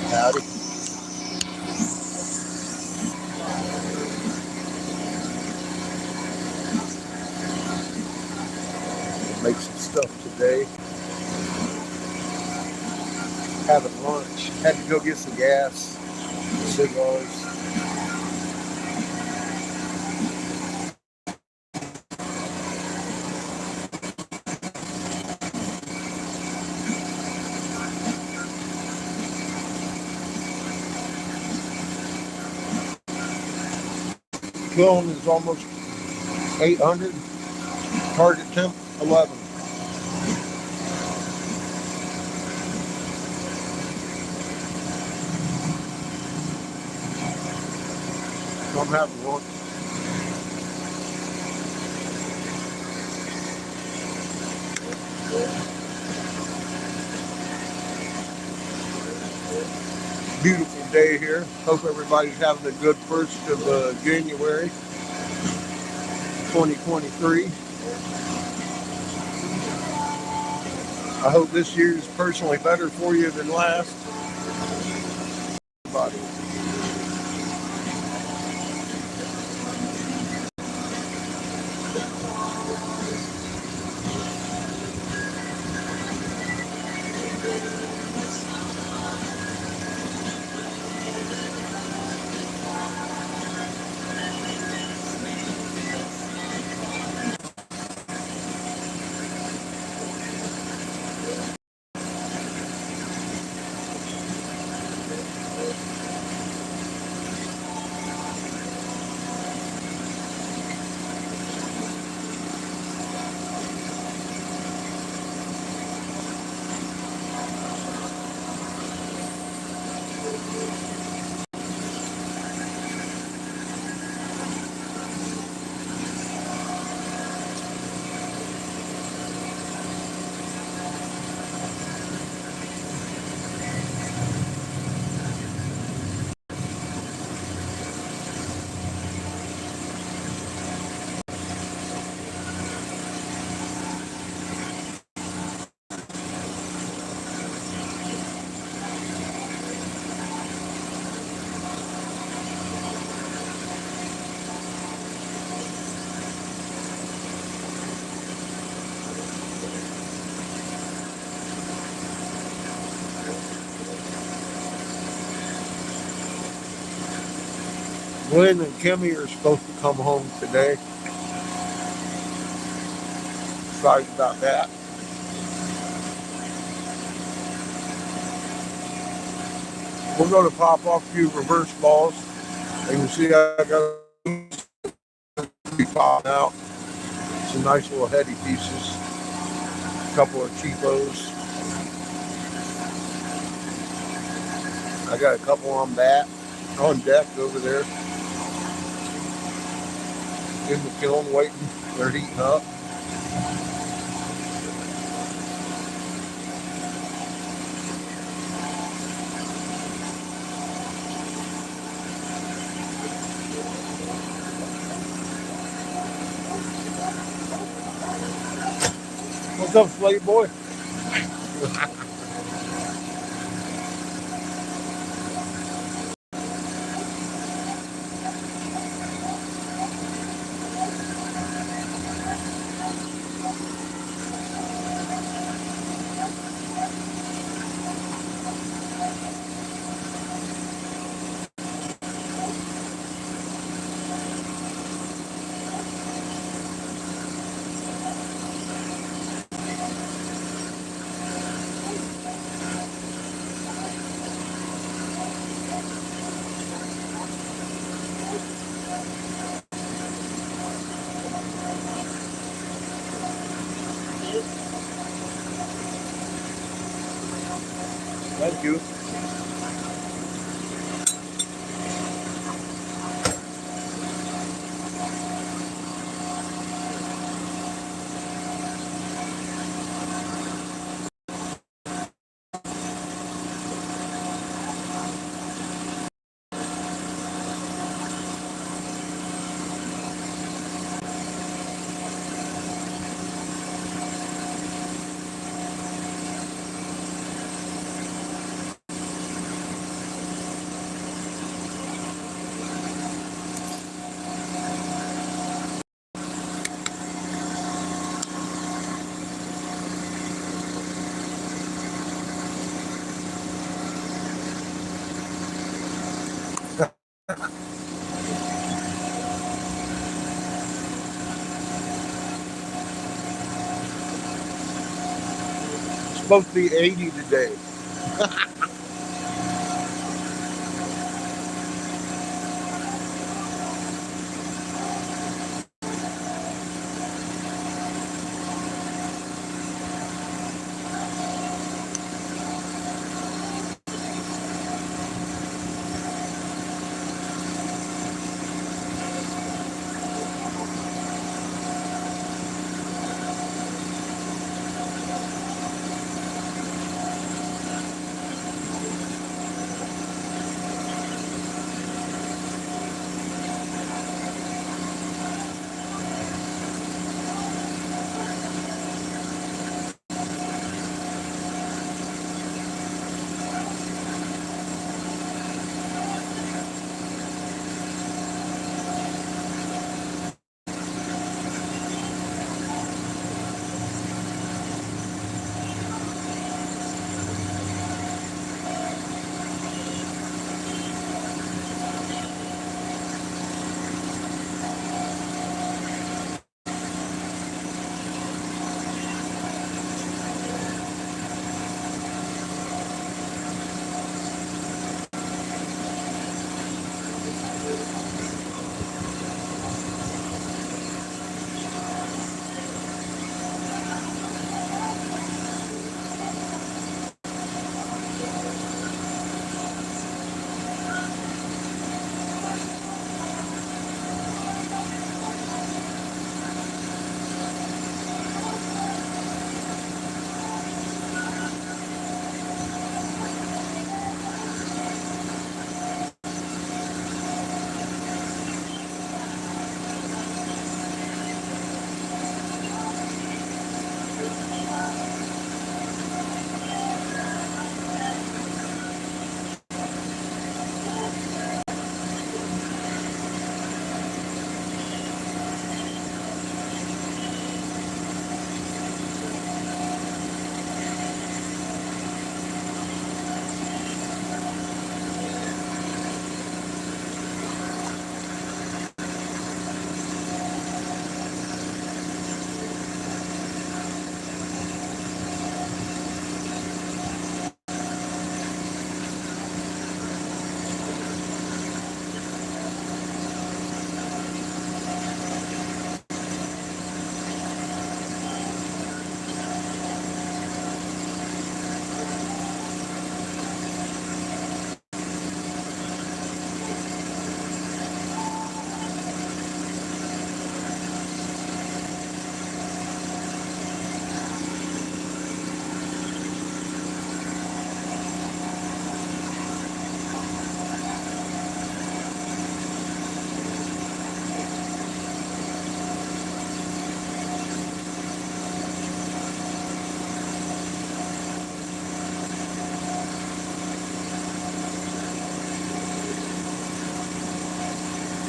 Howdy. Make some stuff today. Having lunch. Had to go get some gas, cigars. Kiln is almost 800. Target temp 11. So I'm having lunch. Beautiful day here. Hope everybody's having a good 1st of January 2023. I hope this year is personally better for you than last. Everybody. Glenn and Kimmy are supposed to come home today. Excited about that. We're going to pop off a few reverse balls. You can see I got be popping out. Some nice little heady pieces. A couple of cheapos. I got a couple on deck over there. In the kiln waiting. They're heating up. What's up, Slate Boy? Thank you. supposed to be 80 today.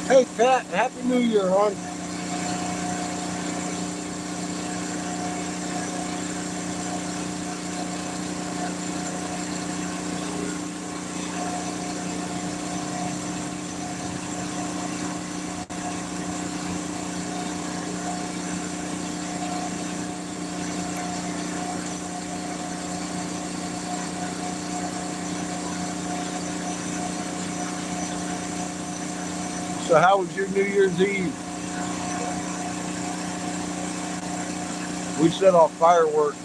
Hey, Pat, Happy New Year, hon. So, how was your New Year's Eve? We set off fireworks.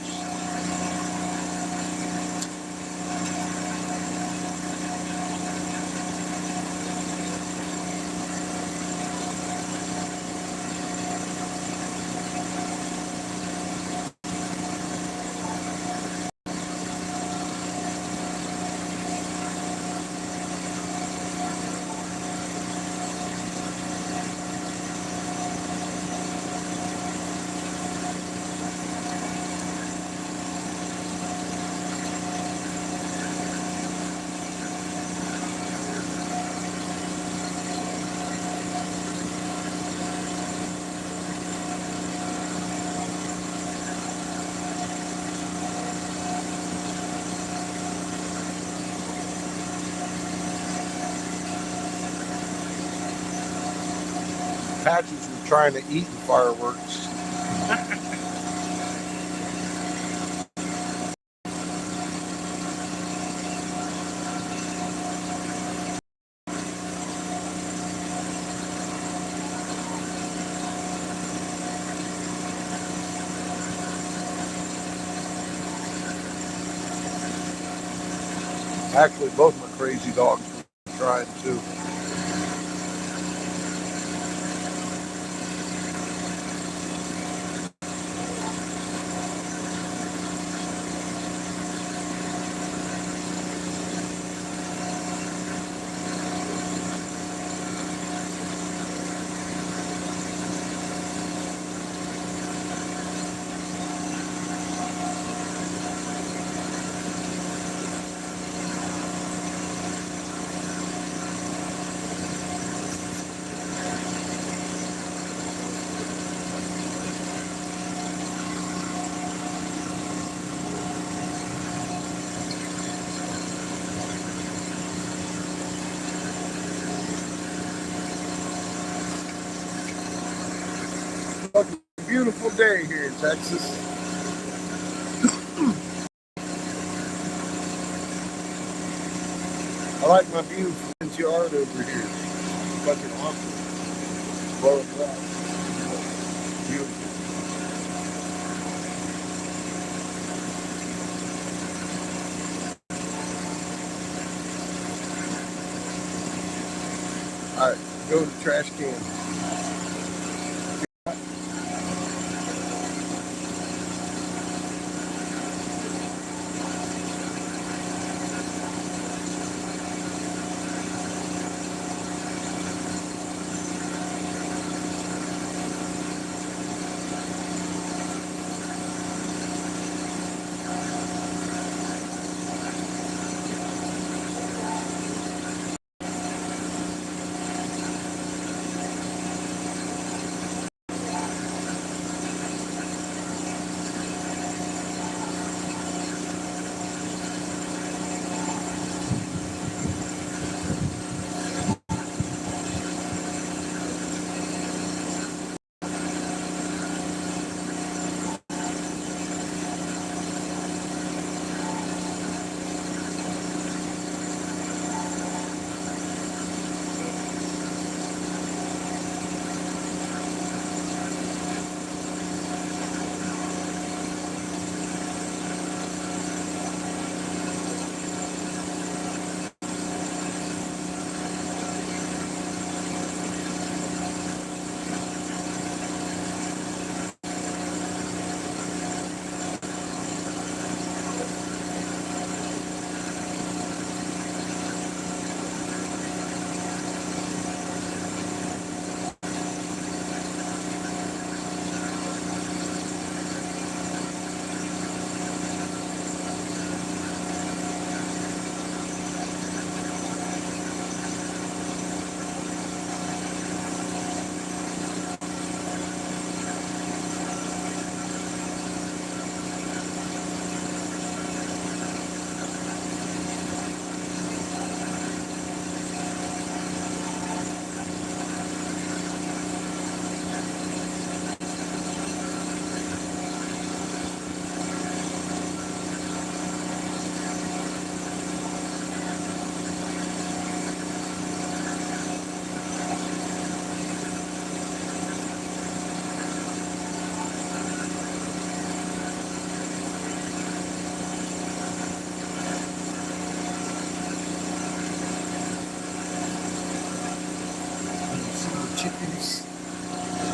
Patches were trying to eat the fireworks. Actually, both my crazy dogs were trying to. Fucking beautiful day here in Texas. I like my view from this yard over here. Fucking awesome. Blowing up. Beautiful. Alright, go to the trash can.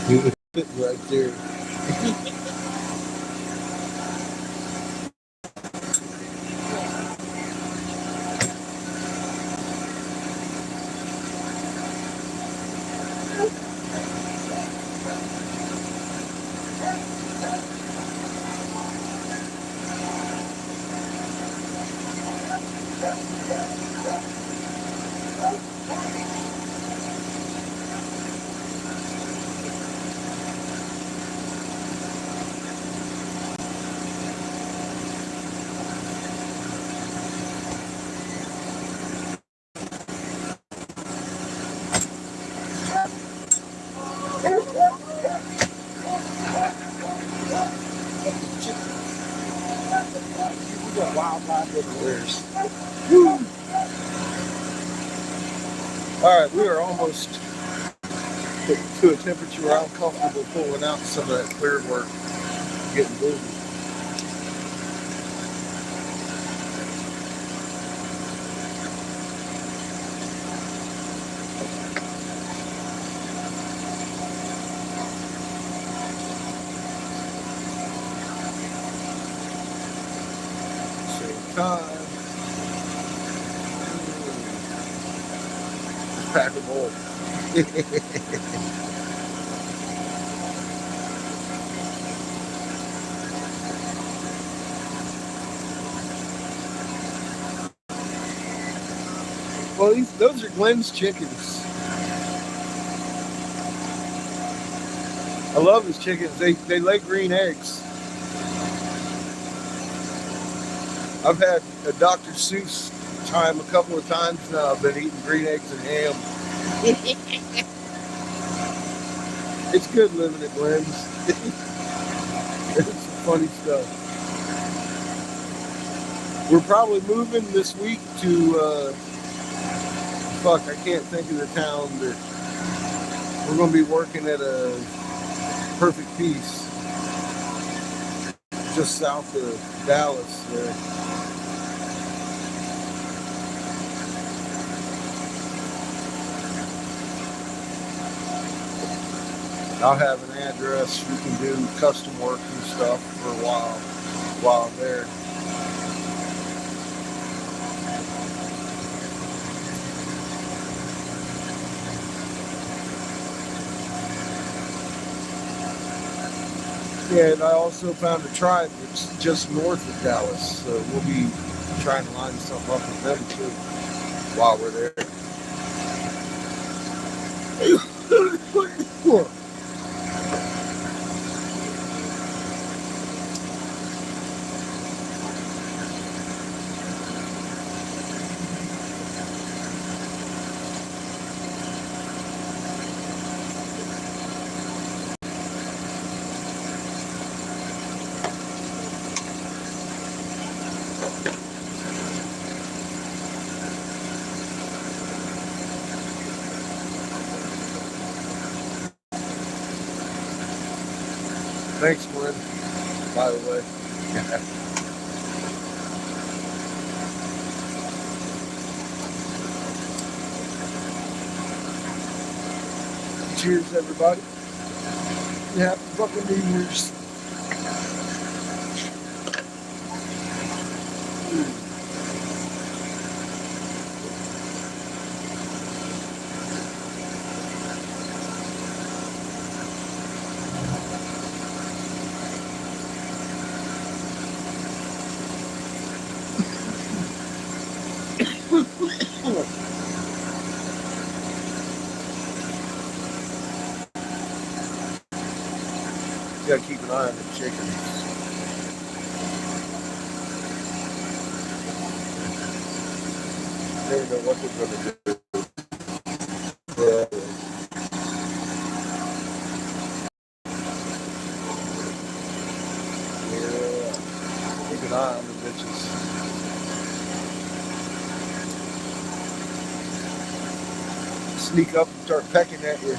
See the chickens right there. We got wildlife everywhere. All right, we are almost to a temperature where I'm comfortable pulling out some of that clear work, getting moving. time. Pack a bowl. Well, those are Glenn's chickens. I love his chickens. They lay green eggs. I've had a Dr. Seuss time a couple of times now. I've been eating green eggs and ham. It's good living at Glenn's. It's funny stuff. We're probably moving this week to, I can't think of the town, but we're going to be working at a Perfect Peace just south of Dallas there. I'll have an address. We can do custom work and stuff for a while I'm there. Yeah, and I also found a tribe that's just north of Dallas, so we'll be trying to line something up with them too while we're there. Thanks, Glenn, by the way. Cheers, everybody. Happy fucking New Year's. You gotta keep an eye on the chickens. They don't know what they're gonna do. Yeah. Keep an eye on the bitches. Sneak up and start pecking at you.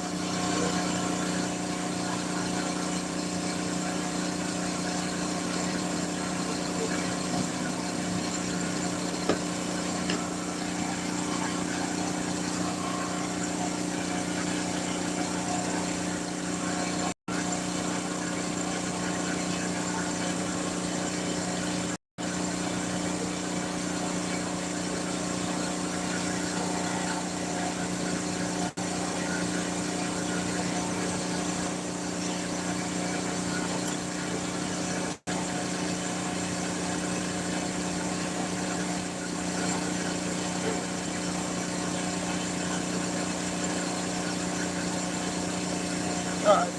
Alright,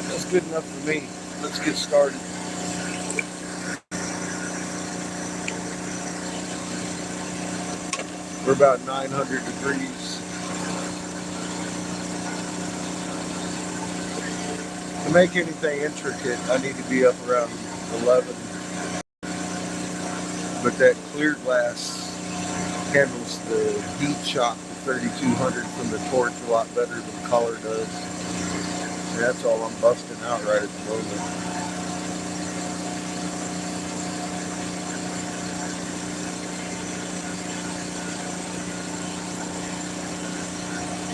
that's good enough for me. Let's get started. We're about 900 degrees. To make anything intricate, I need to be up around 11. But that clear glass handles the heat shock to 3200 from the torch a lot better than color does. And that's all I'm busting out right at the moment.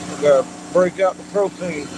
I gotta break out the propane.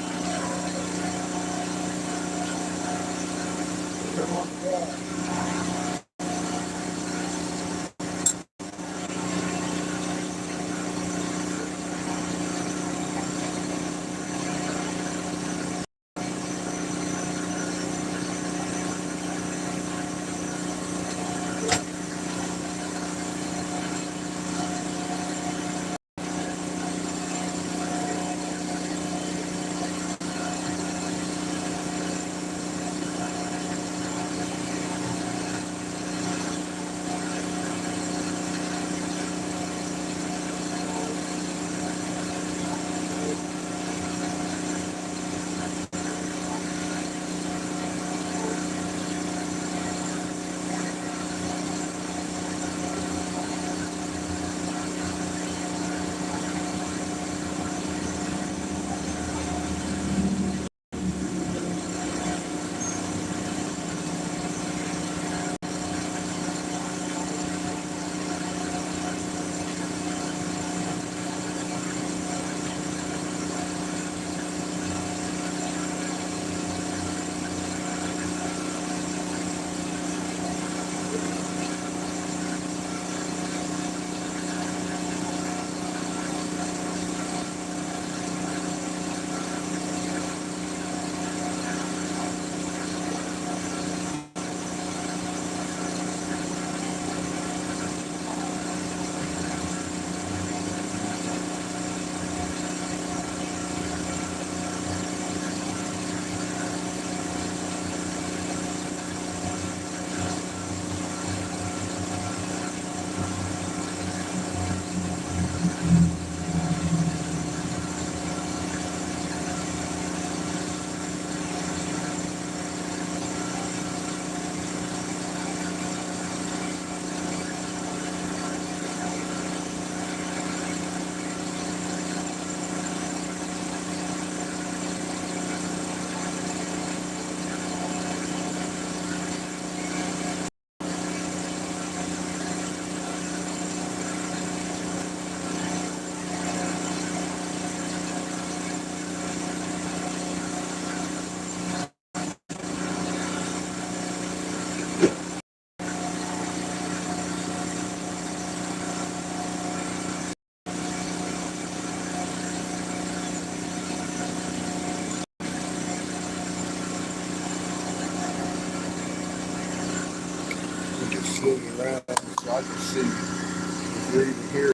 moving around so I can see if you're even here.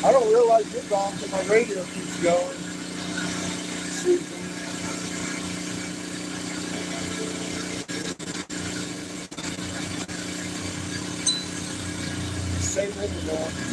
I don't realize you're gone, but my radio keeps going. Susan, same internet.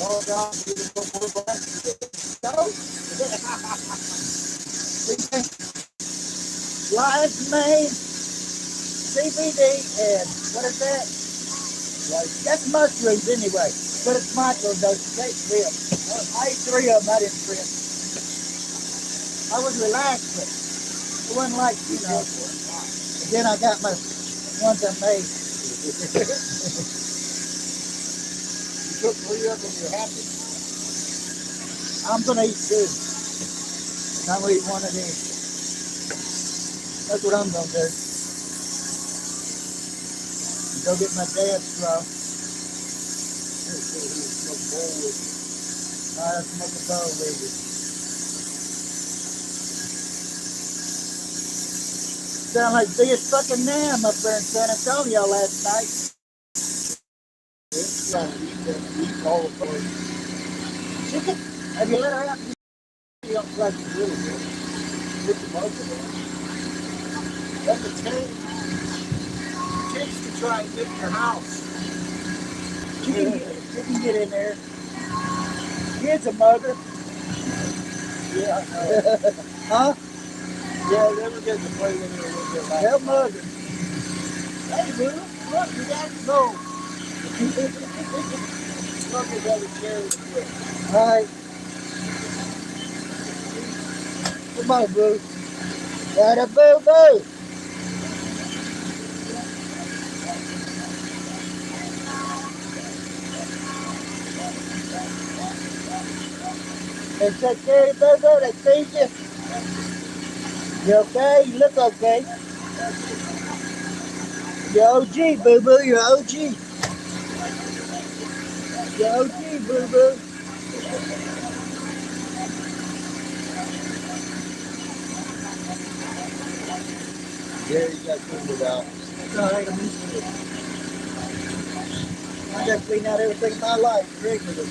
Oh God, you just put more back. No. Lion's mane, CBD, and what is that? Like, that's mushrooms anyway, but it's microdose. Take real. I ate 3 of them. I didn't trip. I was relaxed, but it wasn't like, you know. And then I got my ones I made. You took 3 of them. You're happy. I'm gonna eat 2. And I'm gonna eat 1 of these. That's what I'm gonna do. Go get my dad's straw. I'll smoke a bowl with you. Sound like the biggest fucking nam up there in San Antonio last night. Chicken? Have you let her out? You don't like it really good. With the most of it. That's a change. Chicks to try and get in your house. You can get in there. Kid's a mother. Yeah. Huh? Yeah, they were getting to play in there a little bit like that. Mother. Hey, Will. Look, you got to go. Look at that chair real quick. All right. Come on, Boo. Got a boo-boo. They take care of you, boo-boo. They feed you. You okay? You look okay. You're OG, boo-boo. You're OG. You're OG, boo-boo. Yeah, you got cleaned it out. That's all right. I'm used to it. I got to clean out everything in my life regularly.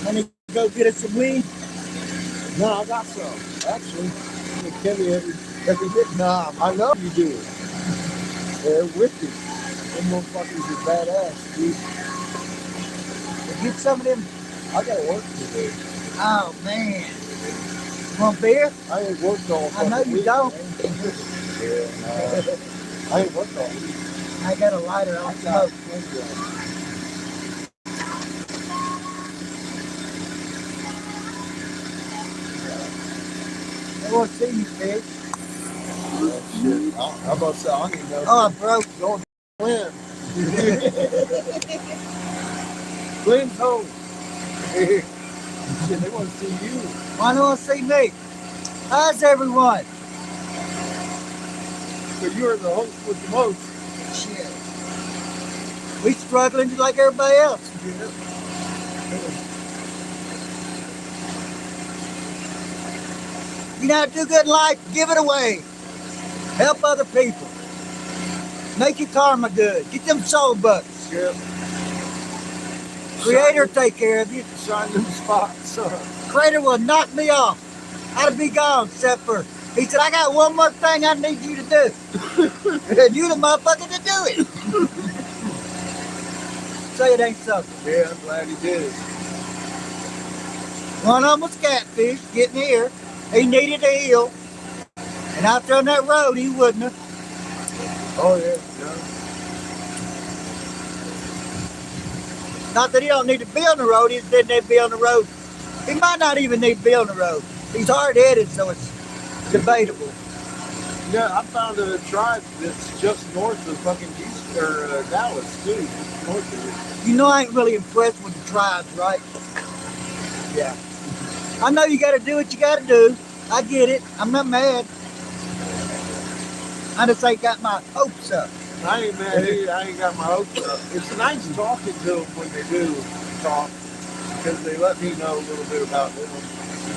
Want to go get us some weed? No, I got some. Actually, I'm going to kill you every bit. Nah, I know you do. They're wicked. Them motherfuckers are badass, dude. Well, get some of them. I got to work today. Oh, man. You want beer? I ain't worked all fucking week. I know you don't. Yeah, no. I ain't worked all week. I got a lighter. I'll smoke. They won't see you, bitch. Oh, shit. How about that? I don't even know. Oh, I'm broke. Going to Glenn. Glenn's home. Shit, they want to see you. Why don't want to see me? How's everyone? So you're the host with the most. Shit. We struggling just like everybody else. Yeah. You know how to do good in life? Give it away. Help other people. Make your karma good. Get them soul bucks. Yeah. Creator take care of you. Shine them spots. Creator will knock me off. I'd be gone except for, he said, I got one more thing I need you to do. And you the motherfucker to do it. Say it ain't something. Yeah, I'm glad he did it. One of them was catfish, getting here. He needed a heel. And out there on that road, he wouldn't have. Oh, yeah. Not that he don't need to be on the road, he just didn't need to be on the road. He might not even need to be on the road. He's hard-headed, so it's debatable. Yeah, I found a tribe that's just north of fucking Houston. or Dallas too, just north of it. You know I ain't really impressed with the tribes, right? Yeah. I know you gotta do what you gotta do. I get it. I'm not mad. I just ain't got my hopes up. I ain't mad either. I ain't got my hopes up. It's nice talking to them when they do talk because they let me know a little bit about them.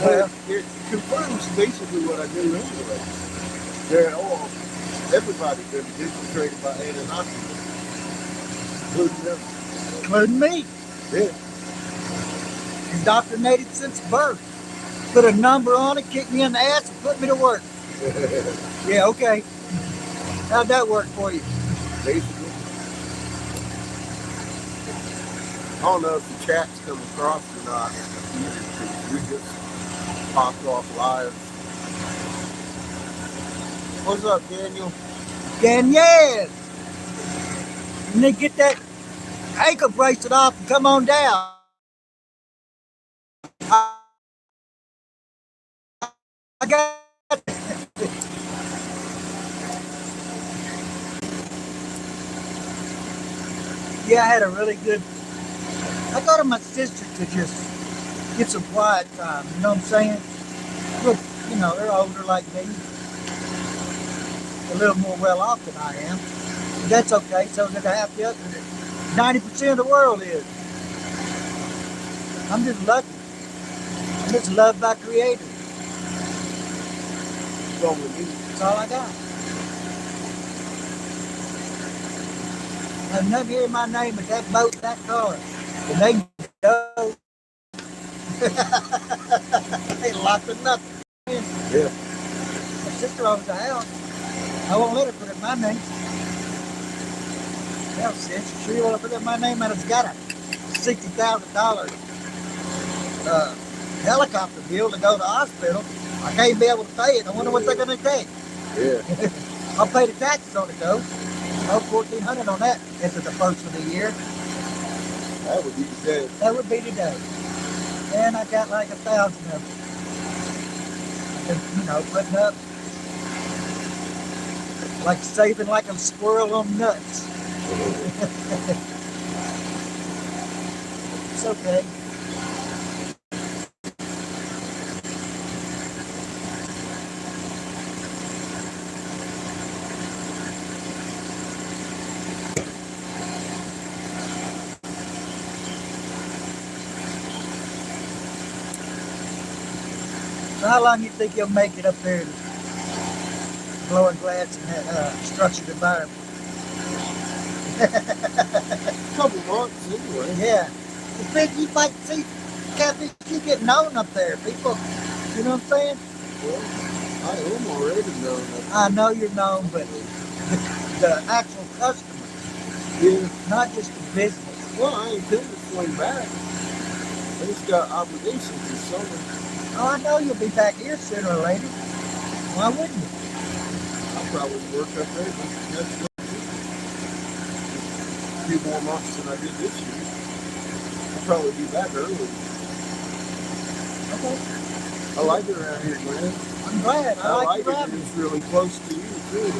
Well, But it confirms basically what I knew anyway. They're all, everybody's been infiltrated by Anunnaki, including them. including me. Yeah. Indoctrinated since birth. Put a number on it, kick me in the ass, and put me to work. Yeah, okay. How'd that work for you? Basically. I don't know if the chat's come across or not. We just popped off live. What's up, Daniel? Danielle! You need to get that ankle bracelet off and come on down. I got. Yeah, I had a really good. I go to my sister to just get some quiet time. You know what I'm saying? Look, you know, they're older like me, a little more well off than I am. But that's okay. So did half the other. 90% of the world is. I'm just lucky. I'm just loved by creators. Go with me. That's all I got. There's nothing here in my name but that boat, that car. And they go. They locked or nothing. Yeah. My sister owns the house. I won't let her put it in my name. Hell, sis, you sure you want to put it in my name? And it's got a $60,000 helicopter bill to go to the hospital. I can't be able to pay it. I wonder what they're going to take. Yeah. I'll pay the taxes on it though. Oh, $1,400 on that after the first of the year. That would be the day. That would be today. And I got like 1,000 of them. And, you know, putting up, like saving like a squirrel on nuts. It's okay. So how long you think you'll make it up there to blowing glass in that structured environment? Couple months anyway. Yeah. You think you might see catfish you get known up there, people. You know what I'm saying? Well, I am already known that. I know you're known, but the actual customers, Yeah. not just the business. Well, I intend to swing back. I just got obligations this summer. Oh, I know you'll be back here sooner or later. Why wouldn't you? I'll probably work up there next year. A few more months than I did this year. I'll probably be back early. Okay. I like it around here, man. I'm glad. I like it. you having It's really close to you, too.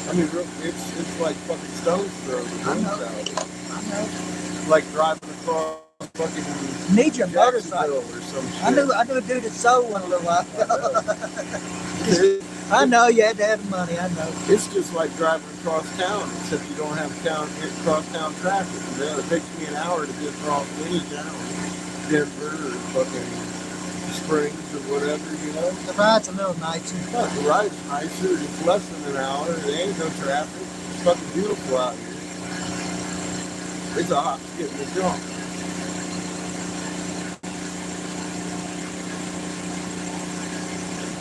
I mean, it's like fucking stone's throw. The I wind's know. out. I know. Like driving across fucking Need your motorcycle. Jacksonville or some shit. I knew a dude that sold one a little while ago. It- I know you had to have the money. I know. It's just like driving across town, except you don't have cross town traffic. Man, it takes me an hour to get across any town, Denver or fucking Springs or whatever, you know. The ride's a little nicer. The ride's nicer. It's less than an hour. There ain't no traffic. It's fucking beautiful out here. It's a hot skip in the jump.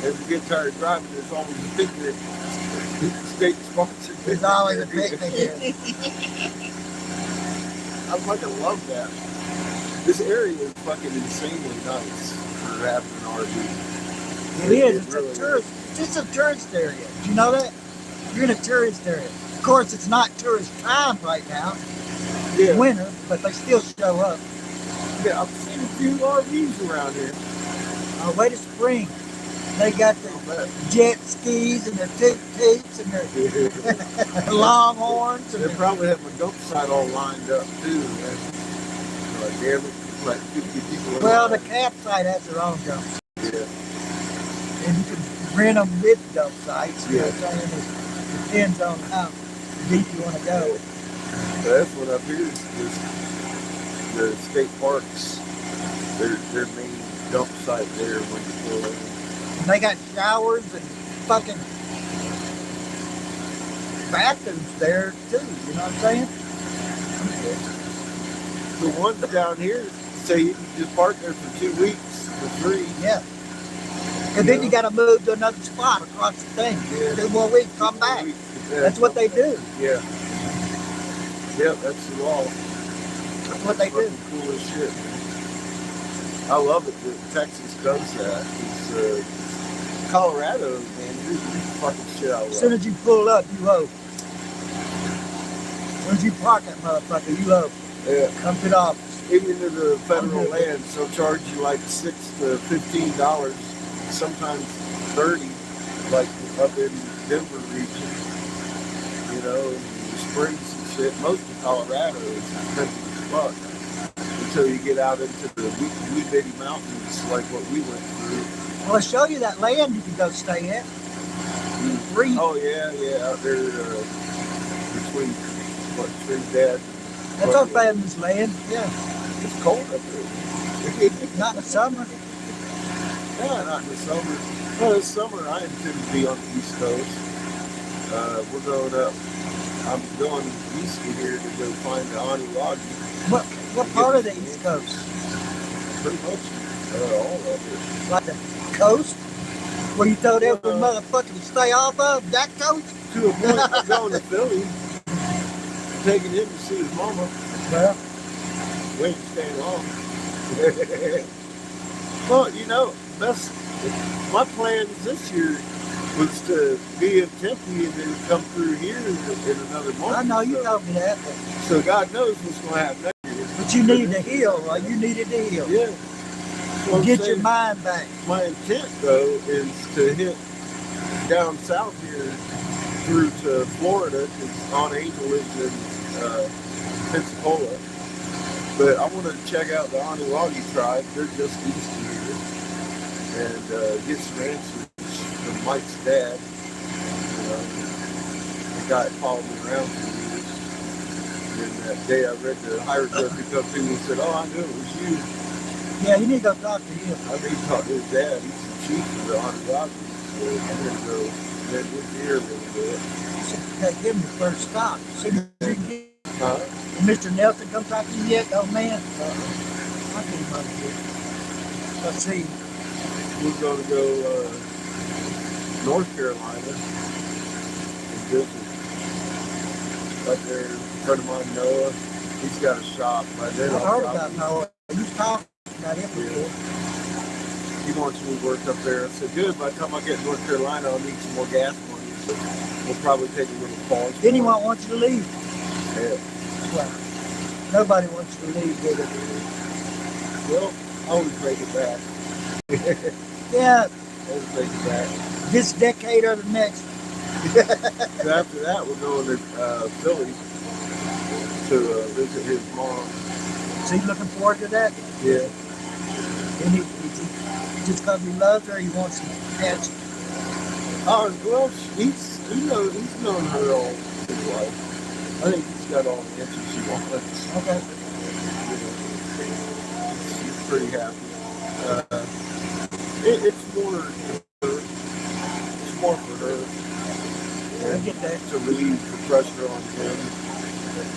If you get tired of driving, there's always a picnic. State sponsored. There's always a picnic here. I fucking love that. This area is fucking insanely nice for having an RV. It is. It's really a tourist. It's just a tourist area. Do you know that? You're in a tourist area. Of course, it's not tourist time right now. Yeah. It's winter, but they still show up. Yeah, I've seen a few RVs around here. Wait to spring. They got the jet skis and their tuk-tuks and their longhorns. And They probably have a dump site all lined up too. And like like 50 people. well, the campsite has their own dump. Yeah. And you can rent them with dump sites. You know Yeah. what I'm saying? It depends on how deep you want to go. That's what I hear is the state parks, their main dump site there when you pull in. And they got showers and fucking bathrooms there too. You know what I'm saying? The ones down here say you can just park there for 2 weeks for free. Yeah. And then you got to move to another spot across the thing. Yeah. 2 more weeks, come back. That's what they do. Yeah. Yep, that's the law. That's what they do. Fucking cool as shit. I love it that Texas does that. It's Colorado, man, you're fucking shit out of As soon luck. as you pull up, you owe. As soon as you park that motherfucker, you owe. Yeah. Come to the office. Even to the federal land, so charge you like $6 to $15, sometimes 30, like up in Denver region, you know, and the springs and shit. Most of Colorado is expensive as fuck until you get out into the wee bitty mountains like what we went through. Well, I'll show you that land you can go stay at. Free. Oh yeah, out there between Trinidad. That's our family's land. Yeah. It's cold up there. Not in the summer. Yeah, not in the summer. Well, this summer I intend to be on the East Coast. We're going up. I'm going east of here to go find the Aniwagi. What part of the East Coast? Pretty much all of it. Like the coast? Where you told every motherfucker to stay off of? That coast? To a point, I'm going to Philly. Taking him to see his mama. Well, We ain't staying long. Well, you know, that's my plans this year was to be in Tempe and then come through here in another month. I know you so, told me that, so God knows what's going to happen next year. but you need to heal. Right? You needed to heal. Yeah. So I'm Get your saying mind back. my intent, though, is to hit down south here through to Florida because Aunt Angel lives in Pensacola. But I want to check out the Aniwagi tribe. They're just east of here. And get some answers from Mike's dad. The guy that followed me around for years. And that day I read the hieroglyphic up to him and said, oh, I knew it was you. Yeah, you need to go talk to him. I need to talk to his dad. He's the chief of the Aniwagi. So I'm going to go let his ear a little bit. You should take him the first stop. See if you can get Huh? Mr. Nelson come talk to you yet, old man? I'll get him over here. Let's see. We're going to go North Carolina and visit up there. A friend of mine, Noah, he's got a shop right there. I've heard about Noah. You talked about him before. He wants me to work up there. I said, good. By the time I get to North Carolina, I'll need some more gas money. So we'll probably take a little pause. Anyone wants you to leave? Yeah. Well, nobody wants you to leave, do they? Well, I always make it back. Yeah, Always make it back. this decade or the next. So after that, we're going to Philly to visit his mom. Is he looking forward to that? Yeah. And he just because he loves her, he wants to catch her. Oh, well, he's known her all his life. I think he's got all the answers she wants. Okay. She's pretty happy. It's more for her. It's more for her. I get that. To relieve the pressure on him.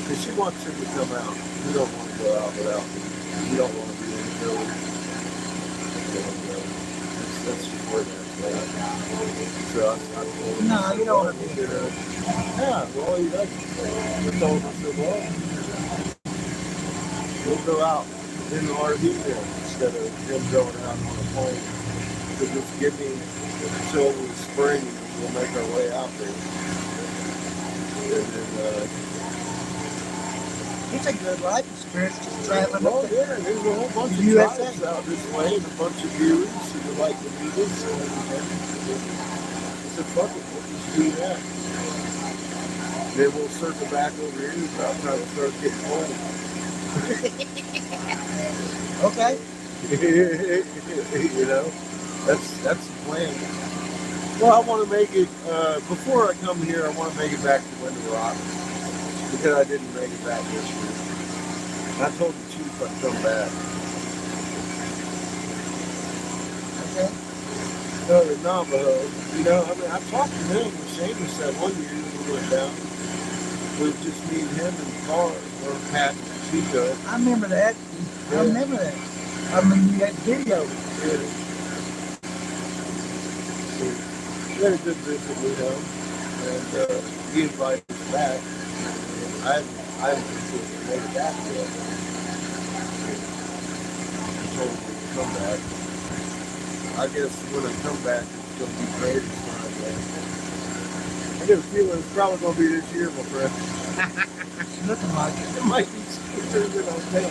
Because she wants him to come out. You don't want to go out without him. You don't want to be in the building. That's just where that's at. So I told him, No, you don't want to be in there. Yeah, well, he doesn't. I told him, I said, well, we'll go out in the RV then instead of him going out on a plane. So just give me until the spring and we'll make our way out there. And then It's a good life experience just traveling Oh up there. yeah, there's a whole bunch of USA. tribes out this way and a bunch of viewers who would like to do this. And I said, fuck it, we'll just do that. Then we'll circle back over here about time it starts getting cold. Okay. You know, that's the plan. Well, I want to make it, before I come here, I want to make it back to Winter Rock because I didn't make it back this year. And I told the chief I'd come back. Okay. The Navajo, you know, I mean, I talked to him with Seamus that one year when we went down. It was just me and him in the car, or Pat and Chico. I remember that. Yeah. I remember that. I mean, you had video. Yeah. So, we had a good visit with him, and he invited us back. And I haven't been made it back yet. I told him we'd come back. I guess when I come back, it's going to be great. I get a feeling it's probably going to be this year, my friend. It's looking like it. It might be sooner than I think.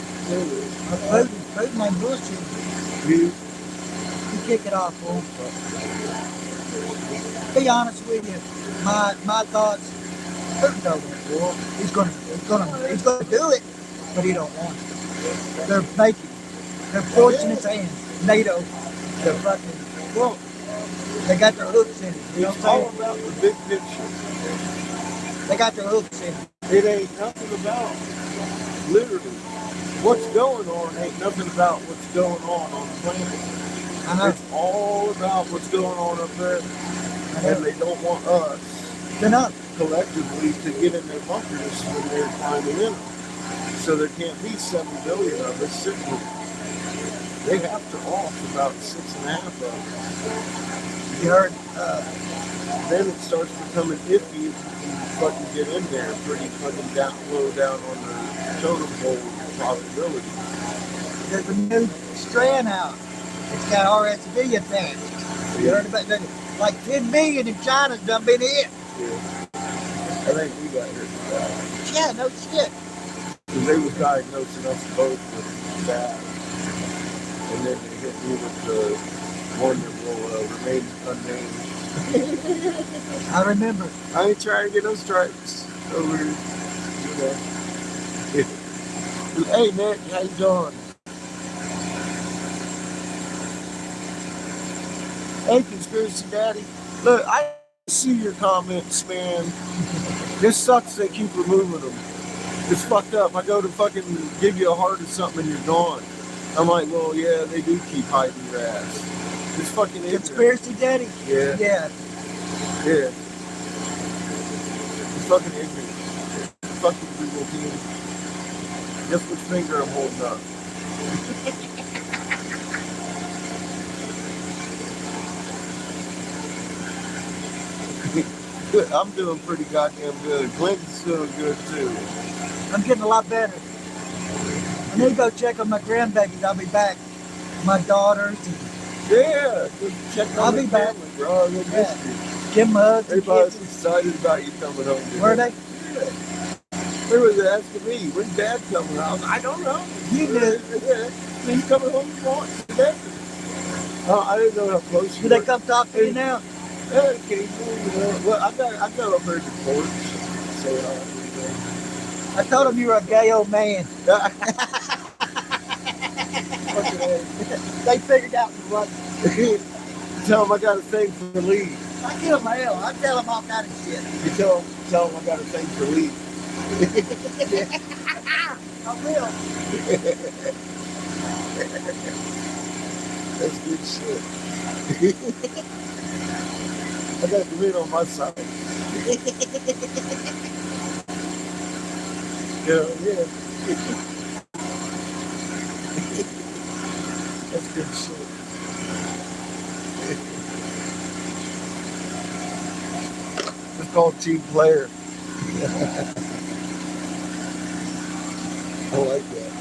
Putin ain't bullshit. You? You kick it off, fool. Be honest with you. My thoughts. Putin's over the war. He's gonna do it, but he don't want it. They're forcing his hand. NATO. They're fucking. Well, They got their hooks in it. You know it's what I'm all saying? about the big picture. They got their hooks in it. It ain't nothing about, literally, what's going on ain't nothing about what's going on the planet. I know. It's all about what's going on up there. I know. And they don't want us They're not. collectively to get in their bunkers when they're climbing in them. So there can't be 7 billion of us sitting here. They have to off about 6.5 of us. You heard. Then it starts becoming iffy if you can fucking get in there pretty fucking low down on the totem pole probability. There's a new strand out. It's got RSV attached. You heard about that? Like 10 million in China's done been hit. Yeah. I think we got hit with that. Yeah, no shit. Because they was diagnosing us both with that. And then they hit me with the one that will remain unnamed. I remember. I ain't trying to get no stripes over here. You know. Hey Nick, how you doing? Hey Conspiracy Daddy. Look, I see your comments, man. This sucks they keep removing them. It's fucked up. I go to fucking give you a heart or something and you're gone. I'm like, well, yeah, they do keep hiding your ass. It's fucking ignorant. Conspiracy Daddy? Yeah. Yeah. Yeah. It's fucking ignorant. Fucking Google team. Guess which finger I'm holding up. Good. I'm doing pretty goddamn good. Clinton's doing good too. I'm getting a lot better. I need to go check on my grandbabies. I'll be back. My daughters. Yeah, just check I'll on be the back. family, bro. They missed you. Give them hugs and Everybody's kisses. excited about you coming home. Today. Were they? They was asking me, when's Dad coming home? I don't know. You knew. He's coming home tomorrow. Today. I didn't know how close Do you they were. come talk to you now? Yeah, occasionally, you know. Well, I got up there to the porch. Say hi. I told them you were a gay old man. They figured out what. Tell him I got a thing for Lee. I give them hell. I tell them all kind of shit. You tell him I got a thing for Lee. I will. That's good shit. I got the win on my side. Yeah. That's good shit. It's called team player. I like that.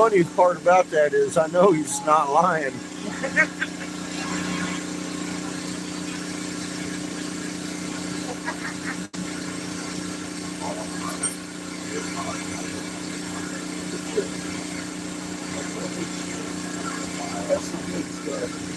funniest part about that is I know he's not lying. That's the good stuff.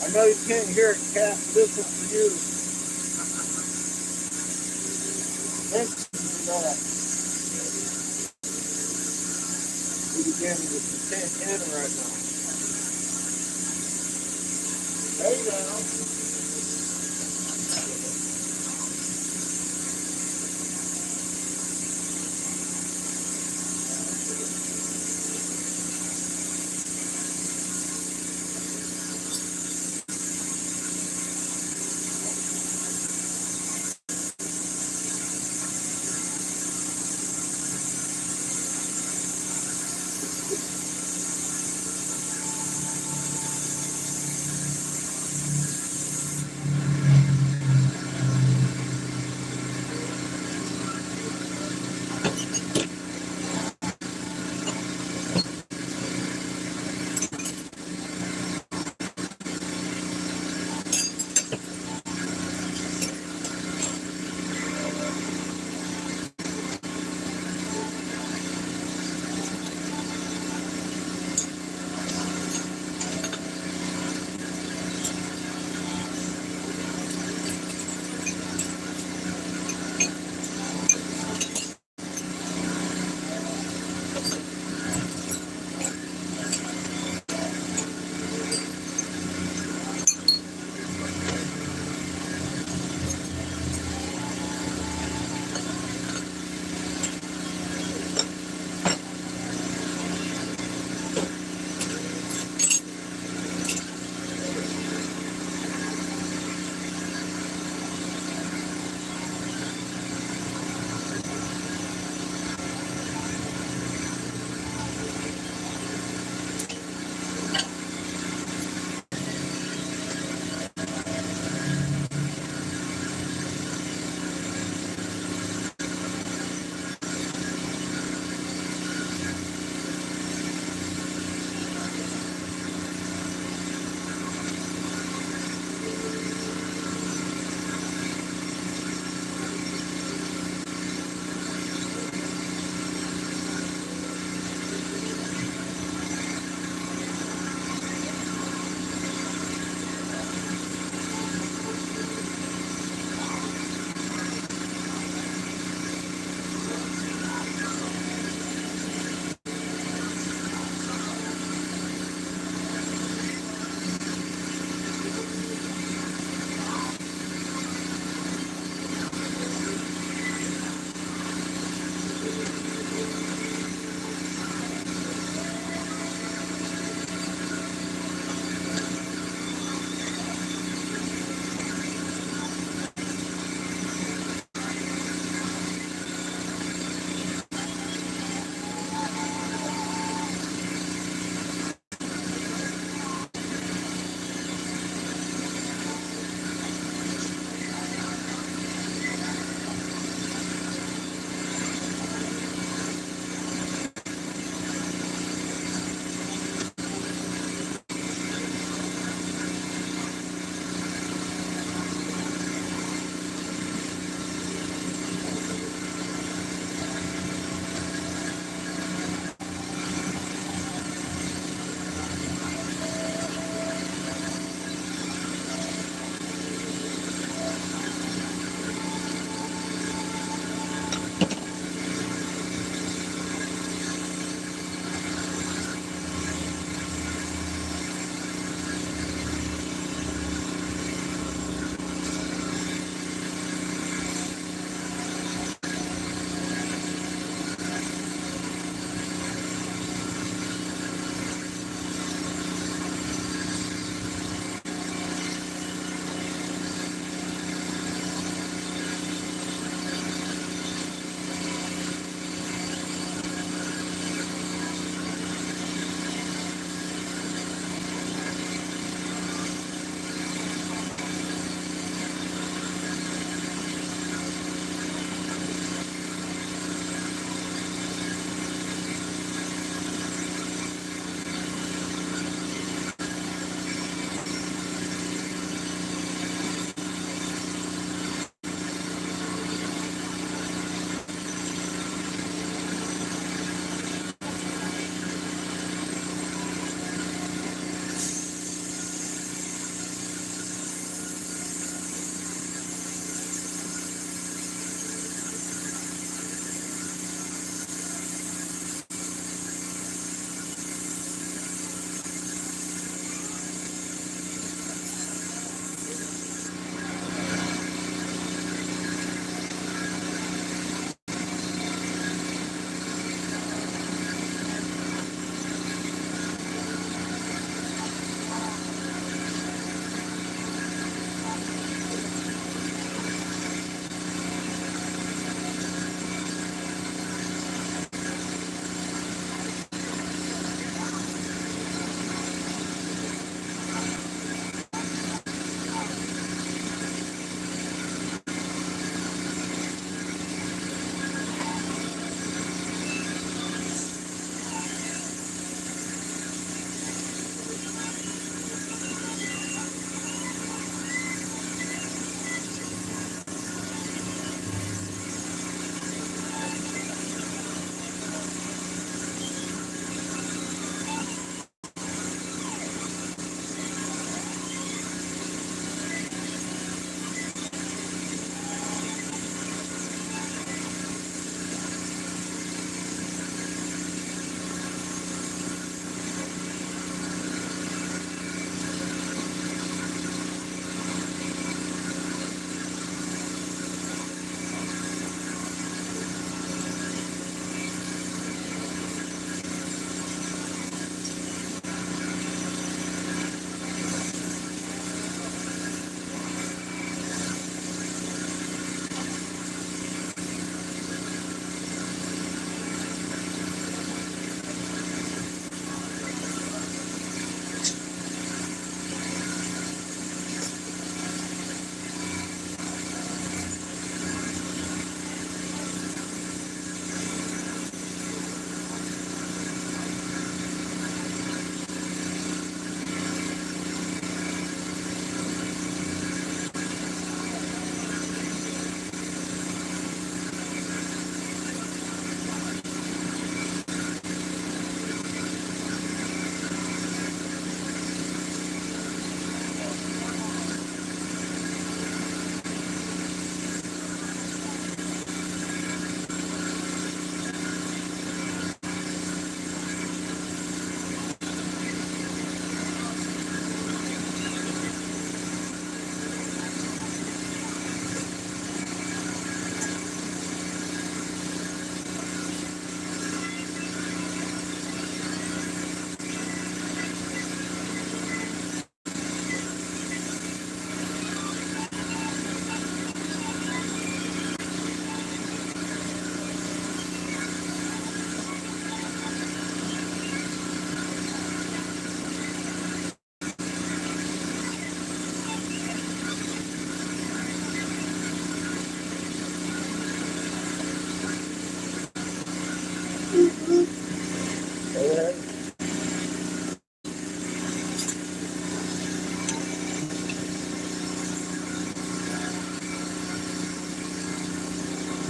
I know you can't hear it, Cat. This is for you. Thanks for that. We began with the Santana right now. There you go.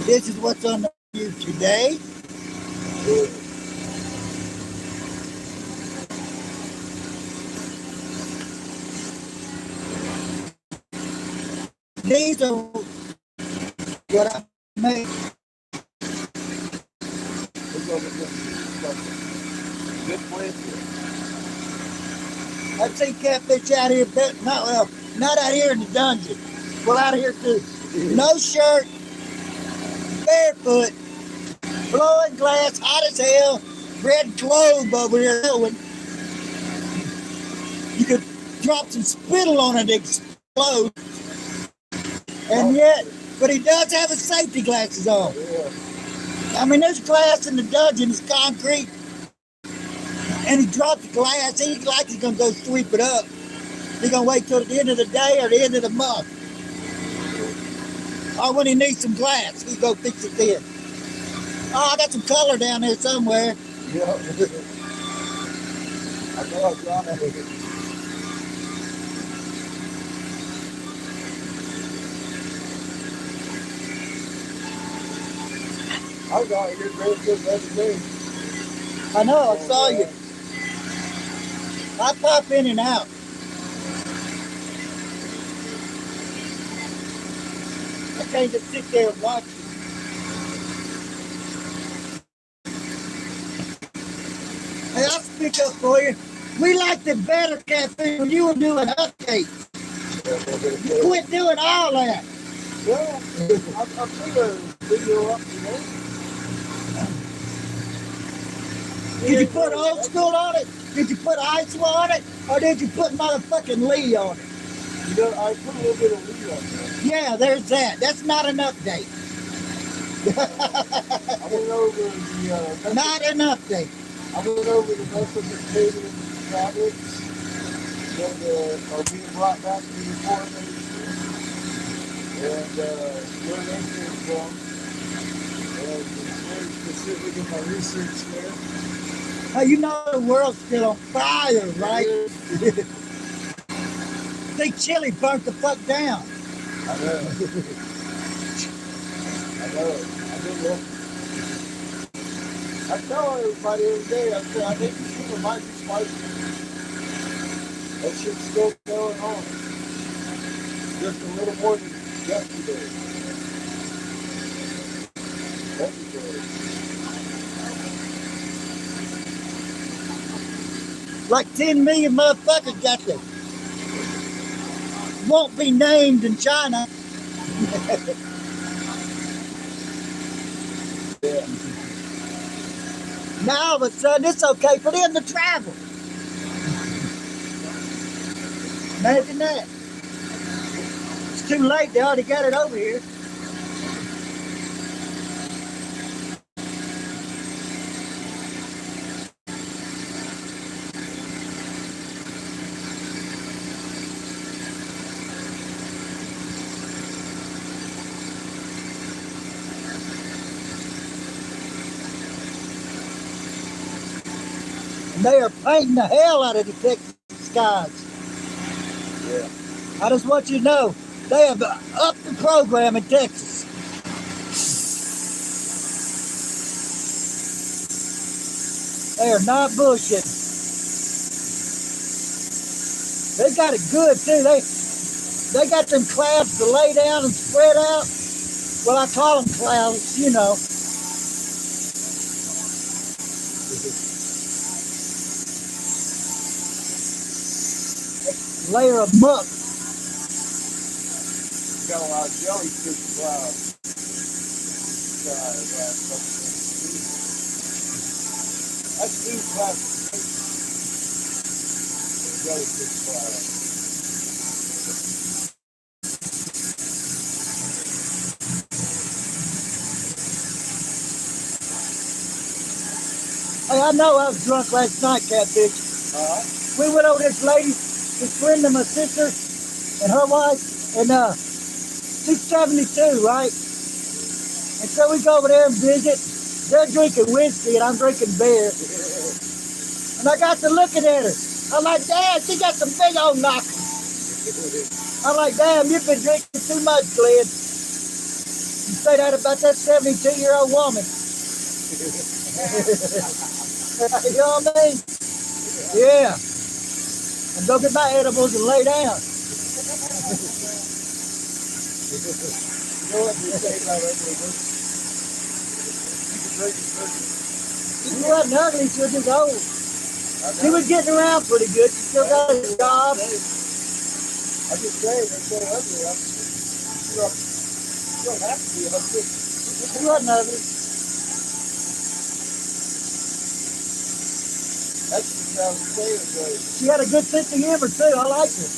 This is what's on the menu today. These are what I made. Good place. I've seen catfish out here, but not out here in the dungeon. Well, out here too. No shirt, barefoot, blowing glass, hot as hell, red clothes over here. You could drop some spittle on it, explode. And yet, but he does have his safety glasses on. I mean, there's glass in the dungeon, it's concrete. And he dropped the glass, he like he's gonna go sweep it up. He's gonna wait till the end of the day or the end of the month. Or when he needs some glass, he go fix it then. Oh, I got some color down there somewhere. Yeah. I know I got it. I got here real good the other day. I know, I saw you. I pop in and out. I can't just sit there and watch you. Hey, I'll speak up for you. We liked it better, Catfish, when you were doing updates. You quit doing all that. Yeah, I put a video up, you know. Did you put old school on it? Did you put ISO on it? Or did you put motherfucking Lee on it? You know, I put a little bit of lead on there. Yeah, there's that. That's not an update. I went over the Not an update. I went over the mesopotamia tablets that are being brought back to the foreign industry and where they came from. And it's very specific in my research there. Oh, you know the world's still on fire, right? Think Chile burnt the fuck down. I know. I know. I did look. I tell everybody every day, I say, I think the shit might be spicy. That shit's still going on. Just a little more than yesterday. Yesterday. Like 10 million motherfuckers got there. Won't be named in China. Yeah. Now all of a sudden it's okay for them to travel. Imagine that. It's too late, they already got it over here. And they are painting the hell out of the Texas skies. Yeah. I just want you to know, they have upped the program in Texas. They are not bullshitting. They got it good too. They got them clouds to lay down and spread out. Well, I call them clouds, you know. Layer of muck. Got a lot of jellyfish clouds. That's new classification. Jellyfish clouds. Hey, I know I was drunk last night, Catfish. We went over this lady, this friend of my sister and her wife, and she's 72, right? And so we go over there and visit. They're drinking whiskey and I'm drinking beer. And I got to looking at her. I'm like, damn, she got some big old knockers. I'm like, damn, you've been drinking too much, Glenn. You say that about that 72-year-old woman. You know what I mean? Yeah. And go get my edibles and lay down. You know what they say about ugly women? You can drink it turkey. She wasn't ugly, she was just old. She was getting around pretty good. She still got a job. I'm just saying, they're so ugly. You don't have to be ugly. She wasn't ugly. That's just how I'm saying, but She had a good sense of humor too. I liked her.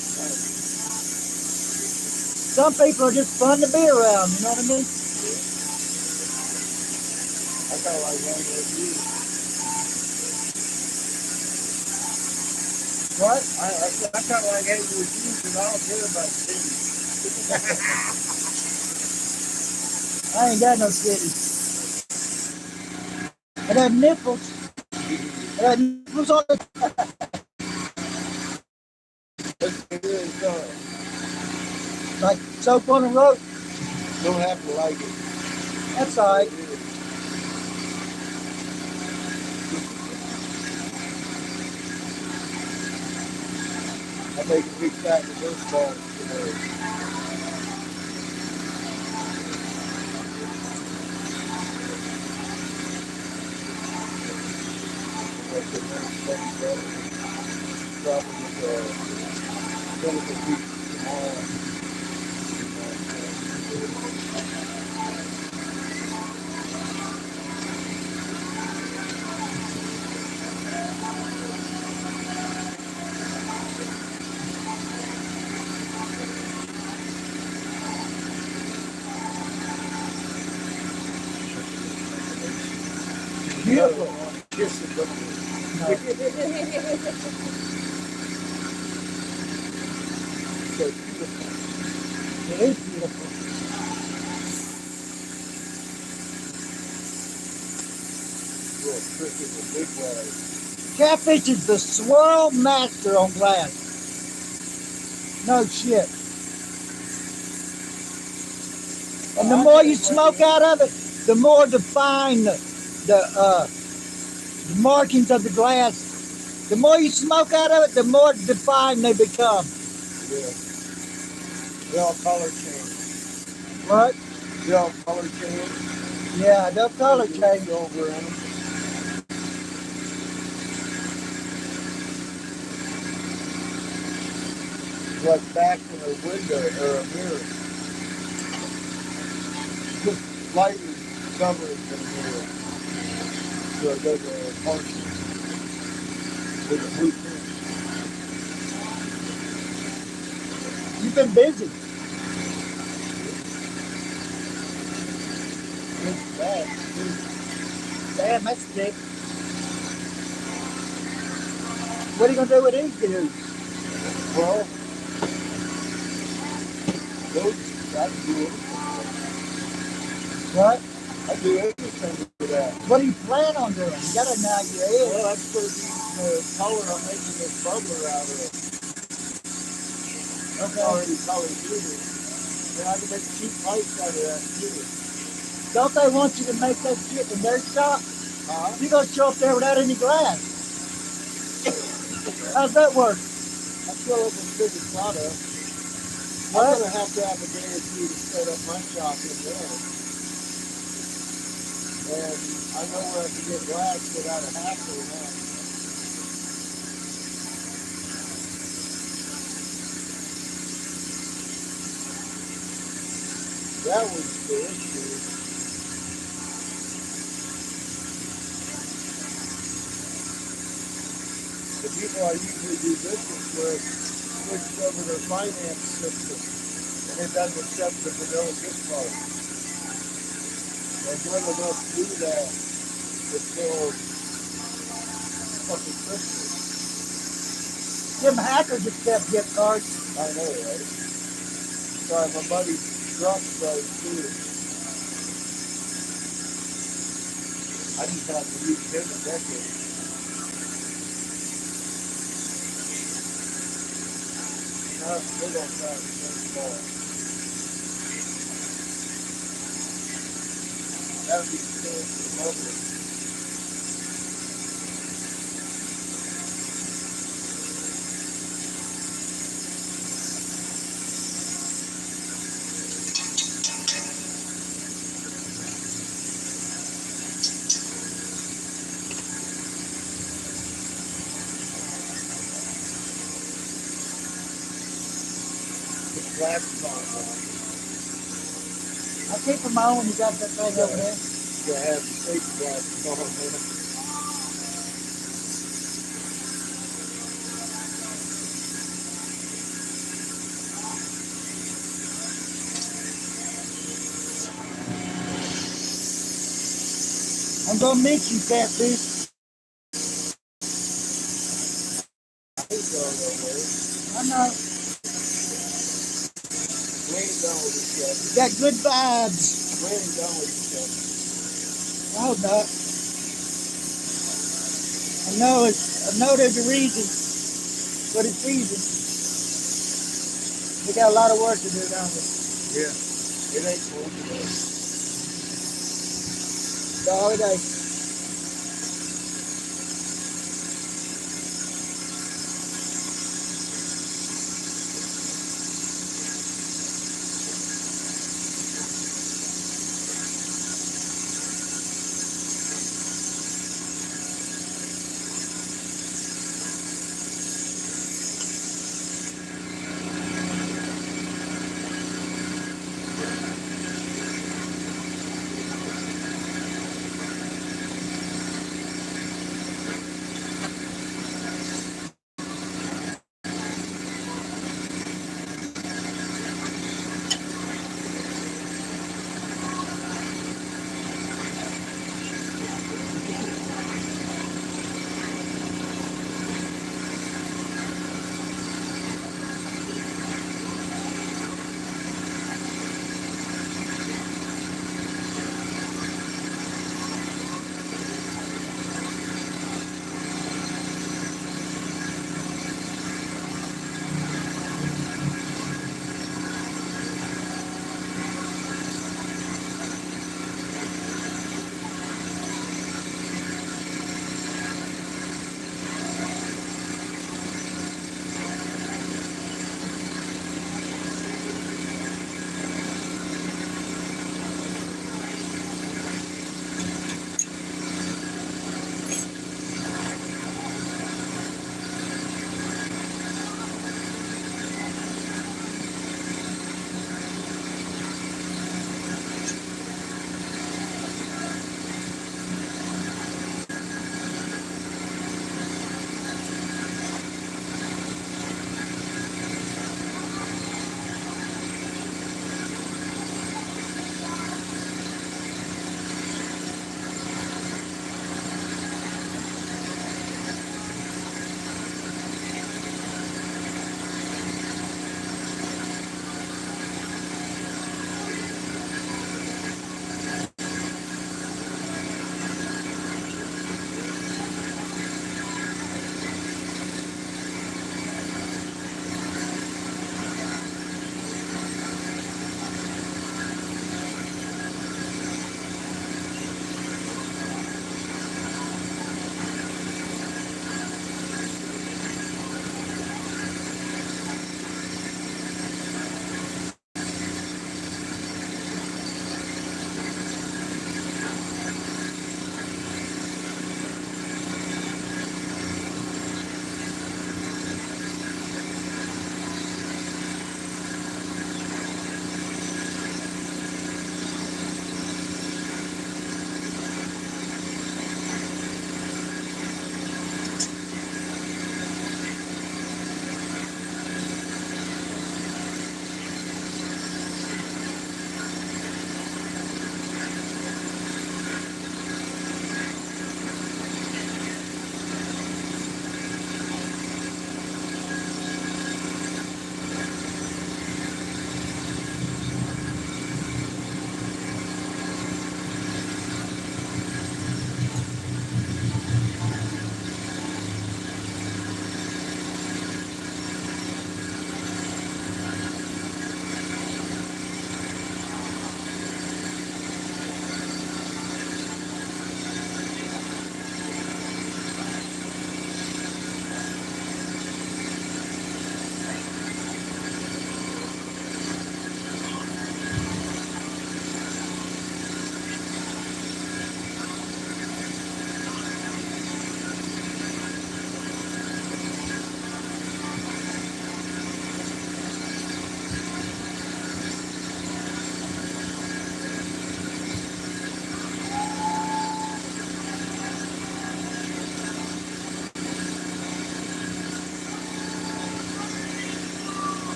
Some people are just fun to be around, you know what I mean? I kind of like hanging with you. What? I kind of like hanging with you because I don't care about cities. I ain't got no city. And that nipples. That nipples on the It really does. like soap on a rope. You don't have to like it. That's all right. It is. I make a big fat reverse ball today. That's a nice steady brother. Probably going to be tomorrow. Beautiful. Kiss it, but No, so beautiful. it is beautiful. Little trick is a big way. Catfish is the swirl master on glass. No shit. And the more you smoke out of it, the more defined the markings of the glass. The more you smoke out of it, the more defined they become. Yeah. They all color change. What? They all color change. Yeah, they'll color change. Silver in them. Like back in a window or a mirror. Just lightly covering the mirror. So it doesn't function with a blueprint. You've been busy. It's bad. Damn, that's thick. What are you gonna do with these dudes? Well, those, I can do it. What? I do anything with that. What do you plan on doing? You gotta nod your head. Well, that's going to be the color I'm making this bubbler out of. That's already colored through. And I can make cheap pipes out of that too. Don't they want you to make that shit in their shop? You gonna show up there without any glass. How's that work? I still haven't figured that out. What? I'm going to have a day or two to set up my shop in there. And I know where I can get glass without a hassle now. That was the issue. The people I usually do business with switched over their finance system, and it doesn't accept the vanilla gift card. And good enough to do that until fucking Christmas. Them hackers accept gift cards. I know, right? Sorry, my buddy Druck does too. I just haven't used him in decades. They don't try to change ball. That would be so lovely. Put the glasses on. I keep them on. You got that thing over there. You gotta have the safety glasses on, man. I'm gonna meet you, catfish. He's going nowhere. I know. We ain't going with each other. You got good vibes. We ain't going with each other. I hope not. I know there's a reason, but it's easy. We got a lot of work to do, don't we? Yeah. It ain't cool today. Dog day.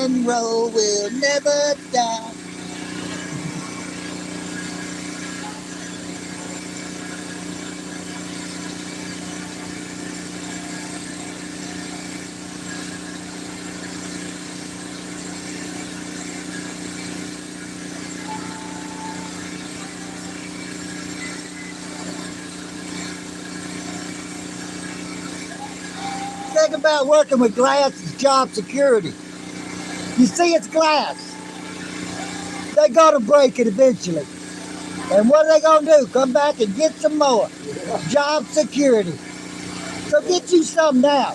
and roll will never die. Think about working with glass as job security. You see, it's glass. They gotta break it eventually. And what are they gonna do? Come back and get some more. Job security. So get you some now.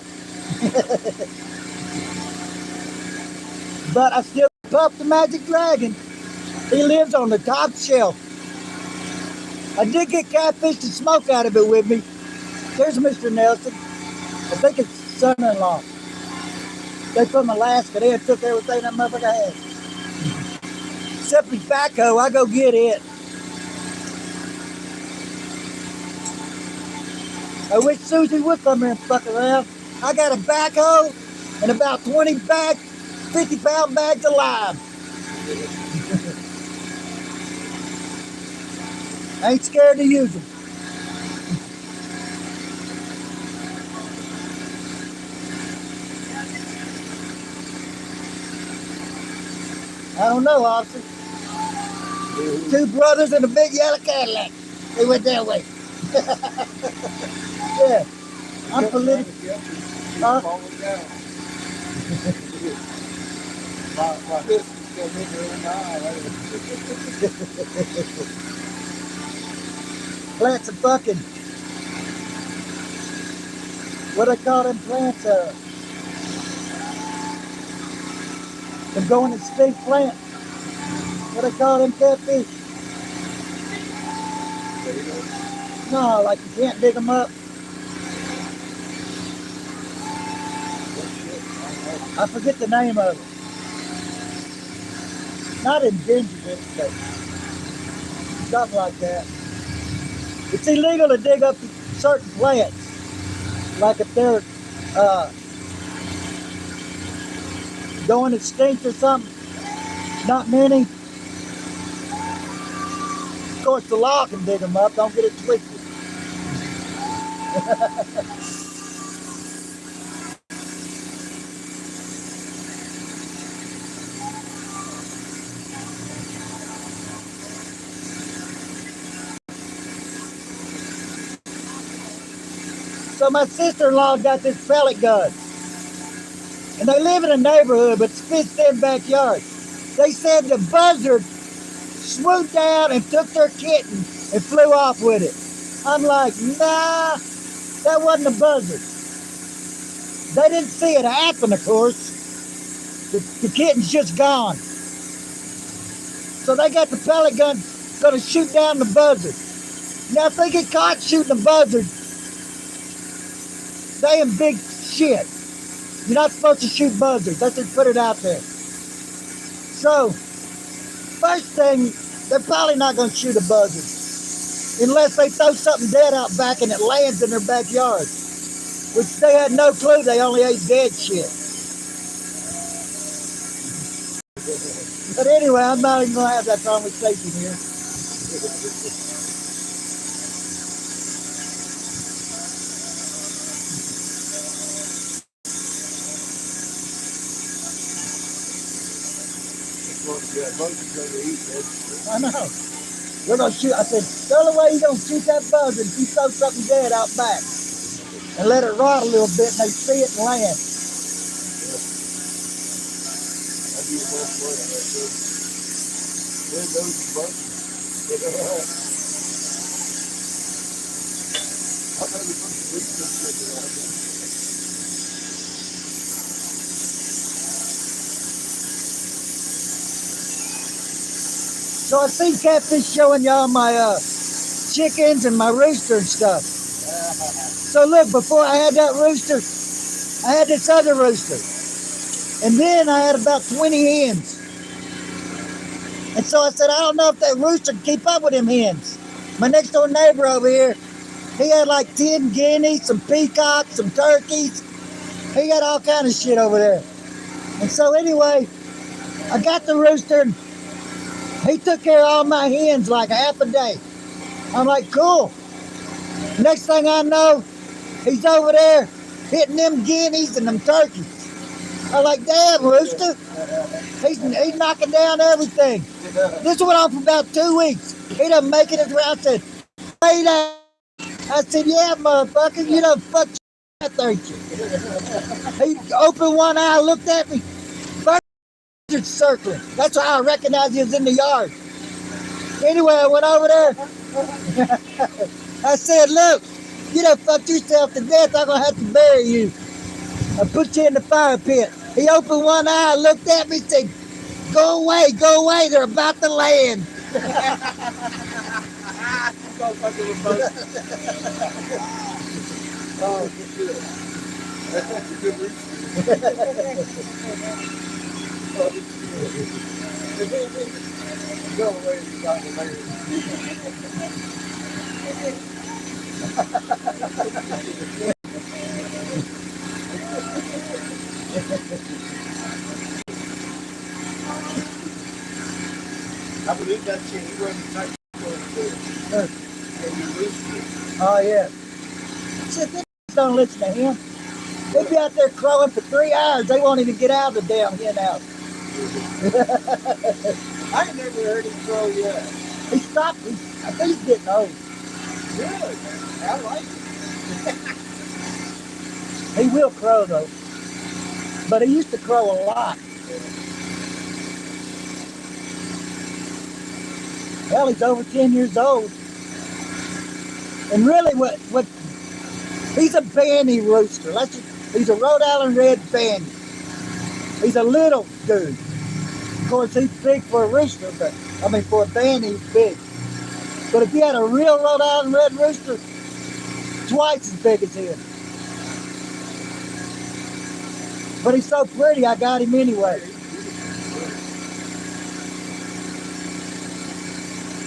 But I still puff the Magic Dragon. He lives on the top shelf. I did get catfish and smoke out of it with me. There's Mr. Nelson. I think it's son-in-law. They from Alaska. They had took everything that motherfucker had. Except his backhoe, I go get it. I wish Susie would come here and fuck around. I got a backhoe and about 20 bags, 50-pound bags of lime. I ain't scared to use them. I don't know, officer. Two brothers in a big yellow Cadillac. They went that way. Yeah, I'm political. Huh? Falling down. My sister's still moving in the eye. Plants are fucking. What do they call them plants? They're going extinct plants. What do they call them catfish? No, like you can't dig them up. I forget the name of it. Not endangered, but something like that. It's illegal to dig up certain plants, like if they're going extinct or something. Not many. Of course, the law can dig them up. Don't get it twisted. So my sister-in-law got this pellet gun. And they live in a neighborhood, but it's fenced-in backyard. They said the buzzard swooped down and took their kitten and flew off with it. I'm like, nah, that wasn't a buzzard. They didn't see it happen, of course. The kitten's just gone. So they got the pellet gun gonna shoot down the buzzard. Now if they get caught shooting a buzzard, they in big shit. You're not supposed to shoot buzzards. Let's just put it out there. So, first thing, they're probably not going to shoot a buzzard unless they throw something dead out back and it lands in their backyard, which they had no clue. They only ate dead shit. But anyway, I'm not even going to have that conversation here. I know. We're gonna shoot. I said, the only way you're gonna shoot that buzzard is you throw something dead out back and let it rot a little bit and they see it and land. That'd be the best way. Where those buzzards? I'm gonna be putting some research into that. So I seen catfish showing y'all my chickens and my rooster and stuff. So look, before I had that rooster, I had this other rooster. And then I had about 20 hens. And so I said, I don't know if that rooster can keep up with them hens. My next door neighbor over here, he had like 10 guineas, some peacocks, some turkeys. He got all kind of shit over there. And so anyway, I got the rooster, and he took care of all my hens like half a day. I'm like, cool. Next thing I know, he's over there hitting them guineas and them turkeys. I'm like, damn, rooster. He's knocking down everything. This went on for about 2 weeks. He done making his round. I said, hey, that. I said, yeah, motherfucker, you done fucked that turkey. He opened one eye, looked at me, birds circling. That's how I recognized he was in the yard. Anyway, I went over there. I said, look, you done fucked yourself to death. I'm going to have to bury you. I put you in the fire pit. He opened one eye, looked at me, said, go away, they're about to land. Oh, good. That's a good rooster. Go away, you got the I believe that shit. He wasn't touching the Oh, yeah. Shit, these don't listen to him. They'll be out there crowing for 3 hours. They won't even get out of the damn hen house. I ain't never heard him crow yet. He stopped. I think he's getting old. Really? I like it. He will crow, though. But he used to crow a lot. Well, he's over 10 years old. And really, what he's a bandy rooster. He's a Rhode Island Red bandy. He's a little dude. Of course, he's big for a rooster, but I mean, for a bandy, he's big. But if you had a real Rhode Island Red rooster, twice as big as him. But he's so pretty, I got him anyway.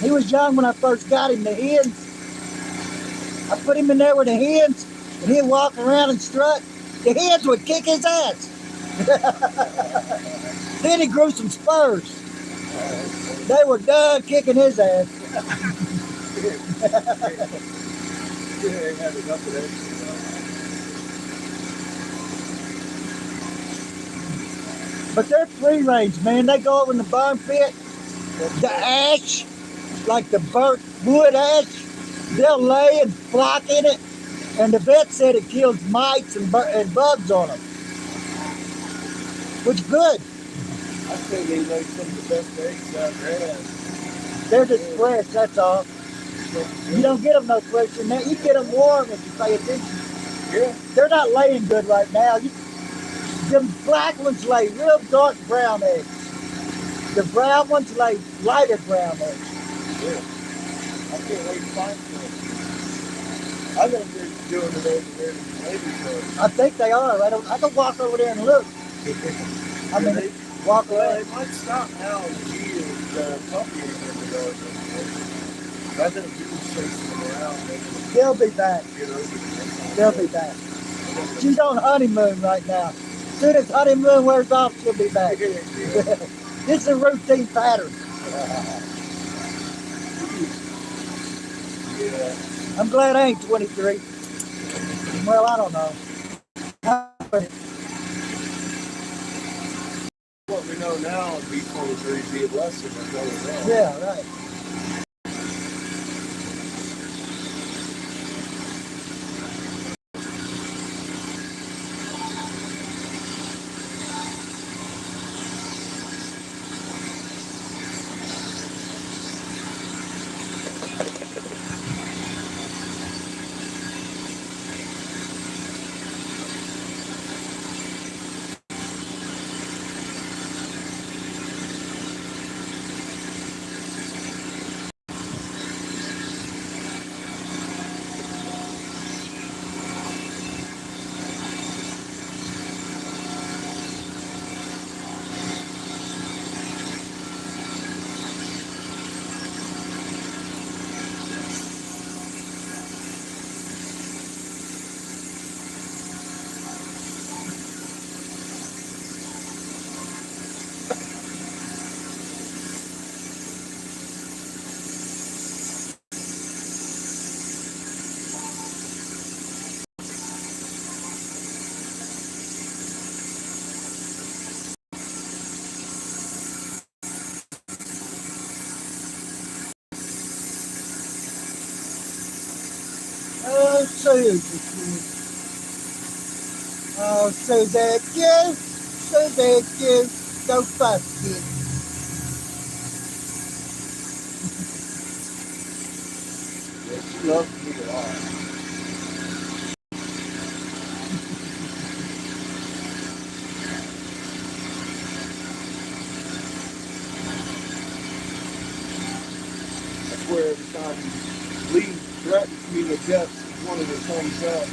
He was young when I first got him. The hens, I put him in there with the hens, and he'd walk around and strut. The hens would kick his ass. Then he grew some spurs. They were done kicking his ass. But they're free range, man. They go over in the barn pit. The ash, like the burnt wood ash, they'll lay and flock in it. And the vet said it kills mites and bugs on them. Which good. I think they lay some of the best eggs I've had. They're just fresh, that's all. You don't get them no fresh than that. You get them warm if you pay attention. Yeah. They're not laying good right now. Them black ones lay real dark brown eggs. The brown ones lay lighter brown eggs. Yeah. I can't wait to find some. I think they're doing it over there in the neighborhood. I think they are. I can walk over there and look. I mean, walk Well, away. they might stop now and see the puppy in the garden. I think people chasing them around. They'll be back. Get over it. They'll be back. She's on honeymoon right now. As soon as honeymoon wears off, she'll be back. It's a routine pattern. Yeah. I'm glad I ain't 23. Well, I don't know. What we know now would be 23 be a blessing or go wrong. Yeah, right. Suzy. Oh, Suzy, Suzy, go fuck you. Yeah, she loves me a lot. I swear every time Lee threatens me with death, she's one of the thumbs up.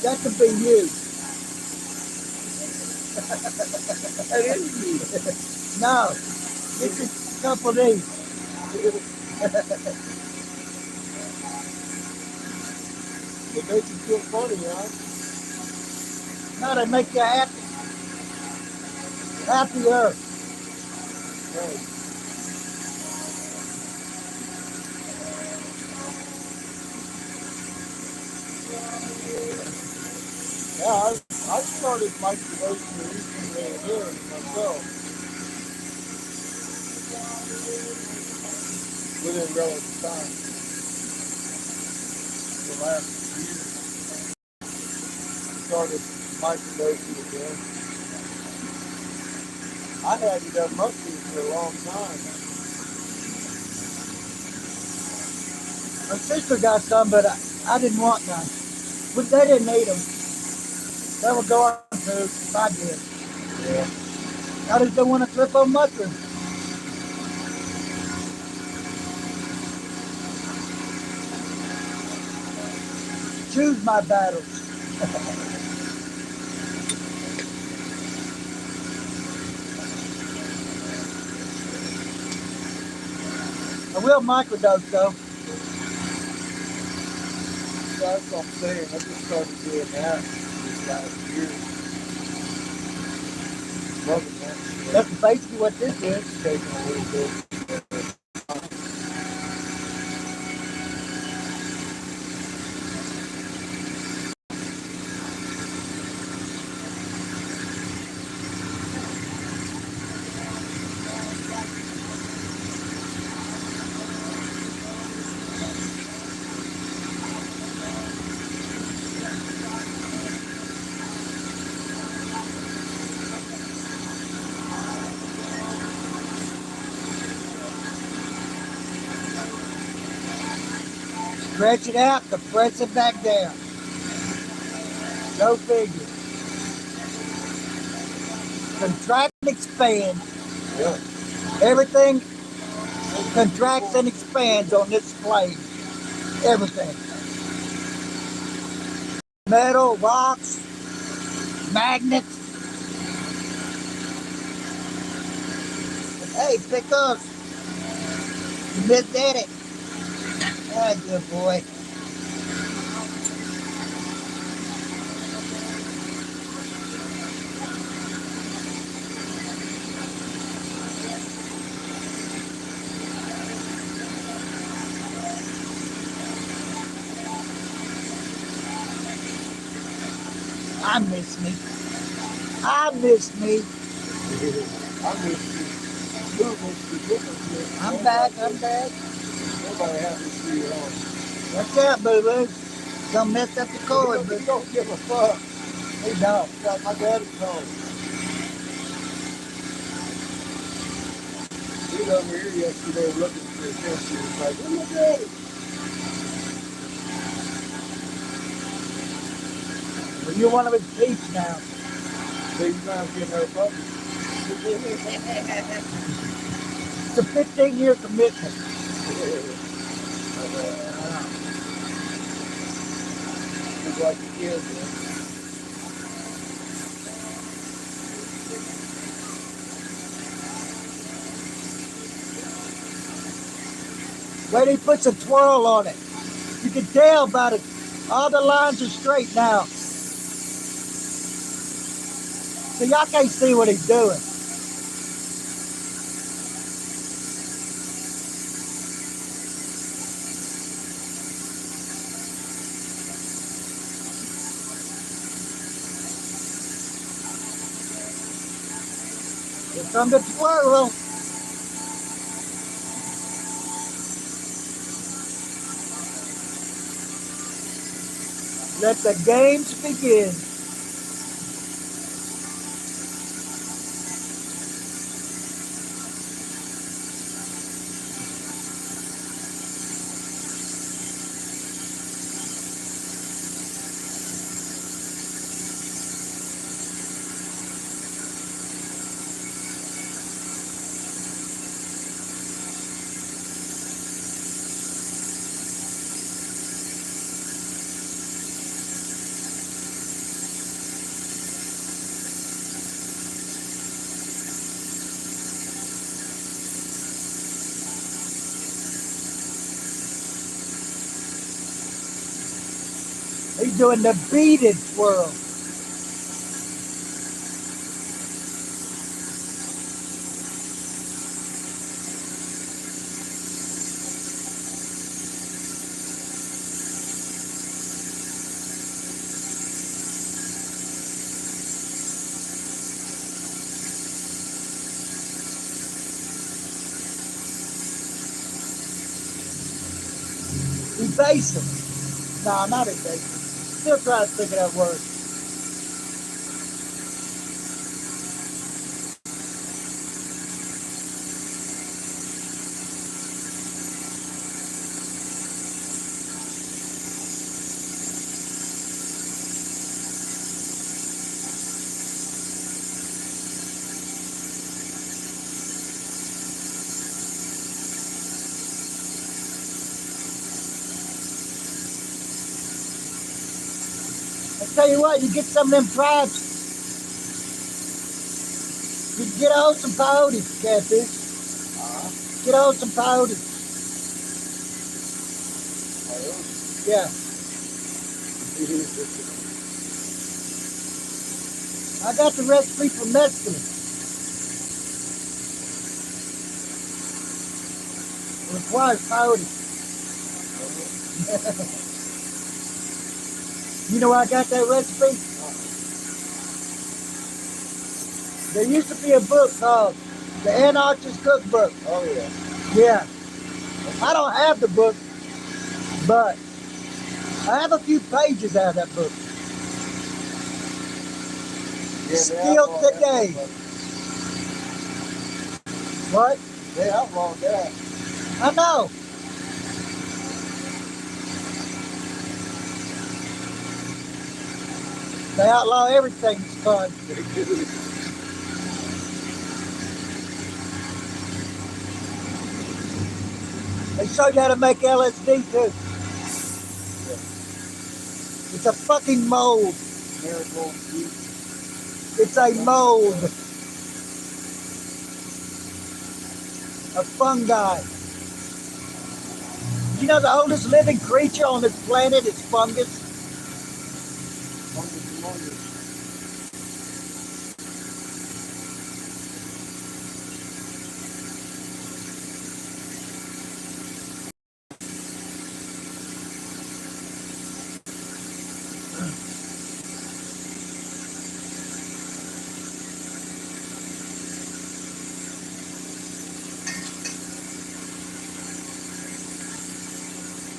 That could be you. That is me. No, this is a couple of these. It makes you feel funny, huh? No, they make you happy, happier. Right. Yeah, I started microdosing recently here myself within relative time. In the last year, started microdosing again. I hadn't done mushrooms for a long time. My sister got some, but I didn't want none. But they didn't need them. They were going to if I did. Yeah. I just don't want to trip on mushrooms. Choose my battles. I will microdose though. That's what I'm saying. I just started doing that this last year. Loving that shit. That's basically what this is. Taking a little bit. Stretch it out to press it back down. Go figure. Contract and expand. Yeah. Everything contracts and expands on this plane. Everything. Metal, rocks, magnets. Hey, pick up. You missed at it. Ah, good boy. I miss me. I miss me. I miss you. You miss the difference. I'm back. I'm back. Nobody happy to see you on. Watch out, boo boo. Don't mess up the cord, You but don't give a fuck. he don't. Got my daddy's home. He was over here yesterday looking for attention. He's like, where's my daddy? Well, you're one of his peeps now. So he's trying to get her puppy. It's a 15-year commitment. Just like the kids, man. Wait, he puts a twirl on it. You can tell by it. All the lines are straight now. So y'all can't see what he's doing. Here comes the twirl. Let the games begin. He's doing the beaded twirl. Evasive. No, not evasive. Still trying to think of that word. I tell you what, you get some of them tribes. You can get a hold some peyote, catfish. Get a hold some peyote. Yeah. I got the recipe for mescaline. It requires peyote. You know where I got that recipe? There used to be a book called The Anarchist Cookbook. Oh yeah. Yeah. I don't have the book, but I have a few pages out of that book. Yeah, Still today. What? They outlawed that. I know. They outlaw everything that's fun. They showed you how to make LSD too. It's a fucking mold. Miracle Deep. It's a mold. A fungi. You know the oldest living creature on this planet is fungus?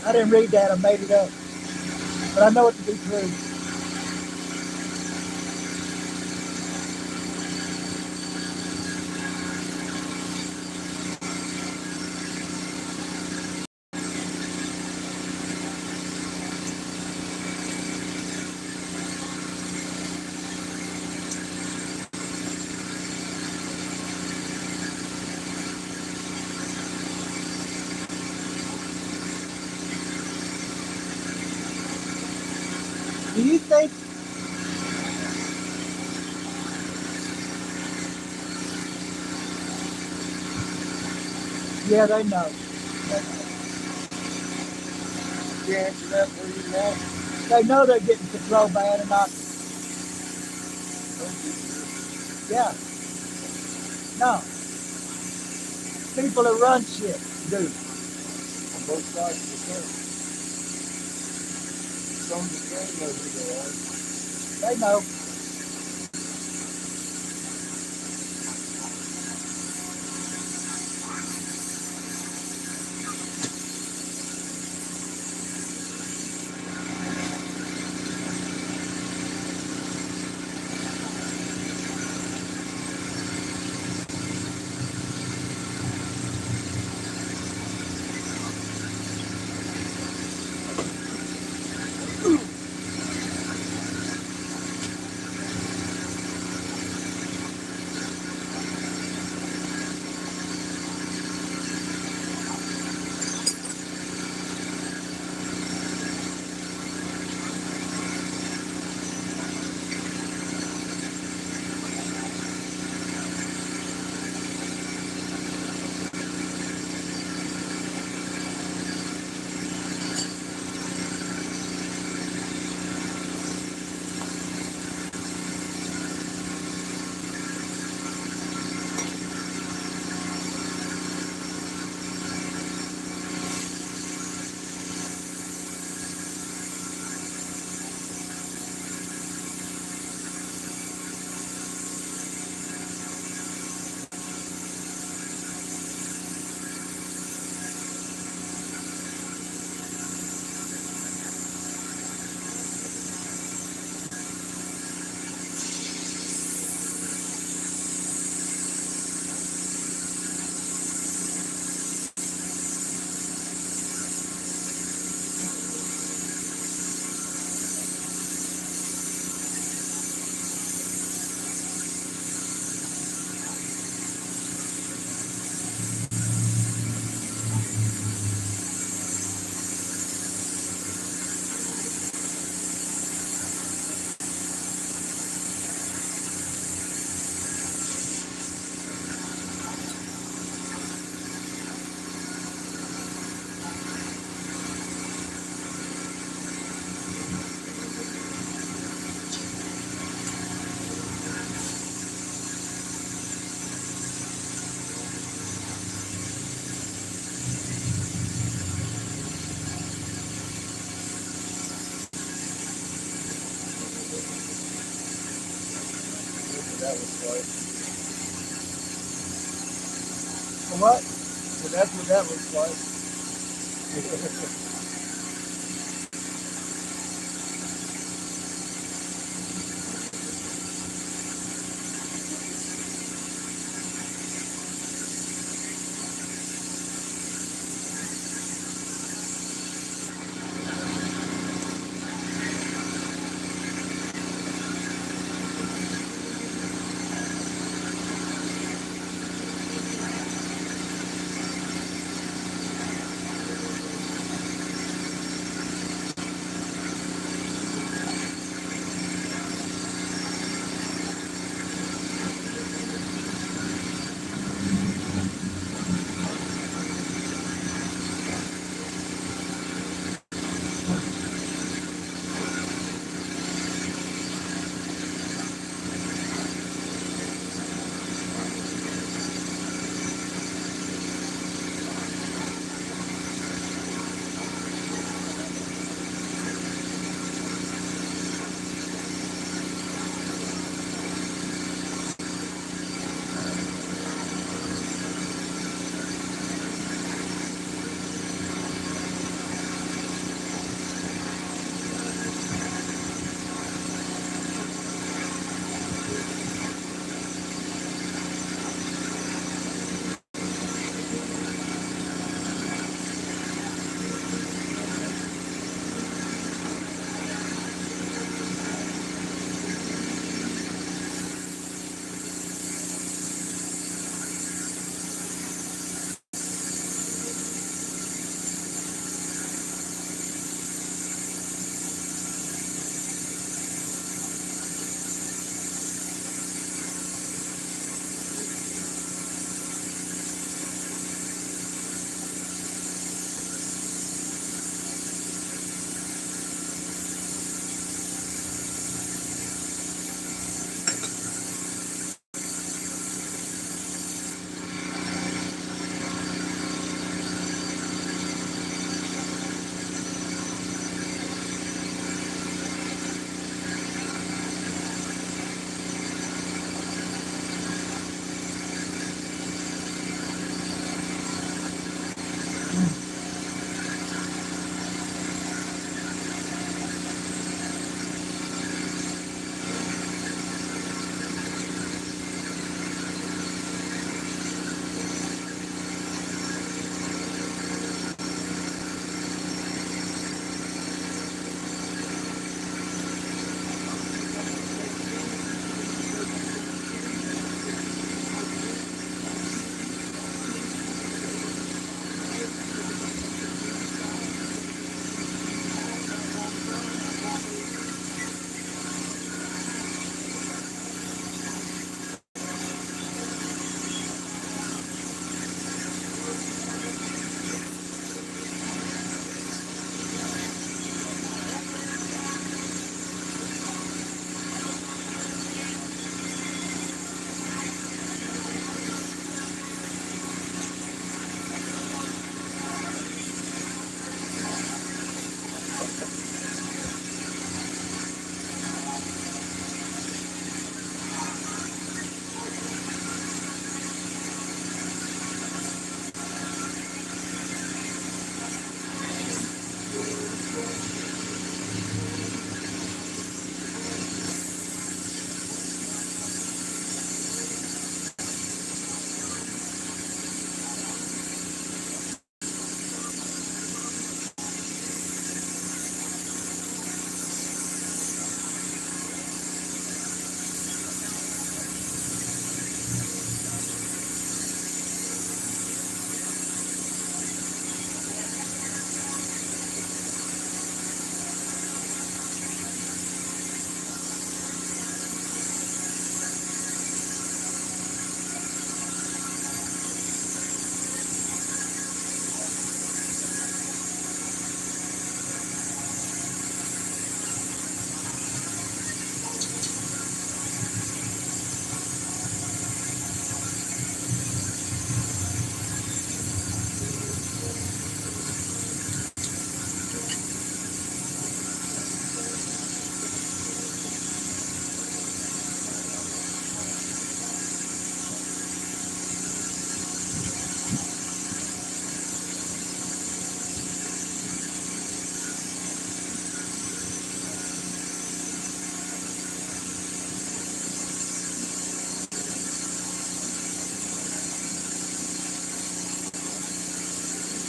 I didn't read that, I made it up. But I know it to be true. Do you think yeah, they know. You answer that for you now? They know they're getting controlled by Anunnaki. Yeah. No. People that run shit do. On both sides of the fence. Some of the same know who they are. They know. that looks like. So what? So that's what that looks like.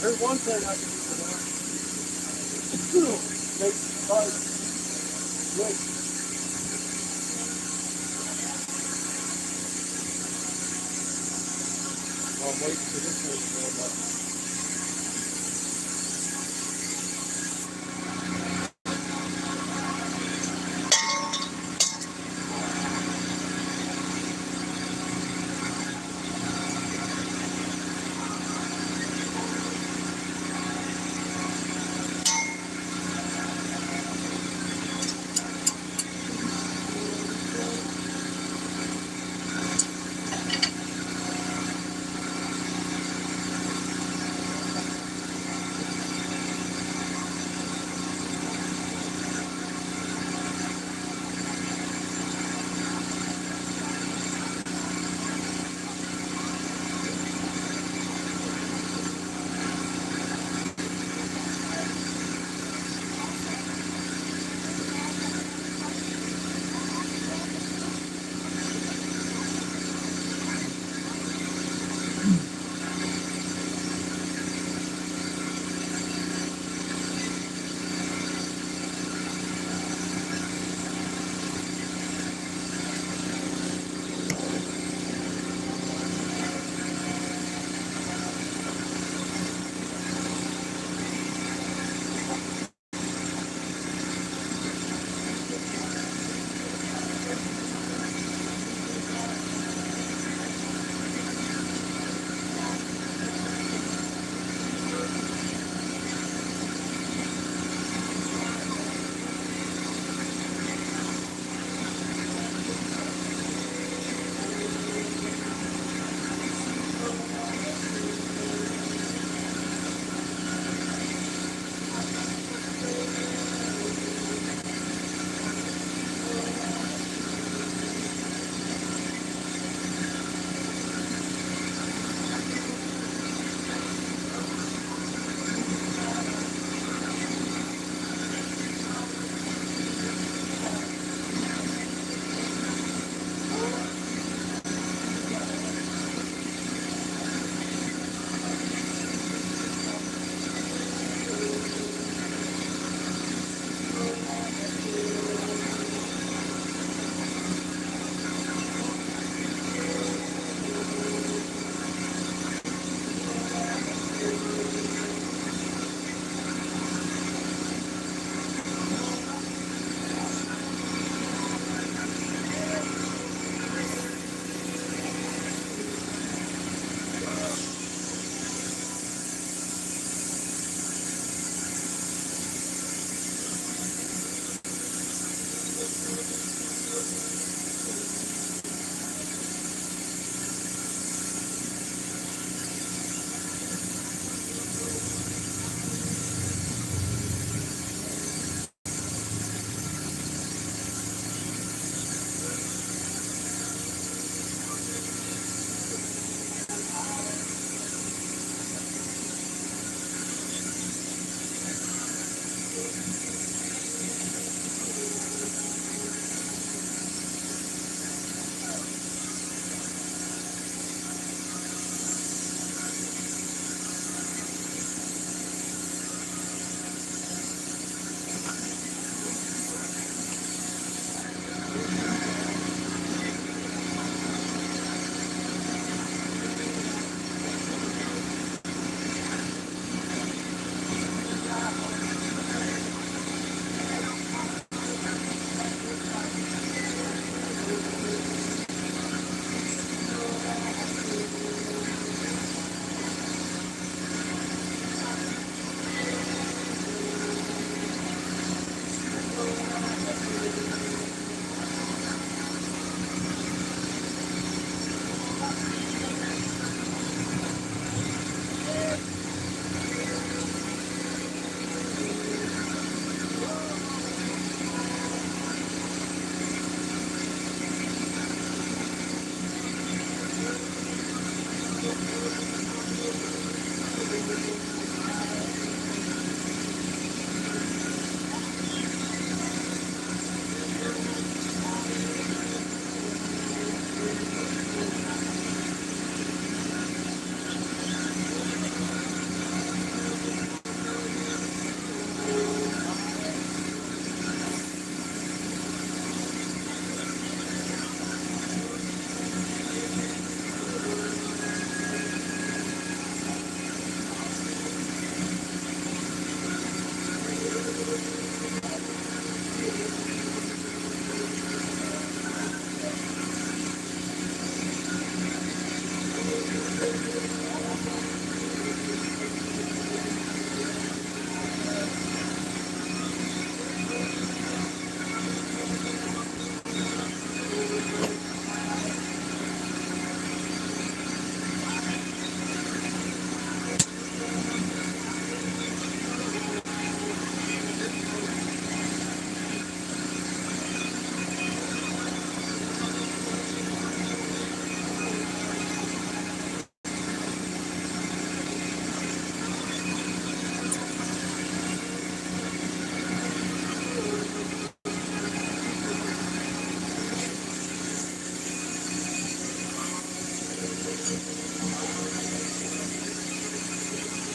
There's one thing I can do. Make like wait. I'm waiting for this one to warm up.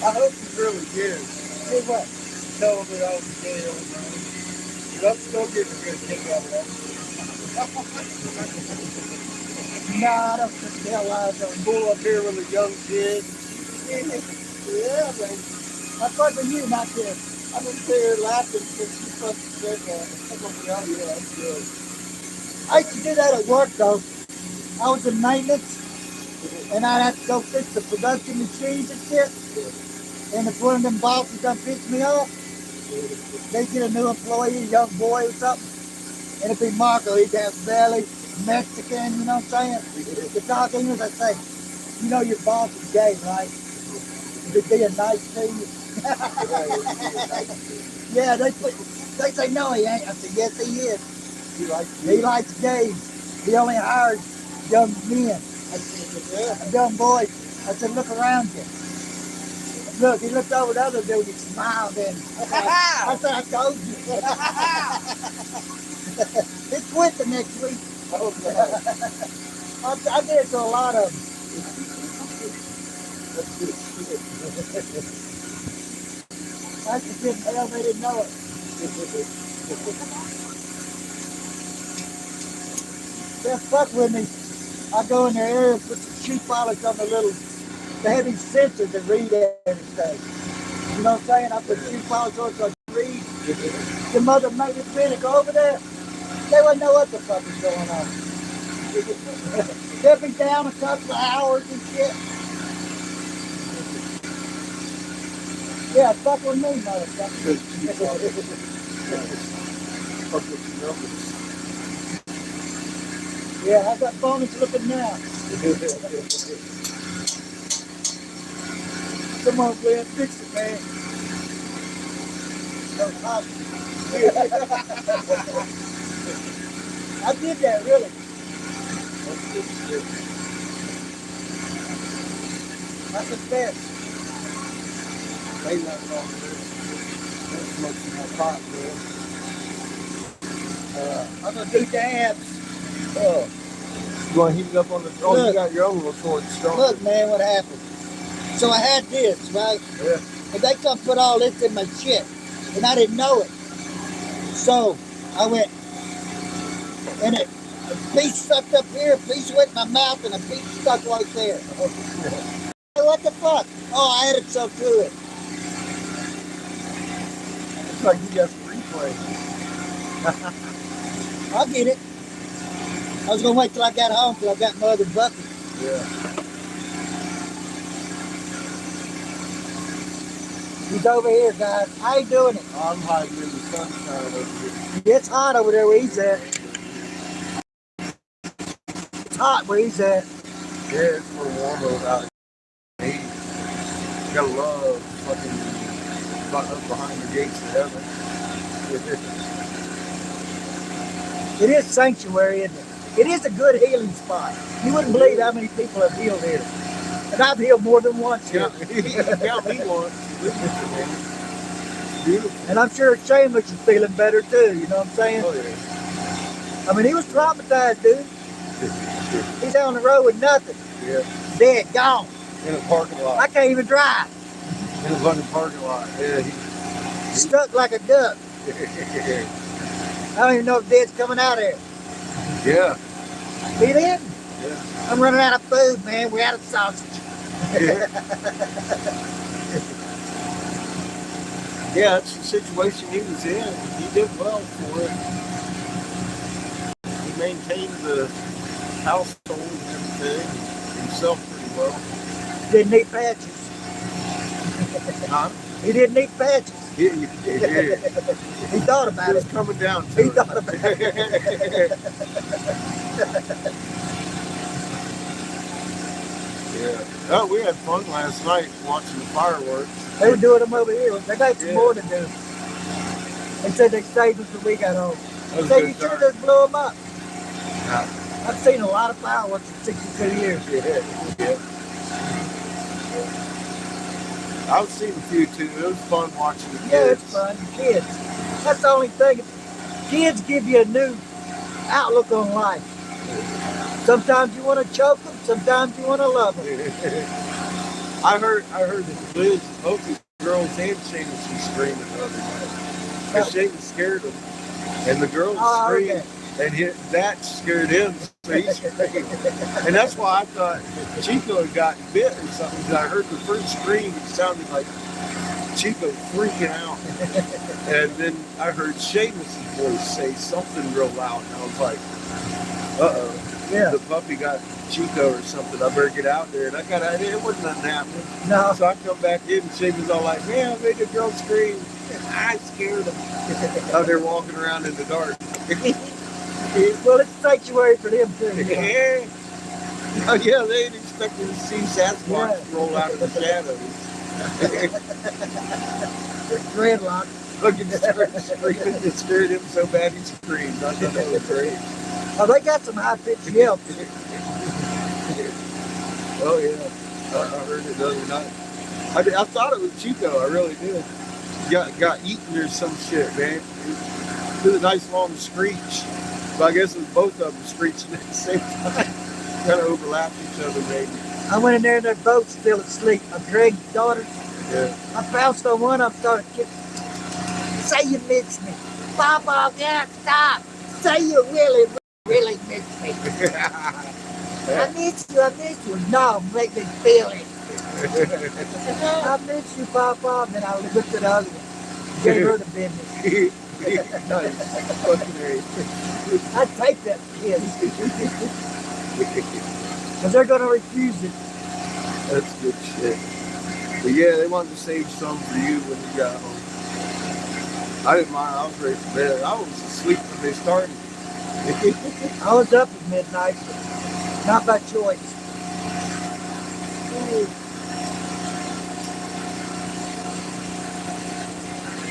I hope you really did. See what? Tell them that I was gay on the road. But I'm still getting a good kick out of that. No, I don't think the hell I don't. Bull up here with a young kid. Yeah, man. I fucking you, not this. I'm in here laughing because you fucking said that. I'm like, oh yeah, I'm good. I used to do that at work though. I was in maintenance and I'd have to go fix the production machines and shit. And if one of them bosses done pissed me off, they get a new employee, a young boy or something. And it'd be Marco, he'd have belly, Mexican, you know what I'm saying? The talk English, I say, you know your boss is gay, right? Is he being nice to you? Yeah, they say no he ain't. I said, yes he is. He likes gays. He only hires young men. I said, young boys. I said, look around you. Look, he looked over the other dude, he smiled and I said, I told you. He quit the next week. I did it to a lot of them. I just didn't tell they didn't know it. They'll fuck with me. I go in their area and put some shoe polish on the heavy sensors that read everything. You know what I'm saying? I put shoe polish on so I can read. The mother made it really go over there. They wouldn't know what the fuck is going on. They'll be down a couple of hours and shit. Yeah, fuck with me, motherfucker. Fuck with your numbers. Yeah, how's that bonus looking now? Come on, Glenn, fix it, man. No problem. I did that, really. That's the best. Ain't nothing wrong with this. Smoking my pot, man. I'm gonna do the abs. You want to heat it up on the... Oh, Look. you got your own little torch stone. Look, man, what happened. So I had this, right? Yeah. And they come put all this in my shit. And I didn't know it. So I went, and a piece stuck up here, a piece went in my mouth, and a piece stuck right there. Hey, what the fuck? Oh, I added some to it. It's like you got some replay. I'll get it. I was gonna wait till I got home till I got my other bucket. Yeah. He's over here, guys. How you doing it? I'm hiding in the sunshine over here. It's hot over there where he's at. It's hot where he's at. Yeah, it's a little warmer out here. You gotta love fucking button up behind the gates of heaven. It is sanctuary, isn't it? It is a good healing spot. You wouldn't believe how many people have healed here. And I've healed more than once here. Yeah, me once. Beautiful. And I'm sure Seamus is feeling better too, you know what I'm saying? Oh, yeah. I mean, he was traumatized, dude. He's on the road with nothing. Yeah. Dead, gone. In a parking lot. I can't even drive. In a fucking parking lot. Yeah. Stuck like a duck. I don't even know if Dead's coming out of there. Yeah. He did? Yeah. I'm running out of food, man. We're out of sausage. Yeah. Yeah, that's the situation he was in. He did well for it. He maintained the household and everything himself pretty well. Didn't need patches. Huh? He didn't need patches. Yeah. He thought about It it. was coming down to He it. thought about it. Yeah. Oh, we had fun last night watching the fireworks. They were doing them over here. They got some Yeah. more to do. They said they saved us when we got home. That was Say a you good sure time. just blew them up. Yeah. I've seen a lot of fireworks in 62 years. Yeah. I've seen a few too. It was fun watching the kids. Yeah, it's fun. The kids. That's the only thing. Kids give you a new outlook on life. Sometimes you want to choke them. Sometimes you want to love them. I heard that Liz, both the girls and Seamus was screaming the other night. Because Seamus scared them, and the girls Oh, I heard screamed, and that scared him, so he screamed. And that's why I thought Chico had gotten bit or something. Because I heard the first scream, it sounded like Chico freaking out. And then I heard Seamus' voice say something real loud, and I was like, uh-oh. Yeah. The puppy got Chico or something. I better get out there. And I got out there. It wasn't nothing happening. No. So I come back in and Seamus all like, man, I made the girl scream. I scared them. Out there walking around in the dark. Well, it's sanctuary for them too. You know? Yeah. Oh, yeah, they ain't expecting to see Sasquatch roll out of the shadows. Dreadlock. Look, it started screaming. It scared him so bad he screamed. I thought that was great. Oh, they got some high pitched yelps. Oh, yeah. I heard it the other night. I thought it was Chico. I really did. Got eaten or some shit, man. It was a nice long screech. But I guess it was both of them screeching at the same time. Kind of overlapped each other, maybe. I went in there and their boat's still asleep. My Greg's daughters. Yeah. I bounced on one of them, started kicking. Say you miss me. Papa, God, stop. Say you really miss me. I miss you. No, make me feel it. I miss you, Papa. And then I looked at the other one. Gave her the business. Nice. Fucking A. I'd take that kid. Because they're going to refuse it. That's good shit. But yeah, they wanted to save some for you when you got home. I didn't mind. I was ready for bed. I was asleep when they started. I was up at midnight, but not by choice.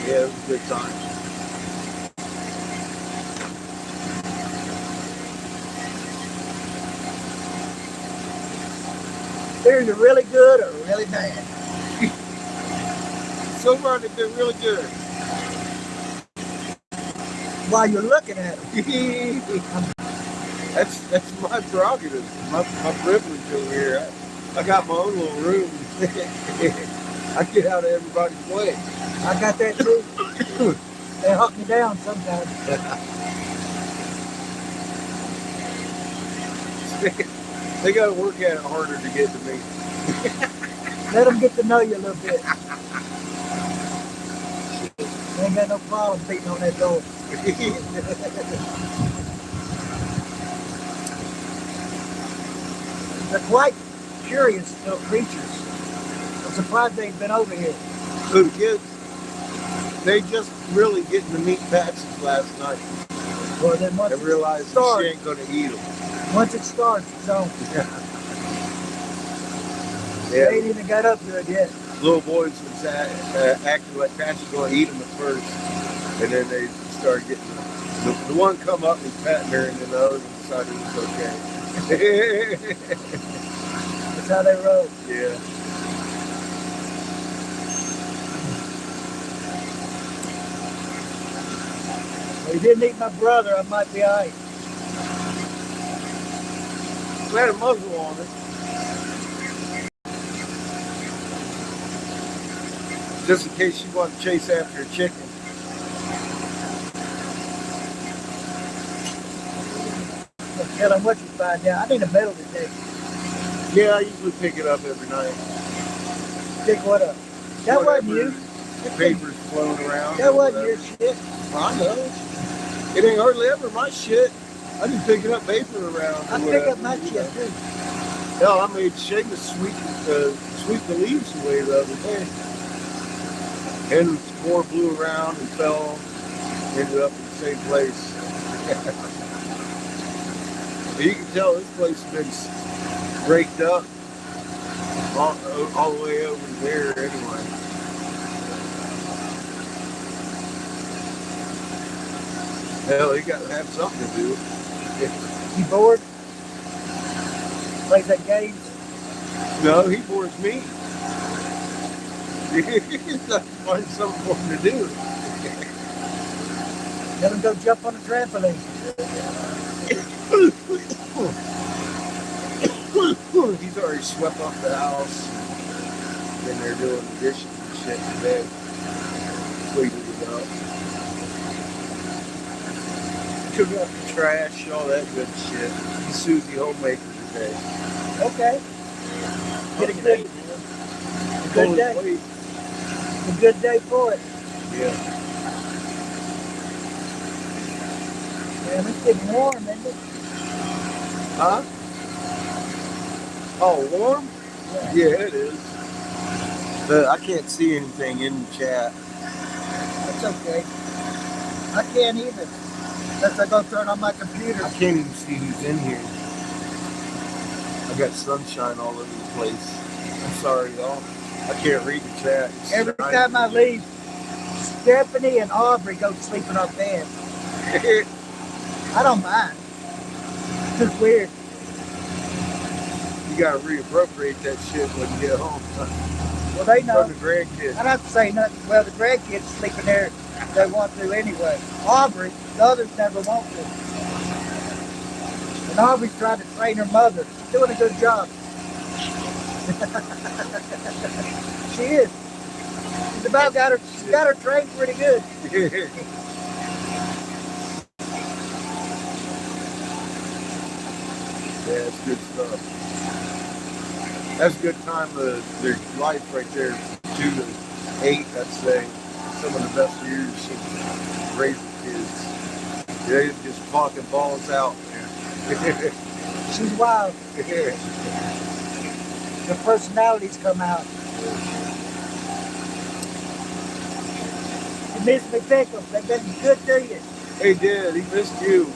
Yeah, it was a good time. They're either really good or really bad. So far, they've been really good. While you're looking at them. That's my prerogative, my privilege over here. I got my own little room. I get out of everybody's way. I got that too. They hunt me down sometimes. They got to work at it harder to get to me. Let them get to know you a little bit. They ain't got no problem beating on that door. They're quite curious little creatures. I'm surprised they've been over here. So the kids, they just really getting to meet Patsy last night. Well, then once And realized that she ain't going to eat them. Once it starts, it's on. They Yeah. ain't even got up good yet. Little boys was acting like Patsy going to eat them at first. And then they started getting the one come up and patting her, and then the other one decided it was okay. That's how they roll. Yeah. If he didn't eat my brother, I might be all right. Had a muzzle on it. Just in case she wanted to chase after a chicken. Tell him what you find out. I need a medal today. Yeah, I usually pick it up every night. Pick what up? That wasn't Whatever you. Papers floating around. That or wasn't whatever. your shit. I know. It ain't hardly ever my shit. I just picking up paper around. I or pick up whatever, my you shit know. too. Hell, I made Seamus sweep the leaves away the other day. And the core blew around and fell. Ended up in the same place. You can tell this place has been raked up all the way over there anyway. Hell, you got to have something to do. You bored? Plays that games? No, he bores me. He's got to find something for him to do. Let him go jump on the trampoline. He's already swept off the house. Been there doing the dishes and shit today. Cleaning it up. Took out the trash, all that good shit. Susie Homemaker today. Okay. Get a Fucking good, hate, man. a good Pulling day. weight. A good day for it. Yeah. Man, it's getting warm, isn't it? Huh? Oh, warm? Yeah. Yeah, it is. But I can't see anything in the chat. That's okay. I can't either. Unless I go turn on my computer. I can't even see who's in here. I got sunshine all over the place. I'm sorry, y'all. I can't read the chat. It's Every shining. time I leave, Stephanie and Aubrey go to sleep in our bed. I don't mind. It's just weird. You gotta reappropriate that shit when you get home. Well, they know. From the grandkids. I don't have to say nothing. Well, the grandkids sleep in there if they want to anyway. Aubrey, the others never want to. And Aubrey's trying to train her mother. She's doing a good job. She is. She's about got her trained pretty good. Yeah, it's good stuff. That's a good time of their life right there. 2 to 8, I'd say. Some of the best years of raising kids. They're just fucking balls out, man. She's wild. The personalities come out. You miss me, Pickles. They've been good to you. He did. He missed you.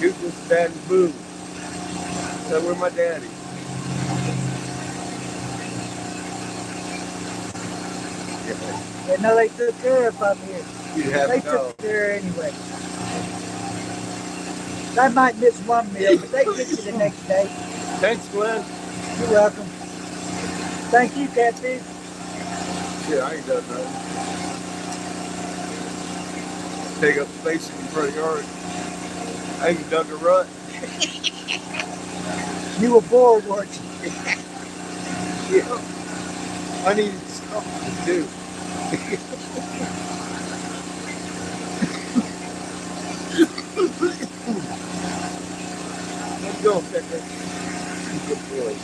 Who's this daddy boo? So where's my daddy? They know they took care of up here. You'd have They to know. took care anyway. I might miss one meal, but they get you the next day. Thanks, Glenn. You're welcome. Thank you, Catfish. Shit, I ain't done nothing. Take up space in the front yard. I ain't dug a rut. You were bored, weren't you? Yeah. I needed something to do. Let's go, Picker. Good boy.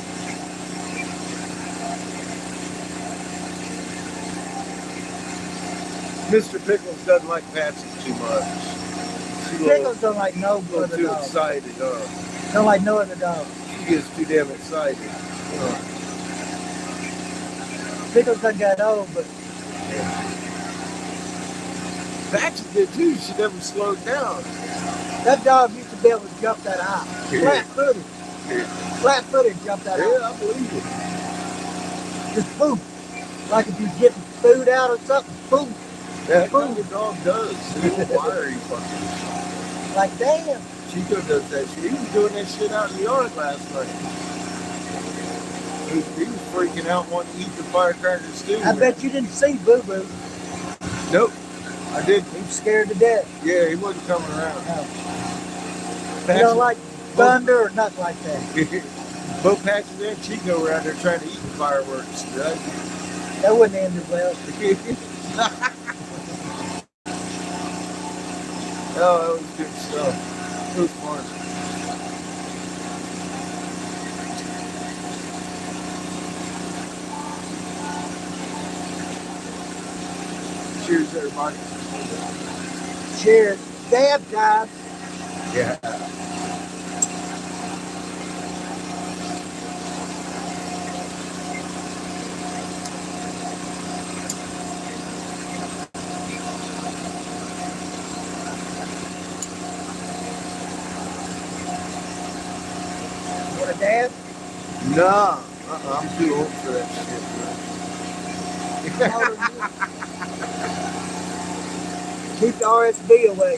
Mr. Pickles doesn't like Patsy too much. She's a little, Pickles don't like no little other too dog. excited. Don't like no other dog. She gets too damn excited. Pickles done got old, but Patsy did too. She never slowed down. that dog used to be able to jump that high. Yeah. Flat-footed. Yeah. Flat-footed jump that high. Yeah, I believe it. Just boom. Like if you're getting food out or something, boom. That's what the dog does. It's wiry fucking. Like damn. Chico does that shit. He was doing that shit out in the yard last night. He was freaking out wanting to eat the firecrackers too. I bet you didn't see Boo Boo. Nope. I didn't. He was scared to death. Yeah, he wasn't coming around. No. He don't like thunder or nothing like that. Both Patches and Chico were out there trying to eat the fireworks. Right? That wouldn't end it well. Oh, that was good stuff. It was fun. Cheers, everybody. Cheers. Dab time. Yeah. Want a dab? Nah. I'm too old for that shit, Keep the RSV away.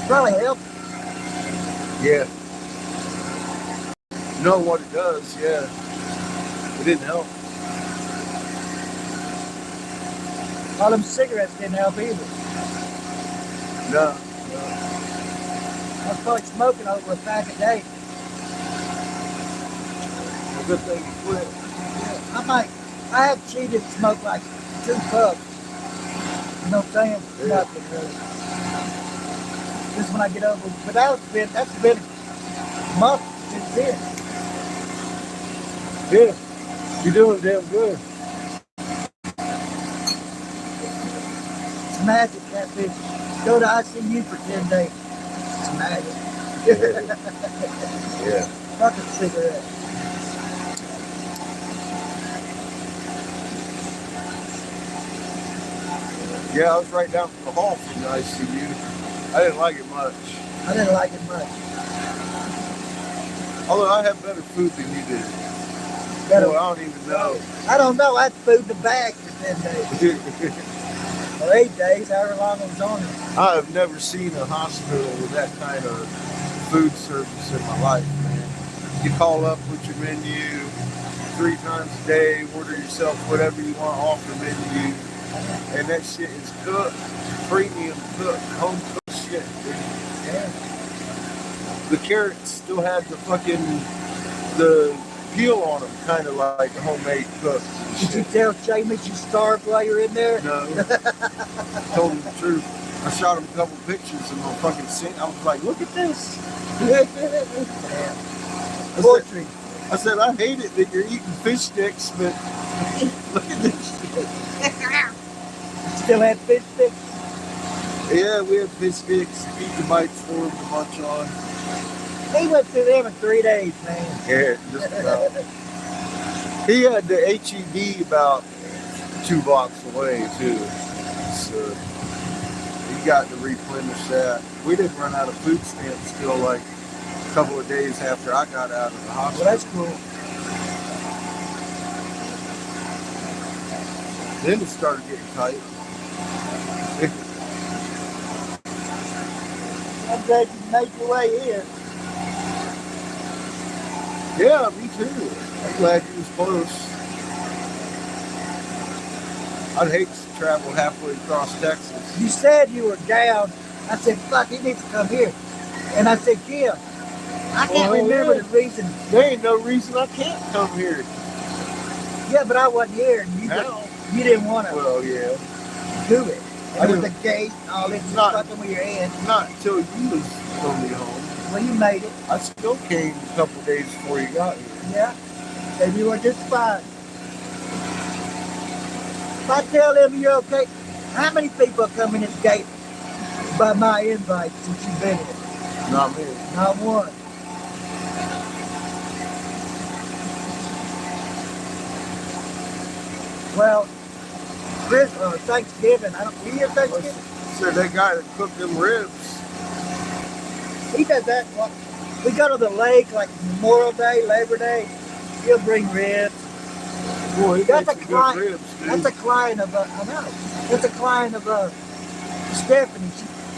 Probably help. Yeah. Know what it does, yeah. It didn't help. All them cigarettes didn't help either. No. I started smoking over a pack a day. A good thing you quit. I have cheated to smoke like 2 puffs. You know what I'm saying? Yeah. Nothing really. Just when I get over, but that's been a month since then. Yeah. You're doing damn good. It's magic, catfish. Go to ICU for 10 days. It's magic. Yeah. Fuck a cigarette. Yeah, I was right down from the hall from the ICU. I didn't like it much. I didn't like it much. Although I had better food than you did. Better- Boy, I don't even know. I don't know. I had food in the bag for 10 days. Or 8 days, however long I was on it. I have never seen a hospital with that kind of food service in my life, man. You call up with your menu 3 times a day, order yourself whatever you want off the menu, and that shit is cooked, premium cooked, home cooked shit, dude. Yeah. The carrots still had the peel on them, kind of like homemade cooked and Did you shit. tell Seamus you starved while you're in there? No, told him the truth. I shot him a couple pictures and on fucking scene. I was like, look at this. Yeah. Poultry. I said, I hate it that you're eating fish sticks, but look at this shit. Still had fish sticks? Yeah, we had fish sticks, pizza bites for him to munch on. He went through them in 3 days, man. Yeah, just about. He had the HEB about 2 blocks away, too. So he got to replenish that. We didn't run out of food stamps till like a couple of days after I got out of the Well, hospital. that's cool. Then it started getting tight. I'm glad you made your way here. Yeah, me too. I'm glad you was close. I'd hate to travel halfway across Texas. You said you were down. I said, fuck, he needs to come here. And I said, Kim, I can't Well, remember yeah. the reason. There ain't no reason I can't come here. Yeah, but I wasn't here, and Now. you didn't want to Well, yeah. do it. I And with the didn't- gate and all this Not- fucking with your hand. Not until you was only home. Well, you made it. I still came a couple days before you got here. Yeah. And you were just fine. If I tell them you're okay, how many people come in this gate by my invite since you've been here? Not me. Not one. Well, Thanksgiving. I don't. You hear Thanksgiving? Said that guy that cooked them ribs. He does that. Well, we go to the lake like Memorial Day, Labor Day. He'll bring ribs. Boy, he That's makes a some client. good ribs, dude. That's a client of. I know. That's a client of Stephanie.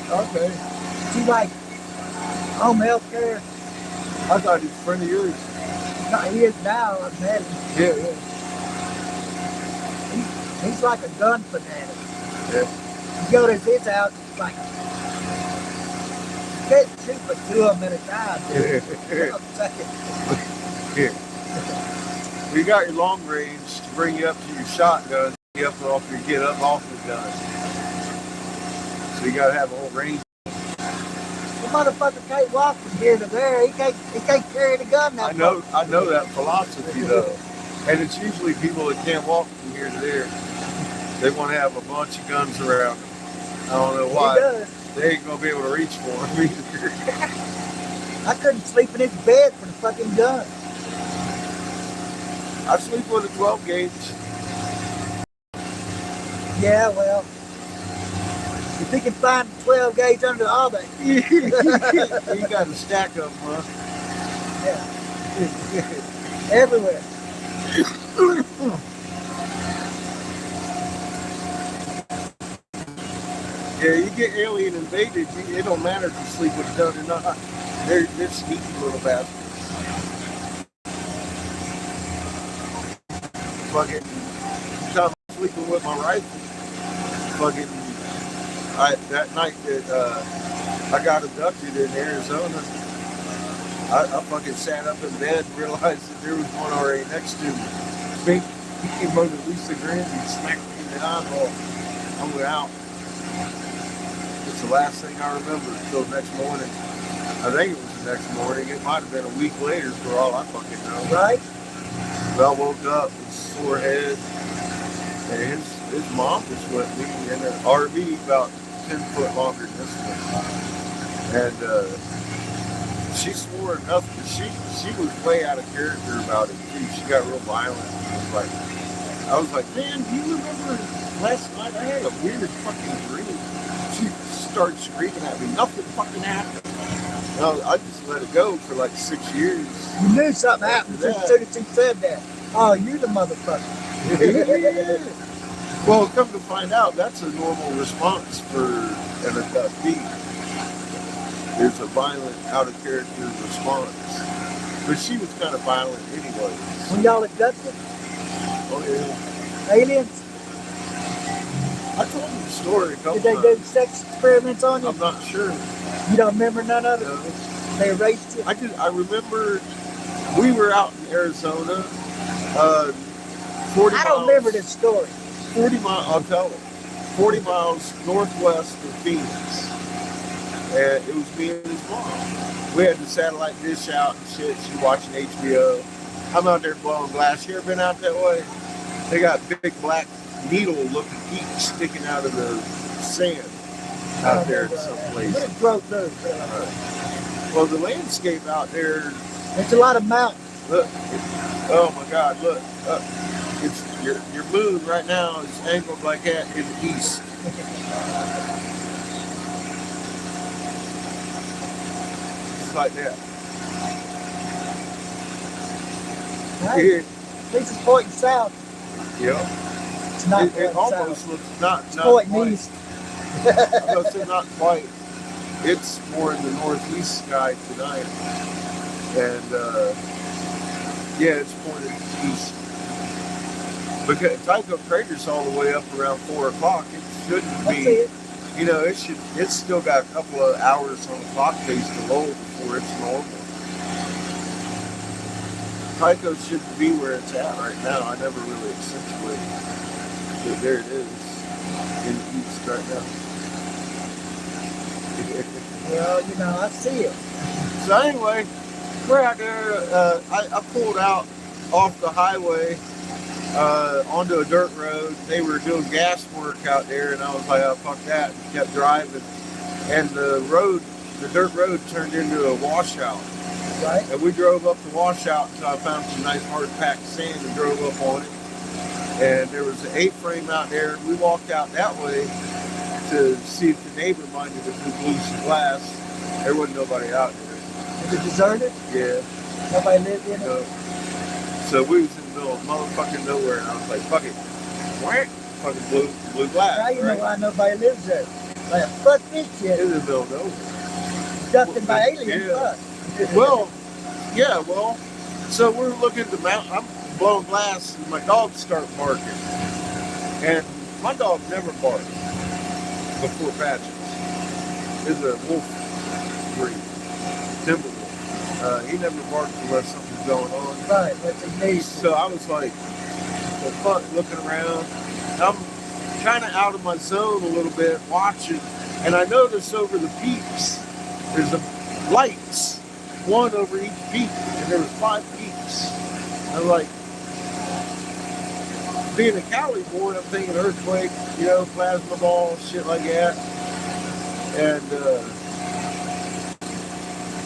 Okay. She like home health care. I thought he was a friend of yours. He is now. I've met him. Yeah, yeah. He's like a gun fanatic. Yeah. You go to his house, it's like you can't shoot but 2 of them at a time. Dude. You know what I'm saying? We got your long range to bring you up to your shotgun, get up off your get up off the gun. So you gotta have a whole range. The motherfucker can't walk from here to there. He can't carry the gun that I know that philosophy though. And it's usually people that can't walk from here to there. They want to have a bunch of guns around them. I don't know He why. does. They ain't gonna be able to reach for them either. I couldn't sleep in his bed for the fucking gun. I sleep with a 12 gauge. Yeah, well, if he can find 12 gauge under all that, You got a stack of them, huh? everywhere. Yeah, you get alien invaded, it don't matter if you sleep with a gun or not. They're sneaky little bastards. Fucking, time I'm sleeping with my rifle. Fucking, that night that I got abducted in Arizona. I fucking sat up in bed and realized that there was one already next to me. Big, he came over to Lisa Grant and smacked me in the eyeball. I went out. It's the last thing I remember until the next morning. I think it was the next morning. It might have been a week later for all I fucking know. Right? But I woke up with a sore head. And his mom was with me in an RV about 10 foot longer than this one. And she swore enough that she was way out of character about it too. She got real violent. I was like, man, do you remember last night I had a weird fucking dream? She started screaming at me. Nothing fucking happened. I just let it go for like 6 years. You knew something happened as soon as you said that. Oh, you the motherfucker. Yeah. Well, come to find out, that's a normal response for an abductee. There's a violent, out of character response. But she was kind of violent anyway. When y'all abducted Oh yeah. aliens, I told you the story a couple did they do times. sex experiments on you? I'm not sure. You don't remember none of it? No. They erased you? I remember we were out in Arizona, 40 I don't miles, remember this story. 40 miles, I'll tell it. 40 miles northwest of Phoenix. And it was me and his mom. We had the satellite dish out and shit. She watching HBO. I'm out there blowing glass. You ever been out that way? They got big black needle-looking peaks sticking out of the sand out there in some place. What broke those? Well, the landscape out there, There's a lot of mountains. look. Oh my God, look. It's your moon right now is angled like that in the east. Just like that. Right? Here, At least it's pointing south. yeah. It's not It pointing almost south. looks not It's pointing quite. east. I was say not quite. It's more in the northeast sky tonight, and yeah, it's pointed east. Because Tycho Crater's all the way up around 4 o'clock. It shouldn't I see be. it. You know, it's still got a couple of hours on the clock face to roll before it's normal. Tycho shouldn't be where it's at right now. I never really accentuated it. But there it is in the east right now. Well, you know, I see it. So anyway, we're out there. I pulled out off the highway onto a dirt road. They were doing gas work out there, and I was like, "Oh, fuck that!" And kept driving, and the dirt road turned into a washout. Right? And we drove up the washout until I found some nice hard packed sand and drove up on it. And there was an A-frame out there. We walked out that way to see if the neighbor minded if we blew some glass. There wasn't nobody out there. Is it deserted? Yeah. Nobody lived in it? No. So we was in the middle of motherfucking nowhere, and I was like, fuck it. Whack. Fucking blew glass. Now you know right? why nobody lives there. Like, fuck this shit. In the middle of nowhere. Abducted by aliens. Yeah. Fuck. Well, yeah, so we're looking at the mountain. I'm blowing glass, and my dogs start barking. And my dog never barked before Patches. Is a wolf breed, timber wolf. He never barks unless something's going on. Right, that's a need. So I was like, well, fuck, looking around. I'm kind of out of my zone a little bit, watching, and I notice over the peaks, there's lights, one over each peak, and there was 5 peaks. I'm like, being a Cali boy, I'm thinking earthquake, you know, plasma ball, shit like that. And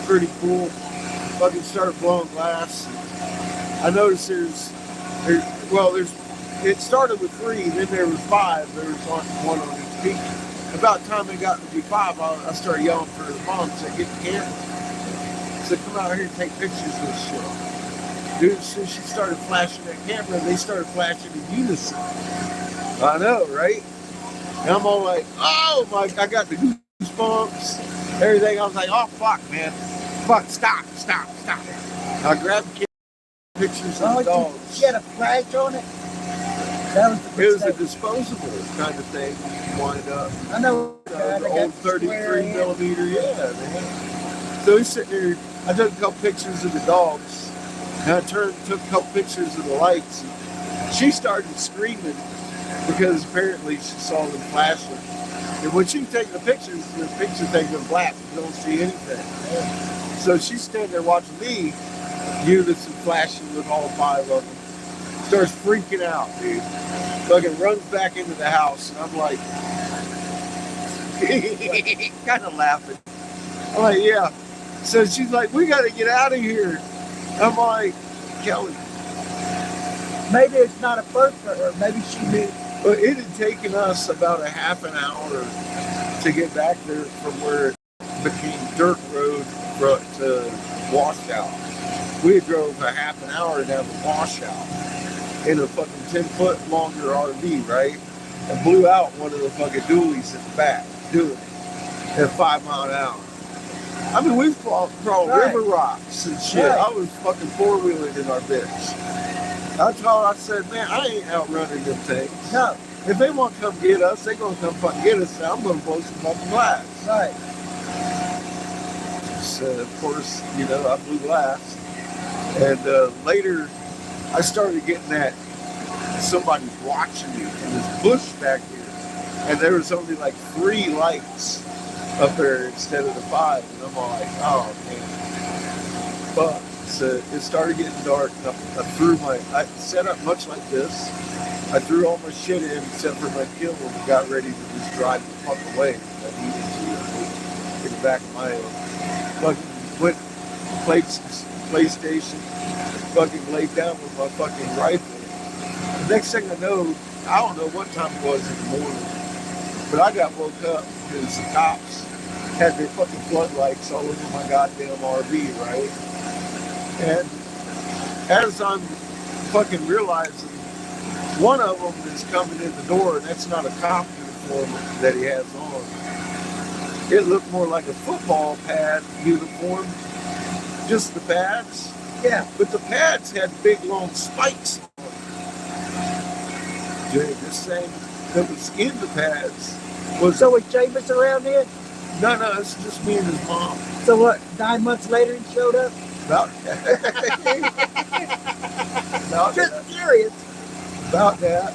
pretty cool. Fucking started blowing glass. I noticed it started with 3, then there was 5. There was one on each peak. About the time it got to be 5, I started yelling for the mom, said, get the camera. I said, come out here and take pictures of this shit. Dude, as soon as she started flashing that camera, they started flashing in unison. I know, right? And I'm all like, oh my, I got the goosebumps, everything. I was like, oh fuck, man. Fuck, stop. I grabbed the camera, pictures of the dogs. She had a flash on it? That was the It was a mistake. disposable kind of thing. You wind up. I know. The They got old the square 33 end. millimeter, yeah, man. So he's sitting there. I took a couple pictures of the dogs, and I took a couple pictures of the lights. And she started screaming because apparently she saw them flashing. And when she's taking the picture thing goes black. You don't see anything. So she's standing there watching me, unison flashing with all 5 of them. Starts freaking out, dude. Fucking runs back into the house, and I'm like, kind of laughing. I'm like, yeah. So she's like, we got to get out of here. I'm like, Kelly. Maybe it's not a first for her. Maybe she knew. But it had taken us about a half an hour to get back there from where it became dirt road to washout. We drove a half an hour down the washout in a fucking 10-foot longer RV, right? And blew out one of the fucking dualies at the back, doing it at 5 mile an hour. I mean, we've crawled Right. river rocks and shit. Right. I was fucking four-wheeling in our bitch. That's how I said, man, I ain't outrunning them things. No. If they want to come get us, they gonna come fucking get us. And I'm gonna blow some fucking glass. Right. So, of course, you know, I blew glass. And later, I started getting that somebody's watching me from this bush back here. And there was only like 3 lights up there instead of the 5. And I'm all like, oh, man. Fuck. So it started getting dark. And I set up much like this. I threw all my shit in except for my kill and got ready to just drive the fuck away. I needed to in the back of my head. Fucking went, played PlayStation, fucking laid down with my fucking rifle. The next thing I know, I don't know what time it was in the morning, but I got woke up because the cops had their fucking floodlights all over my goddamn RV, right? And as I'm fucking realizing, one of them is coming in the door, and that's not a cop uniform that he has on. It looked more like a football pad uniform, just the pads. Yeah. But the pads had big long spikes on them. Dude, this thing that was in the pads was... So was Jameis around then? No, it's just me and his mom. So what? 9 months later he showed up? About about Just that. curious. About that,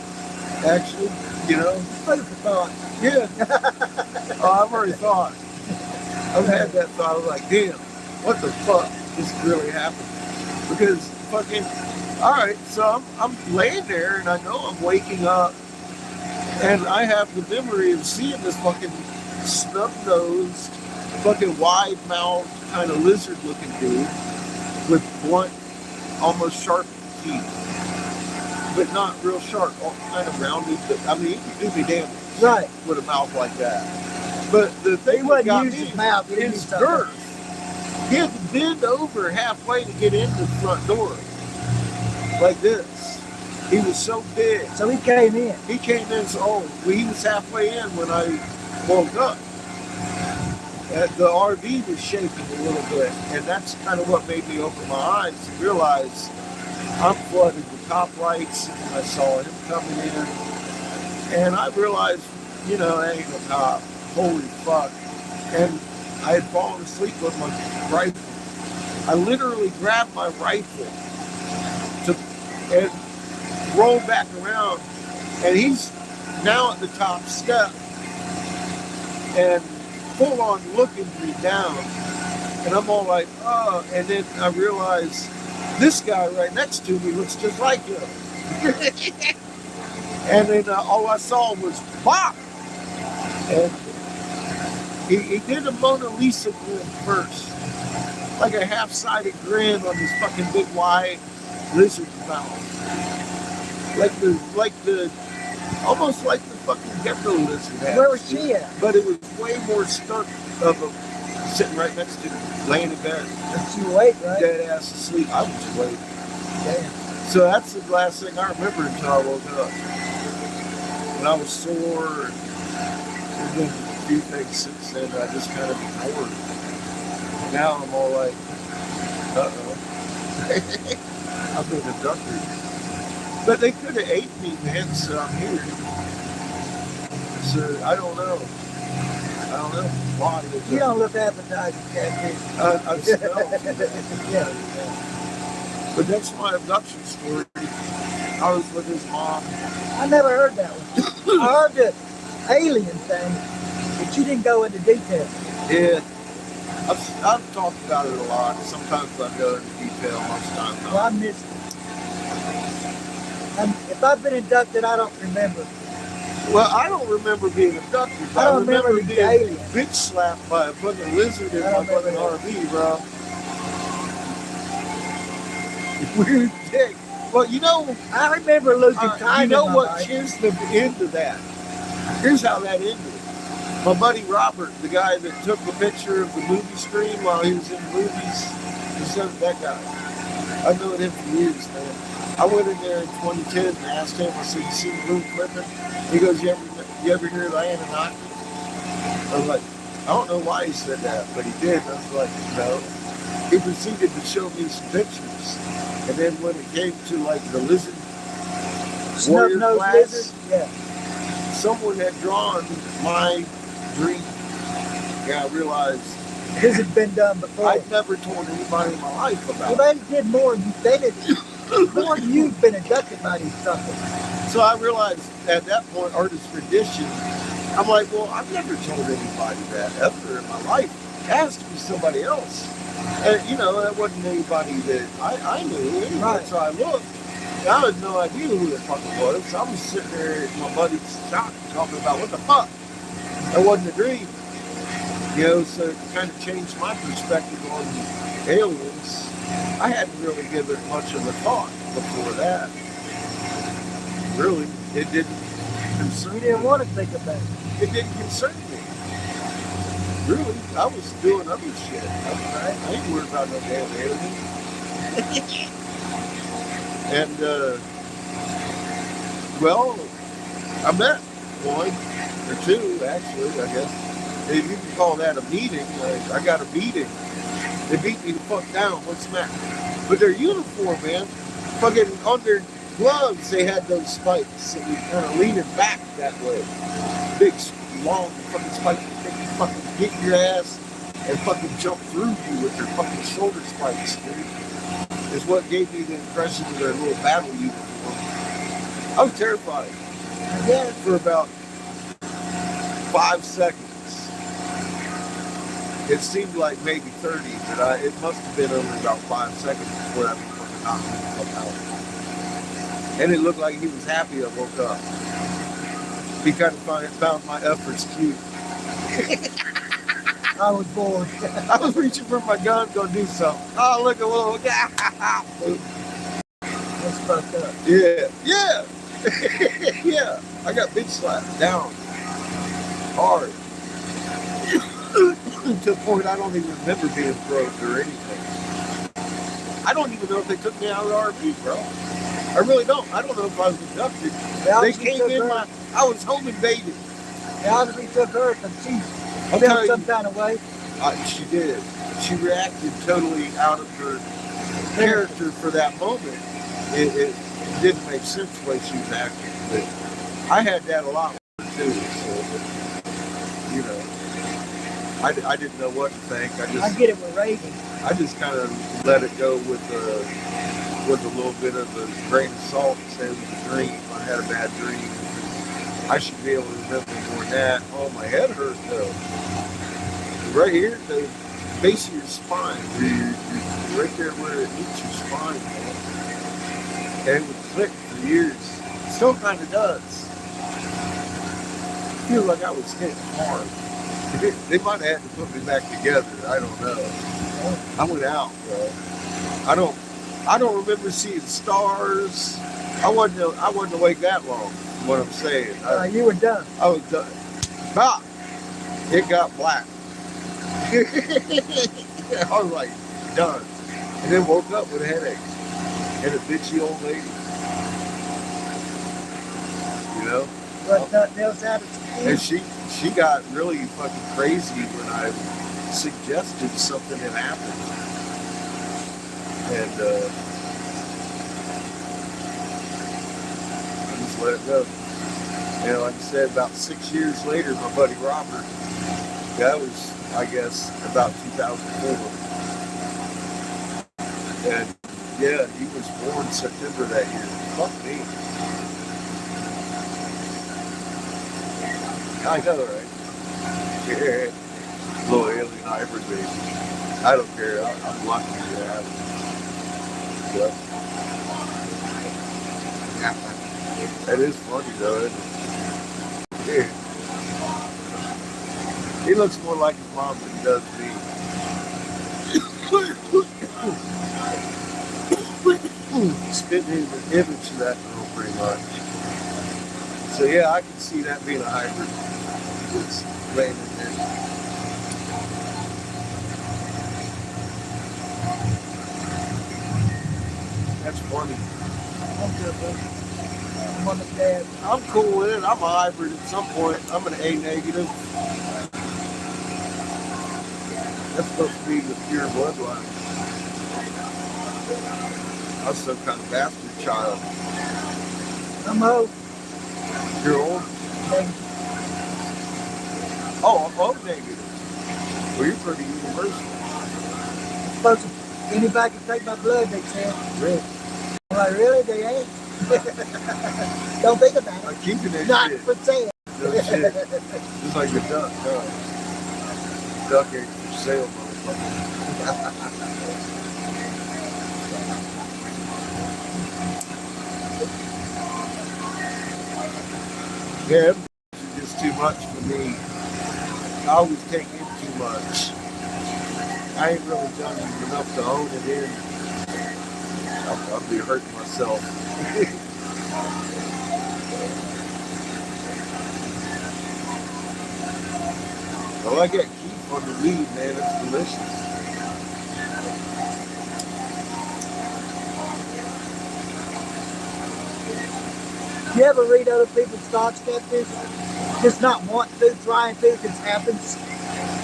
actually, you know. Food for thought. Yeah. Oh, I've already thought. I've had that thought. I was like, damn, what the fuck just really happened? Because fucking, all right, so I'm laying there and I know I'm waking up and I have the memory of seeing this fucking snub-nosed, fucking wide-mouthed, kind of lizard-looking dude with blunt, almost sharp teeth. But not real sharp, all kind of rounded. But I mean, he could do me damage Right. with a mouth like that. But the He thing that wouldn't got use me his mouth. He didn't is use something. girth. He had to bend over halfway to get into the front door, like this. He was so big. So he came in. He came in so he was halfway in when I woke up. And the RV was shaking a little bit, and that's kind of what made me open my eyes to realize I'm flooded with top lights, and I saw him coming in, and I realized, you know, that ain't no cop. Holy fuck. And I had fallen asleep with my rifle. I literally grabbed my rifle and rolled back around, and he's now at the top step, and full on looking me down, and I'm all like, oh, and then I realize this guy right next to me looks just like him. And then all I saw was Bob. And he did a Mona Lisa grin first, like a half-sided grin on his fucking big wide lizard mouth, like the almost like the fucking gecko lizard has. Where was she at? But it was way more stuck of him sitting right next to me, laying in bed, She awake, right? dead ass asleep. I was awake. Damn. So that's the last thing I remember until I woke up. And I was sore, and then a few things since then I just kind of ignored. Now I'm all like, uh-oh. I've been abducted. But they could have ate me, man, so I'm here. So I don't know. I don't know why. You don't look appetizing, catfish. I smell it. Yeah. But that's my abduction story. I was with his mom. I never heard that one. I heard the alien thing, but you didn't go into detail. Yeah. I've talked about it a lot. Sometimes I go into detail, most times Well, not. I missed it. If I've been inducted, I don't remember. Well, I don't remember being abducted. I don't remember the being alien. bitch slapped by a fucking lizard in I my don't remember fucking RV, bro. Weird dick. Well, you know, I remember losing time. you know in my what? life. Here's the end of that. Here's how that ended. My buddy Robert, the guy that took the picture of the movie screen while he was in movies, he said that guy. I've known him for years, man. I went in there in 2010 and asked him, I said, you see the room flipping? He goes, you ever hear of the Anunnaki? I was like, I don't know why he said that, but he did. I was like, no. He proceeded to show me some pictures. And then when it came to like the lizard warrior Snub-nosed class, lizard. Yeah. someone had drawn my dream. Yeah, I realized This has been done before. I'd never told anybody in my life Well, about it. they did more. They did more than you've been inducted by these something. So I realized at that point, artist rendition, I'm like, well, I've never told anybody that ever in my life. It has to be somebody else. And, you know, that wasn't anybody that I knew. Anyway, Right. So I looked. I had no idea who the fuck it was. So I was sitting there at my buddy's shop talking about what the fuck. That wasn't a dream. You know, so it kind of changed my perspective on aliens. I hadn't really given it much of a thought before that. Really, it didn't concern You me. didn't want to think about it. It didn't concern me. Really, I was doing other shit. I ain't worried about no damn alien. And, well, I met one or two, actually, I guess. If you can call that a meeting, like, I got a meeting. They beat me the fuck down. What's the matter? But their uniform, man, fucking on their gloves, they had those spikes that were kind of leaning back that way. Big, long fucking spikes that make you fucking get your ass and fucking jump through you with their fucking shoulder spikes, dude. Is what gave me the impression of their little battle uniform. I was terrified Yeah. for about 5 seconds. It seemed like maybe 30, but it must have been only about 5 seconds before that fucking knocked me the fuck out. And it looked like he was happy I woke up. He kind of found my efforts cute. I was bored. I was reaching for my gun, gonna do something. Oh, look, a little guy. That's fucked up. Yeah, yeah, yeah. I got bitch slapped down hard to the point I don't even remember being broke or anything. I don't even know if they took me out of the RV, bro. I really don't. I don't know if I was abducted. They obviously came took in her. I was home invaded. They obviously took her because she I'll felt tell some you, kind of way. she did. She reacted totally out of her character for that moment. It didn't make sense the way she was acting, but I had that a lot too. So, you know, I didn't know what to think. I get it with Reagan. I just kind of let it go with a little bit of a grain of salt and say it was a dream. I had a bad dream. I should be able to remember more than that. Oh, my head hurt though. Right here, the base of your spine, right there where it meets your spine, man. And it would click for years. Still kind of does. I feel like I was hit hard. They might have had to put me back together. I don't know. I went out, bro. I don't remember seeing stars. I wasn't awake that long. What I'm saying. You were done. I was done. Bah! It got black. I was like, done. And then woke up with a headache. And a bitchy old lady. You know? But nothing else happened. And she got really fucking crazy when I suggested something had happened. And let it go. And like I said, about 6 years later, my buddy Robert, that was, I guess, about 2004. And yeah, he was born September that year. Fuck me. I know, right? Yeah. Little alien hybrid baby. I don't care. I'm lucky to have it. But, yeah. It is funny though, isn't it? Yeah. He looks more like his mom than he does me. Spitting in the image of that girl pretty much. So yeah, I can see that being a hybrid. It's laying in there. That's funny. I'm good, bro. I'm on the dad. I'm cool with it. I'm a hybrid at some point. I'm an A negative. That's supposed to be the pure bloodline. I was some kind of bastard child. I'm old. You're old? Negative. Oh, I'm O negative. Well, you're pretty universal. Supposed to, anybody can take my blood, they said. Really? I'm like, really? They ain't? Don't think about I'm it. keeping that Not shit. for sale. No shit. Just like the duck, huh? Duck ain't for sale, motherfucker. Yeah, it's just too much for me. I always take in too much. I ain't really done enough to own it in. I'll be hurting myself. Well, I get keef on the weed, man. It's delicious. You ever read other people's thoughts, Catfish? Just not want to, trying to, it just happens.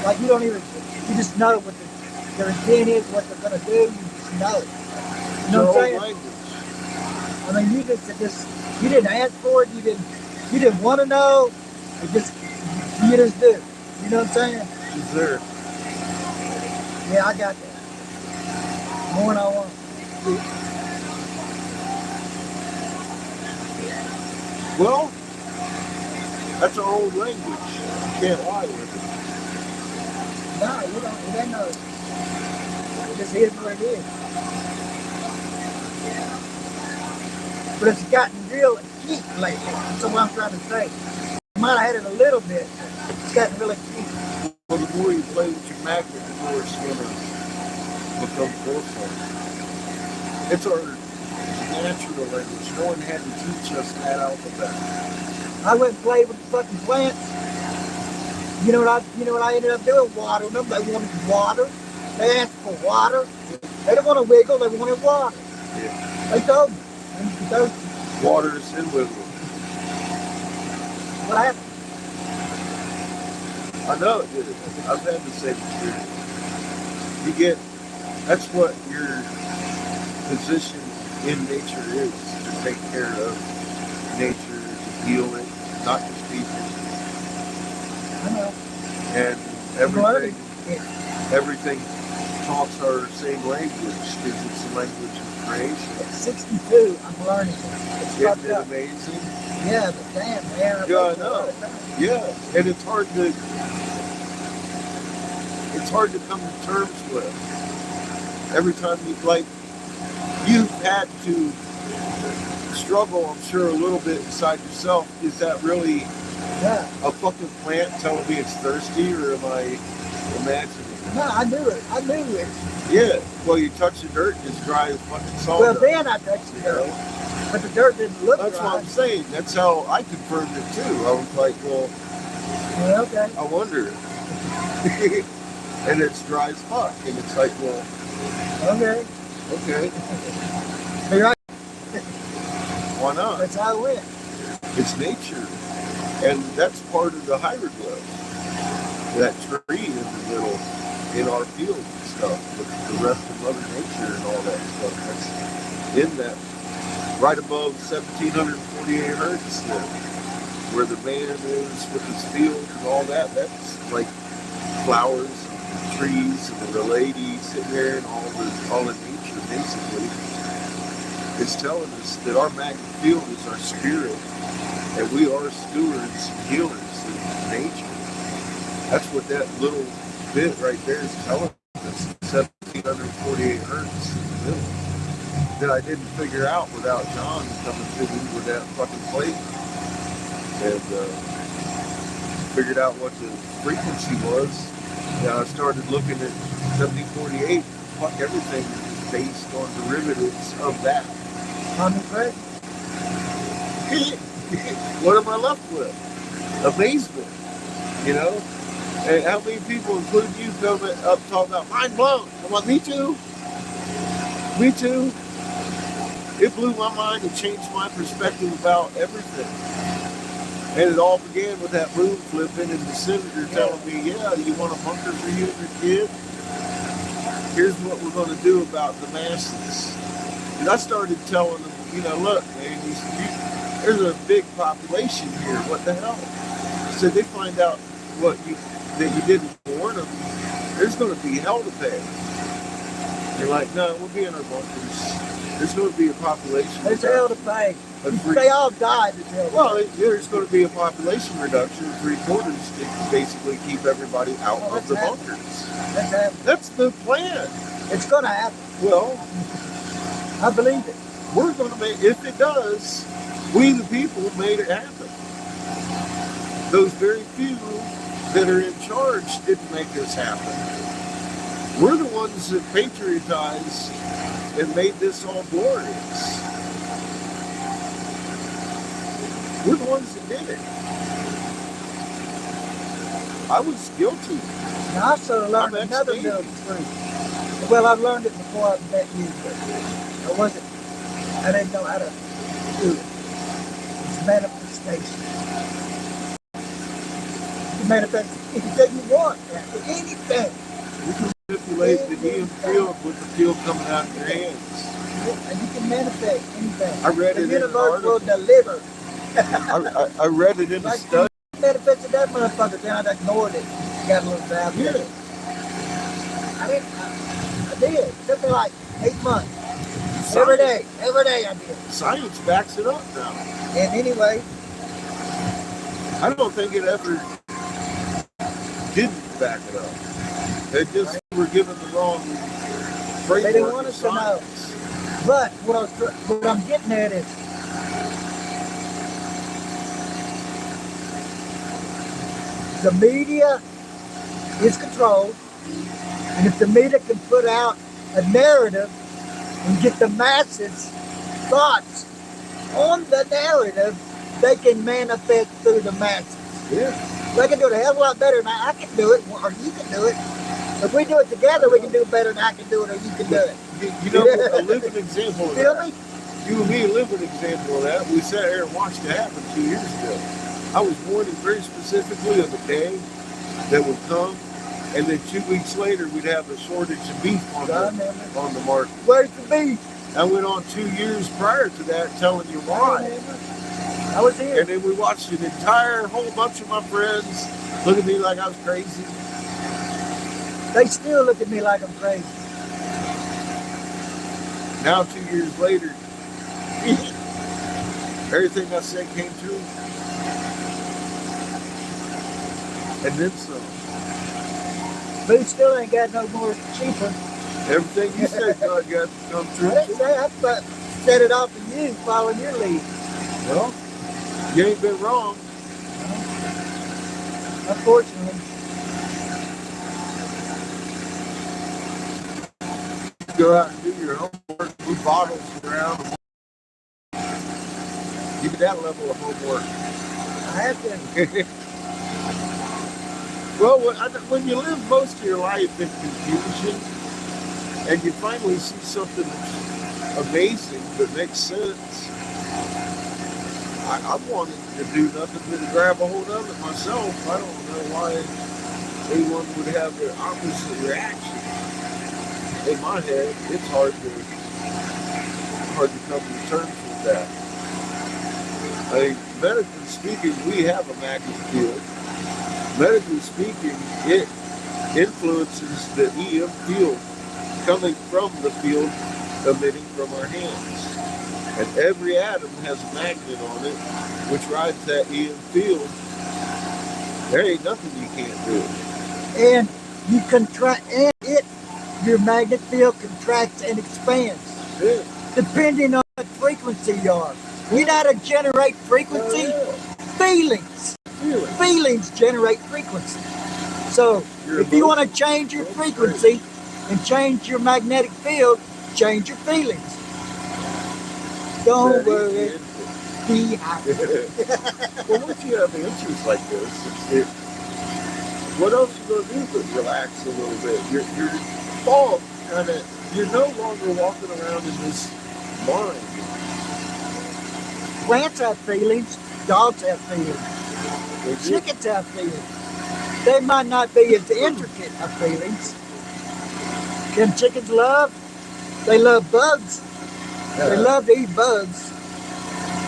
Like you don't even, you just know what their intent is, what they're gonna do. You just know it. You know what I'm saying? Language. I mean, you just you didn't ask for it. You didn't want to know. You just do. You know what I'm saying? Dessert. Yeah, I got that. More than I want. Well, that's our old language. You can't lie with it. No, you don't. It ain't no. It just is what it is. But it's gotten real heat lately. That's what I'm trying to say. I might have had it a little bit. It's gotten really heat. Well, the more you play with your magnet, the more it's going to become forceful. It's our natural language. No one had to teach us that alphabet. I went and played with the fucking plants. You know what I ended up doing? Watering them. They wanted water. They asked for water. They didn't want to wiggle. They wanted water. Yeah. They told me. Water is in wiggle. What happened? I know it did. I've had the same experience. That's what your position in nature is, to take care of nature, to heal it, not just people. I know. And everything talks our same language because it's the language of creation. At 62, I'm learning it. It's Isn't fucked it up. amazing? Yeah, but damn, man. Yeah, I know. Yeah, and it's hard to come to terms with. Every time you've had to struggle, I'm sure, a little bit inside yourself. Is that really a fucking plant telling me it's thirsty, or am I imagining it? No, I knew it. Yeah, well, you touch the dirt and it's dry as fucking salt. Well, then I touched the dirt. But the dirt didn't look That's dry. what I'm saying. That's how I confirmed it too. I was like, well, okay. I wonder. And it's dry as fuck. And it's like, well, Okay. You're right. Why not? That's how it went. It's nature. And that's part of the hieroglyph. That tree in the middle, in our field and stuff, with the rest of Mother Nature and all that stuff. That's in that, right above 1742 hertz, where the man is with his field and all that. That's like flowers and trees and the lady sitting there and all the nature basically is telling us that our magnetic field is our spirit and we are stewards and healers of nature. That's what that little bit right there is telling us. 1748 hertz in the middle that I didn't figure out without John coming to me with that fucking plate and figured out what the frequency was. And I started looking at 1748. Fuck, everything is based on derivatives of that. Omnipresent. What am I left with? Amazement, you know? And how many people, including you, come up talking about mind blown? I'm like, me too. Me too. It blew my mind and changed my perspective about everything. And it all began with that moon flipping and the senator telling me, yeah, you want a bunker for you and your kid? Here's what we're going to do about the masses. And I started telling them, you know, look, man, there's a big population here. What the hell? So they find out that you didn't warn them. There's going to be hell to pay. You're like, no, we'll be in our bunkers. There's going to be a population. There's hell to pay. of They all died. Well, there's going to be a population reduction of 3/4 to basically keep everybody out of the bunkers. That's the plan. It's going to happen. Well, I believe it. we're going to make, if it does, we the people made it happen. Those very few that are in charge didn't make this happen. We're the ones that patriotized and made this all glorious. We're the ones that did it. I was guilty. Now, I sort of learned I'm another ex-Navy. military truth. Well, I've learned it before I met you, but I didn't know how to do it. It's manifestation. You manifest anything you want, anything. You can manipulate the EM field with the field coming out of your hands. And you can manifest anything. I read the it in an universe will article. deliver. I read it in a Like study. you manifested that motherfucker, then I ignored it. Got a little bad. Yeah. I did. It took me like 8 months. Every day I did. Science backs it up now. And anyway, I don't think it ever didn't back it up. It just were given the wrong framework. they didn't want of us to know. science. But what I'm getting at is, the media is controlled, and if the media can put out a narrative and get the masses' thoughts on the narrative, they can manifest through the masses. Yeah. They can do it a hell of a lot better than I can do it, or you can do it. If we do it together, we can do it better than I can do it, or you can do it. You know, a living example of Feel that. me? You and me live an example of that. We sat here and watched it happen 2 years ago. I was warning very specifically of the day that would come, and then 2 weeks later we'd have a shortage of beef on the market. Where's the beef? I went on 2 years prior to that telling you why. I was here. And then we watched an entire whole bunch of my friends look at me like I was crazy. They still look at me like I'm crazy. Now 2 years later, everything I said came true. And then some. Food still ain't got no more cheaper. Everything you said got to come true. I didn't say I set it off to you, following your lead. Well, you ain't been wrong. Unfortunately. Go out and do your homework, move bottles around. Give you that level of homework. I have to. Well, when you live most of your life in confusion and you finally see something amazing that makes sense, I'm wanting to do nothing but to grab a hold of it myself. I don't know why anyone would have the opposite reaction. In my head, it's hard to come to terms with that. Medically speaking, we have a magnet field. Medically speaking, it influences the EM field coming from the field emitting from our hands. And every atom has a magnet on it, which rides that EM field. There ain't nothing you can't do. And you contract, and your magnet field contracts and expands Yeah. depending on what frequency you are. You know how to generate frequency? Feelings. Really? Feelings generate frequency. So Your if you want to emotions. change your frequency and change your magnetic field, change your feelings. Don't That worry, is be happy. well, once you have answers like this, what else you gonna do but relax a little bit? Your thought kind of, you're no longer walking around in this mind. Plants have feelings, dogs have feelings, They do. chickens have feelings. They might not be as intricate of feelings. Can chickens love? They love bugs. They love to eat bugs.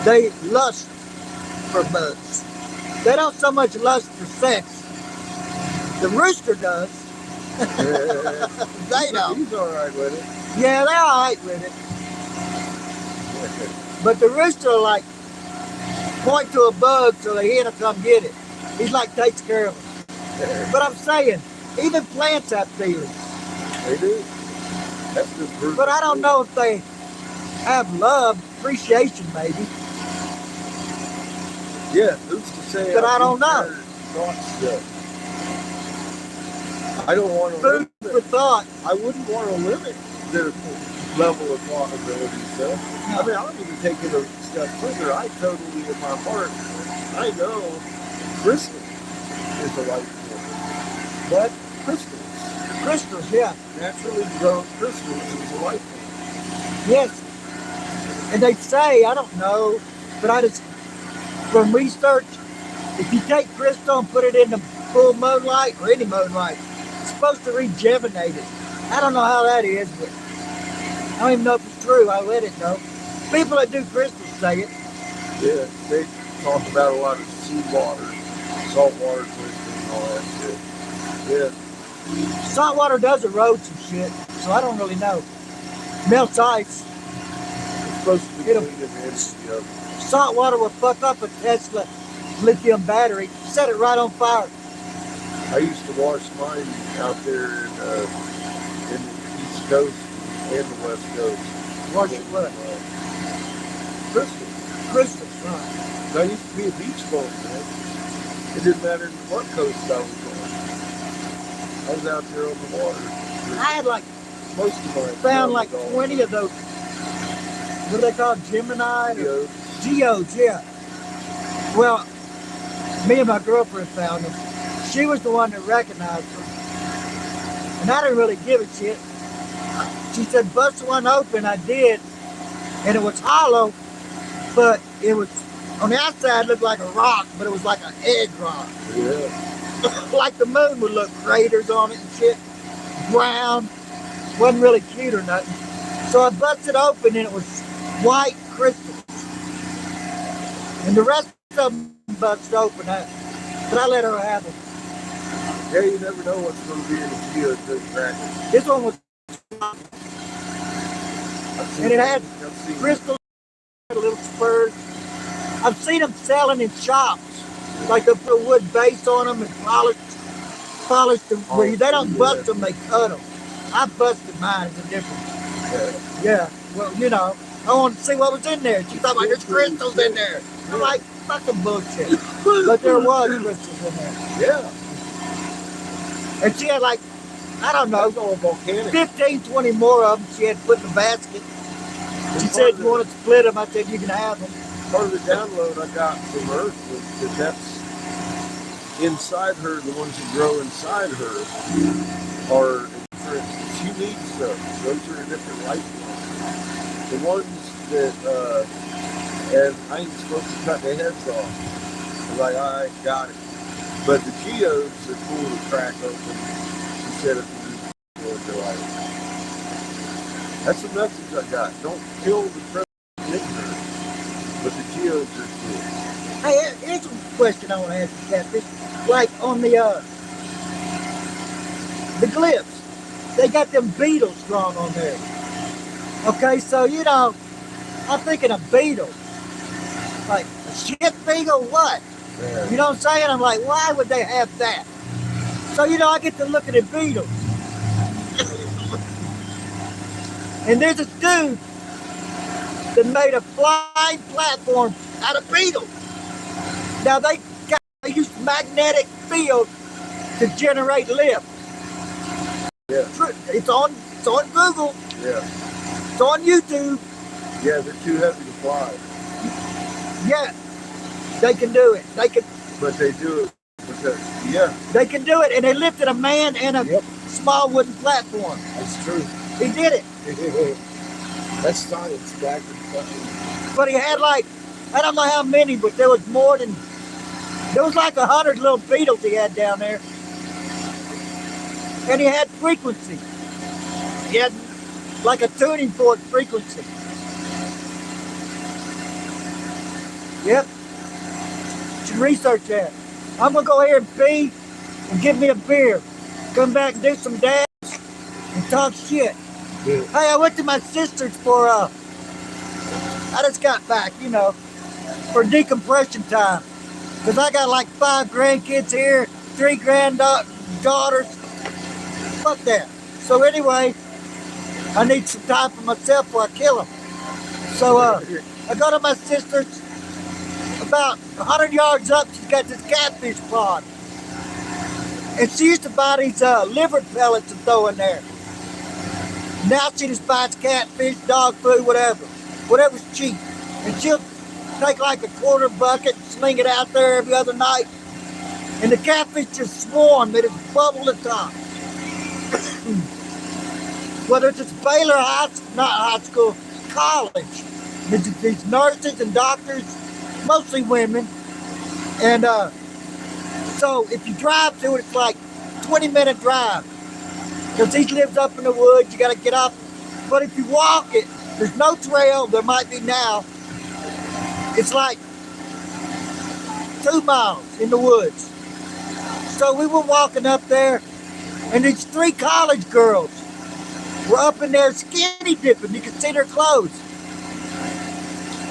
They lust for bugs. They don't so much lust for sex. The rooster does. They don't. He's all right with it. Yeah, they're all right with it. But the rooster will like point to a bug so the hen will come get it. He's like takes care of it. But I'm saying, even plants have feelings. They do. That's the bird. But I don't know if they have love, appreciation maybe. Yeah, who's to say? But I don't know. Thoughts though. I don't want to Food limit. for thought. I wouldn't want to limit their level of thought ability. So, I mean, I'll even take it a step further. I totally, in my heart, I know crystal is a life form. But crystals, Crystals, yeah. naturally grown crystals, is a life form. Yes. And they say, I don't know, but I just, from research, if you take crystal and put it in the full moonlight or any moonlight, it's supposed to rejuvenate it. I don't know how that is, but I don't even know if it's true. I read it though. People that do crystals say it. Yeah, they talk about a lot of seawater, saltwater crystals, and all that shit. Yeah. Salt water does erode some shit, so I don't really know. Melts ice. It's supposed to be It'll- clean and energy of Salt water will fuck up a Tesla lithium battery, set it right on fire. I used to wash mine out there in the East Coast and the West Coast. Wash it what? Crystals. Crystals, right. I used to be a beach bum, man. It didn't matter what coast I was on. I was out there on the water. I had like, Most of my found like 20 of those, what are they called, Gemini? Or videos. Geodes, yeah. Well, me and my girlfriend found them. She was the one that recognized them. And I didn't really give a shit. She said, bust one open. I did. And it was hollow, but it was, on the outside, looked like a rock, but it was like an egg rock. Yeah. Like the moon would look, craters on it and shit. Brown. Wasn't really cute or nothing. So I busted open and it was white crystals. And the rest of them busted open, but I let her have them. Yeah, you never know what's going to be in the geo until you crack it. This one was, and it had I've seen crystals, little spurs. I've seen them selling in shops. Like they put a wood base on them and polish them. Oh, Well, they don't yeah. bust them, they cut them. I busted mine, it's a difference. Yeah, well, you know, I wanted to see what was in there. She thought like there's crystals in there. I'm like, fucking bullshit. But there was crystals in there. Yeah. And she had like, I don't That know, was all volcanic. 15, 20 more of them she had put in a basket. She said you want to split them. I said you can have them. Part of the download I got from Earth was that that's inside her, the ones that grow inside her are different. She needs those. Those are a different life form. The ones that, and I ain't supposed to cut their heads off. I was like, all right, got it. But the geodes are cool to crack open instead of their life. That's the message I got. Don't kill the present ignorance, but the videos are cool. Hey, here's a question I want to ask you, Catfish. Like on the glyphs, they got them beetles drawn on there. Okay, so you know, I'm thinking a beetle. Like a shit beetle, what? Yeah. You know what I'm saying? I'm like, why would they have that? So, you know, I get to look at the beetles. And there's a dude that made a flying platform out of beetles. Now they use magnetic field to generate lift. Yeah. It's on Google, Yeah. it's on YouTube. Yeah, they're too heavy to fly. Yeah, they can do it. But they do it because, yeah, They can do it, and they lifted a man and a Yep. small wooden platform. that's true. He did it, That's science back in fucking. but he had like, I don't know how many, but there was more than, there was like 100 little beetles he had down there. And he had frequency. He had like a tuning fork frequency. Yep. You should research that. I'm gonna go here and pee and get me a beer. Come back and do some dabs and talk shit. Yeah. Hey, I went to my sister's for I just got back, you know, for decompression time. Cause I got like 5 grandkids here, 3 granddaughters. Fuck that. So anyway, I need some time for myself before I kill them. So I go to my sister's. About 100 yards up, she's got this catfish pond. And she used to buy these liver pellets and throw in there. Now she just buys catfish, dog food, whatever's cheap. And she'll take like a quarter bucket and sling it out there every other night. And the catfish just swarm, they just bubble the top. Whether it's Baylor high school, college, these nurses and doctors, mostly women, and so if you drive to it, it's like 20-minute drive, because he lives up in the woods, you got to get off, but if you walk it, there's no trail, there might be now, it's like 2 miles in the woods. So we were walking up there, and these 3 college girls were up in there skinny dipping, you could see their clothes,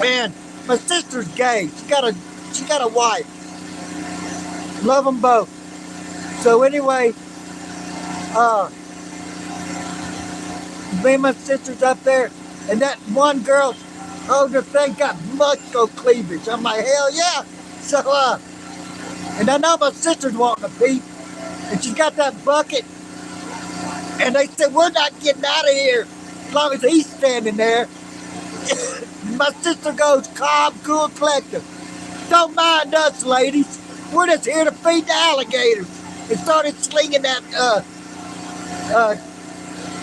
and my sister's gay. She got a wife. Love them both. So anyway, me and my sister's up there, and that one girl, the thing got muscle cleavage. I'm like, hell yeah. So and I know my sister's wanting to pee, and she got that bucket, and they said, we're not getting out of here as long as he's standing there. My sister goes, calm, cool, collective. Don't mind us, ladies. We're just here to feed the alligators. And started slinging that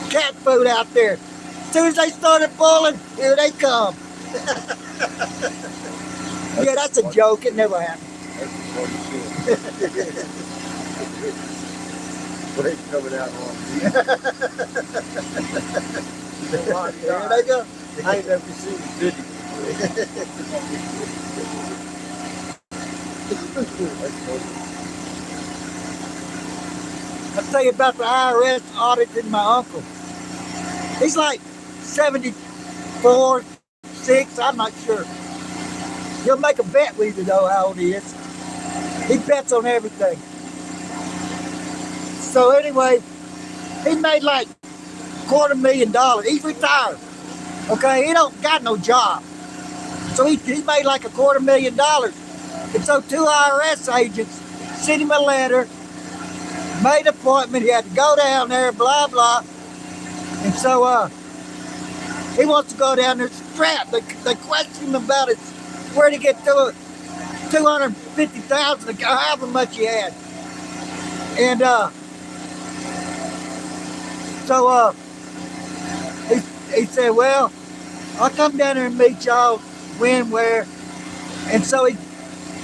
cat food out there. As soon as they started boiling, here they come. Yeah, that's a joke. It never happened. That's funny shit. But it's coming out on me. There they go. I ain't never seen the video. That's funny. I'll tell you about the IRS auditing my uncle. He's like 74, 6, I'm not sure. He'll make a bet with you though how old he is. He bets on everything. So anyway, he made like $250,000. He's retired. Okay, he don't got no job. So he made like $250,000. And so 2 IRS agents sent him a letter, made an appointment, he had to go down there, blah, blah. And so he wants to go down there strapped. They question him about it, where to get to it, $250,000, however much he had. And so he said, well, I'll come down there and meet y'all when, where. And so he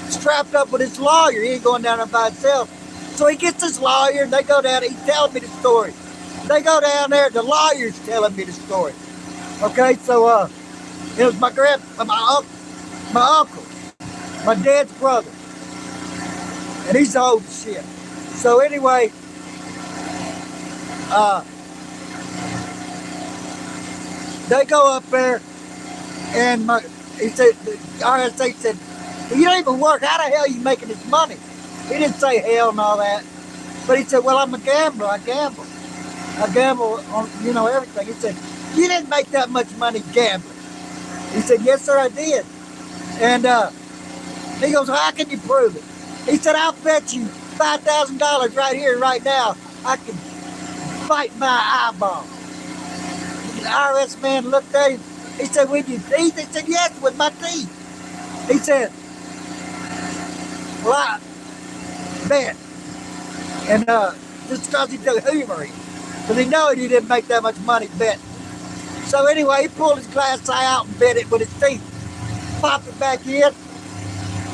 strapped up with his lawyer. He ain't going down there by himself. So he gets his lawyer, and they go down there. He's telling me the story. They go down there, the lawyer's telling me the story. Okay, so it was my uncle. my uncle, my dad's brother, and he's old as shit. So anyway, uh, they go up there, and he said, the RSA said, "You don't even work. How the hell are you making this money?" He didn't say hell and all that, but he said, "Well, I'm a gambler. I gamble. I gamble on, everything." He said, "You didn't make that much money gambling." He said, "Yes, sir, I did." And he goes, "How can you prove it?" He said, "I'll bet you $5,000 right here, right now, I can fight my eyeball." The IRS man looked at him. He said, "With your teeth?" He said, "Yes, with my teeth." He said, "Well, I bet." And just because he took humor, because he knew he didn't make that much money betting. So anyway, he pulled his glass eye out and bet it with his teeth. Popped it back in.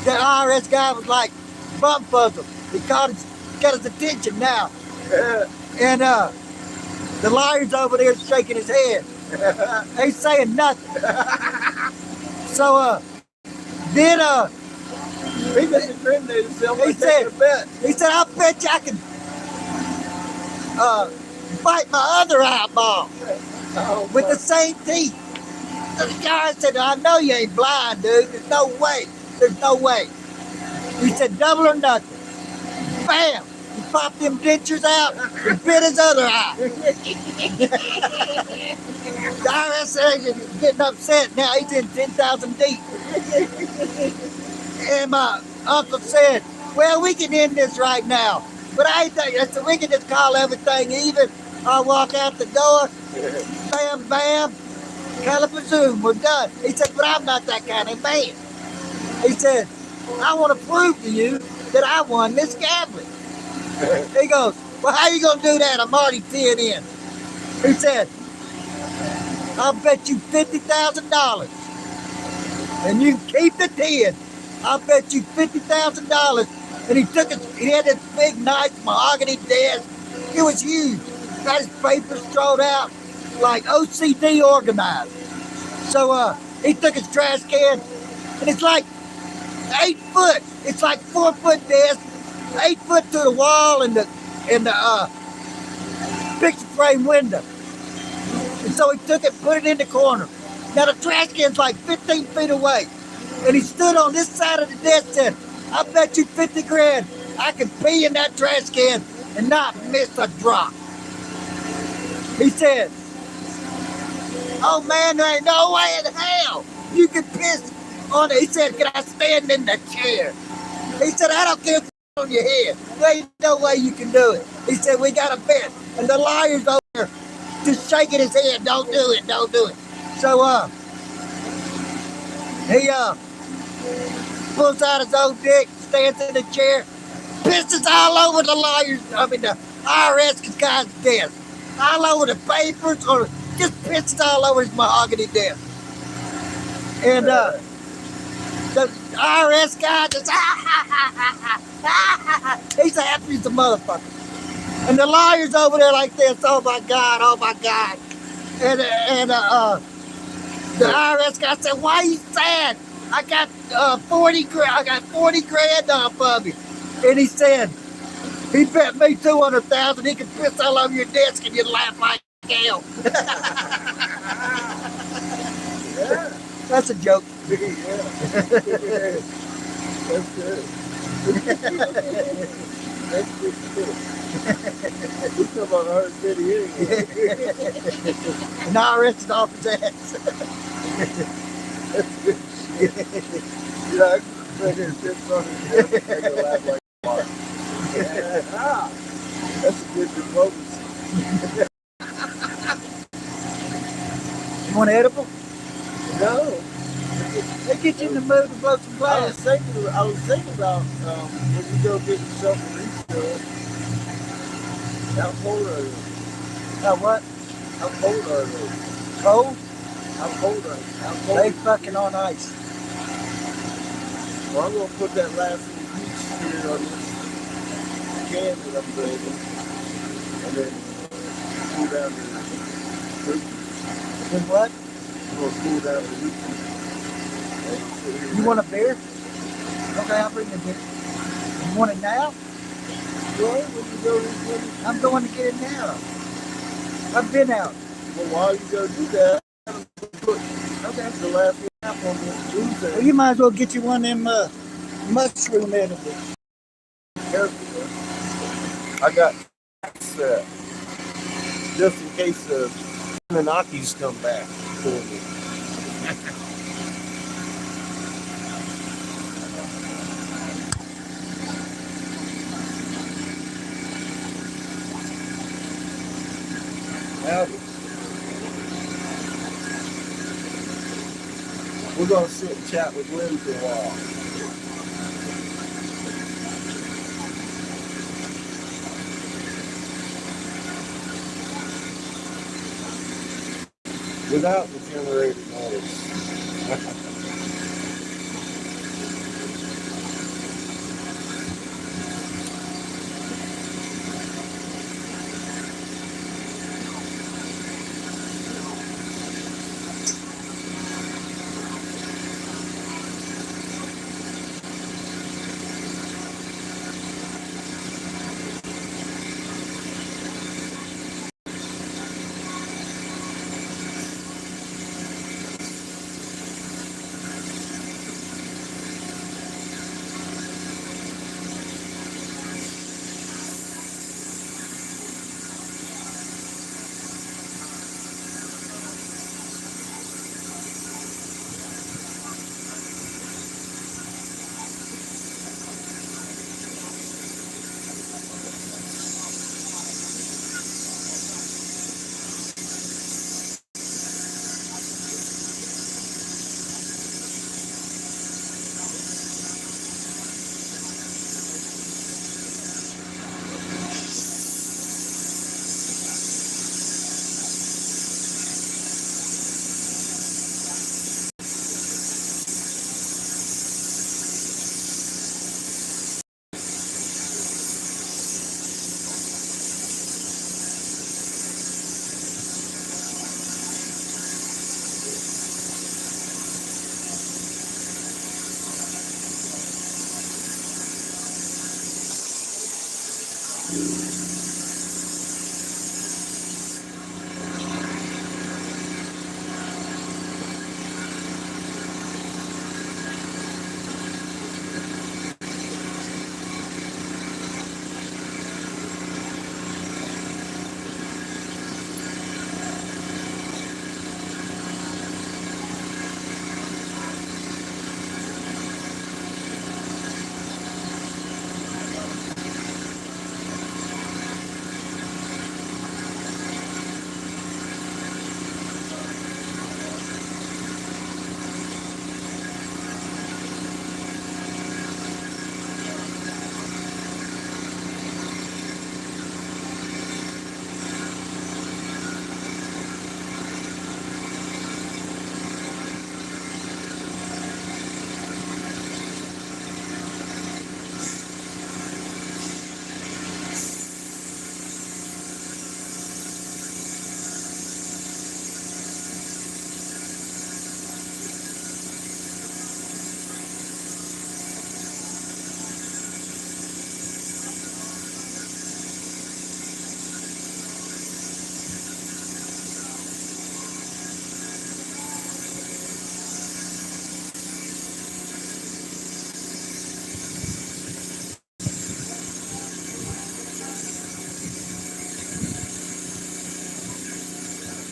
The IRS guy was like bum puzzled. He got his attention now. And the lawyer's over there shaking his head. Ain't saying nothing. So then He just incriminated himself. He said, "I'll bet you I can bite my other eyeball with the same teeth." The guy said, "I know you ain't blind, dude. There's no way. There's no way." He said, "Double or nothing." Bam! He popped them dentures out and bit his other eye. The IRS agent is getting upset now. He's in 10,000 deep. And my uncle said, "Well, we can end this right now. But I think we can just call everything even. I'll walk out the door. Bam, bam. Calabazoom, we're done." He said, "But I'm not that kind of man." He said, "I want to prove to you that I won this gambling." He goes, "Well, how you going to do that? I'm already 10 in." He said, "I'll bet you $50,000. And you keep the 10. I'll bet you $50,000. And he had this big, nice mahogany desk. It was huge. Got his papers thrown out like OCD organized. So he took his trash can, and it's like 8 foot. It's like 4 foot desk, 8 foot to the wall and the picture frame window. And so he took it, put it in the corner. Now the trash can's like 15 feet away. And he stood on this side of the desk and said, "I bet you 50 grand I can pee in that trash can and not miss a drop." He said, "Oh man, there ain't no way in hell you can piss on it." He said, "Can I stand in the chair?" He said, "I don't care if it's on your head. There ain't no way you can do it." He said, "We got a bet." And the lawyer's over there just shaking his head, "Don't do it, don't do it." So he pulls out his old dick, stands in the chair, pisses all over the IRS guy's desk, all over the papers, or just pisses all over his mahogany desk. And the IRS guy just he's happy as a motherfucker. And the lawyer's over there like this, "Oh my God, oh my God." And the IRS guy said, "Why are you sad? I got 40 grand off of you." And he said, he bet me 200,000 he could piss all over your desk and you'd laugh like hell. Yeah. That's a joke. Yeah. That's good. That's good too. We talking about hard city anyway. And the IRS is off his ass. That's good shit. Yeah, I can sit here and piss on it and make it laugh like Mark. Ah, that's a good diplomacy. You want an edible? No. They get you in the mood to blow some I was glass. thinking about when you go get yourself a refill. How cold are they? What? How cold are they? Cold? How cold are they? How cold? They fucking on ice. Well, I'm gonna put that last little piece here on this can that I'm building, and then cool down the root. Then what? I'm gonna cool down the root. You want a beer? Okay, I'll bring you a beer. You want it now? Well, when you go to I'm going to get it now. I've been out. well, while you go do that, Okay. the last nap on this Tuesday. Well, you might as well get you one of them mushroom edibles. Careful, I got set just in case the Anunnakis come back for me. Howdy. We're gonna sit and chat with Lynn for a while. Without the generator noise.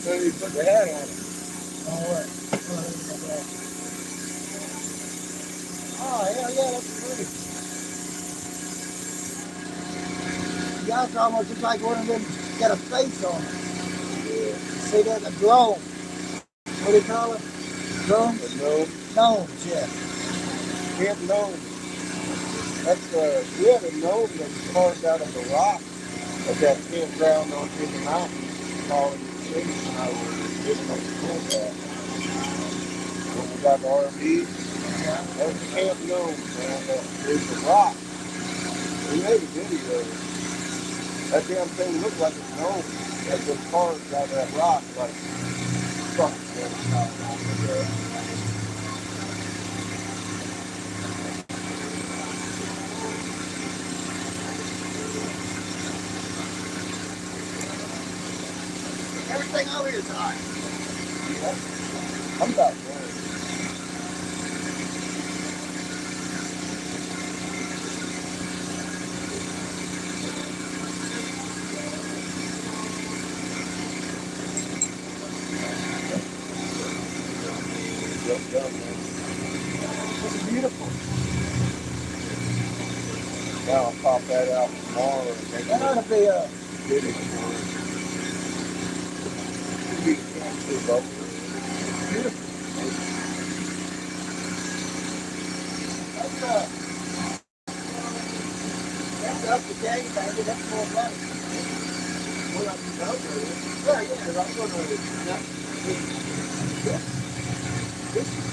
So you put the hat on. Oh, what? Oh, hell yeah, that's pretty. Yeah, it's almost just like one of them got a face on it. Yeah. See that? A drone. What do you call it? Drones? But no, Gnomes, yeah. Camp Gnome. That's we had a gnome that was carved out of the rock at that campground on in the mountains calling it Chase and I was getting up the campground. When we got the RV, Yeah. that was Camp Gnome, man. It was a rock. We made a video of it. That damn thing looked like a gnome that was carved out of that rock, like fuck, man. everything over here is hot. I'm about done. It's beautiful. Now I'll pop that out tomorrow and make That ought to be a video for it. It'd be too low. beautiful. That's up to date, baby. That's more money. Well, I'm done with it. Yeah, yeah. Because I'm going to. This is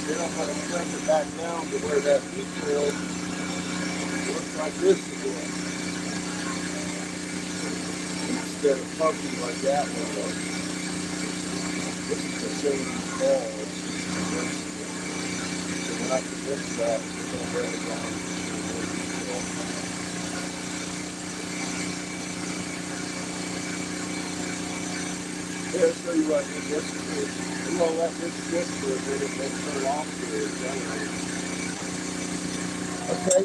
then I'm going to press it back down to where that detail looks like this again. Instead of funky like that one was. This is the same ball. So when I put this back, it's going to bring it down. Here, I'll show you what I did yesterday. I'm going to let this sit for a minute and then turn off to it. Okay.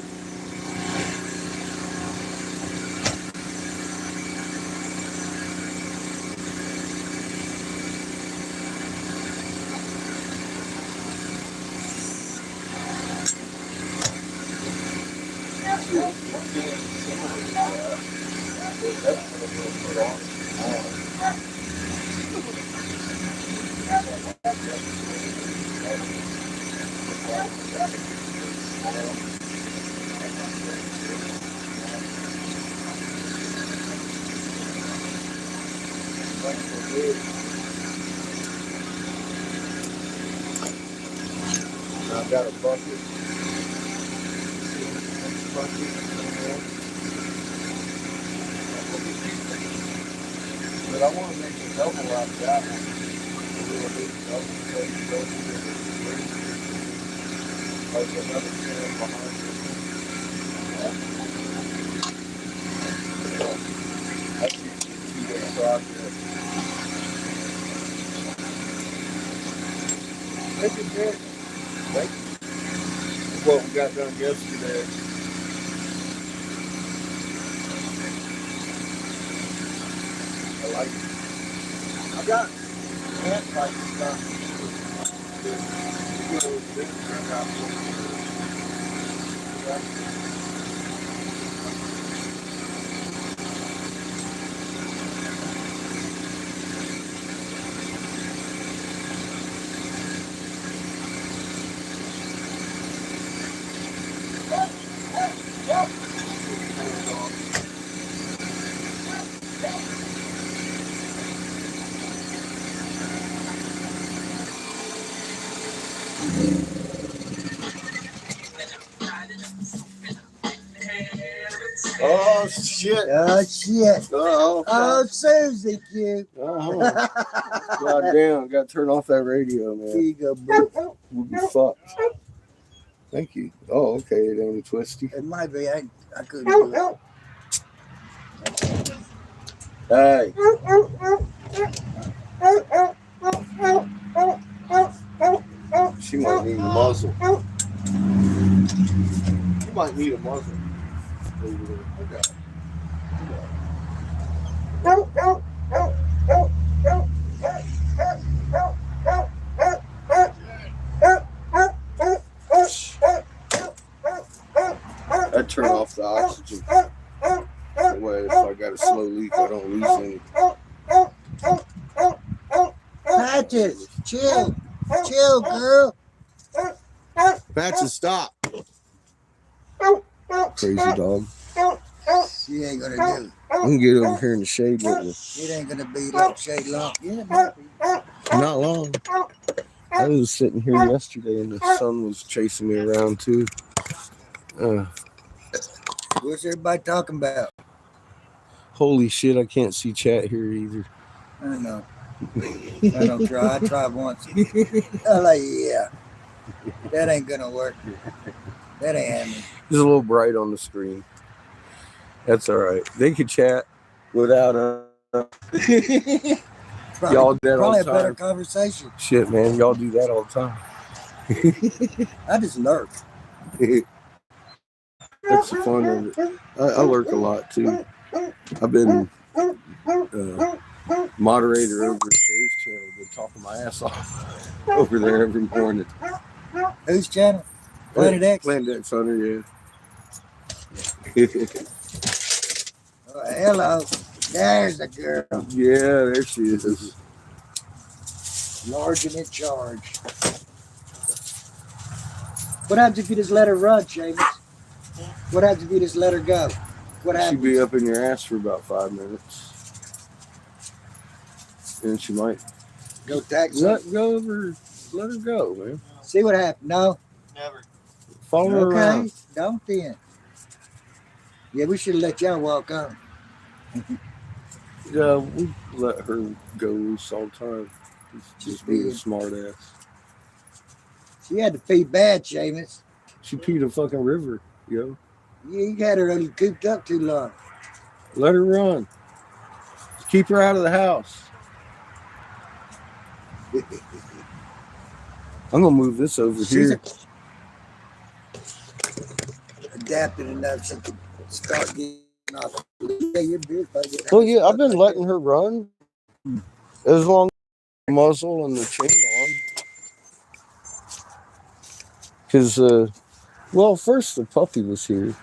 I've got a bucket. But I want to make a double out of that one. Like another 10 behind it. That's usually 2-day project. Thank you, Jim. Thank you. What we got done yesterday. I like it. I got ant like stuff. Oh shit! Oh, shit. Oh, Oh, Susie Q. God damn! Got to turn off that radio, Here man. you go, boo. We'll be fucked. Thank you. Oh, okay. It ain't twisty. It might be. I couldn't do it. Hey. She might need a muzzle. She might need a muzzle. Okay. I turn off the oxygen. That way, if I got a slow leak, I don't lose any. Patches, chill. Chill, girl. Patches, stop. Crazy dog. She ain't gonna do it. I can get over here in the shade with you. It ain't gonna be like shade long. Yeah, it might be. Not long. I was sitting here yesterday and the sun was chasing me around too. What's everybody talking about? Holy shit, I can't see chat here either. I don't know. I don't try. I tried once. I'm like, yeah, that ain't gonna work. That ain't happening. It's a little bright on the screen. That's all right. They could chat without Probably, y'all do that all probably the a better time. conversation. Shit, man, y'all do that all the time. I just lurk. That's the fun of it. I lurk a lot too. I've been moderator over at Dave's channel. Been talking my ass off over there every morning. Whose channel? Planet X. Planet X Hunter, yeah. Oh, hello. There's the girl. Yeah, there she is. Large and in charge. What happens if you just let her run, Seamus? What happens if you just let her go? What She'd happens? be up in your ass for about 5 minutes. And she might Go tax let her go, man. See what happened? No? Never. Follow her Okay. around. Don't then. Yeah, we should have let y'all walk on. Yeah, we let her go loose all the time. Just being a smart ass. She had to feed bad, Seamus. She peed a fucking river, yo. You had her cooped up too long. Let her run. Keep her out of the house. I'm gonna move this over She's here. Adapted enough she could start getting off. Yeah, your beard's probably getting Well, yeah, I've been letting her run as long as the muzzle and the chain on. Because, well, first the puppy was here,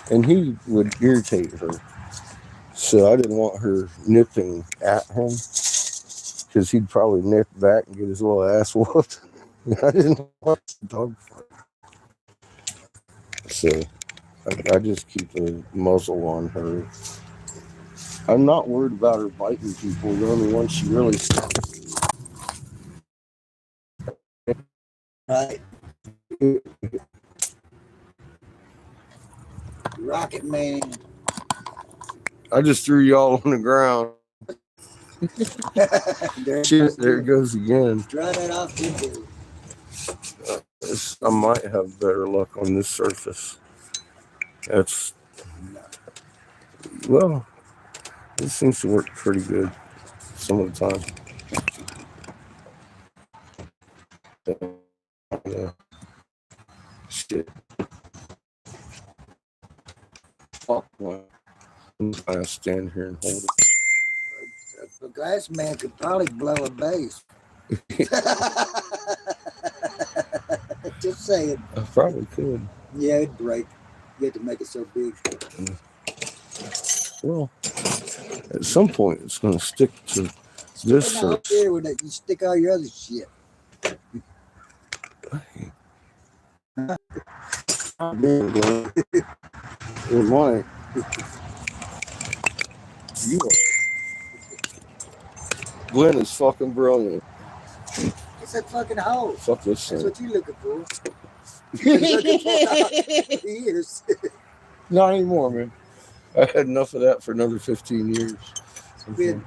and he would irritate her. So I didn't want her nipping at him, because he'd probably nip back and get his little ass whooped. I didn't want the dog fight. So I just keep a muzzle on her. I'm not worried about her biting people. The only one she really Right. Rocket Man. I just threw y'all on the ground. Shit, there it goes again. Try that off too. I might have better luck on this surface. That's, well, it seems to work pretty good some of the time. Yeah. Shit. Fuck, well, I'll stand here and hold it. The glass man could probably blow a base. Just saying. I probably could. Yeah, it'd break. You had to make it so big. Well, at some point, it's going to stick to this Stick it out surface. there with it. You stick all your other shit. It might. You are. Glenn is fucking brilliant. It's a fucking hole. Fuck this That's thing. what you're looking for. You're looking for years. Not anymore, man. I had enough of that for another 15 years. Been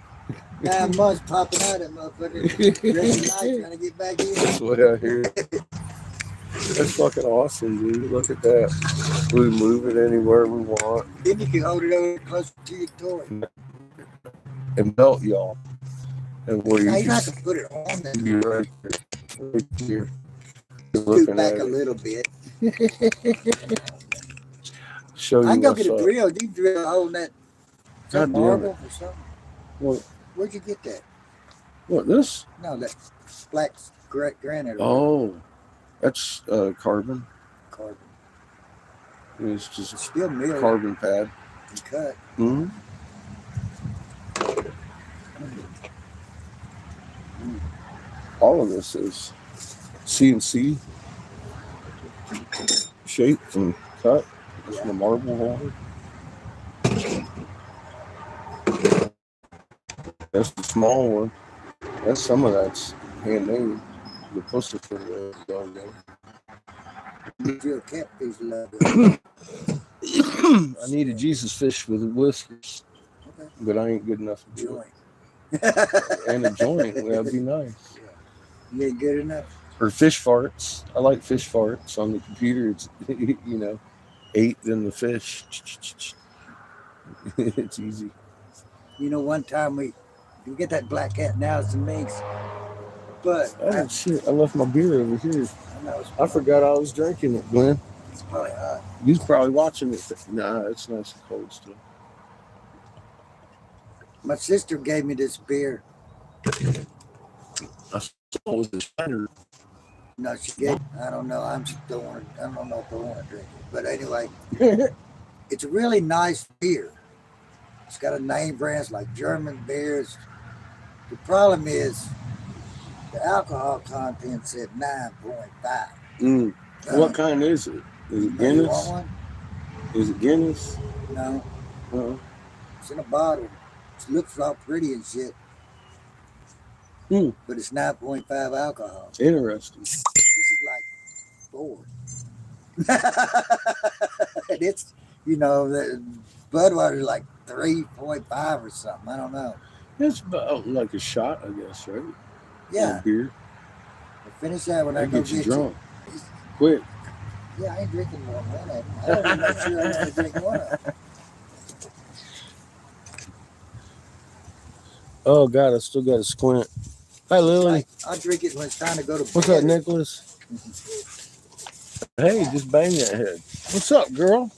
9 months popping out of that motherfucker. Rest of the night trying to get back in. That's what I hear. That's fucking awesome, dude. Look at that. We move it anywhere we want. Then you can hold it over close to your toy. And belt y'all. And where Now you you have just to put it on there. be right there. Right here. You're Scoot looking back at a it. little bit. Show you I can go what's get a up. drill. You drill a hole in that. Is that God damn marble or something? What? Where'd you get that? What, this? No, that black granite. Oh, that's carbon. Carbon. It's just It's still a milled carbon pad. and cut. Mm-hmm. All of this is CNC shaped and cut. It's the marble holder. That's the small one. That's some of that's handmade. The poster for the dog. Drill catfish logo. I need a Jesus fish with whiskers, Okay. but I ain't good enough to do it. and a joint. That'd be nice. You ain't good enough. Or fish farts. I like fish farts on the computer. It's 8 then the fish. It's easy. You know, one time we get that black cat now, it's a minx. But Oh shit! I left my beer over here. I know I forgot I was drinking it, Glenn. it's probably hot. You was probably watching it. Nah, it's nice and cold still. My sister gave me this beer. I saw it was a Shiner. No, she gave. I don't know. I don't know if I want to drink it. But anyway, it's a really nice beer. It's got a name brand. It's like German beers. The problem is the alcohol content said 9.5. What kind is it? Is it You Guinness? want one? Is it Guinness? No, Uh-huh. it's in a bottle. It looks all pretty and shit. Hmm. But it's 9.5 alcohol. Interesting. This is like 4. And it's, the Budweiser like 3.5 or something. I don't know. It's about like a shot, I guess, right? Yeah, Of beer. I'll finish that when I That go gets you get drunk. Quick. Yeah, I ain't drinking more than one of them. I don't even know sure I'm going to drink one of them. Oh God, I still got to squint. Hi, Lily. I'll drink it when it's time to go to bed. What's up, Nicholas? Hey, just bang that head. What's up, girl?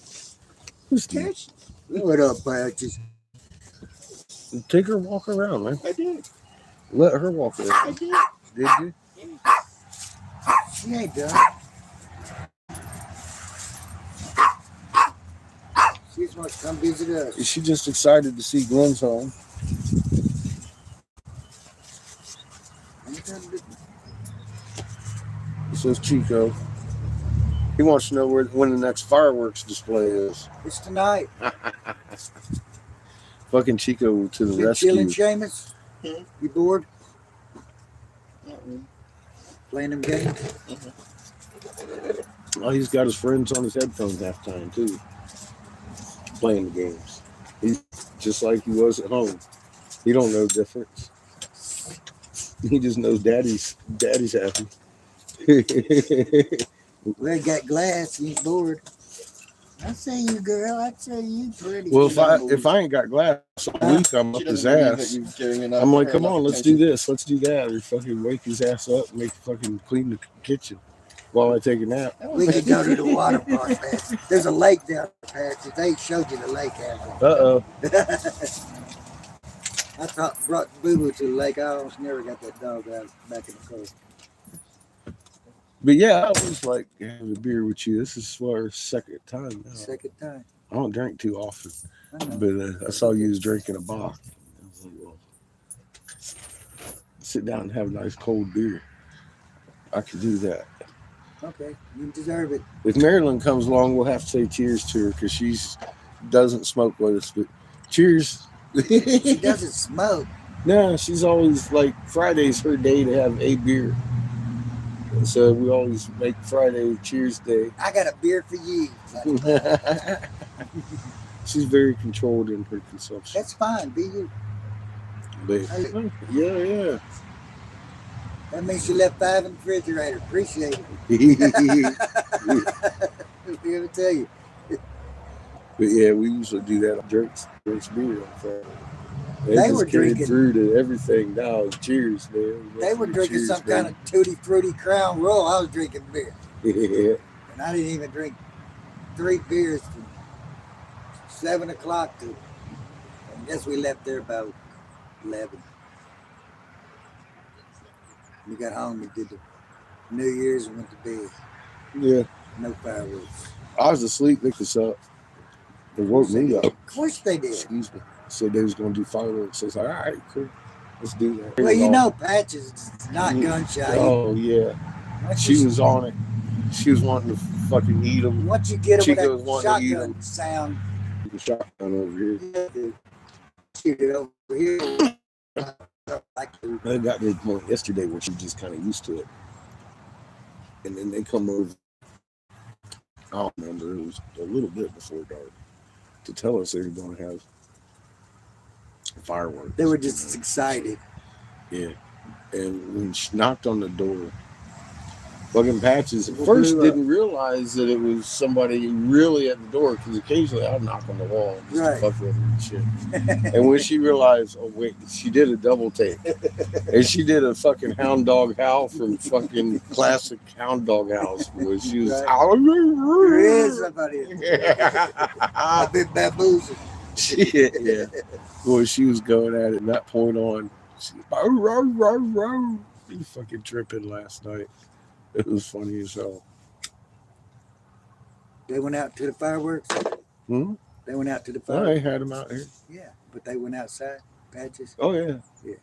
Who's this? What up, Patches? Take her walk around, man. I did. Let her walk around. I did. Did you? She ain't done. She just wants to come visit us. Is she just excited to see Glenn's home? Says Chico. He wants to know when the next fireworks display is. It's tonight. Fucking Chico to the Been rescue. chilling, Seamus? Hmm? You bored? Mm-mm. Playing them games? Oh, he's got his friends on his headphones half time too. Playing the games. He's just like he was at home. He don't know difference. He just knows daddy's happy. We ain't got glass. You ain't bored. I say you, girl. I say you pretty. Well, if I ain't got glass all week, I'm up his ass. I'm like, come on, let's do this, let's do that. Or fucking wake his ass up, and make fucking clean the kitchen while I take a nap. We could go to the water park, man. There's a lake down there. They showed you the lake, haven't Uh-oh. I brought Boo Boo to the lake. I almost never got that dog out back in the car. But yeah, I was like having a beer with you. This is our second time now. Second time. I don't drink too often, I know. but I saw you was drinking a Bach. I was like, well, sit down and have a nice cold beer. I could do that. Okay, you deserve it. If Marilyn comes along, we'll have to say cheers to her because she doesn't smoke with us. But cheers. She doesn't smoke. No, she's always like Friday's her day to have a beer. And so we always make Friday Cheers Day. I got a beer for you. She's very controlled in her consumption. That's fine. Be you. But, yeah. That means you left 5 in the refrigerator. Appreciate it. Let me tell you. But yeah, we usually do that. Drinks beer on Friday. They just were carried drinking- through to everything now. Cheers, man. They were drinking Cheers, some kind of Tutti Frutti Crown Royal. I was drinking beer. Yeah. And I didn't even drink 3 beers from 7 o'clock to, I guess we left there about 11. We got home, we did the New Year's and went to bed. Yeah. No fireworks. I was asleep, picked us up. They woke me up. Of course they did. Excuse me. Said they was going to do fireworks. I was like, all right, cool. Let's do that. Well, you know, Patches is not gun shy. Oh, yeah. She was on it. She was wanting to fucking eat them. Once you get them Chico with was that wanting to eat shotgun sound, The shotgun over here. you have to shoot it over here. Like, I got to the point yesterday where she was just kind of used to it. And then they come over. I don't remember. It was a little bit before dark to tell us they were going to have fireworks. They were just excited. Yeah. And when she knocked on the door, fucking Patches at People first blew up. didn't realize that it was somebody really at the door, because occasionally I'll knock on the wall just Right. to fuck with her and shit. And when she realized, oh wait, she did a double take. And she did a fucking hound dog howl from fucking classic hound dog howls, where she was Right. howling. There is somebody. A big bamboozle. Shit, yeah. Boy, she was going at it, and that point on, she was fucking tripping last night. It was funny as hell. They went out to the fireworks. Hmm? They went out to the Oh, fireworks. they had him out here. Yeah, but they went outside. Patches. Oh, yeah. Yeah.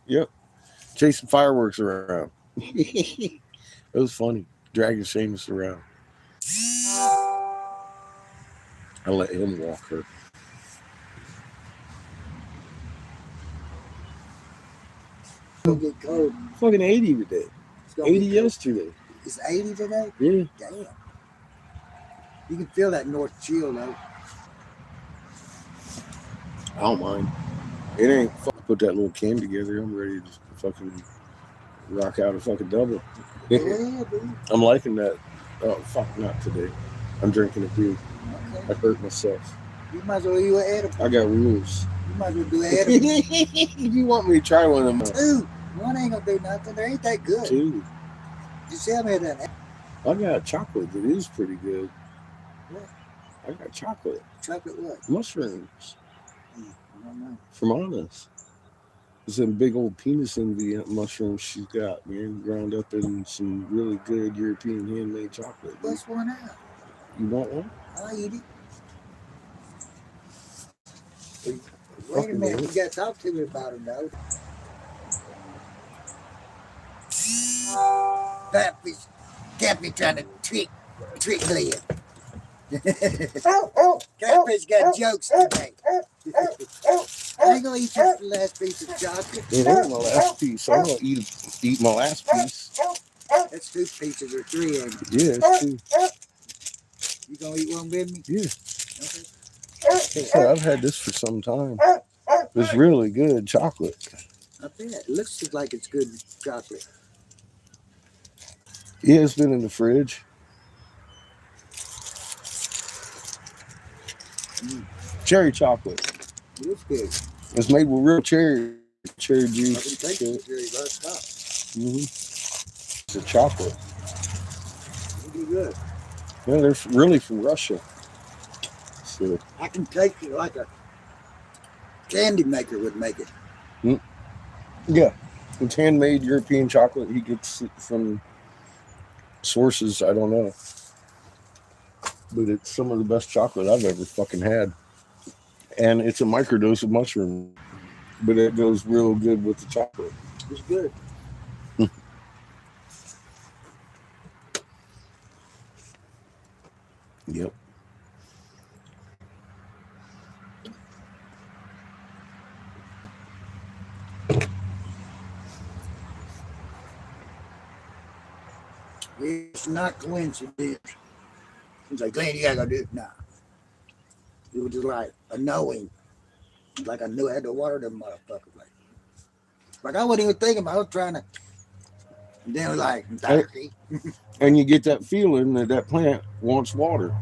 Yep. Chasing fireworks around. It was funny. Dragging Seamus around. I let him walk her. It's gonna get cold. Fucking 80 today. It's gonna 80 get cold. yesterday. It's 80 today. Yeah. Damn. You can feel that north chill though. I don't mind. It ain't fucking put that little can together. I'm ready to fucking rock out a fucking double. Yeah, dude. I'm liking that. Oh, fuck, not today. I'm drinking a beer. Okay. I hurt myself. You might as well do an edible. I got rules. You might as well do an edible. You want me to try one of them? Two. One ain't gonna do nothing. They ain't that good. Two. You see how many of that I got chocolate that is pretty good. What? I got chocolate. chocolate what? Mushrooms I don't know. from Honest. It's them big old penis envy mushrooms she's got, man, ground up in some really good European handmade chocolate. dude. Bust one out. You want one? I'll eat it. Wait a Fucking minute, do you gotta talk to me about it though. Catfish trying to trick Glenn. Catfish got jokes today. I ain't gonna eat this last piece of chocolate. It ain't my last piece. I'm gonna eat my last piece. That's 2 pieces or 3 of them. Yeah, it's two. You gonna eat one with me? Yeah. Okay. Like I said, I've had this for some time. It's really good chocolate. I bet. It looks just like it's good chocolate. Yeah, it's been in the fridge. Cherry chocolate. It looks good. It's made with real cherry I can juice. take Shit. it very right top. It's a chocolate. It'll be good. Yeah, they're really from Russia. So, I can take it like a candy maker would make it. yeah, it's handmade European chocolate. He gets it from sources I don't know, but it's some of the best chocolate I've ever fucking had. And it's a microdose of mushroom, but it goes real good with the chocolate. It's good. Yep. It's not coincidence. He's like, Glenn, you gotta go do it. Nah. It was just like a knowing. Like I knew I had to water them motherfuckers. Like I wasn't even thinking about it. I was trying to. And then it was like, thirsty. And you get that feeling that that plant wants water.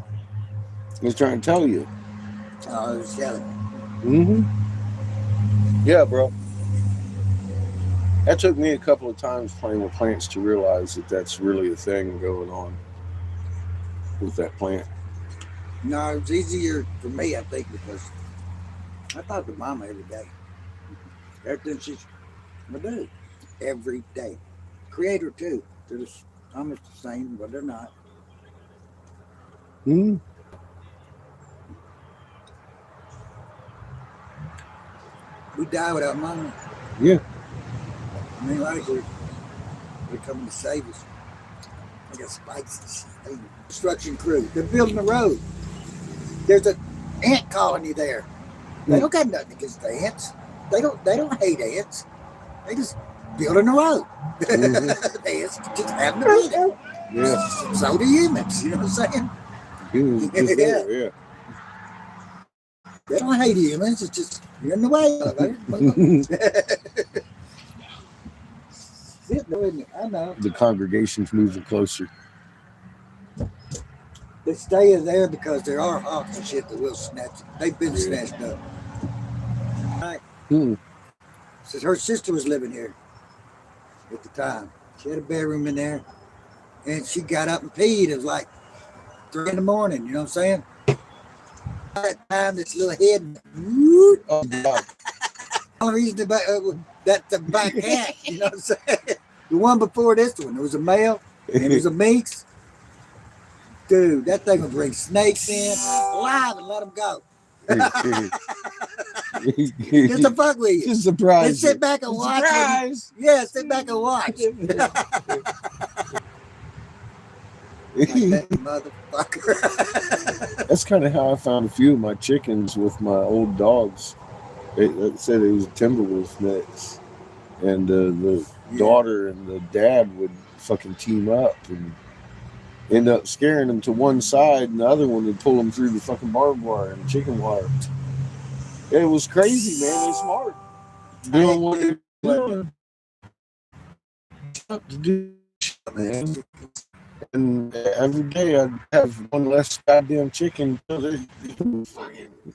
It's trying to tell you. Oh, it was telling Mm-hmm. Yeah, bro. That took me a couple of times playing with plants to realize that that's really a thing going on with that plant. No, it was easier for me, I think, because I talk to Mama every day. Everything she's I do every day. Creator too. They're just almost the same, but they're not. Mm-hmm. We die without Mama. Yeah. I mean, like they're coming to save us. They got spikes and shit. They construction crew. They're building a road. There's an ant colony there. They don't got nothing against the ants. They don't hate ants. They just building a road. Mhm. They just having to be there. Yeah. So do humans. You know what I'm saying? It's there, yeah. They don't hate humans. It's just you're in the way of it. I know. The congregation's moving closer. They stay there because there are hawks and shit that will snatch. They've been snatched up. Right. Says her sister was living here at the time. She had a bedroom in there, and she got up and peed. It was like 3 in the morning. You know what I'm saying? That time, this little head. Oh, God. The only reason that's the black cat. You know what I'm saying? The one before this one, there was a male and it was a minx. Dude, that thing will bring snakes in alive and let them go. Just to fuck with you. Just surprise. And sit back and watch. Surprise. Yeah, sit back and watch. That motherfucker. That's kind of how I found a few of my chickens with my old dogs. It said it was Timberwolf mix, and the daughter and the dad would fucking team up and end up scaring them to one side, and the other one would pull them through the fucking barbed wire and chicken wire. It was crazy, man. They're smart. Doing what they're doing. To do shit, man. And every day I'd have one less goddamn chicken. They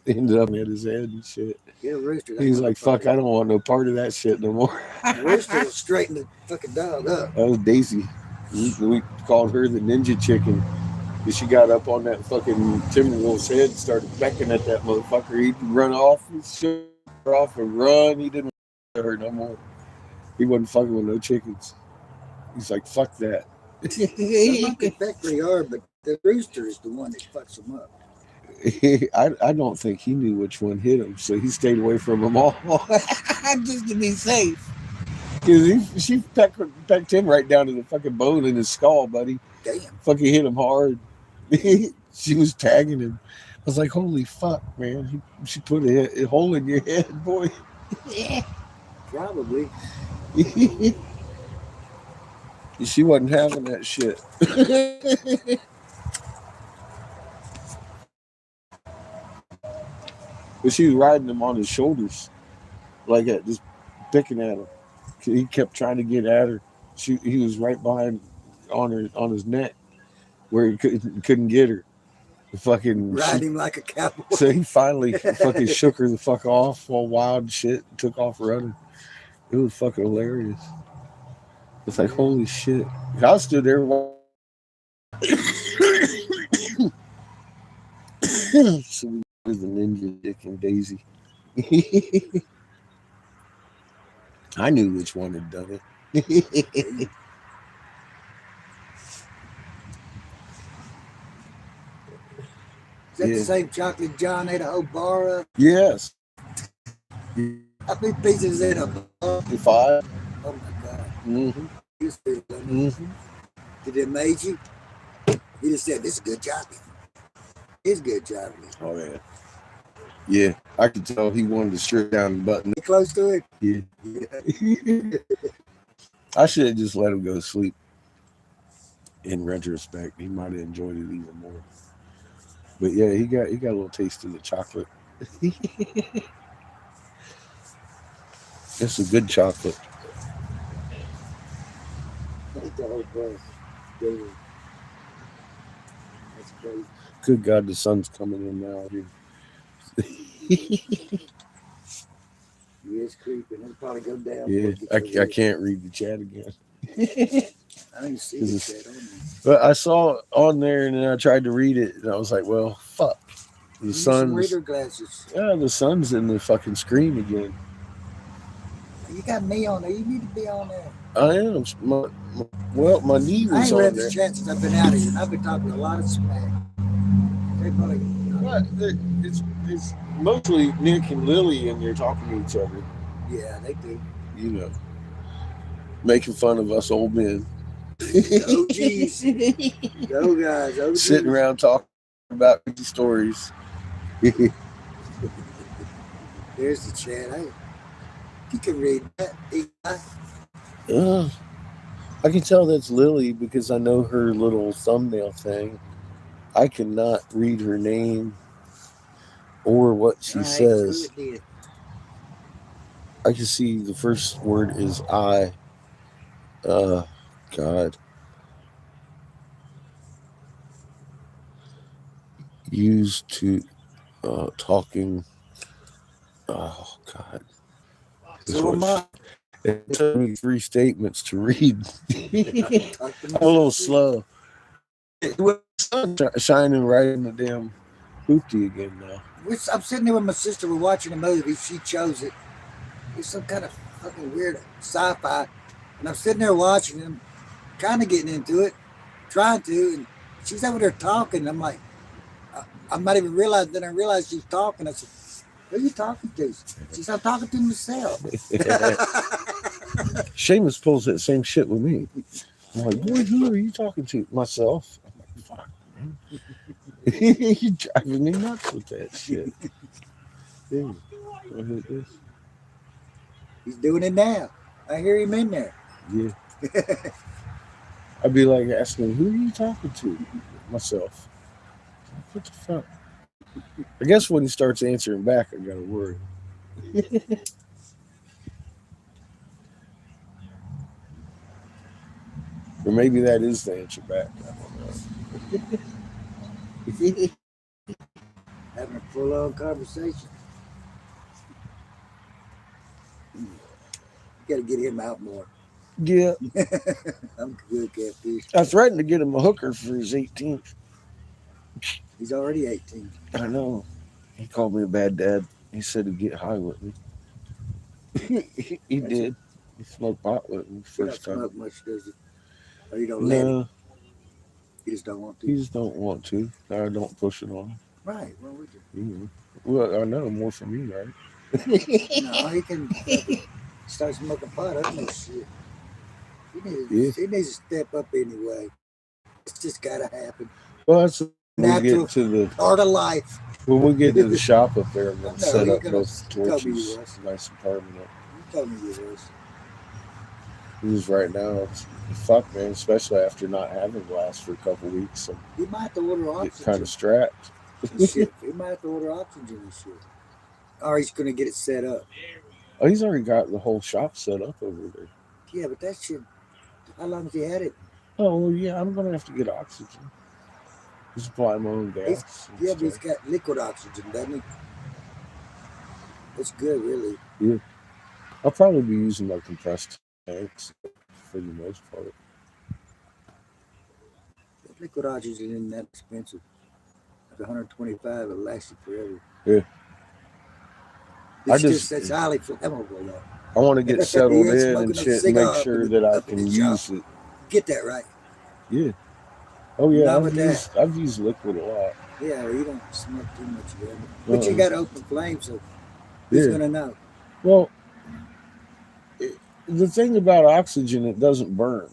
ended up at his head and shit. Yeah, rooster. He's like, fuck, I don't want no part of that shit no more. Rooster will straighten the fucking dog up. That was Daisy. We called her the ninja chicken. Because she got up on that fucking Timberwolf's head and started becking at that motherfucker. He'd run off and shoot her off and run. He didn't want to her no more. He wasn't fucking with no chickens. He's like, fuck that. Some of them peck pretty hard, but the rooster is the one that fucks them up. I don't think he knew which one hit him, so he stayed away from them all just to be safe. Because she pecked him right down to the fucking bone in his skull, buddy. Damn. Fucking hit him hard. She was tagging him. I was like, holy fuck, man. She put a hole in your head, boy. Probably. She wasn't having that shit. But she was riding him on his shoulders, like that, just picking at him. He kept trying to get at her. He was right behind on his neck, where he couldn't get her. Ride him like a cowboy. So he finally fucking shook her the fuck off, all wild and shit, and took off running. It was fucking hilarious. It's like, holy shit. I stood there. So we was the ninja Dick and Daisy. I knew which one had done it. Is that the same chocolate John ate a whole bar of? Yes. How many pieces in a bar? 5. Oh my God. Mm-hmm. Did it amaze you? He just said, this is good chocolate. It's good chocolate. Oh, yeah. Yeah, I could tell he wanted to strip down the button. You close to it? Yeah. Yeah. I should have just let him go to sleep. In retrospect, he might have enjoyed it even more. But yeah, he got a little taste of the chocolate. It's a good chocolate. That's the whole bus. Dude. That's crazy. Good God, the sun's coming in now, dude. Yeah, it's creeping. It'll probably go down. Yeah, I can't read the chat again. I didn't see the chat on there. But I saw it on there and then I tried to read it and I was like, well, fuck. The Use some sun's reader glasses. yeah, the sun's in the fucking screen again. You got me on there. You need to be on there. I am. My knee I was ain't on read there. the chat since I've been out of here. And I've been talking a lot of smack. They probably, What? It's mostly Nick and Lily in there talking to each other, yeah, they do. you know, making fun of us old men. OGs. Go guys. OGs. Sitting around talking about the stories. There's the chat. You can read that. I can tell that's Lily because I know her little thumbnail thing. I cannot read her name. or what she All right, screw says. it, dear. I can see the first word is I. God. Used to talking. Oh, God. This So am was, I. it took me 3 statements to read. Talk to me I'm a little some shit. slow. It was sun shining right in the damn hoopty again now. I'm sitting there with my sister. We're watching a movie. She chose it. It's some kind of fucking weird sci-fi, and I'm sitting there watching him, kind of getting into it, trying to, and she's over there talking. I'm like, I'm not even realizing. Then I realized she's talking. I said, "Who are you talking to?" She said, "I'm talking to myself." Seamus pulls that same shit with me. I'm like, boy, who are you talking to? Myself. I'm like, fuck, man. You're driving me nuts with that shit. Dude, wanna hit this? He's doing it now. I hear him in there. Yeah. I'd be like asking, who are you talking to? Myself. What the fuck? I guess when he starts answering back, I gotta worry. Or maybe that is the answer back. I don't know. Having a full-on conversation. You got to get him out more. Yeah, I'm good, catfish. I threatened to get him a hooker for his 18th. He's already 18. I know. He called me a bad dad. He said he'd get high with me. He did. He smoked pot with me He don't first time. smoke much, does he? Or you don't let him? No, You just don't want to? he just don't want to. I don't push it on him. Right. Well, would you? Mhm. Well, I know more from you, right? No, he can start smoking pot. I don't know shit. Yeah. He needs to step up anyway. It's just got to happen. Well, that's when we Natural get to the part of life. when we get to the shop up there. I'm gonna No, set you're up gonna both tell me torches, you was. nice and permanent. You told me you was. Because right now, it's fuck, man. Especially after not having glass for a couple weeks, I'm He might have to order get oxygen. kind of strapped. and shit. He might have to order oxygen and shit. Or he's going to get it set up. Oh, he's already got the whole shop set up over there. Yeah, but that shit, how long has he had it? Oh well, yeah, I'm gonna have to get oxygen. Supply my own gas. and Yeah, but he's stuff. got liquid oxygen, doesn't he? That's good, really. I'll probably be using my compressed tanks for the most part. That liquid oxygen isn't that expensive. Like 125, it'll last you forever. Yeah. It's highly flammable, though. I want to get He settled ain't in smoking and no shit, and cigar make up sure in the- that I up in can the use shop. it. Get that right. Yeah. Oh yeah, Not with that. I've used liquid a lot. Yeah, well, you don't smoke too much of it. But you Uh-uh. got open flame, so who's Yeah. going to know? Well, the thing about oxygen, it doesn't burn.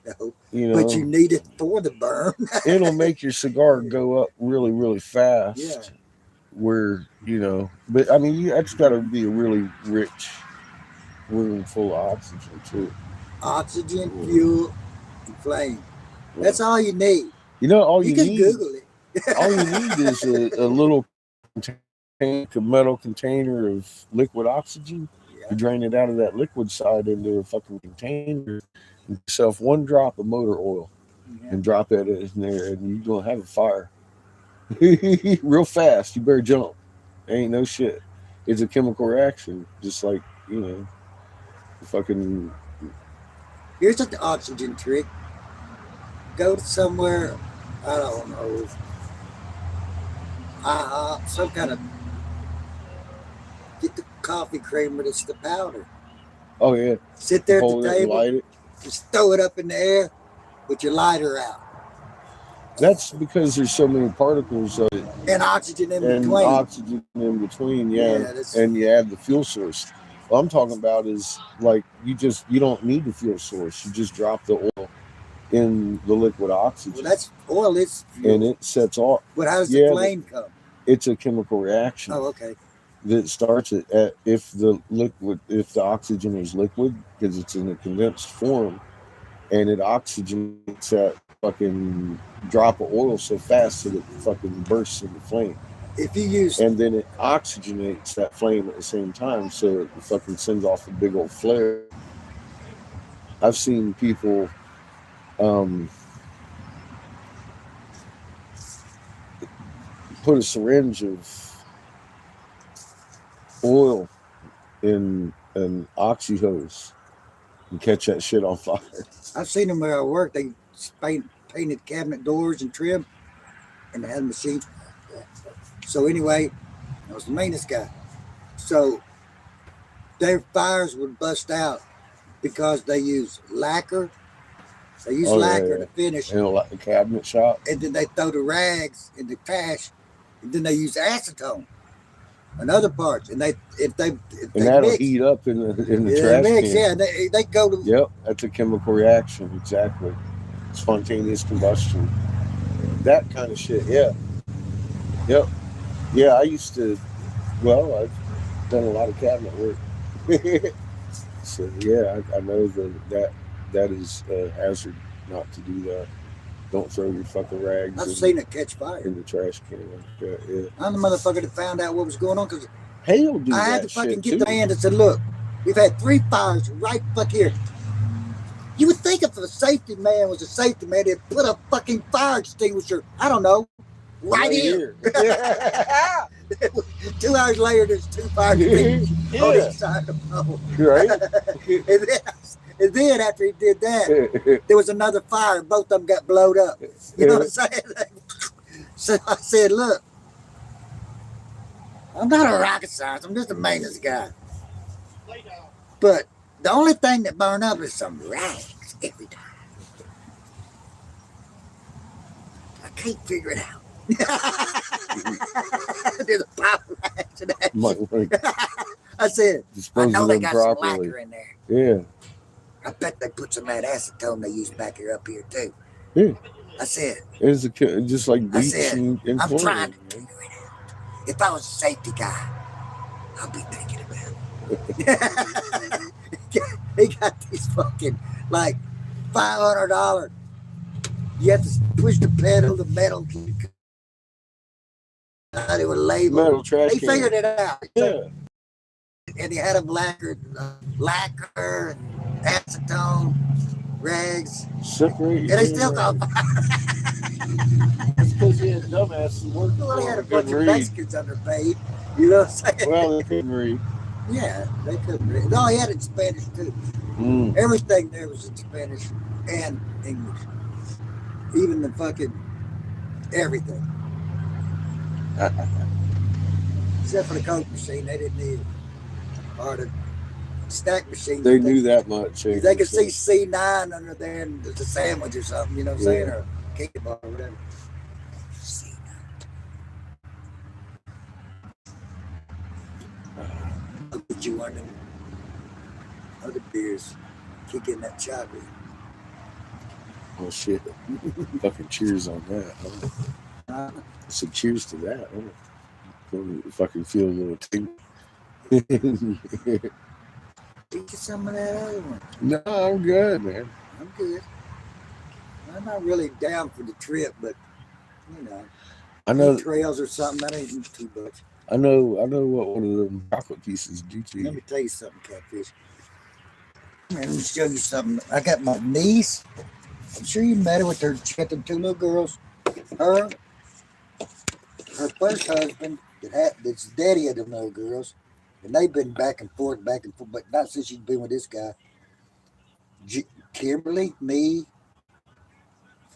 No. You know, But you need it for the burn. it'll make your cigar go up really, really fast. Yeah. Where but I mean, that's got to be a really rich room full of oxygen too. Oxygen, fuel, and flame. That's all you need. All You you can need. Google it. All you need is a little tank, a metal container of liquid oxygen. Yeah. You drain it out of that liquid side into a fucking container, and get yourself 1 drop of motor oil, Yeah. and drop that in there, and you're gonna have a fire real fast. You better jump. Ain't no shit. It's a chemical reaction, just like fucking. Here's the oxygen trick. Go to somewhere, I don't know, some kind of, get the coffee creamer that's the powder. Oh yeah, Sit there at hold the it and table, light it. just throw it up in the air with your lighter out. That's because there's so many particles of it And oxygen in and between. oxygen in between. Yeah, that's- and you add the fuel source. What I'm talking about is like you don't need the fuel source. You just drop the oil in the liquid oxygen, Well, that's oil, it's fuel. and it sets off. But how does Yeah, the but- flame come? It's a chemical reaction Oh, okay. that starts it at if the oxygen is liquid because it's in a condensed form, and it oxygenates that fucking drop of oil so fast that it fucking bursts into flame. if you use and then it oxygenates that flame at the same time, so it fucking sends off a big old flare. I've seen people put a syringe of oil in an oxy hose and catch that shit on fire. I've seen them where I work. They painted cabinet doors and trim, and they had a machine. So anyway, I was the maintenance guy. So their fires would bust out because they use lacquer. They use lacquer to finish, You know, like the cabinet shop. and then they throw the rags in the trash, and then they use acetone and other parts, and if they And that'll mix, heat up in the yeah, trash mix, can. yeah, they go to Yep, that's a chemical reaction. Exactly. Spontaneous combustion. That kind of shit. Yeah. Yep. Yeah, I used to. Well, I've done a lot of cabinet work. So yeah, I know that is a hazard not to do that. Don't throw your fucking rags I've seen it catch fire. in the trash can like that. Yeah. I'm the motherfucker that found out what was going on because Hail do I had that to fucking shit get too. the man that said, look, we've had 3 fires right fuck here. You would think if a safety man was a safety man, they'd put a fucking fire extinguisher, I don't know, right here. 2 hours later, there's 2 fire extinguishers on Yeah. each side of the pole. Right? and then after he did that, there was another fire, and both of them got blowed up. You know what I'm saying? So I said, look, I'm not a rocket scientist, I'm just a maintenance guy. But the only thing that burn up is some rags every time. I can't figure it out. There's a pile of rags in that. Might want to I said, I dispose know of they them got some properly. lacquer in there. Yeah. I bet they put some of that acetone they used back here up here too. Yeah. I said, It's just like I bleach said, and I'm chlorine. trying to figure it out. If I was a safety guy, I'll be thinking about it. He got these fucking like $500. You have to push the pedal, the metal. They were labeled. Metal trash He can. figured it out. Yeah. And he had them lacquer, acetone, rags, Separate. and they still caught fire. That's because he had dumbasses working Well, they for had a him. bunch Couldn't of read. Mexicans underpaid. You know what I'm saying? Well, they couldn't read. Yeah, they couldn't read. No, he had it in Spanish too. Mm. Everything there was in Spanish and English. Even the fucking everything. Except for the Coke machine, they didn't need it. Or the snack machine. They knew that much. They could see C9 under there and there's a sandwich or something, you know what I'm saying? Or a candy bar or whatever. C9. But you want them other beers kick in that chocolate. Oh shit! Fucking cheers on that. Uh, So cheers to that. Fucking feel a little tingle. Get you some of that other one. No, I'm good, man. I'm good. I'm not really down for the trip, but you know, I know. trails or something, that ain't too much. I know what one of them chocolate pieces do to Let you. me tell you something, Catfish. Let me show you something. I got my niece. I'm sure you met her with her. She got them 2 little girls. Her first husband, that's the daddy of them little girls, and they've been back and forth, but not since she's been with this guy. Kimberly, me.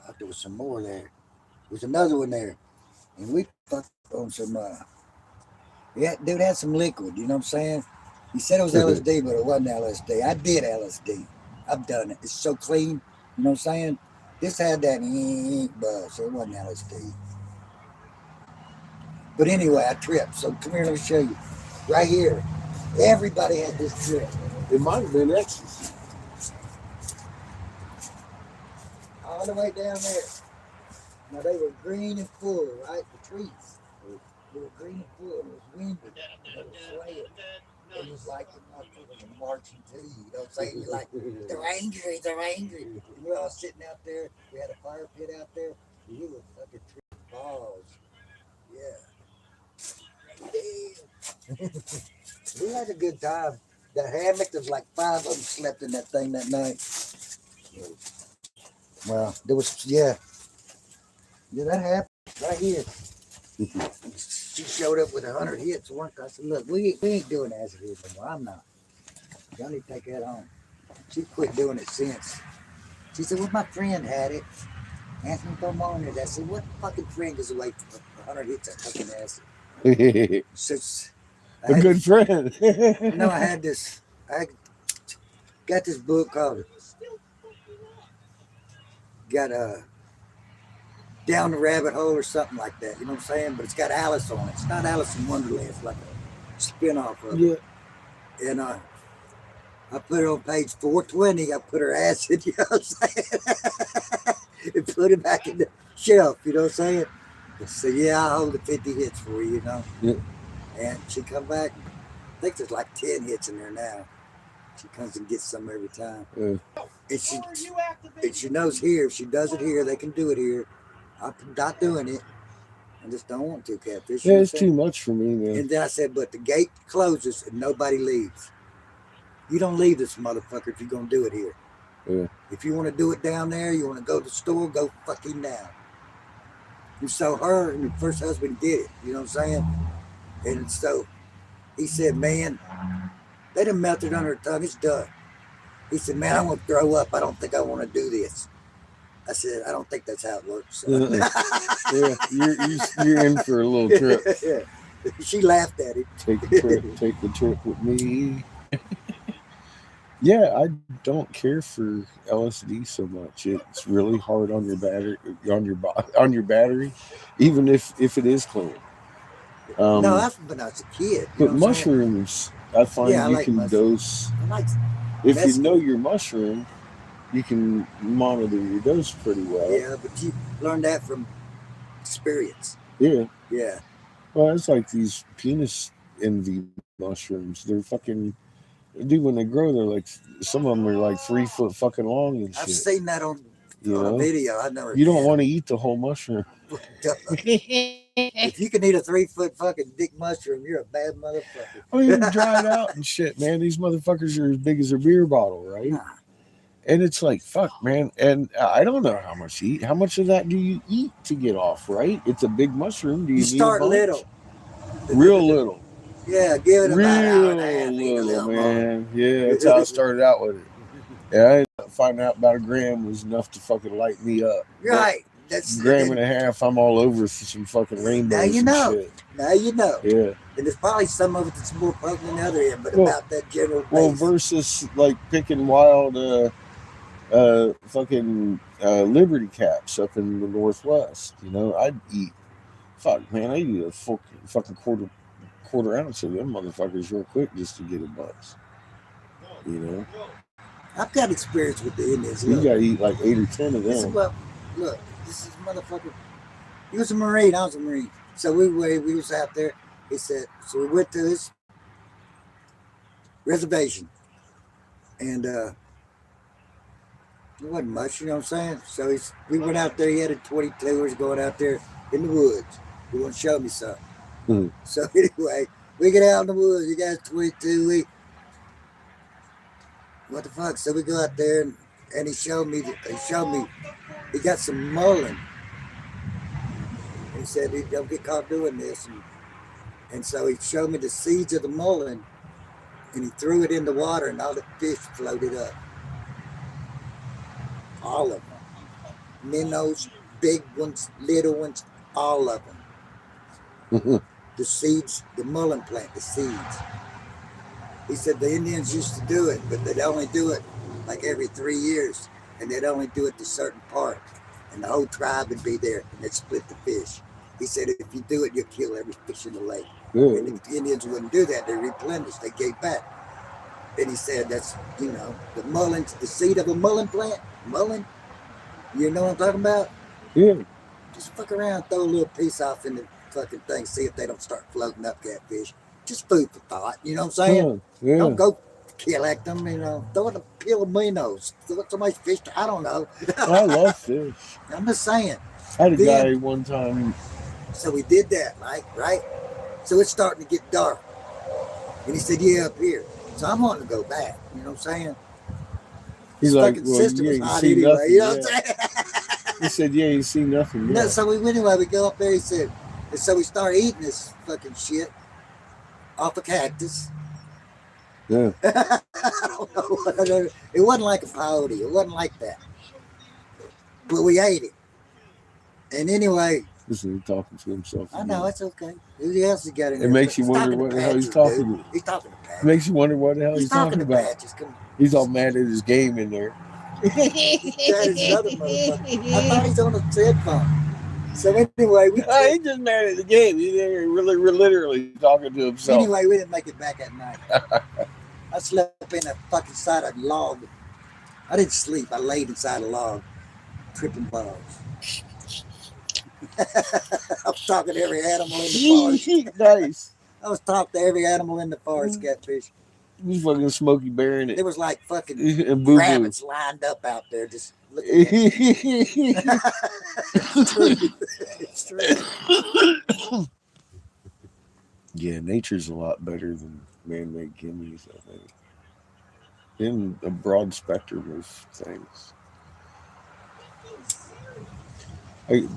Fuck, there was some more there. There was another one there, and we fucked on some. Yeah, dude had some liquid. You know what I'm saying? He said it was LSD, but it wasn't LSD. I did LSD. I've done it. It's so clean. You know what I'm saying? This had that buzz, so it wasn't LSD. But anyway, I tripped. So come here, let me show you. Right here. Everybody had this trip. It might have been ecstasy. All the way down there. Now they were green and full, right? The trees. They were green and full. It was windy. They were swaying. It was like the motherfuckers marching to you. You know what I'm saying? You're like, they're angry, they're angry. And we're all sitting out there. We had a fire pit out there. We were fucking tripping balls. Yeah. We had a good time. That hammock, there's like 5 of them slept in that thing that night. Well, there was, yeah, that happened right here. She showed up with 100 hits. I said, look, we ain't doing acid here anymore. I'm not. Y'all need to take that home. She quit doing it since. She said, well, my friend had it. Anthony Pomona. I said, what fucking friend goes away for 100 hits of fucking acid? Since A good friend. no, I got this book called Down the Rabbit Hole or something like that. You know what I'm saying? But it's got Alice on it. It's not Alice in Wonderland. It's like a spin-off of it. Yeah. And I put her on page 420. I put her acid, you know what I'm saying? And put it back in the shelf, you know what I'm saying? So yeah, I'll hold the 50 hits for you, you know? Yeah. And she come back. I think there's like 10 hits in there now. She comes and gets some every time. Yeah. And she knows here, if she does it here, they can do it here. I'm not doing it. I just don't want to, Catfish. Yeah, it's too much for me, man. And then I said, but the gate closes and nobody leaves. You don't leave this motherfucker if you're going to do it here. Yeah. If you want to do it down there, you want to go to the store, go fucking down. And so her and her first husband did it. You know what I'm saying? And so he said, man, they done melted under her tongue. It's done. He said, man, I'm going to throw up. I don't think I want to do this. I said, I don't think that's how it works. So. Yeah, you're in for a little trip. Yeah. She laughed at him. Take the trip with me. Yeah, I don't care for LSD so much. It's really hard on your battery, on your battery, even if it is clean. No, that's when I was a kid. But mushrooms, I find you like can dose. If you know your mushroom, you can monitor your dose pretty well. Yeah, but you learn that from experience. Yeah. Yeah. Well, it's like these penis envy mushrooms. They're fucking, dude, when they grow, they're like, some of them are like 3 foot fucking long and shit. I've seen that on a video. I never. You don't want to eat the whole mushroom. If you can eat a 3 foot fucking dick mushroom, you're a bad motherfucker. Oh, you can dry it out and shit, man. These motherfuckers are as big as a beer bottle, right? Nah. And it's like, fuck, man. And I don't know how much to eat. How much of that do you eat to get off, right? It's a big mushroom. Do you start little. Real little. Yeah, give it about an hour and a half. Little, man. Yeah, that's how I started out with it. Yeah, I find out about a gram was enough to fucking light me up. Right. That's gram and a half, I'm all over for some fucking rainbows. Now you know. And shit. Now you know. Yeah. And there's probably some of it that's more potent than the other end, but about that general base. Well, versus like picking wild fucking Liberty caps up in the Northwest. You know, I'd eat, fuck, man, I eat a fucking quarter ounce of them motherfuckers real quick just to get a buzz. You know? I've got experience with the Indians. You gotta eat like 8 or 10 of them. Look, this is motherfucker. He was a Marine, I was a Marine. So we was out there. He said, so we went to his reservation. And it wasn't much, you know what I'm saying? So we went out there, he had a 22, we was going out there in the woods. He wanted to show me something. Hmm. So anyway, we get out in the woods, you guys 22, what the fuck? So we go out there and he showed me, he got some mullein. He said, don't get caught doing this. And so he showed me the seeds of the mullein and he threw it in the water and all the fish floated up. All of them. Minnows, big ones, little ones, all of them. The seeds, the mullein plant, the seeds. He said the Indians used to do it, but they'd only do it like every 3 years. And they'd only do it to certain part. And the whole tribe would be there and they'd split the fish. He said, if you do it, you'll kill every fish in the lake. Yeah. And if the Indians wouldn't do that, they replenished, they gave back. And he said, that's, you know, the mullein, the seed of a mullein plant, mullein, you know what I'm talking about? Yeah. Just fuck around, throw a little piece off in the fucking thing, see if they don't start floating up, catfish. Just food for thought, you know what I'm saying? Yeah. Don't go collect them, you know, throw it a peel of minnows, throw it somebody's fish, I don't know. I love fish. I'm just saying. I had a guy one time. So we did that, right? So it's starting to get dark. And he said, yeah, up here. So I'm wanting to go back. You know what I'm saying? He's His like, fucking well, sister you was ain't hot seen anyway. nothing You know yet. what I'm saying? He said, yeah, you see nothing No, yet. so anyway, we go up there. He said, and so we start eating this fucking shit off a cactus. Yeah. I don't know. It wasn't like a peyote. It wasn't like that. But we ate it. And anyway, This is talking to himself. I know again. it's okay. Who else has got in It there? makes you He's wonder talking to what the hell he's Patches, talking dude. to. He's talking to It Patches. makes you wonder what the hell he's talking to about. Patches. Come on. He's all mad at his game in there. That is another motherfucker. I thought he's on a headphone. So anyway, He's just mad at the game. He's really literally talking to himself. anyway, we didn't make it back at night. I slept in a fucking side of a log. I didn't sleep. I laid inside a log, tripping balls. I was talking to every animal in the forest. Nice. I was talking to every animal in the forest, catfish. He's fucking Smokey Bear in it. There was like fucking And Boo Boo. rabbits lined up out there just looking at me. It's true. It's true. Yeah, nature's a lot better than man-made chemicals, I think. In a broad spectrum of things.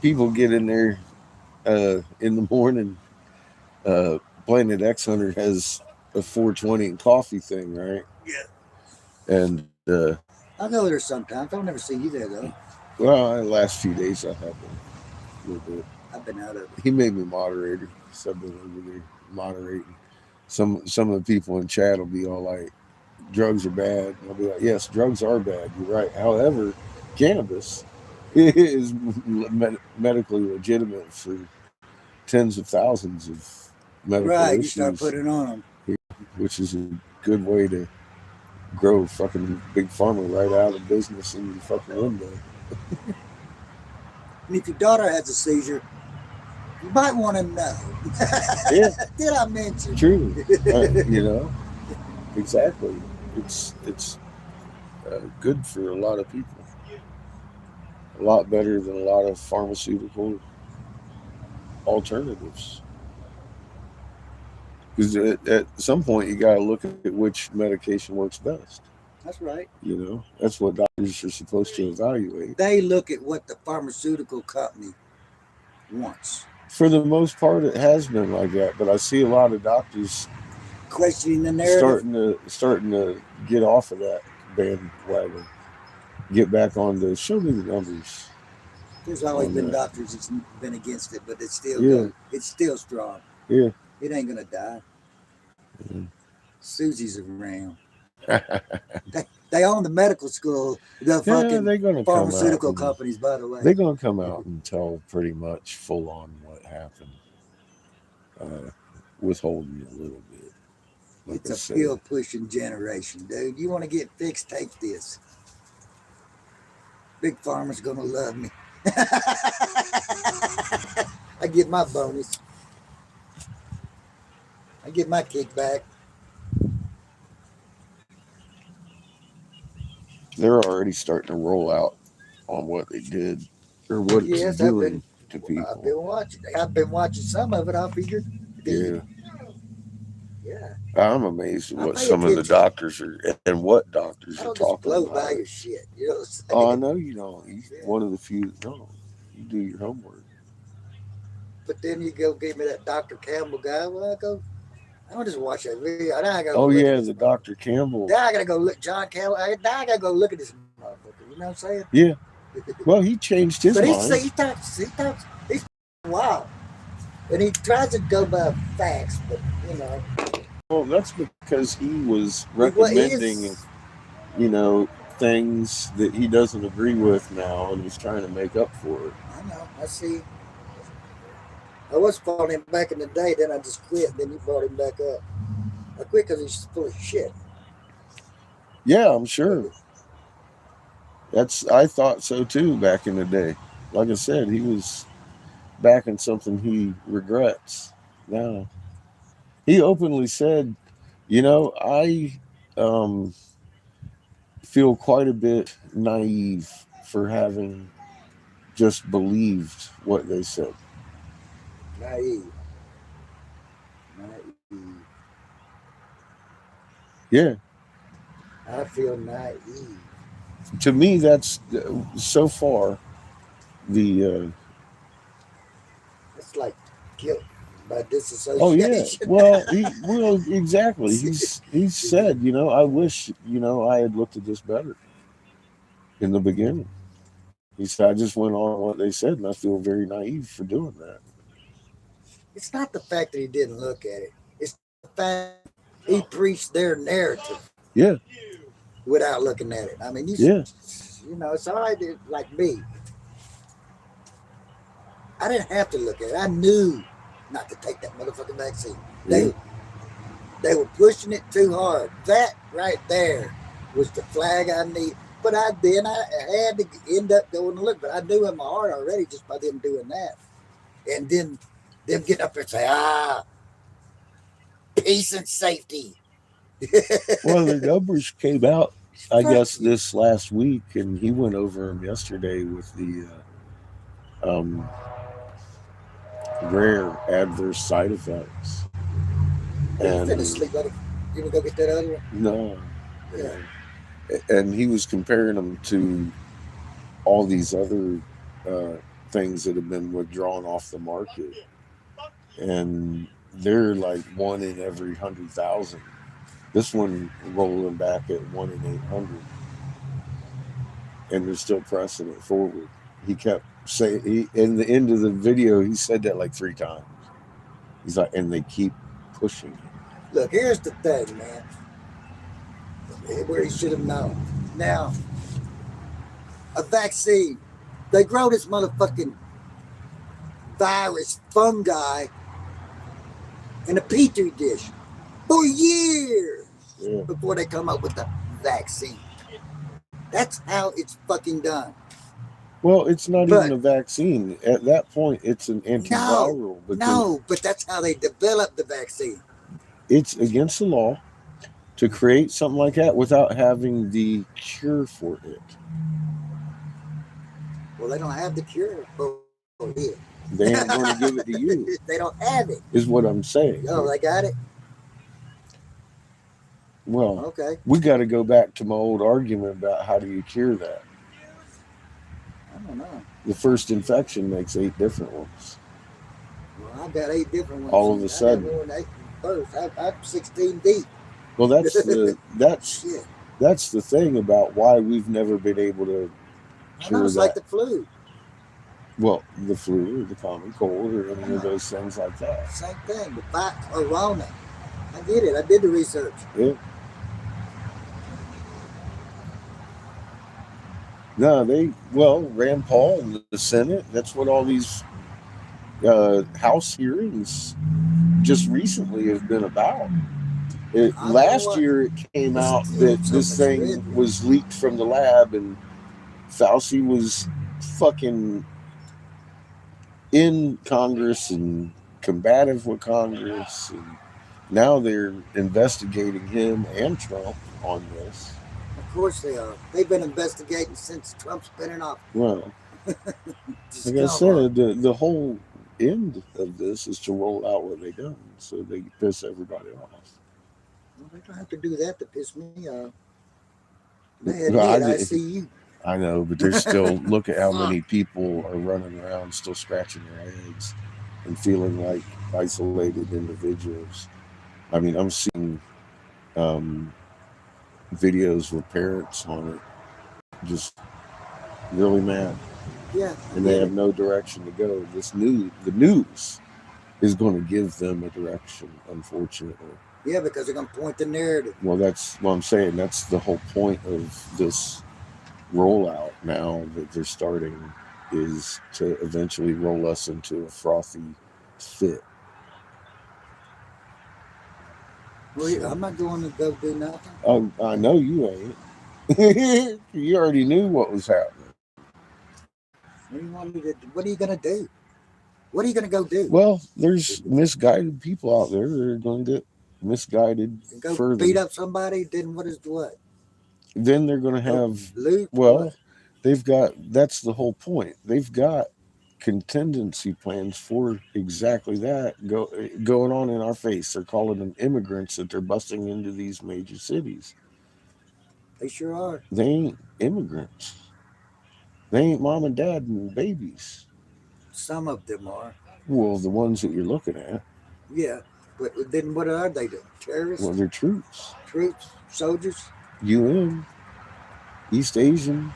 People get in there in the morning. Planet X Hunter has a 420 and coffee thing, right? Yeah. And I'll go there sometimes. I'll never see you there though. well, the last few days I have been a little bit. I've been out of it. He made me moderator, so I've been over there moderating. Some of the people in chat will be all like, drugs are bad. And I'll be like, yes, drugs are bad. You're right. However, cannabis is medically legitimate for tens of thousands of medical Right, you issues, start putting on them. which is a good way to grow fucking big pharma right out of business in your fucking window. And if your daughter has a seizure, you might want to know. Yeah. Did I mention? True. You know, exactly. It's good for a lot of people. A lot better than a lot of pharmaceutical alternatives. Because at some point you got to look at which medication works best. That's right. You know, that's what doctors are supposed to evaluate. They look at what the pharmaceutical company wants. For the most part, it has been like that, but I see a lot of doctors Questioning the narrative. starting to get off of that bandwagon, get back on the show me the numbers. There's always on been that. doctors that's been against it, but it's still Yeah. good. It's still strong. Yeah. It ain't gonna die. Mhm. Susie's around. They own the medical school, the Yeah, fucking they're gonna pharmaceutical come out. companies, by the way. They're gonna come out and tell pretty much full on what happened, withholding a little bit. Like It's I a said. pill pushing generation, dude. You want to get fixed? Take this. Big Pharma's gonna love me. I get my bonus. I get my kickback. They're already starting to roll out on what they did or what it's Yes, I've doing to I've people. been watching. I've been watching some of it. I figured. Yeah, Yeah. I'm amazed at I what pay some of the attention. doctors are and what doctors I are don't just talking blow about. by your shit. You know what I'm saying? Oh, I know you don't. You're Yeah. one of the few that don't. You do your homework. But then you go give me that Dr. Campbell guy. Well, I don't just watch that video. Now I gotta Oh look yeah, at this the motherfucker. Dr. Campbell. Now I gotta go look John Campbell. Now I gotta go look at this motherfucker. You know what I'm saying? Yeah. Well, he changed his But he mind. talks, he's wild. And he tries to go by facts, but you know. Well, that's because he was Well, he recommending, is- things that he doesn't agree with now, and was trying to make up for it. I know, I see. I was following him back in the day, then I just quit, then you brought him back up. I quit because he's full of shit. Yeah, I'm sure. I thought so too back in the day. Like I said, he was backing something he regrets now. He openly said, I feel quite a bit naive for having just believed what they said. Naive. Yeah. I feel naive. To me, that's so far the. It's like guilt by Oh yeah. disassociation. Well, exactly. He's said, I wish, I had looked at this better in the beginning. He said, I just went on what they said, and I feel very naive for doing that. It's not the fact that he didn't look at it. It's the fact he preached their narrative Yeah. without looking at it. I mean, Yeah. it's all right. Like me, I didn't have to look at it. I knew not to take that motherfucking vaccine. Yeah. They were pushing it too hard. That right there was the flag I need. But I had to end up going to look. But I knew in my heart already just by them doing that. And then them getting up there and say, peace and safety. Well, the numbers came out, I guess, this last week, and he went over them yesterday with the rare adverse side effects. And finna sleep. You gonna go get that other one? No. Yeah. And he was comparing them to all these other things that have been withdrawn off the market, and they're like 1 in every 100,000. This one rolling back at 1 in 800, and they're still pressing it forward. He kept saying, in the end of the video, he said that like 3 times. He's like, and they keep pushing it. Look, here's the thing, man. Where he should have known. Now, a vaccine. They grow this motherfucking virus, fungi, in a petri dish for years before they come up with the vaccine. That's how it's fucking done. Well, it's not even a vaccine. At that point, it's an antiviral. But that's how they develop the vaccine. It's against the law to create something like that without having the cure for it. Well, they don't have the cure for it. They ain't going to give it to you. They don't have it. Is what I'm saying. Oh, they got it? Well, okay. We got to go back to my old argument about how do you cure that? I don't know. The first infection makes 8 different ones. Well, I've got 8 different ones. All of a sudden. I'm 16 deep. Well, that's the thing about why we've never been able to cure it's that. like the flu. Well, the flu or the common cold or any of those things like that. Same thing. The corona. I get it. I did the research. Yeah. No, Rand Paul and the Senate, that's what all these House hearings just recently have been about. Last year it came out that this thing was leaked from the lab and Fauci was fucking in Congress and combative with Congress, and now they're investigating him and Trump on this. Of course they are. They've been investigating since Trump's been in office. Well, like I said, the whole end of this is to roll out what they done so they can piss everybody off. Well, they don't have to do that to piss me off. I see you. I know, but they're still, look at how many people are running around still scratching their heads and feeling like isolated individuals. I mean, I'm seeing videos with parents on it just really mad. Yeah. And they have no direction to go. The news is going to give them a direction, unfortunately. Yeah, because they're going to point the narrative. Well, that's what I'm saying. That's the whole point of this rollout now that they're starting, is to eventually roll us into a frothy fit. Well, I'm not going to go do nothing. I know you ain't. You already knew what was happening. What are you going to do? What are you going to go do? Well, there's misguided people out there that are going to get misguided go further. Beat up somebody, then what? Then they're going to have loot. Well, they've got, that's the whole point. They've got contingency plans for exactly that going on in our face. They're calling them immigrants that they're busting into these major cities. They sure are. They ain't immigrants. They ain't mom and dad and babies. Some of them are. Well, the ones that you're looking at, Yeah. But then what are they? Terrorists? well, they're troops. Troops? Soldiers? UN, East Asian,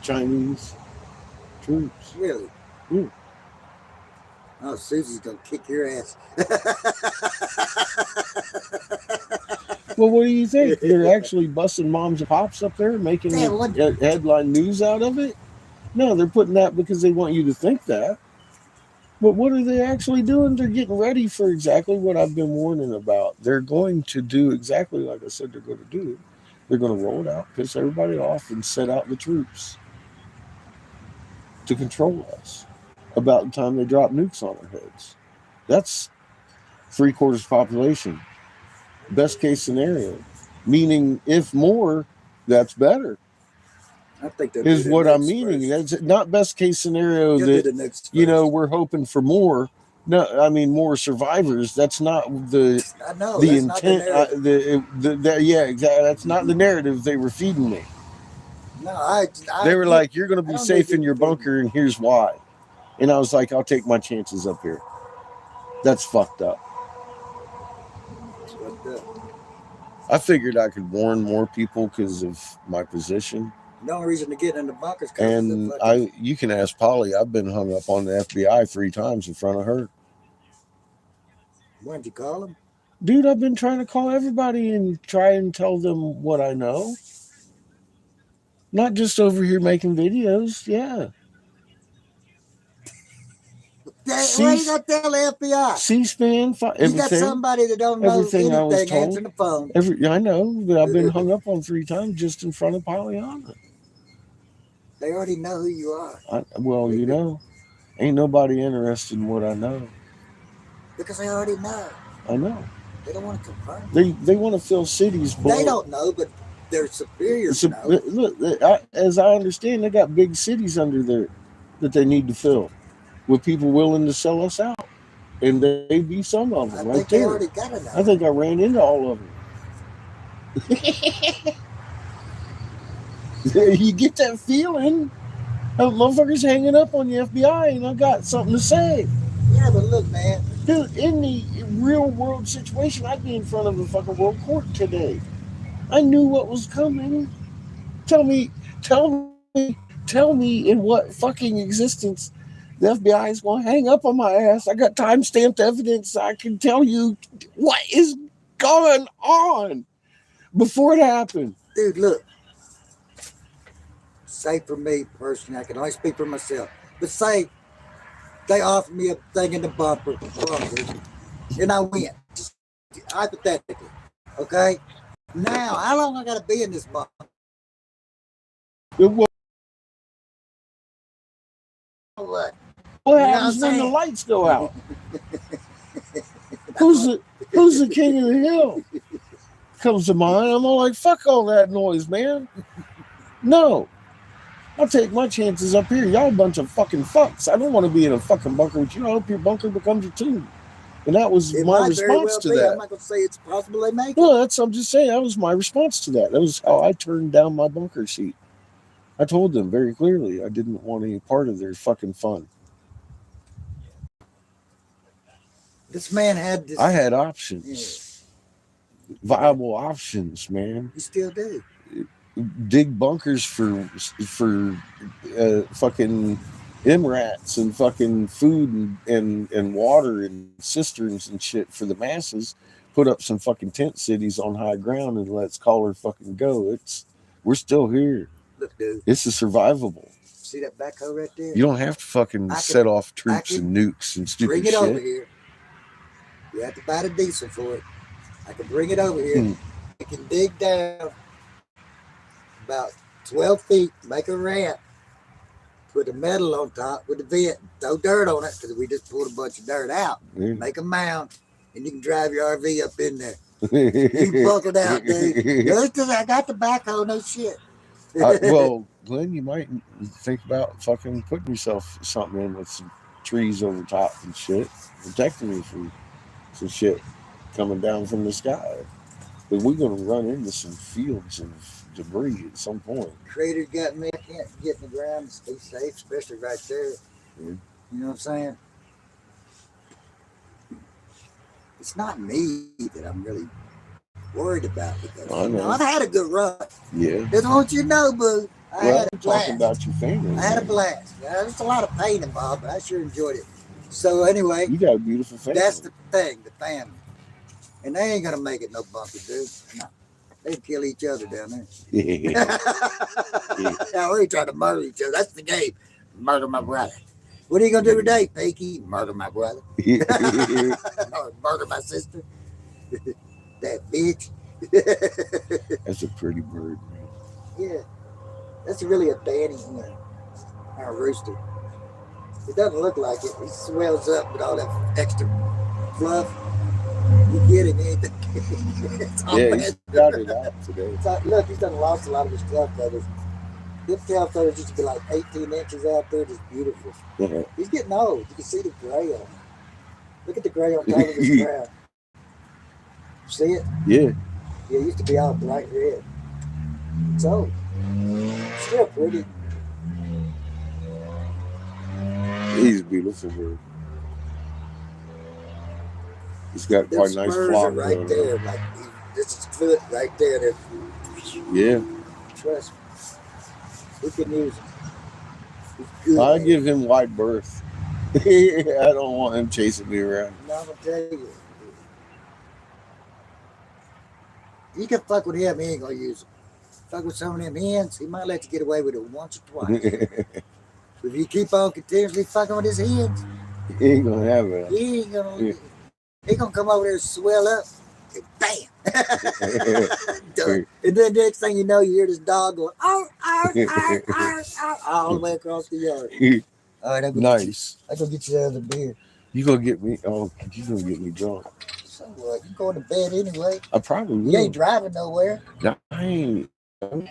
Chinese troops. Really? Yeah. Oh, Susie's gonna kick your ass. Well, what do you think? They're actually busting moms and pops up there, making Yeah, what- headline news out of it? No, they're putting that because they want you to think that. But what are they actually doing? They're getting ready for exactly what I've been warning about. They're going to do exactly like I said they're going to do. They're going to roll it out, piss everybody off, and set out the troops to control us about the time they drop nukes on our heads. That's 3/4 population. Best case scenario. Meaning, if more, that's better, I think they'll is do the what I'm nukes meaning. first. That's not best case scenario They'll do that, the nukes first. we're hoping for more. No, I mean, more survivors. That's not the I know the that's not the intent. narrative. Yeah, exactly. That's not the narrative they were feeding me. No, I They were get- like, "You're going to I be don't safe think in your it would be. bunker, and here's why." And I was like, "I'll take my chances up here." That's fucked up. It's fucked up. I figured I could warn more people because of my position. The only reason to get in the bunkers And you can ask Polly. I've been hung up on the FBI 3 times in front of her. When'd you call them? Dude, I've been trying to call everybody and try and tell them what I know. Not just over here making videos. Yeah. Why you gotta tell the FBI? C-SPAN, You got everything. somebody that don't know everything I was anything told. answering the phone. I know, but I've been hung up on 3 times just in front of Pollyanna. They already know who you are Ain't nobody interested in what I know. because they already know. I know. They don't want to confirm. They want to fill cities. They don't know, but their superiors know. Look, as I understand, they got big cities under there that they need to fill with people willing to sell us out, and they be some of them I right think they there. already got it. I think I ran into all of them. You get that feeling. Motherfuckers hanging up on the FBI, and I got something to say. Yeah, but look, man. Dude, in the real world situation, I'd be in front of a fucking world court today. I knew what was coming. Tell me in what fucking existence the FBI is going to hang up on my ass. I got time-stamped evidence. I can tell you what is going on before it happened. Dude, look. Say for me personally, I can only speak for myself. But say they offer me a thing in the bunker, and I win. Just hypothetically. Okay? Now, how long I gotta be in this bunker? What What? happens when the lights go out? Who's the king of the hill? Comes to mind. I'm all like, fuck all that noise, man. No. I'll take my chances up here. Y'all a bunch of fucking fucks. I don't want to be in a fucking bunker with you. I hope your bunker becomes your tomb. And that was It my might very response well to be. that. I'm not gonna say it's possible they make it. Well, I'm just saying, that was my response to that. That was how I turned down my bunker seat. I told them very clearly I didn't want any part of their fucking fun. This man had this. I had options. Viable options, man. You still do. Dig bunkers for fucking MRATs and fucking food and water and cisterns and shit for the masses. Put up some fucking tent cities on high ground and let's call her fucking go. We're still here. Look, dude. It's a survivable. See that backhoe right there? You don't have to fucking set off troops can and nukes and stupid bring it shit. over here. You have to buy the diesel for it. I can bring it over here. I can dig down about 12 feet, make a ramp, put the metal on top with the vent, throw dirt on it because we just pulled a bunch of dirt out. Yeah. Make a mound, and you can drive your RV up in there. You buckled out, dude. I got the backhoe, no shit. Well, Glenn, you might think about fucking putting yourself something in with some trees over top and shit, protecting you from some shit coming down from the sky. But we're gonna run into some fields and debris at some point. Crater's got me. I can't get in the ground and stay safe, especially right there. Yeah. You know what I'm saying? It's not me that I'm really worried about because I know. I've had a good run. Yeah. Just want you to know, boo. I Well, had a I'm blast. talking about your family. I had a man. blast. There's a lot of pain involved, but I sure enjoyed it. So anyway, You got a beautiful family. that's the thing, the family. And they ain't gonna make it no bunker, dude. No. They'd kill each other down there. Yeah. Now we try to murder each other. That's the game. Murder my brother. What are you gonna do today, Pinky? Murder my brother. Or murder my sister. That bitch. That's a pretty bird, man. Yeah. That's really a Danny hen. Or a rooster. It doesn't look like it. He swells up with all that extra fluff. You get him, ain't it? It's all Yeah, bad. he's got it out today. It's like, look, he's done lost a lot of his tail feathers. His tail feathers used to be like 18 inches out there, just beautiful. Yeah. He's getting old. You can see the gray on him. Look at the gray on top of his crown. See it? Yeah. Yeah, it used to be all bright red. It's old. Still pretty. He's a beautiful bird. He's got Them quite a nice spurs flock are right going there. on. Like this is foot right there. Yeah. Trust me. We can use him. He's good. I man. give him wide berth. I don't want him chasing me around. No, I'm gonna tell you. You can fuck with him, he ain't gonna use him. Fuck with some of them hens, he might let you get away with it once or twice. If you keep on continuously fucking with his hens, He ain't gonna have it. he ain't gonna. Yeah. He gonna come over there and swell up, and bam, done. And then next thing you know, you hear this dog going, "Arr, arr, arr, arr, arr," all the way across the yard. All right, I'm gonna Nice. get you another beer. You gonna get me? Oh, you gonna get me drunk? So what? You going to bed anyway? I probably will. You ain't driving nowhere. No, I ain't. I'm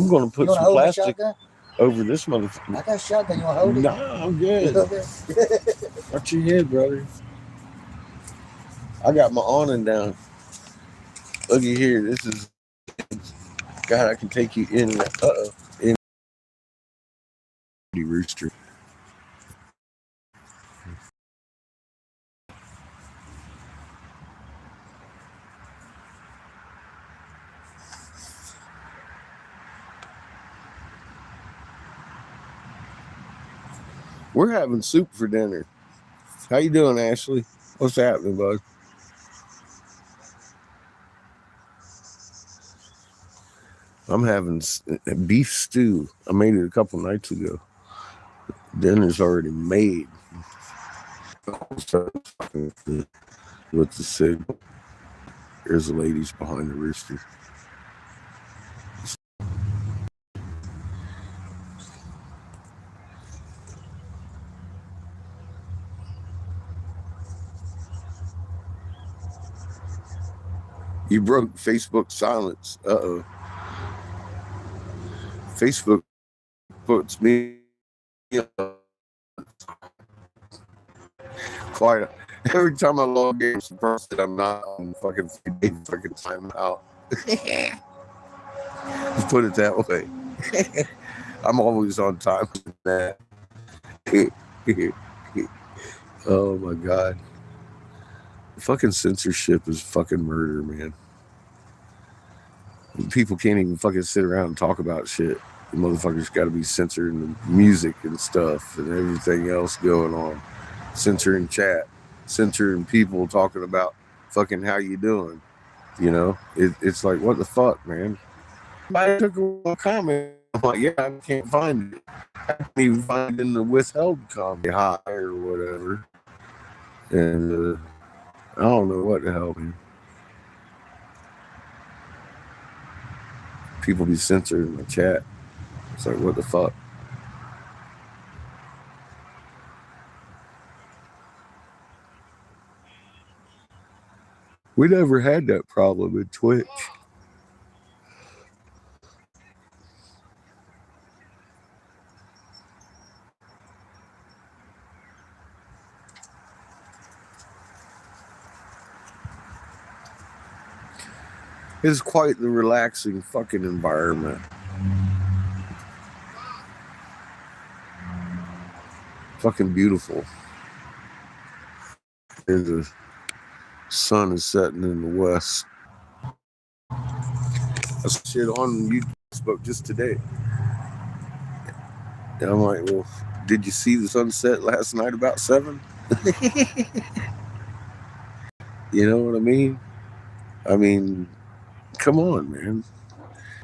gonna You put wanna some hold the plastic shotgun? over this motherfucker. I got a shotgun. You wanna hold it? Nah, I'm good. Okay. Watch your head, brother. I got my awning down. Looky here. This is. God, I can take you in. In the rooster. We're having soup for dinner. How you doing, Ashley? What's happening, bud? I'm having beef stew. I made it a couple nights ago. Dinner's already made. With the signal. There's the ladies behind the rooster. You broke Facebook silence. Uh-oh. Facebook puts me quite every time I log in, I'm surprised that I'm not on fucking timeout. Put it that way. I'm always on time with that. Oh my god. Fucking censorship is fucking murder, man. People can't even fucking sit around and talk about shit. The motherfuckers got to be censoring the music and stuff and everything else going on. Censoring chat, censoring people talking about fucking how you doing. You know, it's like, what the fuck, man? I took a comment. I'm like, yeah, I can't find it. I can't even find it in the withheld comment high or whatever. And I don't know what the hell, man. People be censored in the chat. It's like, what the fuck? We never had that problem in Twitch. It's quite the relaxing fucking environment. Fucking beautiful. And the sun is setting in the west. I saw shit on YouTube just today. And I'm like, well, did you see the sunset last night about 7? You know what I mean? I mean, come on, man.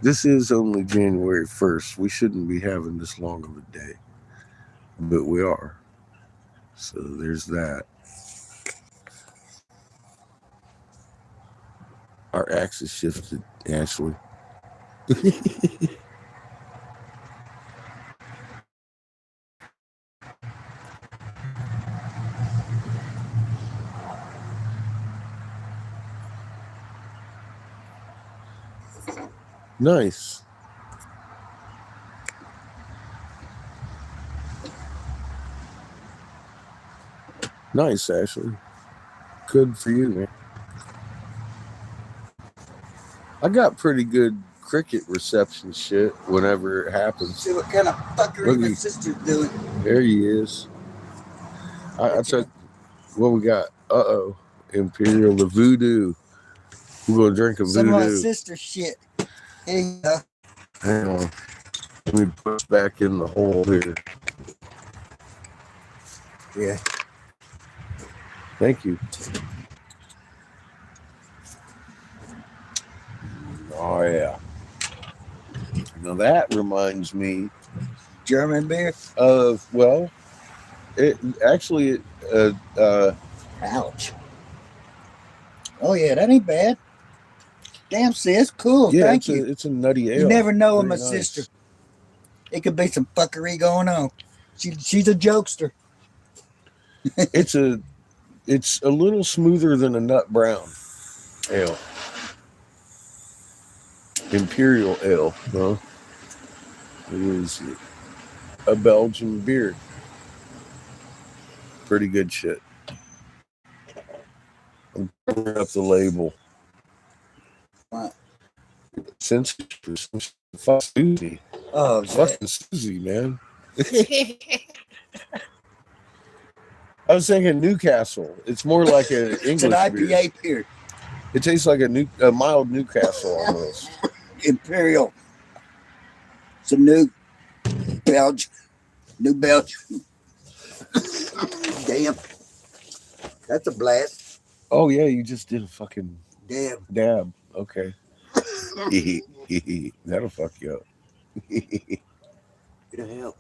This is only January 1st. We shouldn't be having this long of a day. But we are. So there's that. Our axis shifted, Ashley. Nice. Nice, Ashley. Good for you, man. I got pretty good cricket reception shit whenever it happens. See what kind of fuckery Look my at- sister's doing. There he is. I took what we got. Imperial, the voodoo. We're gonna drink a Some of my voodoo. sister's shit. Here you go. Hang on. Let me push back in the hole here. Yeah. Thank you. Oh yeah. Now that reminds me German beer. of, well, it actually Ouch. Oh yeah, that ain't bad. Damn, sis, cool. yeah, Thank you. it's a nutty ale. You never know with my Very nice. sister. It could be some fuckery going on. She's a jokester. It's a little smoother than a nut brown ale. Imperial ale, huh? It is a Belgian beer. Pretty good shit. I'm pulling up the label. What? Since fuck Susie. Oh, Fucking Susie, man. I was thinking Newcastle. It's more like an it's an English beer. IPA beer. It tastes like a mild Newcastle almost. Imperial. Some new Belgium. New Belgium. Damn. That's a blast. Oh yeah, you just did a fucking Damn. dab. Okay. That'll fuck you up. It'll help.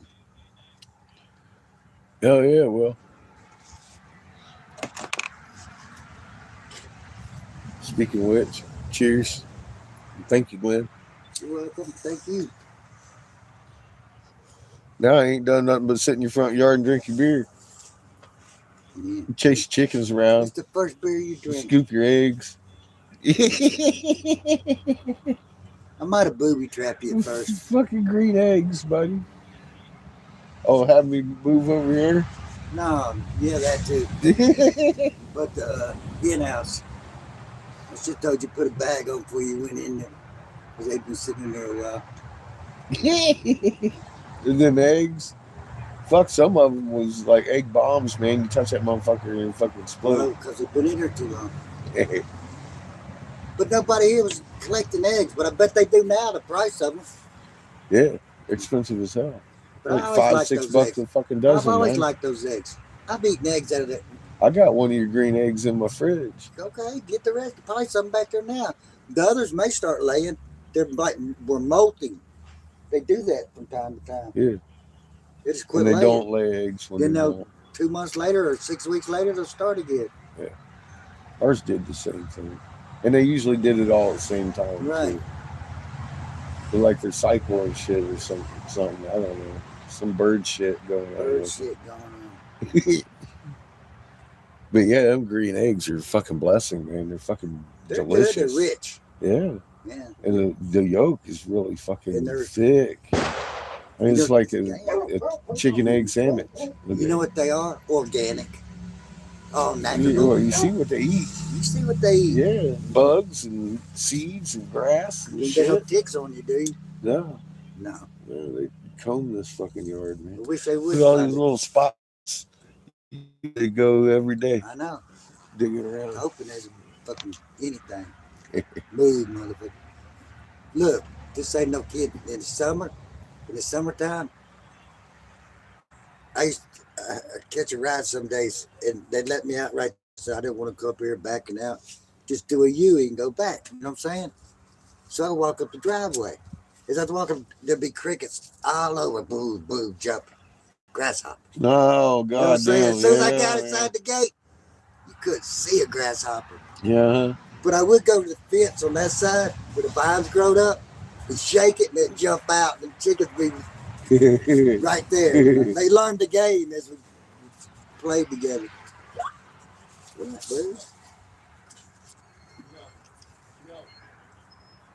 Oh yeah, well. Speaking of which, cheers. Thank you, Glenn. You're welcome. Thank you. Now I ain't done nothing but sit in your front yard and drink your beer. Yeah. Chase chickens around. It's the first beer you drink. Scoop your eggs. I might have booby trapped you at first. Fucking green eggs, buddy. Oh, have me move over here? No, yeah, that too. But the in-house. I just told you put a bag on before you went in there. Because they've been sitting in there a while. And them eggs. Fuck, some of them was like egg bombs, man. You touch that motherfucker and it fucking Well, explode. because they've been in there too long. But nobody here was collecting eggs. But I bet they do now, the price of them. Yeah, expensive as hell. But I Like always $5, liked $6 those bucks eggs. a fucking I've dozen, always man. liked those eggs. I've eaten eggs out of that. I got one of your green eggs in my fridge. Okay, get the rest. Probably some back there now. The others may start laying. They're like we're molting. They do that from time to time. Yeah. They just quit When they laying. don't lay eggs. When Then they they'll- don't. 2 months later or 6 weeks later, they'll start again. Ours did the same thing. And they usually did it all at the same time. Right. Too. They're like their cycle and shit or something. I don't know. Some bird shit going on. Bird with shit going on. it. But yeah, them green eggs are a fucking blessing, man. They're fucking They're delicious. good. They're rich. Yeah. Yeah. And the yolk is really fucking And they're- thick. I mean, it's They're- like a chicken egg sandwich. Look You at know it. what they are? Organic. all You, natural. well, you see what they eat. You see what they eat. Yeah, bugs and seeds and grass and You ain't got no shit. ticks on you, do you? No, No. they comb this fucking yard, man. I wish they would. Look at all find these it. little spots. They go every day I know. digging around. Hoping there's fucking anything. Move, motherfucker. Look, this ain't no kid. In the summertime, I used to catch a ride some days, and they'd let me out right. So I didn't want to go up here backing out. Just do a U and go back. You know what I'm saying? So I walk up the driveway. As I walk up, there'd be crickets all over. Boo, boo, jumping. Grasshopper. No, You know what I'm God saying? damn. As soon as I Yeah, got man. inside the gate, you couldn't see a grasshopper. Yeah. But I would go to the fence on that side where the vines growed up and shake it and then jump out. And the chickens be right there. You know? They learned the game as we played together. What, dude?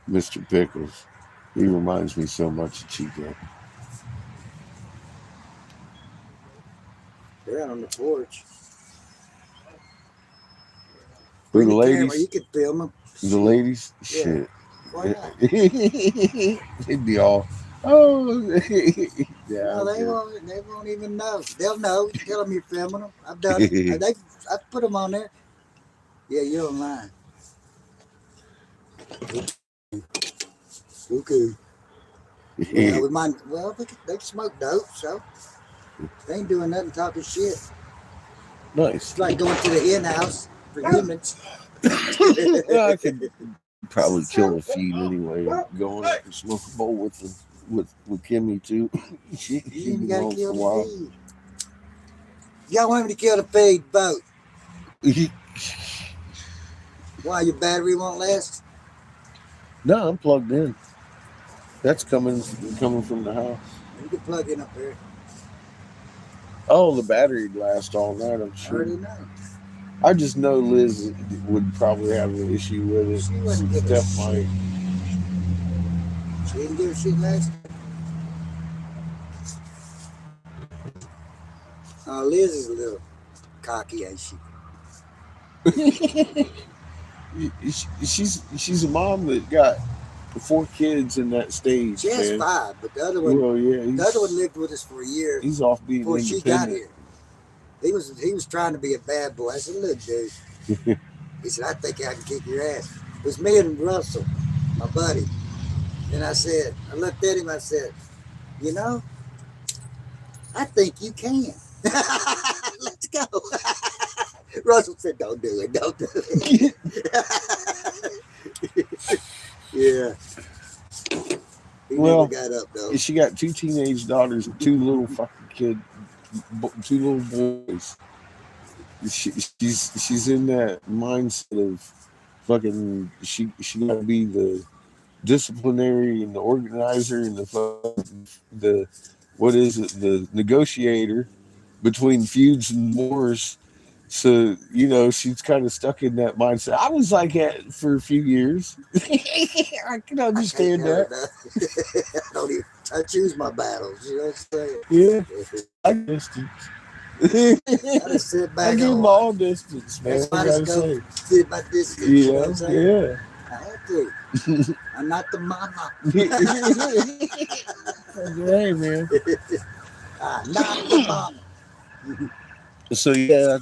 Mr. Pickles. He reminds me so much of Chico. They're out on the porch. Who, Bring the the camera. You ladies? can film them. The ladies? Yeah. Shit. Why not? They'd be all, oh, yeah. No, they won't even know. They'll know. Tell them you're filming them. I've done it. I've put them on there. Yeah, you're online. Okay. Well, we might. Well, they smoke dope, so they ain't doing nothing talking shit. Nice. It's like going to the hen house for humans. Well, I could probably kill a feed anyway. Going and smoke a bowl with them, with Kimmy too. She You ain't been gotta home for kill a the while. feed. Y'all want me to kill the feed? Vote. Why your battery won't last? No, I'm plugged in. That's coming from the house. You can plug in up there. Oh, the battery'd last all night, I'm I sure. already know. I just know Liz would probably have an issue with it. She wouldn't give a Steph might. She didn't give a shit last time. Liz is a little cocky, ain't she? She's a mom that got 4 kids in that stage. She has man. 5, but the other one, Well, yeah, the other one lived with us for a year he's off being before she got independent. here. He was trying to be a bad boy. I said, look, dude. He said, I think I can kick your ass. It was me and Russell, my buddy. And I looked at him, I said, you know, I think you can. Let's go. Russell said, don't do it. Don't do it. Yeah. He Well, never got up, though. She got 2 teenage daughters and 2 little fucking 2 little boys. She's in that mindset of fucking she got to be the disciplinary and the organizer and the what is it, the negotiator between feuds and wars. So she's kind of stuck in that mindset. I was like that for a few years. I can understand that. I don't even. I choose my battles. You know what I'm saying? Yeah, I distance. I just sit back. I give and them watch. all distance, man. That's why I I gotta just say. go sit my distance. You know what I'm saying? Yeah. I have to. I'm not the mama. Hey, man. I'm not the mama. So yeah,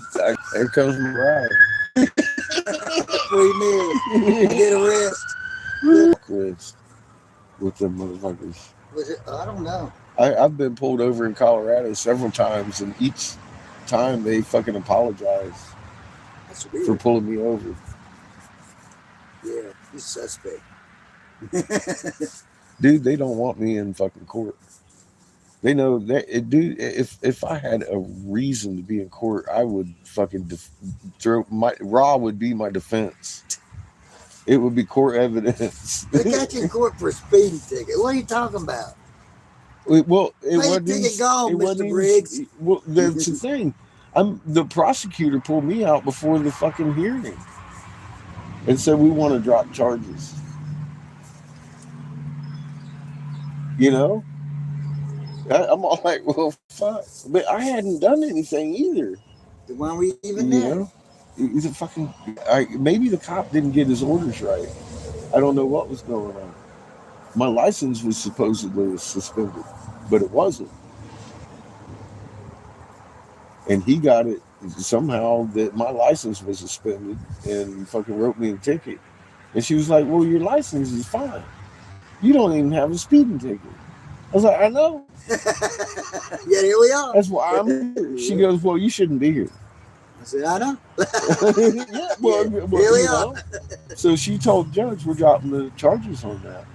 there comes my ride. 3 minutes. Get a rest. Quest with them motherfuckers. Was it? I don't know. I've been pulled over in Colorado several times, and each time they fucking apologize That's weird. for pulling me over. Yeah, he's suspect. Dude, they don't want me in fucking court. They know that, dude. If I had a reason to be in court, I would fucking Raw would be my defense. It would be court evidence. They got you in court for a speeding ticket. What are you talking about? Well, it Make the wasn't. ticket gone, It wasn't Mr. Briggs. Well, that's the thing. The prosecutor pulled me out before the fucking hearing, and said we want to drop charges. I'm all like, well, fuck. But I hadn't done anything either. Then why were you even You there? know, he's a fucking. Maybe the cop didn't get his orders right. I don't know what was going on. My license was supposedly suspended, but it wasn't. And he got it somehow that my license was suspended and fucking wrote me a ticket. And she was like, "Well, your license is fine. You don't even have a speeding ticket." I was like, "I know. Yeah, here we are. That's why I'm here." She goes, "Well, you shouldn't be here." I said, I know. Yeah, well, Yeah, well, here we you are. know. So she told the judge, "We're dropping the charges on that."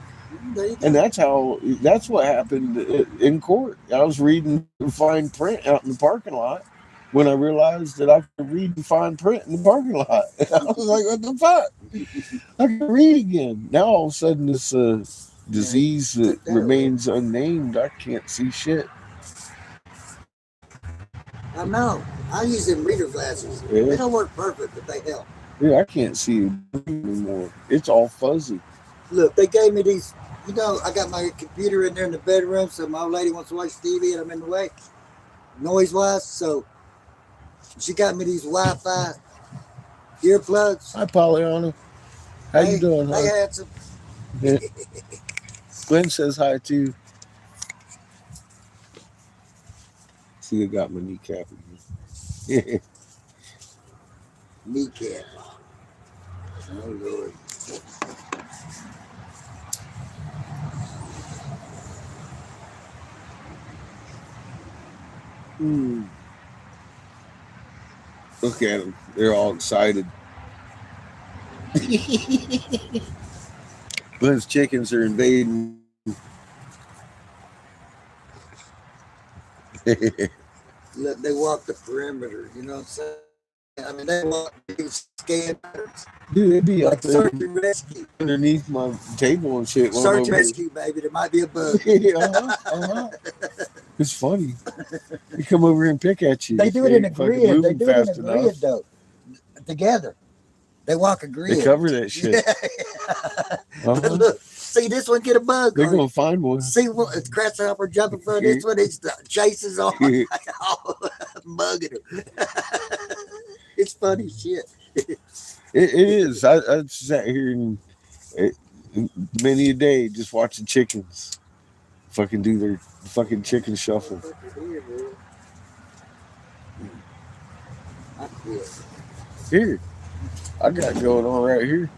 There you And go. that's what happened in court. I was reading the fine print out in the parking lot when I realized that I could read the fine print in the parking lot. I was like, "What the fuck? I can read again." Now all of a sudden, this disease that Took that away. remains unnamed, I can't see shit. I know. I use them reader glasses. Yeah. They don't work perfect, but they help. Yeah, I can't see it anymore. It's all fuzzy. Look, they gave me these. You know, I got my computer in there in the bedroom, so my old lady wants to watch TV and I'm in the way, noise wise. So she got me these Wi-Fi earplugs. Hi, Pollyanna. How you doing, Hey, huh? handsome. Yeah. Glenn says hi too. See, I got my kneecap again. Kneecap. Oh Lord. Look at them. They're all excited. Glenn's chickens are invading. Look, they walk the perimeter. You know what I'm saying? I mean, they walk scan patterns. Dude, it'd be Like up there search and rescue. underneath my table and shit. Search and rescue, baby. There might be a bug. It's funny. They come over here and pick at you. They do it in a fucking grid. They moving do it in a fast grid, enough. though. Together. They walk a grid. They cover that shit. Uh-huh. Look, see this one get a bug. They're on it. gonna find one. See what it's grasshopper jumping for this one. It's chases on, bugging him. It's funny shit. It is. I sat here and many a day just watching chickens fucking do their fucking chicken shuffle. Here, I got it going on right here.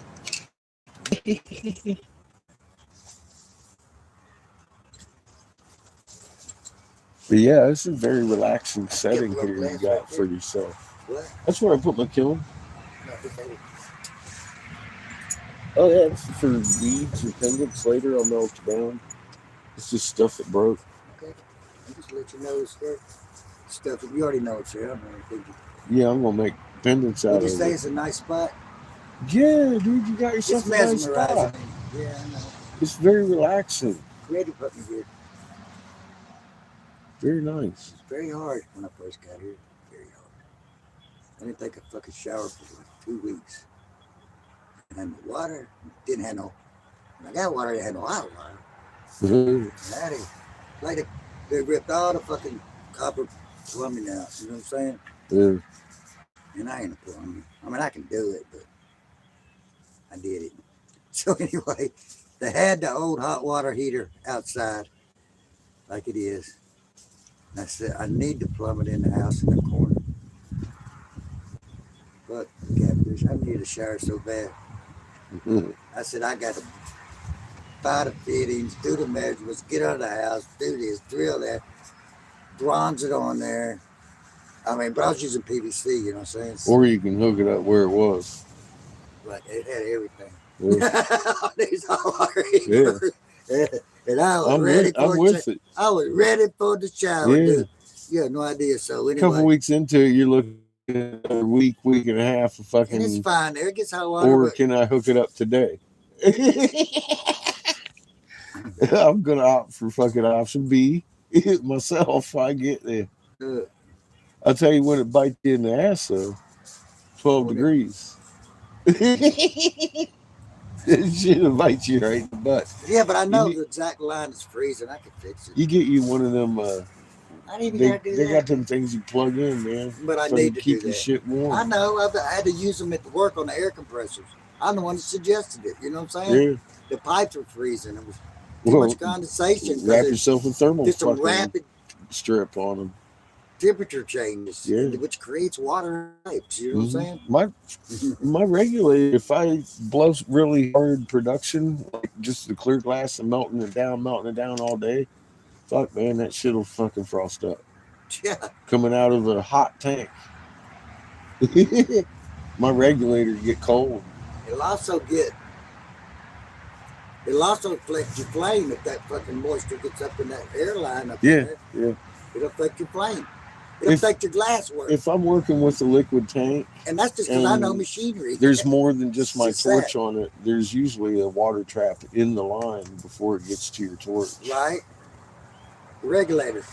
But yeah, it's a very relaxing setting here you got for yourself. What? That's where I put my kiln. Oh yeah, it's for beads and pendants. Later I'll melt it down. It's just stuff that broke. Okay. I'll just let you know it's there. Stuff that you already know it's there. I don't think Yeah, I'm gonna make pendants out you of just say it. it's a nice spot. Yeah, dude, you got It's yourself a nice mesmerizing. spot. Yeah, I know. It's very relaxing. Creative put me here. Very nice. It's very hard when I first got here. Very hard. I didn't take a fucking shower for like 2 weeks. And the water didn't have no. When I got water, it had no hot water. That is like they ripped all the fucking copper plumbing out. You know what I'm saying? Yeah. And I ain't a plumber. I mean, I can do it, but I did it. So anyway, they had the old hot water heater outside, like it is. And I said, I need to plumb it in the house in the corner. But catfish, I needed a shower so bad. I said, I got to buy the fittings, do the measurements, get out of the house, do this, drill that, bronze it on there. I mean, but I was using PVC, you know what I'm saying? Or you can hook it up where it was. But it had everything. Yeah. These already. And I was ready I'm for with it. I was ready for the shower, Yeah. dude. You have no idea. So A anyway, couple weeks into it, you're looking at a week and a half of and it's fucking. fine. There it gets hot water. Or But can I hook it up today? I'm gonna opt for fucking option B myself. I get there. I'll tell you when it bites you in the ass though. 12 degrees. It should bite you right in the butt. yeah, but I know need- the exact line is freezing. I can fix it. You get you one of them I didn't even They gotta do they that. got them things you plug in, man. But I So need you to keep do your that. shit warm. I know. I had to use them at the work on the air compressors. I'm the one that suggested it. You know what I'm saying? Yeah. The pipes were freezing. It was too Well, much condensation wrap because yourself a thermal there's some fucking rapid strip on them. temperature changes, Yeah. which creates water in pipes. You know what I'm My regulator, if I blow really hard production, like just the clear glass and melting it down all day, fuck man, that shit'll fucking frost up. Yeah. Coming out of a hot tank. My regulator get cold. It'll also affect your flame if that fucking moisture gets up in that airline up in Yeah, there. yeah. It'll affect your flame. It'll If- affect your glass work. If I'm working with a liquid tank, And that's just because I know and machinery. there's more than just my It's torch that. on it. There's usually a water trap in the line before it gets to your torch. Right? Regulator.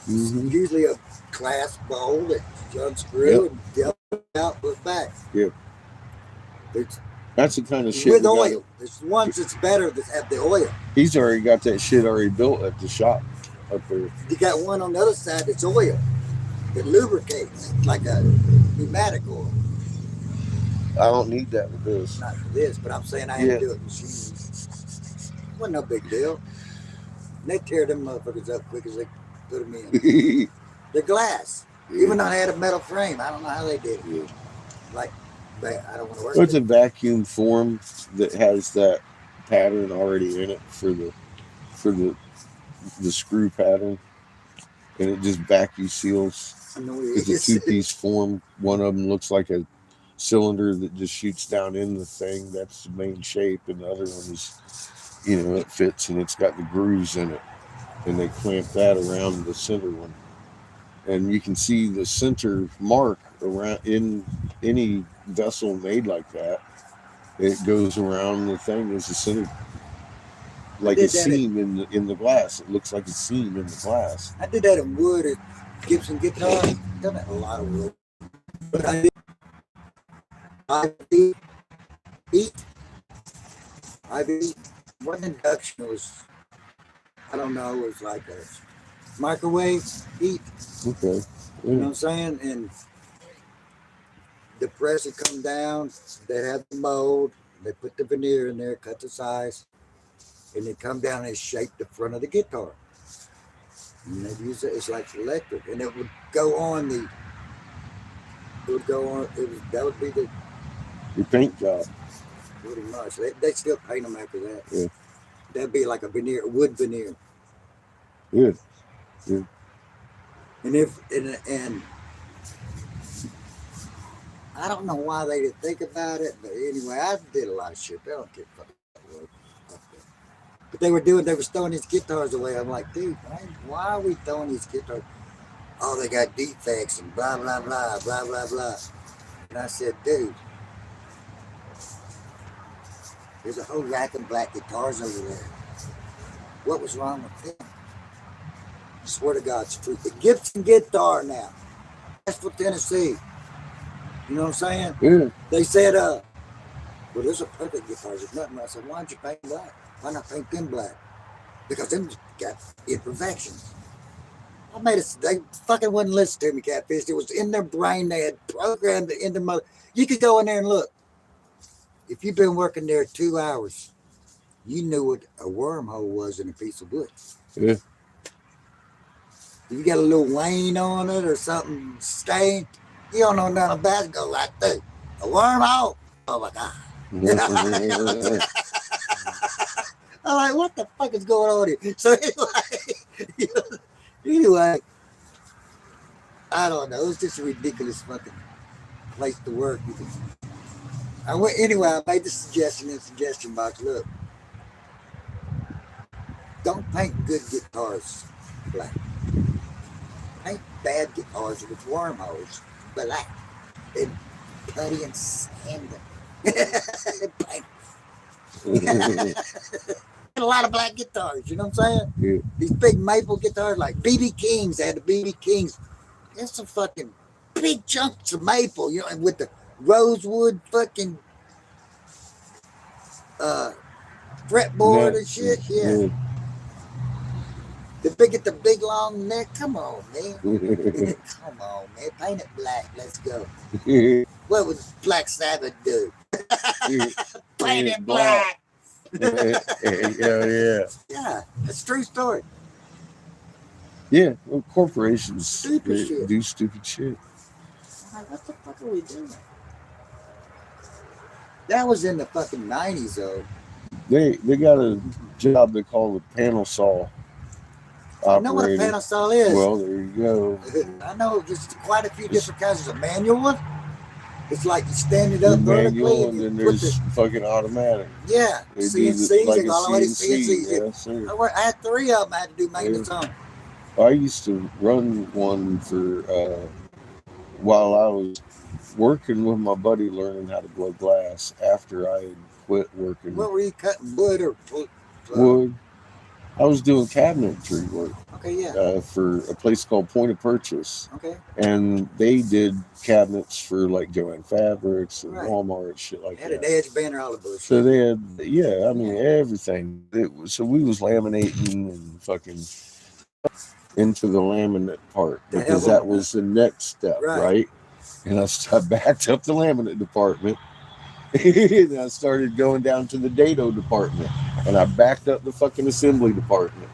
Mhm. Usually a glass bowl that you unscrew and dump it out, put back. Yep. It's That's the kind of shit. with we gotta- oil. There's ones that's better that have the oil. He's already got that shit already built at the shop up there. You got one on the other side that's oil. It lubricates like a pneumatic oil. I don't need that with this. Not for this, but I'm saying I had Yeah. to do it machinery. Wasn't no big deal. And they tear them motherfuckers up quick as they put them in. They're glass. Even though they had a metal frame, I don't know how they did it. Yeah. Like, but I don't want to work Well, it's with a vacuum form that has that pattern already in it for the screw pattern, and it just vacuum seals. I know It's a two-piece form. One of them looks like a cylinder that just shoots down in the thing. That's the main shape, and the other one is, it fits and it's got the grooves in it, and they clamp that around the center one, and you can see the center mark around in any vessel made like that. It goes around the thing as a center, like a did that seam in the glass. It looks like a seam in the glass. I did that in wood at Gibson Guitar. Done that in a lot of wood. But I did IV. One induction was, I don't know, it was like a microwave heat. Okay. You know what I'm saying? And the press would come down, they'd have the mold, they put the veneer in there, cut the size, and they come down and shape the front of the guitar. And they'd use it, it's like electric, and it would go on that would be the, Your paint job. pretty much. They still paint them after that. Yeah. That'd be like a veneer, wood veneer. Good. And I don't know why they didn't think about it, but anyway, I did a lot of shit. They don't get fucking work. But they were throwing these guitars away. I'm like, dude, why are we throwing these guitars? Oh, they got defects and blah, blah, blah, blah, blah, blah. And I said, dude, there's a whole rack of black guitars over there. What was wrong with them? I swear to God, it's true. The Gibson guitar now, Nashville, Tennessee. You know what I'm saying? Yeah. They said, well, there's a perfect guitar. There's nothing. I said, why don't you paint black? Why not paint them black? Because them got imperfections. They fucking wouldn't listen to me, Catfish. It was in their brain. They had programmed it in their mother. You could go in there and look. If you've been working there 2 hours, you knew what a wormhole was in a piece of wood. Yeah. If you got a little wane on it or something stained, you don't know nothing about it. Go like that. A wormhole. Oh my God. I'm like, what the fuck is going on here? So anyway, I don't know. It was just a ridiculous fucking place to work. I made the suggestion in the suggestion box. Look, don't paint good guitars black. Paint bad guitars with wormholes black. And putty and sand them. Paint. A lot of black guitars, you know what I'm saying? Yeah. These big maple guitars like BB Kings, they had the BB Kings. There's some fucking big chunks of maple, and with the rosewood fucking fretboard and shit. Yeah. The Get the big long neck. Come on, man. Come on, man. Paint it black. Let's go. What would Black Sabbath do? Paint it black. Yeah. Yeah, it's a true story. Yeah, well, corporations Stupid they shit. do stupid shit. I'm like, what the fuck are we doing? That was in the fucking 90s, though. They got a job they call a panel saw I know what a operator. panel saw is. Well, there you go. I know there's quite a few different kinds. There's a manual one. It's like you stand it The up vertically. manual, And and you then put there's fucking automatic. yeah, They do CNCs. like They a got all these CNC. CNCs. Yes, sir. I had 3 of them I had to do maintenance on. I used to run one for while I was working with my buddy learning how to blow glass after I had quit working What were you cutting? Wood or wood. I was doing cabinetry work Okay, yeah. for a place called Point of Purchase, Okay. and they did cabinets for like Joann Fabrics and Right. Walmart, shit like They had an that. edge banner, all the bullshit. So they had, yeah, I mean everything. So we was laminating and fucking into the laminate part The because hell that was the next step, Right. right? And I backed up the laminate department, and I started going down to the dado department, and I backed up the fucking assembly department,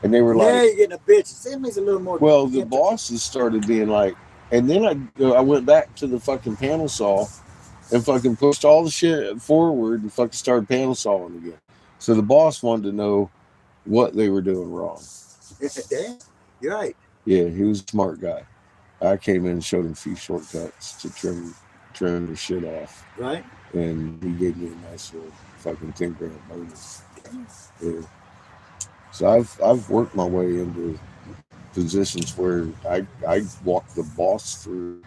and they were Now like, you're getting a bitch. Assembly's a little more. well, the bosses started being like, and then I went back to the fucking panel saw and fucking pushed all the shit forward and fucking started panel sawing again. So the boss wanted to know what they were doing wrong. Damn, you're right. Yeah, he was a smart guy. I came in and showed him a few shortcuts to trim the shit off, Right. and he gave me a nice little fucking $10,000 bonus. Yeah. So I've worked my way into positions where I walk the boss through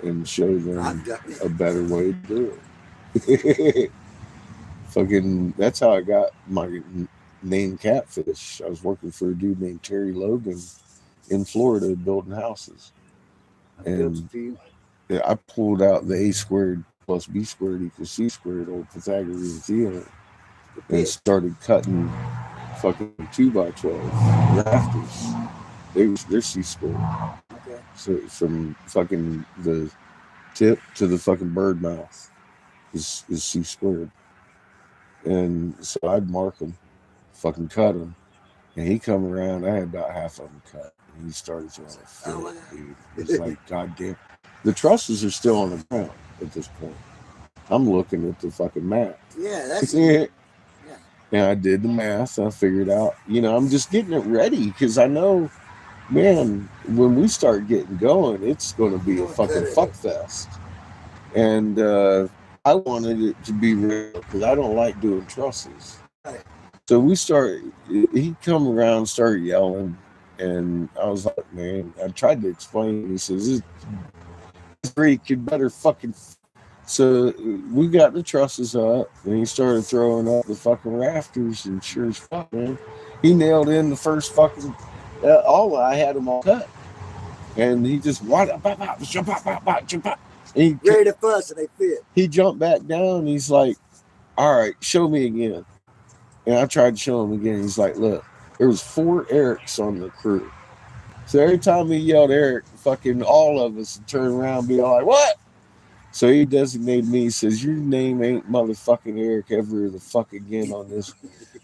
and show them I've done it. a better way to do it. Fucking, that's how I got my name Catfish. I was working for a dude named Terry Logan in Florida building houses. I've built a few. Yeah, I pulled out the A squared plus B squared equals C squared old Pythagorean theorem and started cutting fucking 2x12 rafters. They're C squared. Okay. So from fucking the tip to the fucking bird mouth is C squared. And so I'd mark them, fucking cut them, and he come around. I had about half of them cut, and he started throwing a fit, wow. dude. It's like, goddamn. The trusses are still on the ground at this point. I'm looking at the fucking map. Yeah, that's And I did the math. I figured out, I'm just getting it ready because I know, man, when we start getting going, it's going to be a fucking fuck fest. And I wanted it to be real because I don't like doing trusses. Right. So he come around, started yelling, and I was like, man, I tried to explain. He says, this freak, you better fucking. So we got the trusses up, and he started throwing up the fucking rafters, and sure as fuck, man, he nailed in the first fucking. I had them all cut, and he just and ready to fuss and they fit. he jumped back down. And he's like, "All right, show me again." And I tried to show him again. He's like, "Look, there was 4 Erics on the crew, so every time he yelled Eric, fucking all of us would turn around and be all like, what?" So he designated me. He says, "Your name ain't motherfucking Eric ever the fuck again on this."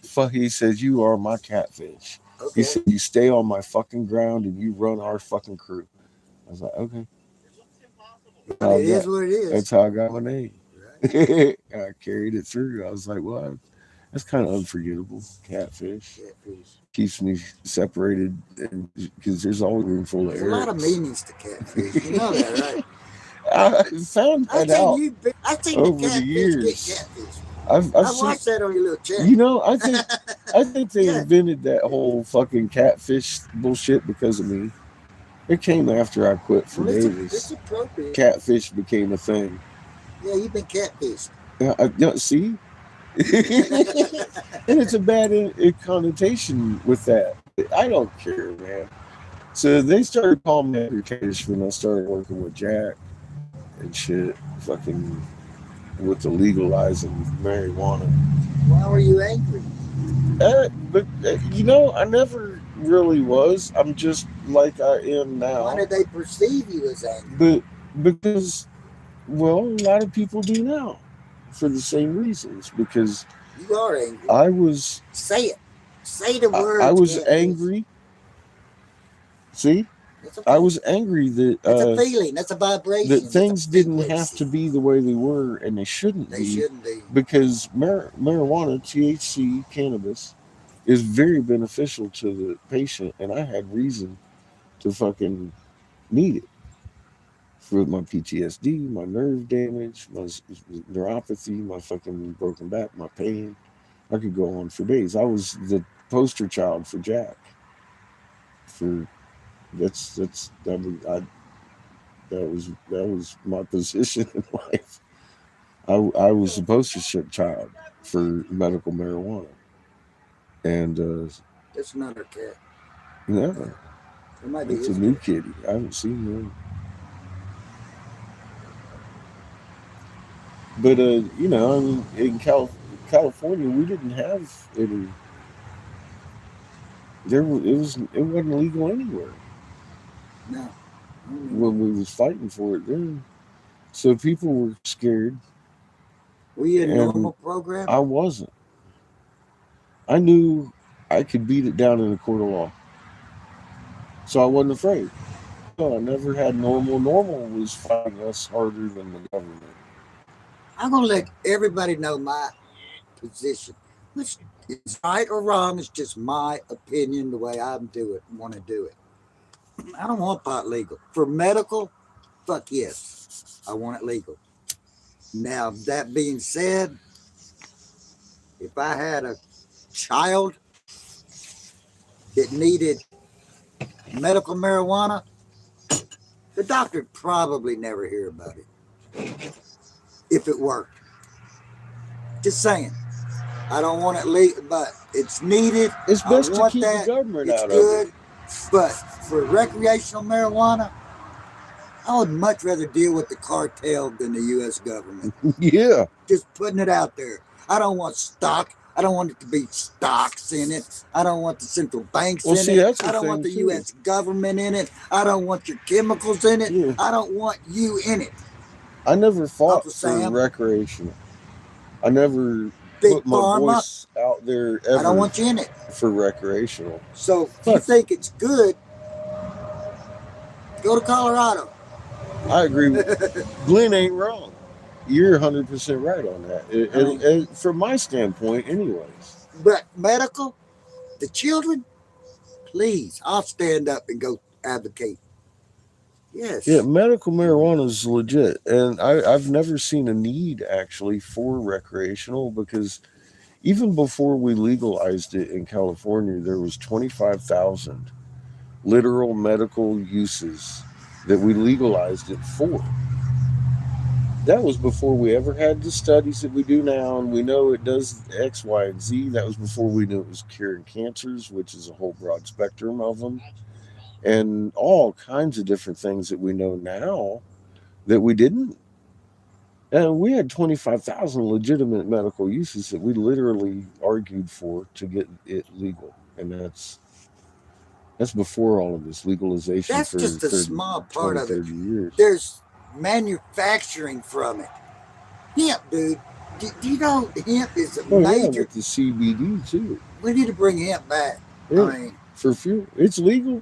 Fuck, he says, "You are my catfish." Okay. He said, "You stay on my fucking ground and you run our fucking crew." I was like, okay. It is what it is. That's how I got my name. And I carried it through. I was like, well, that's kind of unforgettable. Catfish Catfish. keeps me separated because there's always room full of There's a lot of Erics. meanings to catfish. You know that, right? I found I that out think over the the catfish years. get catfish. I've I seen, watched that on your little channel. I think they Yeah. invented that whole fucking catfish bullshit because of me. It came after I quit for Well, it's Davis. appropriate. Catfish became a thing. Yeah, you've been catfished. See? And it's a bad connotation with that. I don't care, man. So they started calling me catfish when I started working with Jack and shit. Fucking with the legalizing marijuana. Why were you angry? But I never really was. I'm just like I am Why now. did they perceive you as angry? But because, well, a lot of people do now for the same reasons. Because You are angry. I was Say it. Say the I, words. I was Can't angry. See, That's I okay. was angry That's a feeling. That's a vibration. that That's things a didn't have frequency. to be the way they were, and they shouldn't They be, shouldn't be. because marijuana, THC, cannabis, is very beneficial to the patient, and I had reason to fucking need it for my PTSD, my nerve damage, my neuropathy, my fucking broken back, my pain. I could go on for days. I was the poster child for Jack. For that was my position in life. I was the poster child for medical marijuana, and That's another cat. no, It might be it's a his new cat. kitty. I haven't seen him, but I mean, in California, we didn't have any. It wasn't legal anywhere No. when we was fighting for it then. So people were scared, Were you in and normal program? I wasn't. I knew I could beat it down in a court of law, so I wasn't afraid. No, I never had normal. Normal was fighting us harder than the government. I'm gonna let everybody know my position, which is right or wrong. It's just my opinion, the way I want to do it. I don't want pot legal for medical. Fuck yes, I want it legal. Now that being said, if I had a child that needed medical marijuana, the doctor would probably never hear about it if it worked. Just saying. I don't want it legal, but it's needed. It's I best to want keep the that. government It's out good. But for recreational marijuana, I would much rather deal with the cartel than the U.S. government. of it. Yeah, Just putting it out there. I don't want stock. I don't want it to be stocks in it. I don't want the central banks well, in see, it. that's I the don't want thing the too. U.S. government in it. I don't want your chemicals in it. Yeah, I don't want you in it. I never fought Uncle for Sam, recreational. I never Big put my Pharma, voice out there I don't ever want you in it. for recreational. So if you Fuck, think it's good, go to Colorado. I agree with Glenn. Ain't wrong. You're 100% right on that. I mean, From my standpoint, anyways. but medical, the children, please, I'll stand up and go advocate. Yeah, Yes. medical marijuana is legit, and I've never seen a need actually for recreational, because even before we legalized it in California, there was 25,000 literal medical uses that we legalized it for. That was before we ever had the studies that we do now, and we know it does X, Y, and Z. That was before we knew it was curing cancers, which is a whole broad spectrum of them, and all kinds of different things that we know now that we didn't. And we had 25,000 legitimate medical uses that we literally argued for to get it legal. And that's before all of this legalization That's for just a 30, small part 20, of it. 30 years. There's manufacturing from it. Hemp, dude. Do you know hemp is a Oh, yeah, major? with the CBD too. We need to bring hemp back. Yeah, I mean, for fuel. It's legal.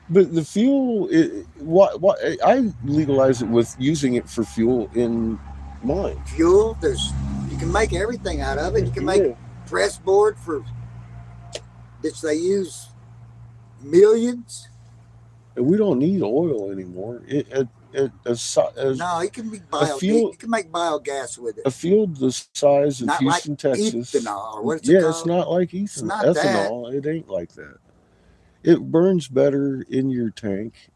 But the fuel, what I legalize it with using it for fuel in mine. fuel. You can make everything out of it. You can make Yeah. press board for which they use millions. And we don't need oil anymore. No, it can be fuel- you can make biogas with A it. field the size of Not like Houston, Texas. ethanol, or what's it Yeah, called? it's not like It's ethanol. not Ethanol. It ain't like that. It burns better in your tank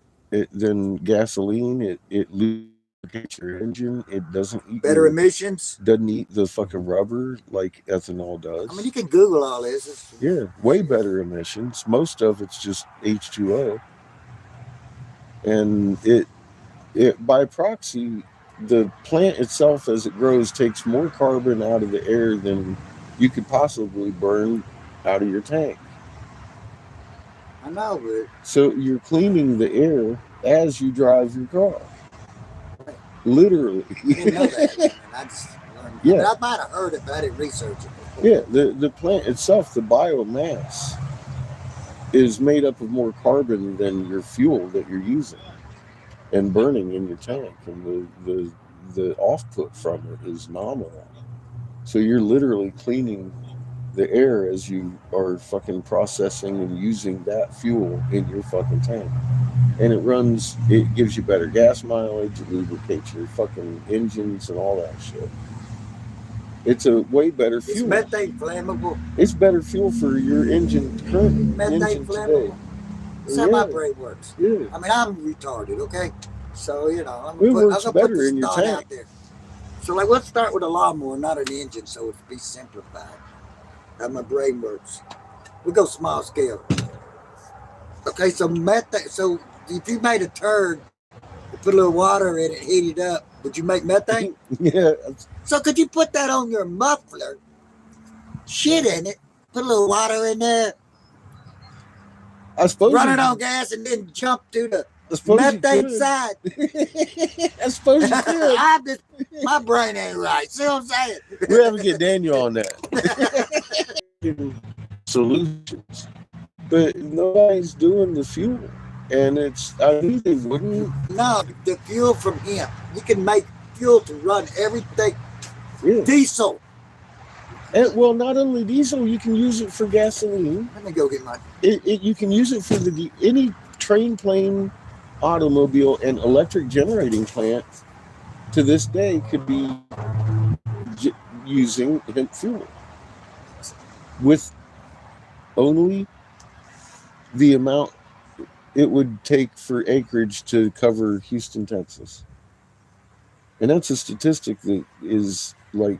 than gasoline. It lubricates your engine. It doesn't eat Better emissions. doesn't eat the fucking rubber like ethanol does. I mean, you can Google all this. Yeah, way better emissions. Most of it's just H2O, and it by proxy, the plant itself as it grows takes more carbon out of the air than you could possibly burn out of your tank. I know, but So you're cleaning the air as you drive your car. Literally. I didn't know that. I mean, I just learned. I mean, Yeah. I might have heard it, but I didn't research it before. Yeah. The plant itself, the biomass, is made up of more carbon than your fuel that you're using and burning in your tank. And the output from it is nominal. So you're literally cleaning the air as you are fucking processing and using that fuel in your fucking tank. And it gives you better gas mileage, it lubricates your fucking engines and all that shit. It's a way better Is fuel. methane flammable? It's better fuel for your current Methane engine today. flammable? That's how my Yeah, brain works. yeah. I mean, I'm retarded, okay? So, you know, I'm It gonna works put better this in your thought tank. out there. So, like, let's start with a lawnmower, not an engine, so it'll be simplified. How my brain works. We go small scale. Okay, so methane. So, if you made a turd, you put a little water in it, heat it up, would you make methane? Yeah, So, could you put that on your muffler, shit in it, put a little water in there, I suppose run you, it on gas, and then jump to the I suppose you methane could. side? I suppose you could. I just, my brain ain't right. See what I'm saying? We have to get Daniel on that. Solutions, but nobody's doing the fuel, and I knew they wouldn't. No, the fuel from him. You can make fuel to run everything. Yeah. Diesel. And, well, not only diesel, you can use it for gasoline. Let me go get my. You can use it for any train, plane, automobile, and electric generating plant. To this day, could be using hemp fuel with only the amount it would take for acreage to cover Houston, Texas. And that's a statistic that is like,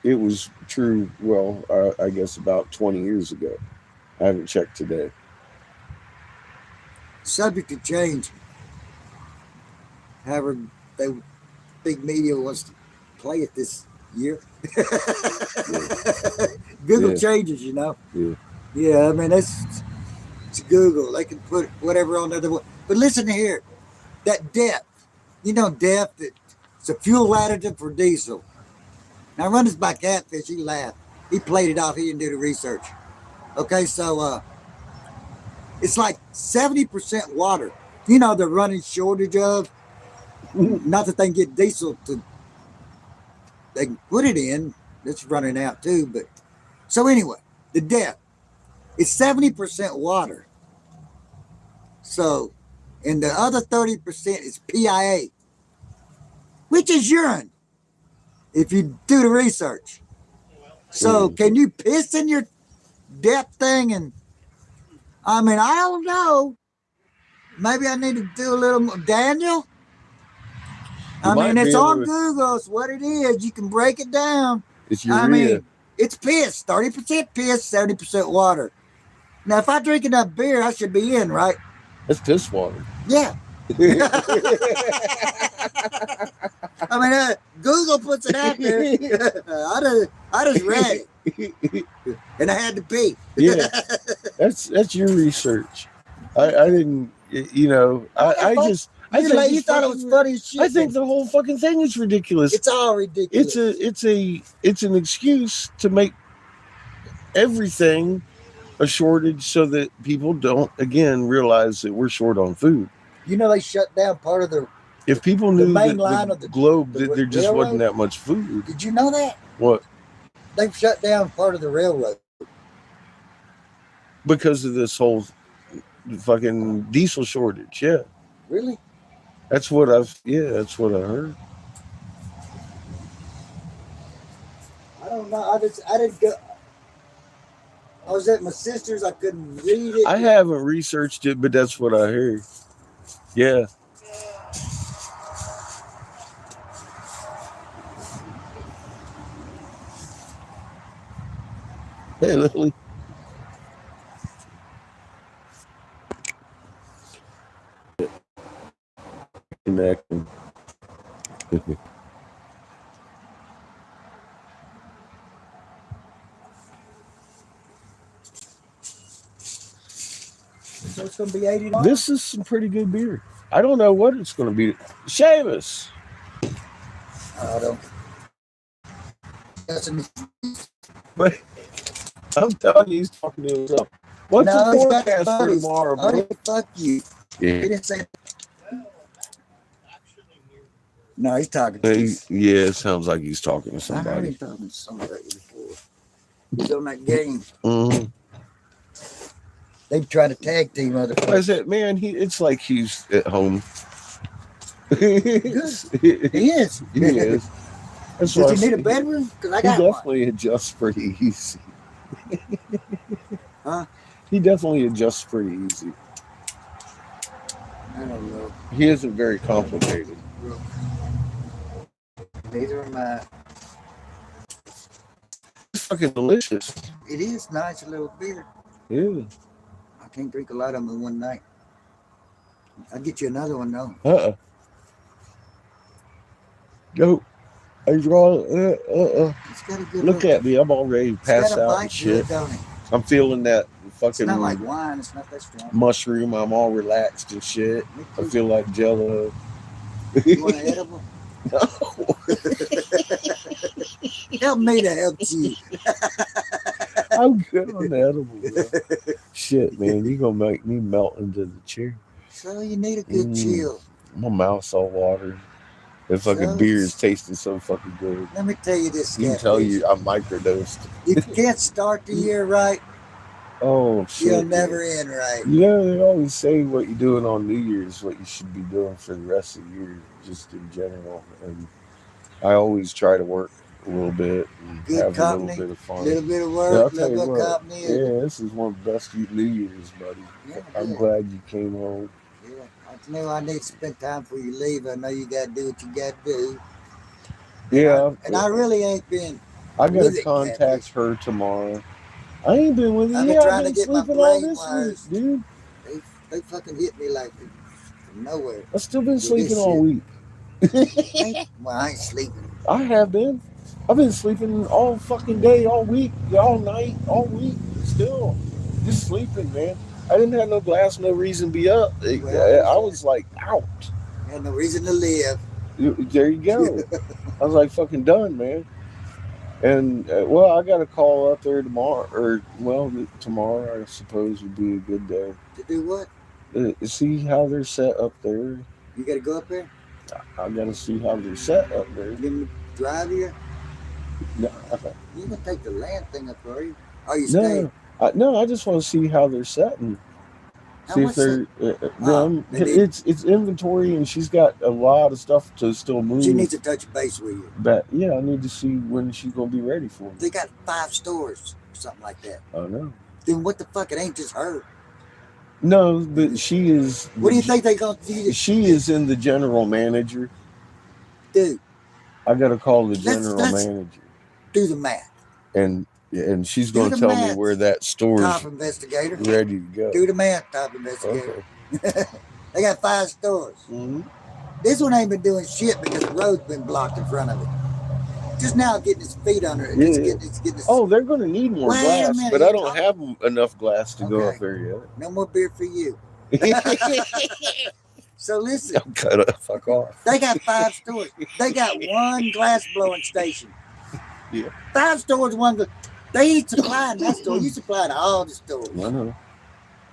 it was true, well, I guess about 20 years ago. I haven't checked today. Subject to change. However, big media wants to play it this year. Google Yeah. changes, you know. Yeah. Yeah, I mean, it's Google. They can put whatever on there. But listen here, that depth. You know, depth. It's a fuel additive for diesel. Now, I run this by Catfish. He laughed. He played it off. He didn't do the research. Okay, so it's like 70% water. You know, they're running shortage of. Not that they can get diesel they can put it in. It's running out too. But so anyway, the depth. It's 70% water. So, and the other 30% is PIA, which is urine. If you do the research. So, can you piss in your depth thing? And I mean, I don't know. Maybe I need to do a little more. Daniel? I mean, it's on Google. It's what it is. You can break it down. It's urea. I mean, it's piss. 30% piss, 70% water. Now, if I drink enough beer, I should be in, right? That's piss water. Yeah. I mean, Google puts it out there. I just read it, and I had to pee. Yeah, that's your research. I didn't, you know. I just. I think You thought it was funny as shit. I think the whole fucking thing is ridiculous. It's all ridiculous. It's an excuse to make everything a shortage so that people don't again realize that we're short on food. You know, they shut down part of the. If people knew main that line the of the globe that there just railroad? wasn't that much food. Did you know that? What? They've shut down part of the railroad. Because of this whole fucking diesel shortage. Yeah. Really? That's what that's what I heard. I don't know. I didn't go. I was at my sister's. I couldn't read it. I haven't researched it, but that's what I heard. Yeah. Hey, Lily. Connecting. So it's gonna be $80. This is some pretty good beer. I don't know what it's going to be. Seamus, I don't. but I'm telling you, he's talking to himself. What's No, the he's got forecast for buddies. tomorrow, bro? Oh, fuck you. He Yeah. didn't say. No, he's talking to you. Yeah, it sounds like he's talking to I heard somebody. him talking to somebody before. He's on that game. Mm-hmm. They try to tag team other I players. said, man, it's like he's at home. He He is. is. That's why Does he need a bedroom? Because I he got one. definitely adjusts pretty easy. Huh? He definitely adjusts pretty easy. I don't know. He isn't very complicated. Neither am I. It's fucking delicious. It is nice, a little beer. Yeah. I can't drink a lot of them in one night. I'll get you another one though. Go. I draw. It's got a good Look at me. I'm already It's got passed a out bite and to it, shit. don't it? I'm feeling that It's fucking not like wine. It's not that strong. mushroom. I'm all relaxed and shit. Me I too. feel like Jello. You want an edible? No. Help me to help you. I'm good on the edible, bro. Shit, man. You gonna make me melt into the chair. So you need a good Mm. chill. My mouth's all watered. The fucking So- beer is tasting so fucking good. Let me tell you this. You can Catfish. tell you I'm microdosed. If you can't start the year right, Oh shit. you'll never end right. You know, they always say what you're doing on New Year's, what you should be doing for the rest of the year, just in general. And I always try to work a little bit and Good have company, a little bit of A fun. little bit of Yeah, work, I'll a tell you little bit of what. company. Yeah, this is one of the best New Year's, buddy. Yeah, I'm yeah. glad you came home. Yeah, I know I need to spend time before you leave. I know you got to do what you got to do. Yeah, And I really ain't been. I gotta with it, contact Catfish. her tomorrow. I ain't been with you. I've been Yeah, trying I've to been get my sleeping all brain this wires. week, dude. They fucking hit me like from nowhere. I've still been With sleeping this all week. Well, I ain't sleeping. I have been. I've been sleeping all fucking day, all week, all night, all week. Still, just sleeping, man. I didn't have no glass, no reason to be up. I was like out. Had no reason to live. There you go. I was like fucking done, man. And well, I got to call up there tomorrow, or well, tomorrow I suppose would be a good day. To do what? See how they're set up there. You got to go up there? I got to see how they're set up there. Give me drive here? No, You can take the land thing up, are you? Are you staying? no, I just want to see how they're setting. How See if much they're them. they need- It's inventory, and she's got a lot of stuff to still move. She needs to touch base with you. But yeah, I need to see when she's gonna be ready for me. They got 5 stores, something like that. I know. Then what the fuck? It ain't just her. No, but she is. What do you think they gonna do? She is in the general manager. Do I got to call the Let's- general let's- manager, do the math. and she's Do going to the tell me math, where that store Top is investigator. ready to go. Do the math, top investigator. Okay. They got 5 stores. Mhm. This one ain't been doing shit because the road's been blocked in front of it. Just now getting his feet under it. It's Yeah. getting his, Oh, they're going to need more Wait a glass, minute, but I you're don't have enough glass to go Okay. up there no more beer for you. yet. So listen, I'm kind of fuck off. they got 5 stores. They got 1 glass blowing station. Yeah. 5 stores, 1 glass. They ain't supplying that store. You supplying all the stores. I know.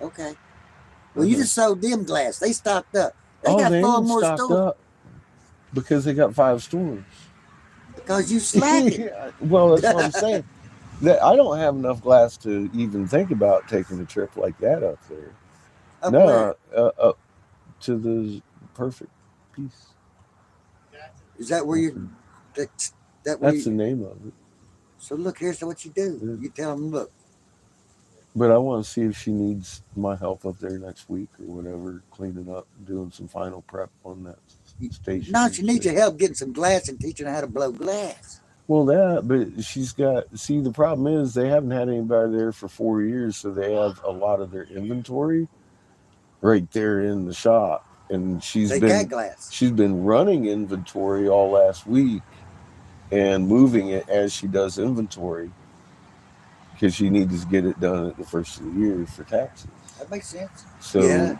Okay. Well, you just sold them glass. They stocked up. They got they 4 ain't more stocked stores up because they got 5 stores. because you slacking. Well, that's what I'm saying. That I don't have enough glass to even think about taking a trip like that up there. Up where? No, up to the perfect piece. Is that where you? That where That's the you? name of it. So look, here's what you do. Yeah. You tell them, look, But I want to see if she needs my help up there next week or whatever, cleaning up, doing some final prep on that station. no, she needs your help getting some glass and teaching her how to blow glass. Well, but she's got. See, the problem is they haven't had anybody there for 4 years, so they have a lot of their inventory right there in the shop, and They got glass. she's been running inventory all last week and moving it as she does inventory because she needs to get it done at the first of the year for taxes. That makes sense. So Yeah.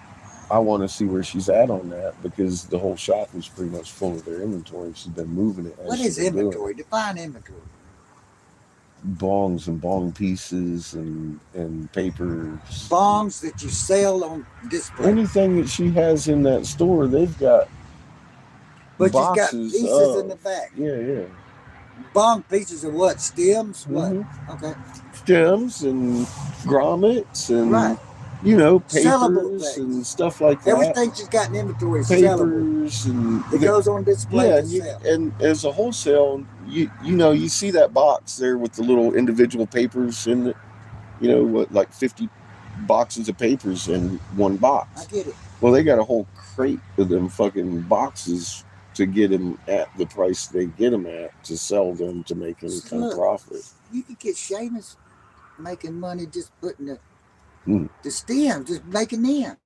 I want to see where she's at on that because the whole shop was pretty much full of their inventory. She's been moving it. What is inventory? Define inventory. Bongs and bong pieces and papers. Bongs that you sell on display. Anything that she has in that store, they've got But you got boxes pieces of. in the back. Yeah. Bong pieces of what? Stems? What? Mhm. Okay. Stems and grommets and Right. Sellable papers things. and stuff like that. Everything she's got in inventory is sellable. Papers and It goes on display yeah, to sell. and as a wholesale, you see that box there with the little individual papers in it. What, like 50 boxes of papers in one I box. get it. Well, they got a whole crate of them fucking boxes to get them at the price they get them at to sell them to make any kind of Look. profit. You could get Seamus making money just putting Mm. the stems, just making them.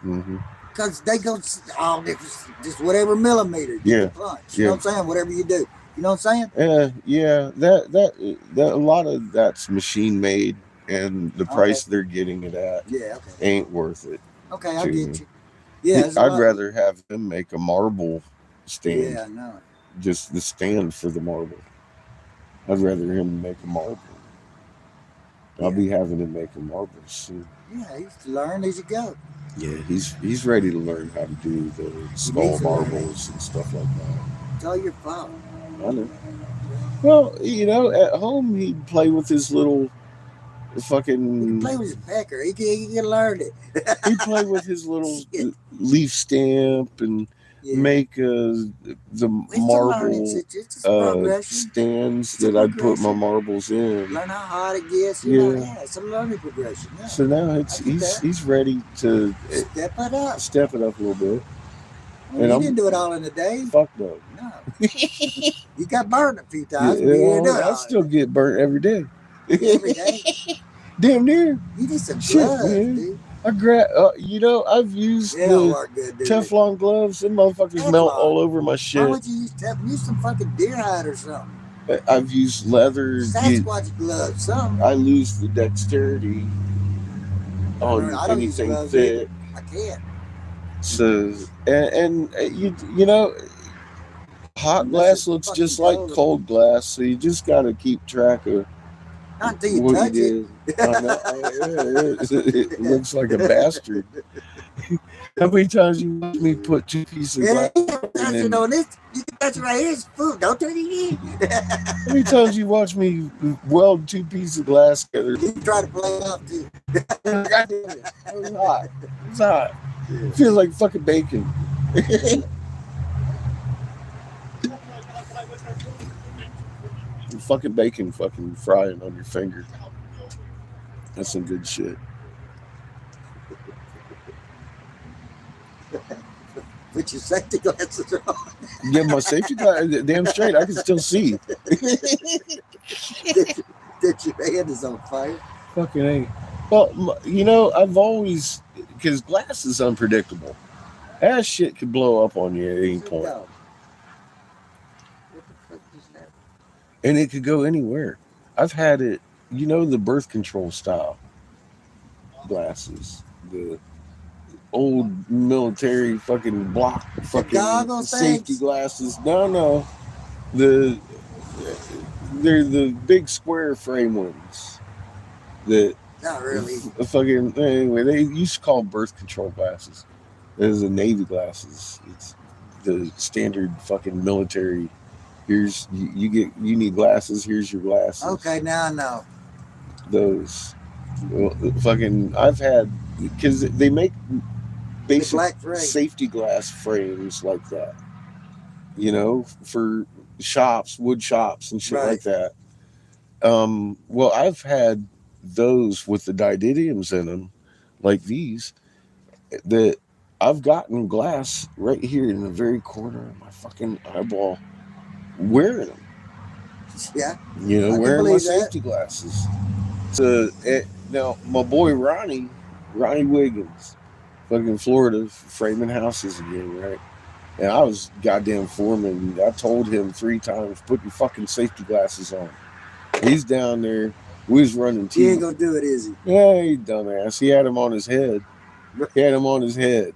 Hmm. Because they go all different, just whatever millimeter. Get Yeah. the punch. You know Yeah. what I'm saying? Whatever you do. You know what I'm saying? Yeah, that a lot of that's machine made, and the price they're getting it at Yeah, okay. ain't worth it. Okay, I to get me. you. Yeah, there's a I'd lot- rather have them make a marble stand, Yeah, I know. just the stand for the marble. I'd rather him make a marble. I'll be having him make a marble soon. Yeah, he's learn as you go. Yeah, he's ready to learn how to do the skull needs to learn. marbles and stuff like that. It's all your fault. I know. Well, at home he'd play with his little He fucking. can play with his pecker. He can learn it. He'd play with his little Shit. leaf stamp and Yeah. make the It's a learning. marble It's a progression. stands It's a that I'd put my progression. marbles in. Learn how hard it gets. You know, Yeah. yeah, it's a learning progression. Yeah. So now I get that. he's ready to Step it up. step it up a little bit. Well, And you I'm- didn't do it all in a day. Fuck no. No. You got burned a few times. Yeah, but you didn't do it I all still get burnt every day. every day. Damn near. You need some Shit, gloves, man. dude. I've used Yeah, the work good, dude. Teflon gloves. Them motherfuckers melt Teflon. all over my Why shit. would you use Teflon? Use some fucking deer hide or something. I've used leather. Sasquatch gloves, something. I lose the dexterity on I don't use anything gloves thick. I can't. So and hot Unless glass it's looks fucking just like cold. cold glass, so you just got to keep track of Not until you what touch you it. did. I know, it looks like a bastard. How many times you watch me put 2 pieces of Yeah, glass? you can touch it on this. You can touch it right here. It's food. Don't touch it in. How many times you watch me weld 2 pieces of glass together? You try to play it off too. God damn it. It was hot. It's hot. It feels like fucking bacon. Fucking bacon fucking frying on your finger. That's some good shit. Put your safety glasses on. Yeah, my safety glass, damn straight, I can still see. That your hand is on fire. Fucking ain't. Well, I've always, because glass is unpredictable. That shit could blow up on you at any point. No. What the fuck is that? And it could go anywhere. I've had it, the birth control style glasses. The old military fucking block fucking goggles safety things? glasses. No. They're the big square frame ones. That Not really. fucking anyway, they used to call birth control glasses. There's the Navy glasses. It's the standard fucking military. Here's you need glasses. Here's your glasses. Okay, now I know. Those fucking I've had because they make The basic black frame. safety glass frames like that. For shops, wood shops, and shit Right. like that. Well, I've had those with the didymiums in them, like these, that I've gotten glass right here in the very corner of my fucking eyeball wearing them. Yeah. I can Wearing my believe that. safety glasses. So now my boy Ronnie Wiggins, fucking Florida, framing houses again, right? And I was goddamn foreman. I told him 3 times, put your fucking safety glasses on. He's down there We was running He ain't T. gonna do it, is he? Yeah, he dumbass. He had him on his head. He had him on his head.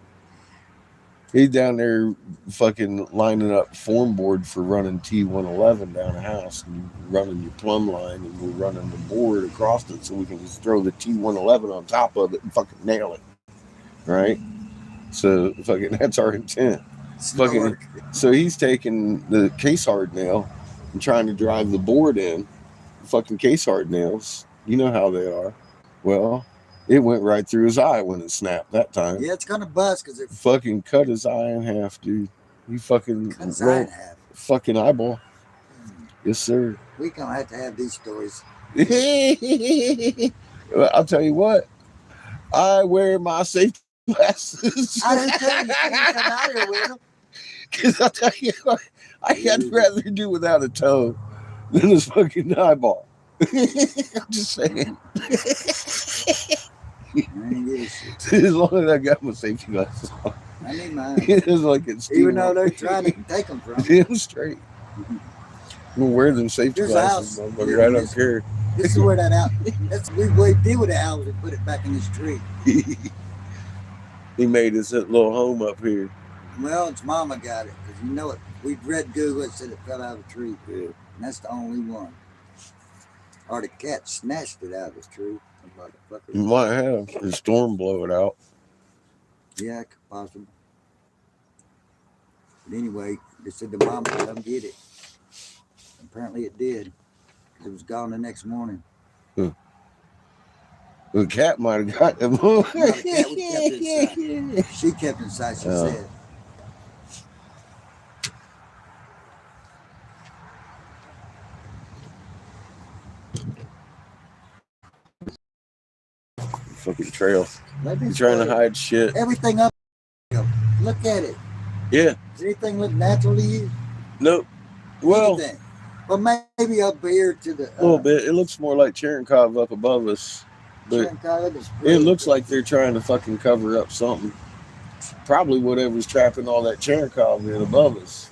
He's down there fucking lining up form board for running T111 down the house and running your plumb line, and we're running the board across it so we can just throw the T111 on top of it and fucking nail it. Right? So fucking that's our intent. Fucking, Snort. so he's taking the case hard nail and trying to drive the board in. Fucking case hard nails. You know how they are. Well, it went right through his eye when it snapped that time. Yeah, it's gonna bust because it Fucking cut his eye in half, dude. He fucking cuts his eye in half. fucking eyeball. Yes, sir. We gonna have to have these stories. Well, I'll tell you what. I wear my safety glasses. I didn't tell you couldn't come out here with them. Because I'll tell you what, I'd rather do without a toe than his fucking eyeball. I'm just saying. I ain't give a shit. As long as I got my safety glasses on. I need mine. It's like it's Even though they're trying to take them from me. damn straight. I'm gonna wear them safety Here's a glasses, house. motherfucker. I don't care. This is where that out. That's we did with the owls and put it back in this tree. He made his little home up here. Well, it's Mama got it because you know it. We read Google it said it fell out of a tree, Yeah. and that's the only one. Or the cat snatched it out of the tree. You Motherfucker. might have a storm blow it out. Yeah, possible. But anyway, they said the mama would come get it. Apparently it did. 'Cause it was gone the next morning. The cat might have got them. No, the cat was kept inside. She kept inside, she Oh. said. Fucking trail. Let me You're trying to tell you, hide shit. everything up. Look at it. Yeah. Does anything look natural to you? Nope. Well, Anything? Well, maybe up here to the. a little bit. It looks more like Cherenkov up above us. But it looks like they're trying to fucking cover up something. Probably whatever's trapping all that Cherenkov in above us.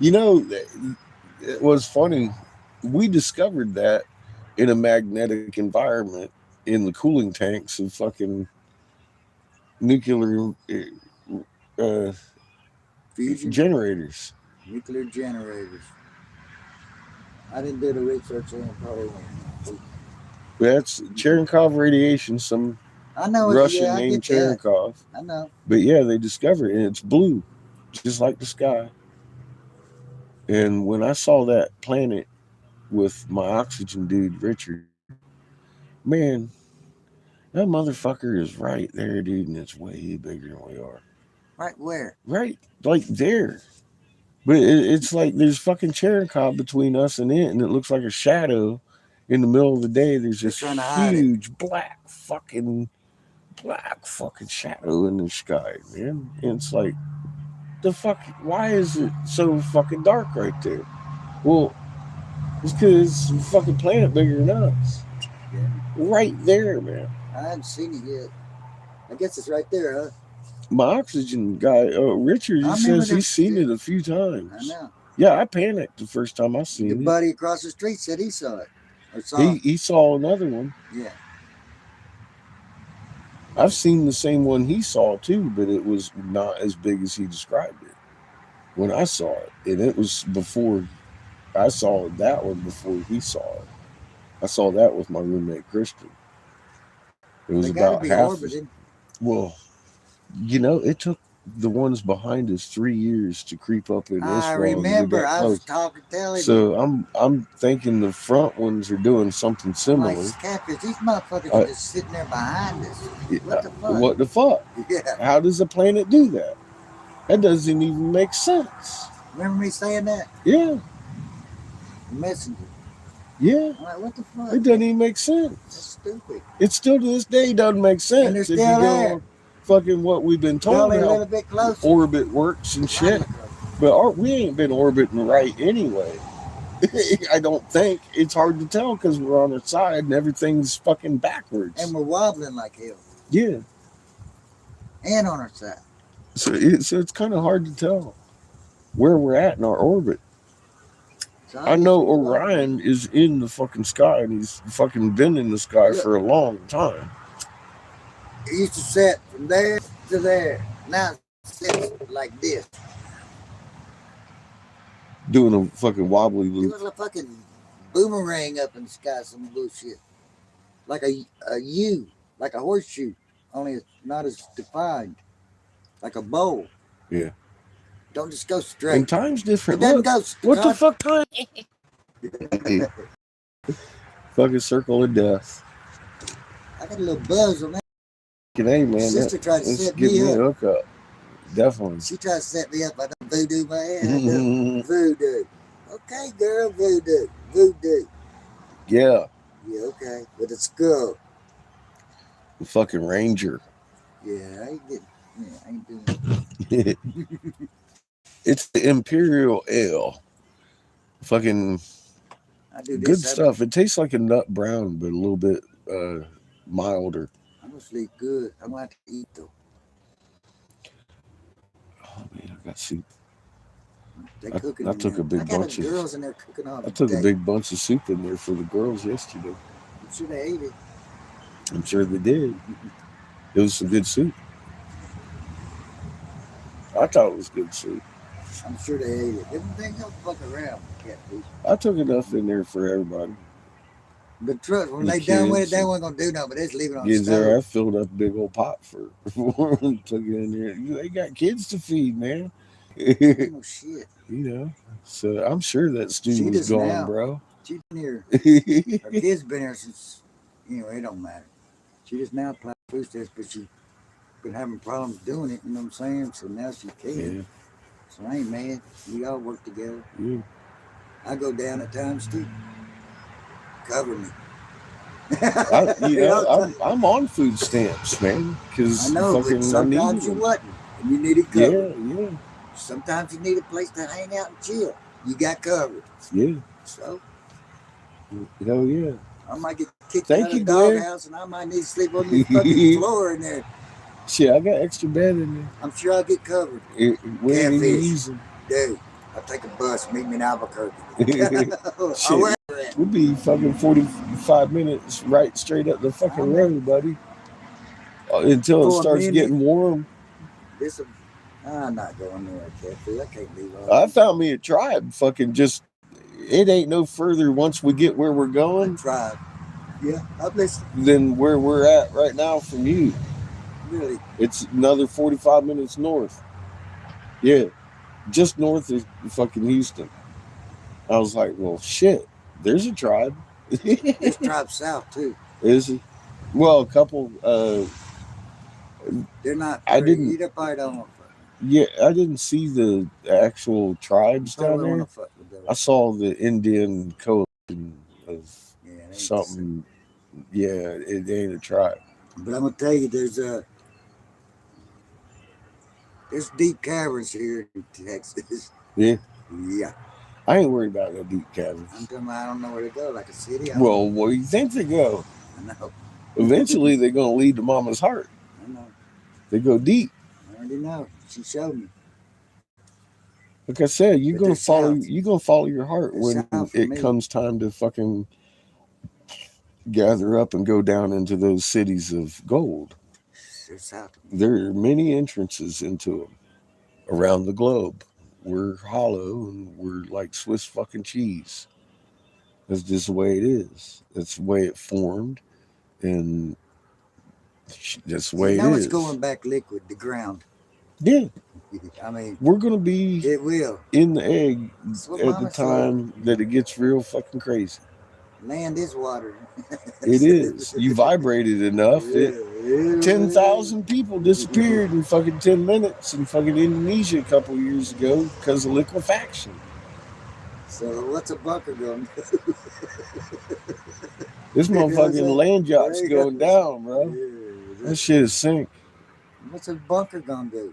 You know, it was funny. We discovered that in a magnetic environment in the cooling tanks of fucking nuclear fusion generators. nuclear generators. I didn't do the research on it, probably won't. That's Cherenkov radiation, some I know Russian yeah, I named get that. Cherenkov. I know. But yeah, they discovered it, and it's blue, just like the sky. And when I saw that planet with my oxygen dude, Richard, man, that motherfucker is right there, dude, and it's way bigger than we are. Right where? Right, like there. But it's like there's fucking Cherenkov between us and it, and it looks like a shadow in the middle of the day. There's this trying to hide it. huge black fucking shadow in the sky, man. And it's like, the fuck, why is it so fucking dark right there? Well, it's because the fucking planet bigger than us. Yeah. Right there, man. I haven't seen it yet. I guess it's right there, huh? My oxygen guy, Richard, I he remember says he's seen that- it a few I times. know. Yeah, I panicked the first time I seen Your it. buddy across the street said he saw it. Or saw it. He saw another one. Yeah. I've seen the same one he saw too, but it was not as big as he described it when I saw it. And it was before I saw that one before he saw it. I saw that with my roommate Christian. It was They gotta about be half. orbiting. Well, you know, it took the ones behind us 3 years to creep up in this I one. remember. I was talking, telling you. So I'm thinking the front ones are doing something similar. Like catfish, these motherfuckers are just sitting there behind us. What the fuck? What the fuck? Yeah. How does a planet do that? That doesn't even make sense. Remember me saying that? Yeah, Messenger. yeah. I'm like, what the fuck? It doesn't even make sense. That's stupid. It still to this day doesn't make sense. And they're if you still go there. on fucking what we've been Go told a little how bit closer. orbit works and shit. But we ain't been orbiting right anyway. I don't think. It's hard to tell because we're on our side and everything's fucking backwards. And we're wobbling like hell. Yeah. And on our side. So it's kind of hard to tell where we're at in our orbit. So I know used to love Orion is in the fucking sky, and he's fucking been in the sky Yeah. for a long time. it. It used to set from there to there. Now it sits like this. Doing a fucking wobbly It loop. was a fucking boomerang up in the sky, some bullshit. Like a U, like a horseshoe, only it's not as defined. Like a bowl. Yeah. Don't just go And straight. time's It different. doesn't Look, go what the fuck time? Fucking circle of death. I got a little buzz on that. Hey, man, Sister tried to let's set give me me a up. hookup. Definitely. She tried to set me up. I done voodoo my head. Voodoo. Okay, girl, voodoo. Voodoo. Yeah. Yeah, okay. With a skull. The fucking ranger. Yeah, I ain't getting. Yeah, I ain't doing it. It's the Imperial Ale. Fucking I do good this. stuff. It tastes like a nut brown, but a little bit milder. I'm gonna sleep good. I'm gonna have to eat though. Oh man, I got soup. They I cooking. took now. a big I got bunch the of- girls in there cooking all I took day. a big bunch of soup in there for the girls yesterday. I'm sure they ate it. I'm sure they did. It was some good soup. I thought it was good soup. I'm sure they ate it. Everything else fuck around. Catfish. I took enough in there for everybody. The truck, when The they done with it, kids they and- weren't gonna do nothing, but they just leave it on the Yes, there. I stove. filled up a big old pot for them. Took it in there. They got kids to feed, man. Ain't no shit. You know, so I'm sure that She stew was just gone, now. bro. She's been here. Her kid's been here since. Anyway, it don't matter. She just now applied food stamps, but she been having problems doing it. You know what I'm saying? So now she can. Yeah, So I ain't mad. We all work together. yeah. I go down at times too. Cover me. I'm on food stamps, man, because I know, fucking but I sometimes need you them. wasn't, and you needed cover. Yeah, Sometimes you need a place to hang out and chill. You got covered. yeah. So Hell yeah. I might get kicked Thank out you, of the Glenn. doghouse, and I might need to sleep on the fucking floor in there. Shit, I got extra bed in I'm sure I'll get covered. there. We ain't even Catfish. using. Dude, I'll take a bus, meet me in Albuquerque. Shit. I'll wear it. We'll be fucking 45 minutes right straight up the fucking road, buddy. Until it For a starts minute. getting warm. This, I'm not going there, Catfish. I can't leave all I that. found me a tribe. Fucking just, it ain't no further once we get where we're I going tried. Yeah, I've listened. than where we're at right now from you. Really. It's another 45 minutes north. Yeah, just north of fucking Houston. I was like, well, shit, there's a tribe. This tribe south, too. Is it? Well, a couple, They're not. I didn't- You probably don't want to fuck with yeah, I didn't see the actual tribes them. down Probably there. want to fuck with them. I saw the Indian coalition of Yeah, they ain't the same. something. Yeah, it ain't a tribe. But I'm gonna tell you, there's deep caverns here in Texas. Yeah. Yeah, I ain't worried about no deep caverns. I'm talking about I don't know where to go, like a city. I Well, where you think they go? know. Eventually, they're gonna lead to Mama's heart. I know. They go deep. I already know. She showed me. Like I said, you're But gonna they're follow. south. You're gonna follow your heart They're when south from it me. comes time to fucking gather up and go down into those cities of gold. They're south of me. There are many entrances into them around the globe. We're hollow and we're like Swiss fucking cheese. That's just the way it is. That's the way it formed, and that's the way Now it it's is. going back liquid, the ground. Yeah, I mean, we're gonna be it will. in the egg That's what at the Mama time that it gets real fucking crazy. said. Land is water. It is. You vibrated enough. Yeah, 10,000 people disappeared in fucking 10 minutes in fucking Indonesia a couple of years ago because of liquefaction. So what's a bunker going to do? This motherfucking land yacht's going down, bro. Yeah, That shit is sink. what's a bunker going to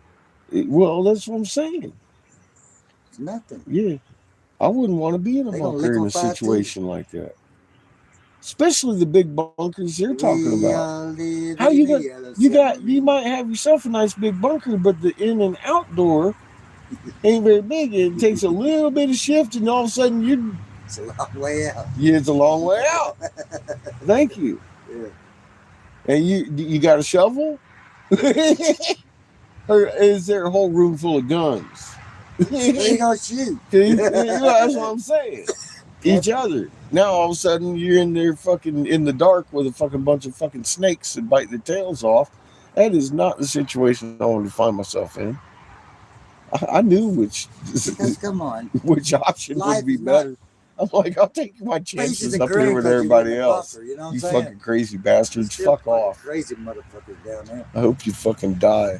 do? Well, that's what I'm saying. It's nothing. Yeah. I wouldn't want to be in a They gonna bunker in a liquefy too. situation like that. Especially the big bunkers you're talking We about. all live How in you the got- yellow You submarine. might have yourself a nice big bunker, but the in and outdoor ain't very big. It takes a little bit of shift, and all of a sudden It's a long way out. Yeah, it's a long way out. Thank you. Yeah. And you got a shovel? Or is there a whole room full of guns? Who you gonna shoot? That's what I'm saying. Each other. Now all of a sudden you're in there fucking in the dark with a fucking bunch of fucking snakes that bite their tails off. That is not the situation I wanted to find myself in. I knew Because come on, which option Life would be is not- better. I'm like, I'll take my pieces chances of up green here with 'cause you're everybody in the else. bunker, you know what You I'm saying? fucking crazy bastards. Still Fuck fucking off. Crazy motherfuckers down there. I hope you fucking die.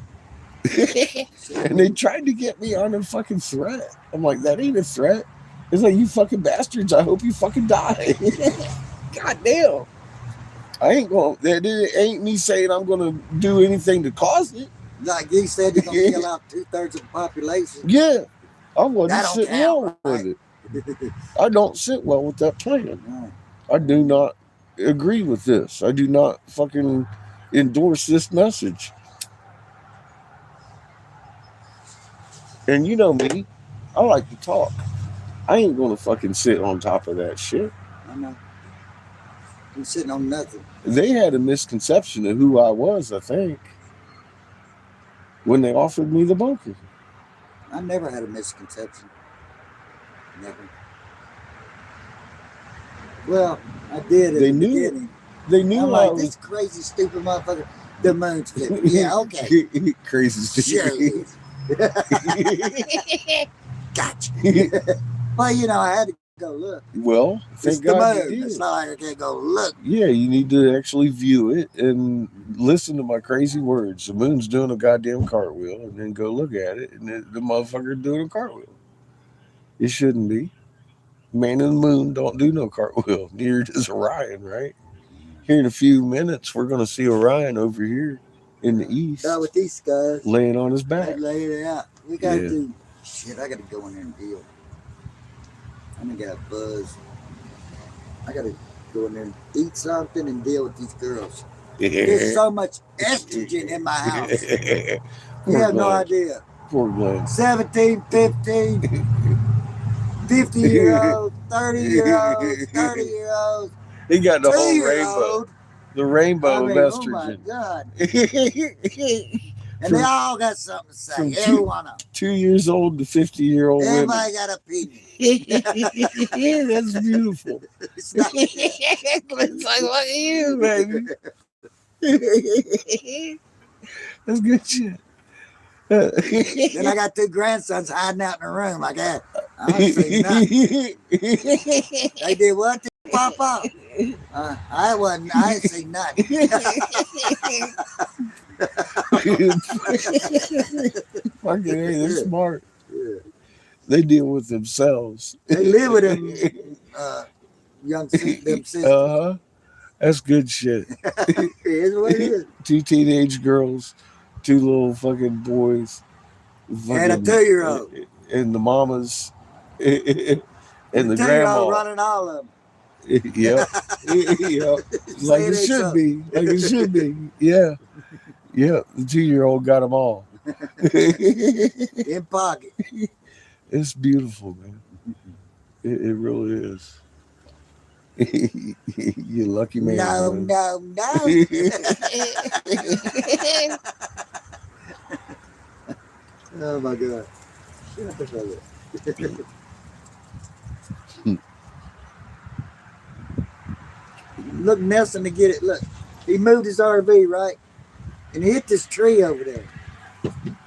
And they tried to get me on a fucking threat. I'm like, that ain't a threat. It's like, you fucking bastards, I hope you fucking die. God damn. I ain't gonna, that ain't me saying I'm gonna do anything to cause it. Like you said, you're gonna kill out 2/3 of the population. Yeah. I wasn't That don't sitting count, well right? with it. I don't sit well with that plan. No. I do not agree with this. I do not fucking endorse this message. And you know me, I like to talk. I ain't gonna fucking sit on top of that shit. I know. I'm sitting on nothing. They had a misconception of who I was, I think, when they offered me the bunker. I never had a misconception. Never. Well, I did at They the knew it. beginning. They knew I'm I like, was this crazy, stupid motherfucker. The moon's flipping. Yeah, okay. crazy Sure stupid. is. Gotcha. Well, you know, I had to go look. Well, It's thank the God moon. you It's did. not like I can't go look. Yeah, you need to actually view it and listen to my crazy words. The moon's doing a goddamn cartwheel, and then go look at it, and the motherfucker doing a cartwheel. It shouldn't be. Man in the moon don't do no cartwheel. Neither does Orion, right? Here in a few minutes, we're going to see Orion over here in the east, Not with these guys. laying on his I back. laid it out. We gotta Yeah. do shit. I gotta go in there and deal. I done got a buzz. I gotta go in there and eat something and deal with these girls. There's so much estrogen in my house. You Poor have no Glenn. idea. Poor Glenn. 17, 15, 50-year-olds, 30-year-olds, 30-year-olds, He got the whole rainbow. 2-year-olds. The rainbow I mean, of oh my estrogen. God. And From- they all got something to say. from Every one of them. 2 years old to 50-year-old women. Everybody got an opinion. That's beautiful. It's not, It's like, look at you, baby. That's good shit. then I got 2 grandsons hiding out in the room like that. I ain't seen nothing. They did what to Papa? I ain't seen nothing. Fucking hey, they're Yeah. smart. Yeah. They deal with themselves. They live with them them sisters. Uh-huh. That's good shit. It's what it is. 2 teenage girls, 2 little fucking boys. And a 2-year-old. And the mamas. And the 2-year-old grandma. running all of them. Yep. Yep. Like it should be. Like it should be. Yeah. Yeah. The 2-year-old got them all. In pocket. It's beautiful, man. It really is. You lucky man. No, man. no, no. Oh my God. Shut the fuck up. Look, Nelson to get it. Look, he moved his RV, right? And he hit this tree over there.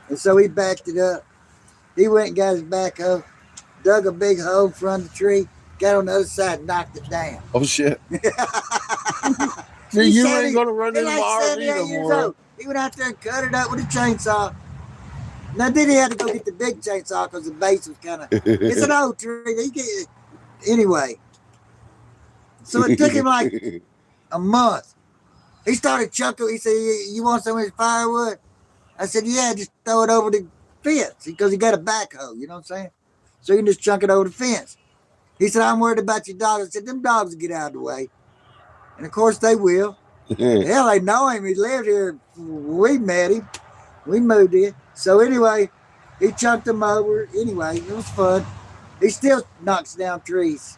And so he backed it up. He went and got his backhoe, dug a big hole in front of the tree, got on the other side, knocked it down. Oh shit. So He you said ain't he- gonna run He's into like my 78 RV no years more. old. He went out there and cut it up with a chainsaw. Now, then he had to go get the big chainsaw because the base was kind of, it's an old tree. He get, anyway. So it took him like a month. He started chuckling. He said, you want some of his firewood? I said, yeah, just throw it over the fence because he got a backhoe, you know what I'm saying? So you can just chunk it over the fence. He said, I'm worried about your dogs. I said, them dogs will get out of the way. And of course they will. Hell, they know him. He lived here. We met him. We moved in. So anyway, he chunked them over. Anyway, it was fun. He still knocks down trees.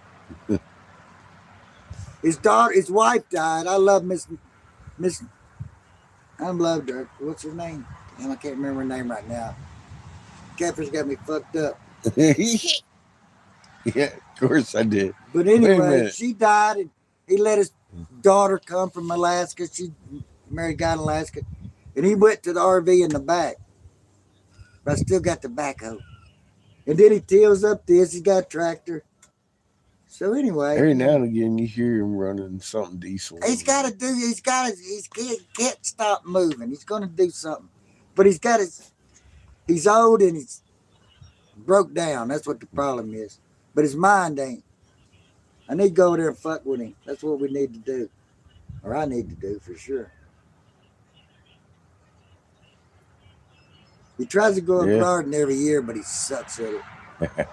His wife died. I love Miss. I loved her. What's her name? Damn, I can't remember her name right now. Catfish got me fucked up. Yeah, of course I did. But Wait a anyway, minute. she died, and he let his daughter come from Alaska. She married a guy in Alaska, and he went to the RV in the back. But I still got the backhoe. And then he tills up this. He's got a tractor. So anyway, Every now and again, you hear him running something diesel. he's got to do. He can't stop moving. He's going to do something, but he's old and he's broke down. That's what the problem is. But his mind ain't. I need to go over there and fuck with him. That's what we need to do, or I need to do for sure. He tries to grow a Yeah. garden every year, but he sucks at it.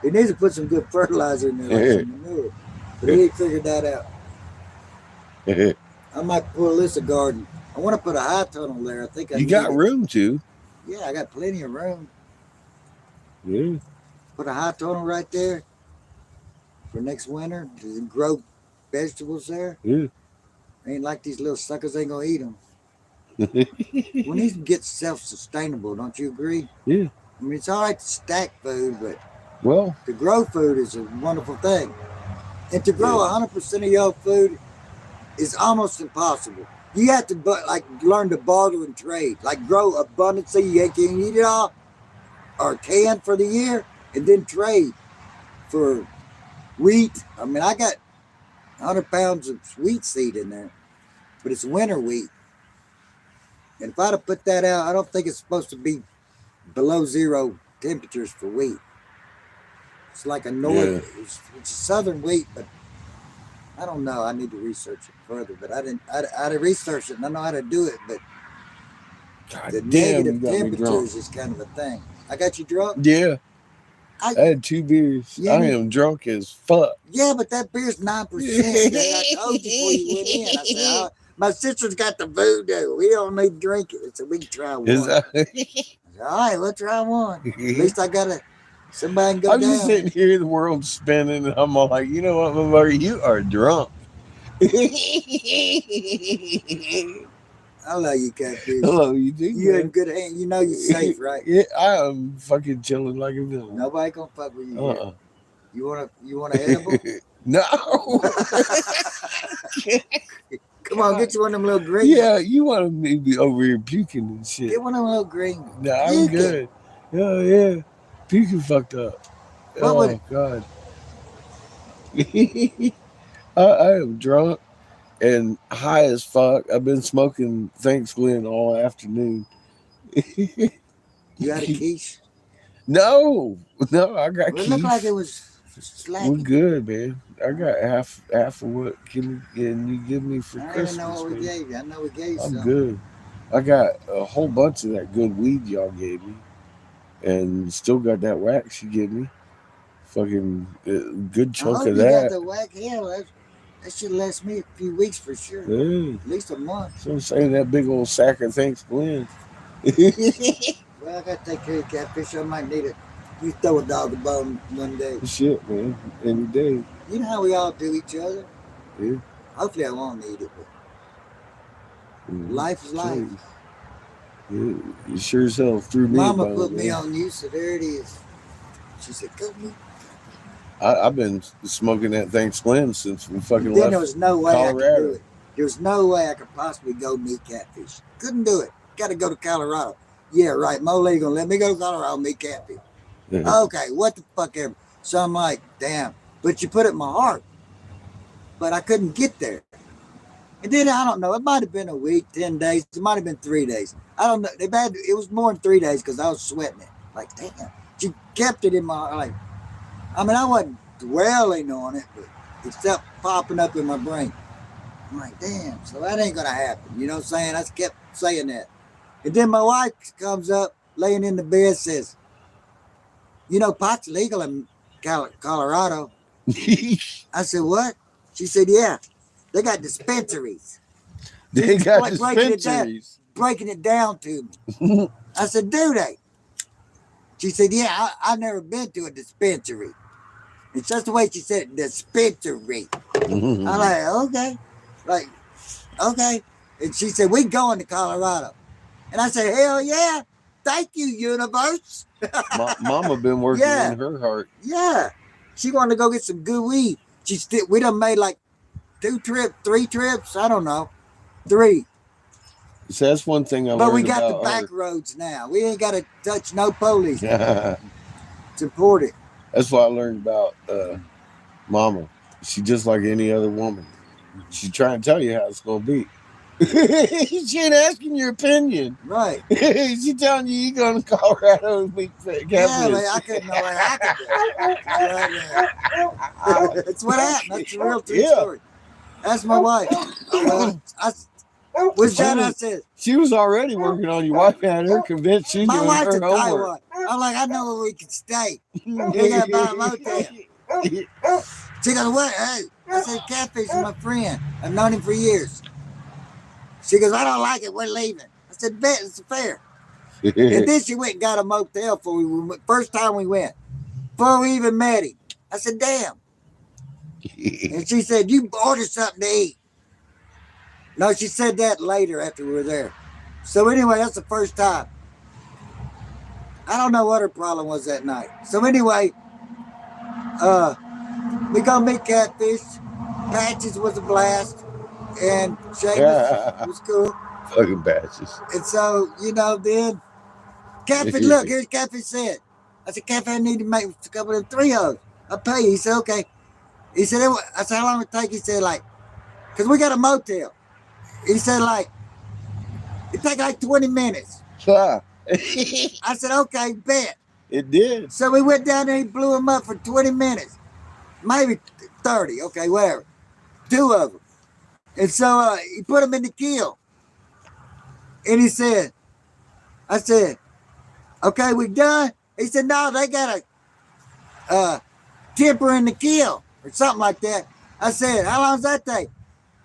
He needs to put some good fertilizer in there, like some manure. But he ain't figured that out. I might pull this a garden. I want to put a high tunnel there. I think I You need got it. room to. Yeah, I got plenty of room. Yeah. Put a high tunnel right there for next winter to grow vegetables there. Yeah. Ain't like these little suckers ain't gonna eat them. We need to get self-sustainable, don't you agree? Yeah. I mean, it's all right to stack food, but Well, to grow food is a wonderful thing. And to grow 100% of your food is almost impossible. You have to learn to barter and trade, like grow abundance so you can eat it all, or can for the year, and then trade for wheat. I mean, I got 100 pounds of wheat seed in there, but it's winter wheat. And if I'd have put that out, I don't think it's supposed to be below zero temperatures for wheat. It's like a north, it's southern wheat, but I don't know. I need to research it further, but I researched it and I know how to do it, but God the damn, you negative got me drunk. temperatures is kind of a thing. I got you drunk? Yeah. I- I had 2 beers. Yeah, I am drunk as fuck. Yeah, but that beer's 9%. I told you before you went in. I said, oh, my sister's got the voodoo. We don't need to drink it. So we can try one. Is that- I said, all right, we'll try one. At least I got somebody can go I'm down. just sitting here, the world's spinning, and I'm all like, you know what, motherfucker, you are drunk. I love you, Catfish. Hello, you do. You're in man. good hands. You know you're safe, right? Yeah, I am fucking chilling like a villain. Nobody gonna fuck with you. Here. Uh-uh. You want a edible? No. Come on, get you one of them little green. Yeah, you want me to be over here puking and shit. Get one of them little green. No, I'm Puking. good. Yeah. Puking fucked up. What would Oh, it- God. I am drunk and high as fuck. I've been smoking Thanks Glen all afternoon. You had a quiche? No, I got Well, it keys. looked like it was We're slacking. good, man. I got half of what can you give me for I don't even Christmas, know what we man. gave you. I know we gave you I'm some. good. I got a whole bunch of that good weed y'all gave me, and still got that wax you gave me. Fucking good I chunk hope of you got that. the whack. Hell, that should last me a few weeks for sure. Yeah. At least a month. So I'm saying that big old sack of Thanks Glen. Well, I got to take care of Catfish. I might need it. You throw a dog a bone one day. Shit, man. Any day. You know how we all do each other. Yeah. Hopefully, I won't need it. But Yeah. life is life. Yeah. You sure as hell threw me a Mama bone, put me man. on you, so there it is. She said, "Go meet." I've been smoking that Thanks Glen since we fucking Then there left. was no way I could Colorado. do it. There was no way I could possibly go meet Catfish. Couldn't do it. Got to go to Colorado. Yeah, right. Mo Lady gonna let me go to Colorado and meet Catfish. Okay, what the fuck ever. So I'm like, damn. But you put it in my heart. But I couldn't get there. And then I don't know. It might have been a week, 10 days. It might have been 3 days. I don't know. It was more than 3 days because I was sweating it. Like, damn. She kept it in my heart. Like, I mean, I wasn't dwelling on it, but it kept popping up in my brain. I'm like, damn. So that ain't gonna happen. You know what I'm saying? I just kept saying that. And then my wife comes up, laying in the bed, says, you know, pot's legal in Colorado. I said, what? She said, yeah, they got dispensaries. They got Like breaking it down. dispensaries. Breaking it down to me. I said, do they? She said, yeah, I never been to a dispensary. It's just the way she said it, dispensary. I'm like, okay. Like, okay. And she said, we going to Colorado. And I said, hell yeah. Thank you, universe. Mama been working Yeah. in her heart. Yeah. She wanted to go get some good weed. We done made like 3 trips. I don't know. 3. So that's one thing I But we learned got the about back roads now. We ain't got to touch no police. her. It's important. That's what I learned about Mama. She just like any other woman. She's trying to tell you how it's gonna be. She ain't asking your opinion. Right. She telling you you going to Colorado and meet catfish. Yeah, but I couldn't know what I could do. That's what happened. That's the real true story. That's my wife. Was that I said? She was already working on your wife had her convinced she's My doing wife's her a homework. Taiwan. I'm like, I know where we can stay. We got to buy a motel. She goes, what? Hey, I said, Catfish is my friend. I've known him for years. She goes, I don't like it. We're leaving. I said, bet, it's fair. And then she went and got a motel for we went. First time we went. Before we even met him. I said, damn. And she said, you order something to eat. No, she said that later after we were there. So anyway, that's the first time. I don't know what her problem was that night. So anyway, we gonna meet Catfish. Patches was a blast. And Seamus was cool. Fucking batches. And so, then Catfish, look, here's Catfish said. I said, Catfish, I need to make a couple of 3 of them. I'll pay you. He said, okay. He said, I said, how long it take? He said, like, because we got a motel. He said, like, it take like 20 minutes. I said, okay, bet. It did. So we went down there, he blew him up for 20 minutes. Maybe 30, okay, whatever. 2 of them. And so he put them in the kill. And he said, I said, okay, we done? He said, no, they got a temper in the kill or something like that. I said, how long does that take?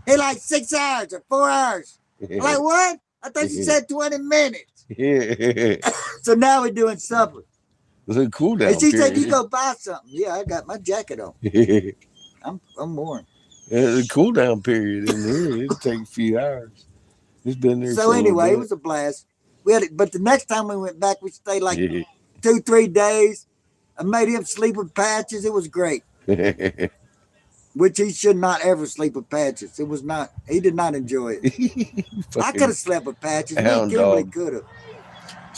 He like 6 hours or 4 hours. I'm like, what? I thought you said 20 minutes. So now we're doing supper. It was a cool down And she period. said, you go buy something. Yeah, I got my jacket on. I'm warm. It was a cool down period in here. It'll take a few hours. It's been there. So anyway, it was a blast. But the next time we went back, we stayed like 2-3 days. I made him sleep with Patches. It was great. Which he should not ever sleep with Patches. It was not. He did not enjoy it. I could have slept with Patches. Me and Kimberly could have.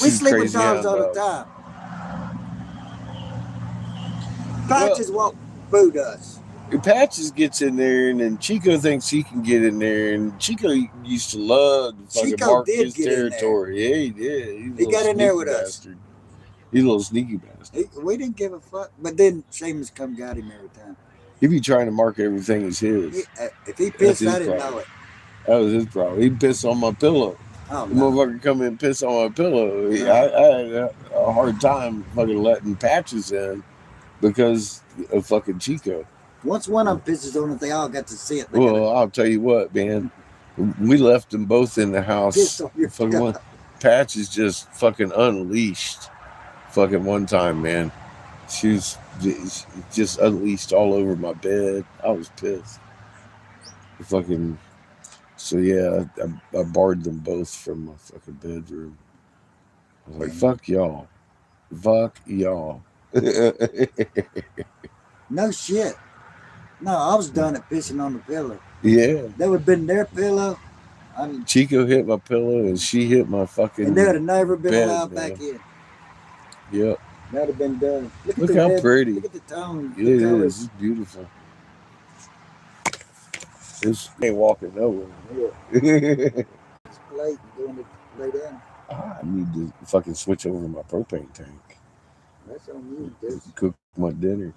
We sleep with dogs all the time. Patches won't boot us. Patches gets in there, and then Chico thinks he can get in there, and Chico used to love to fucking Chico mark did his get in there. territory. Yeah, he did. He got in there with us. He's a little sneaky bastard. We didn't give a fuck. But then Seamus come got him every time. He be trying to mark everything as his. If he pissed, his I didn't problem. know it. That was his problem. He pissed on my pillow. Oh, The no. motherfucker come in and piss on my pillow. I had a hard time fucking letting Patches in because of fucking Chico. Once one of them pisses on it, they all got to see it. Well, I'll tell you what, man. We left them both in the house. Pissed on your Fucking one. Patches just fucking unleashed. Fucking one time, man. She was just unleashed all over my bed. I was pissed. Fucking. So yeah, I barred them both from my fucking bedroom. I was like, fuck y'all. Fuck y'all. No shit. No, I was done at pissing on the pillow. Yeah. That would have been their pillow. Chico hit my pillow and she hit my fucking. And they would have never been bed, allowed man. back in. Yep. That would have been done. Look the how red, pretty. Look at the tone. It the is. colors. It's beautiful. It's ain't walking nowhere. It's late. You going to lay down. I need to fucking switch over to my propane tank. That's on you, dude. Cook my dinner.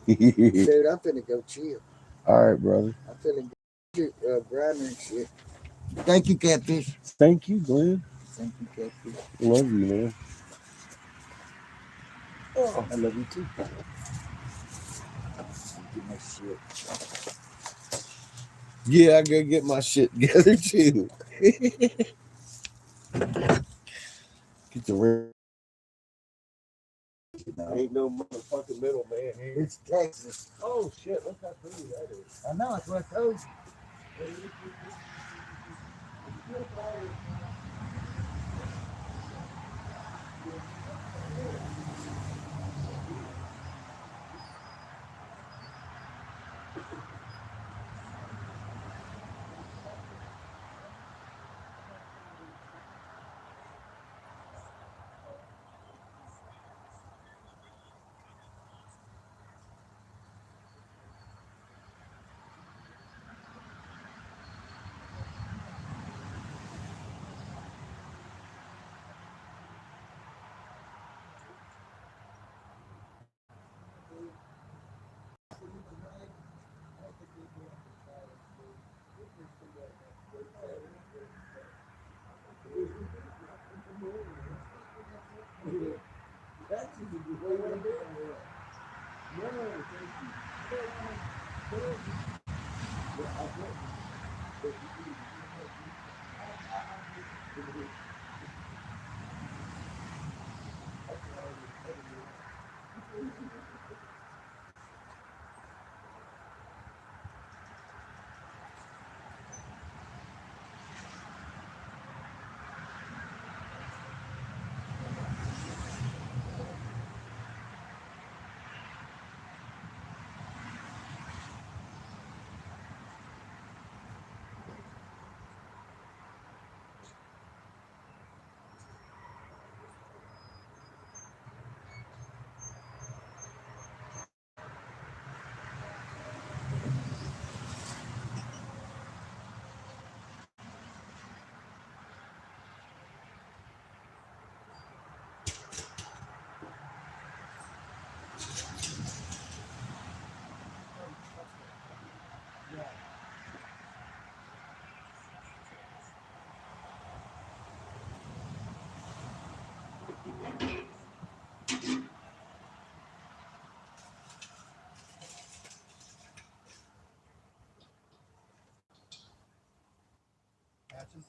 Dude, I'm finna go chill. All right, brother. I'm finna get grinder and shit. Thank you, Catfish. Thank you, Glenn. Thank you, Catfish. Love you, man. Oh, I love you too. Get my shit. Yeah, I gotta get my shit together too. Get the Ain't no motherfucking middle man here. It's Texas. Oh shit! Look how pretty that is. I know, it's what I told you. Patches.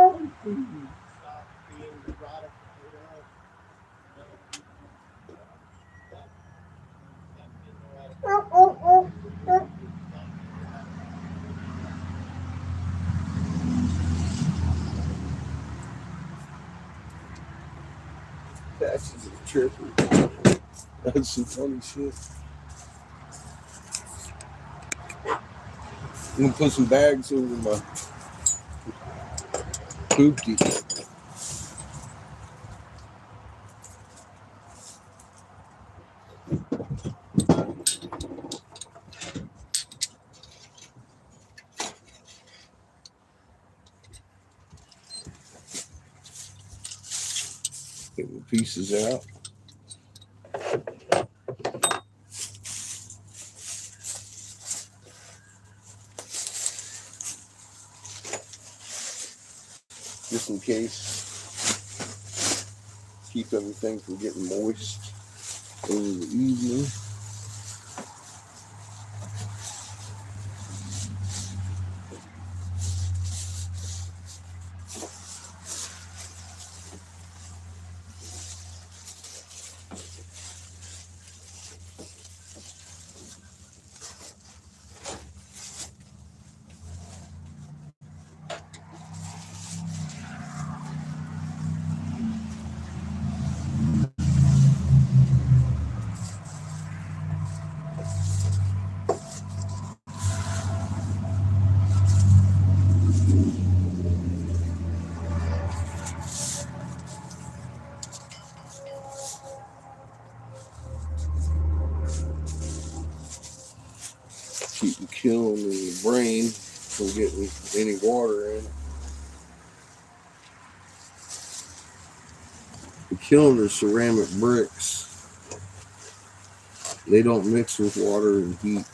Stop being neurotic. That's just a tripper. That's some funny shit. I'm gonna put some bags over my poopy. Get the pieces out. Just in case. Keep everything from getting moist over the evening. Keep the killing in the brain. from getting any water in. The kiln is ceramic bricks. They don't mix with water and heat.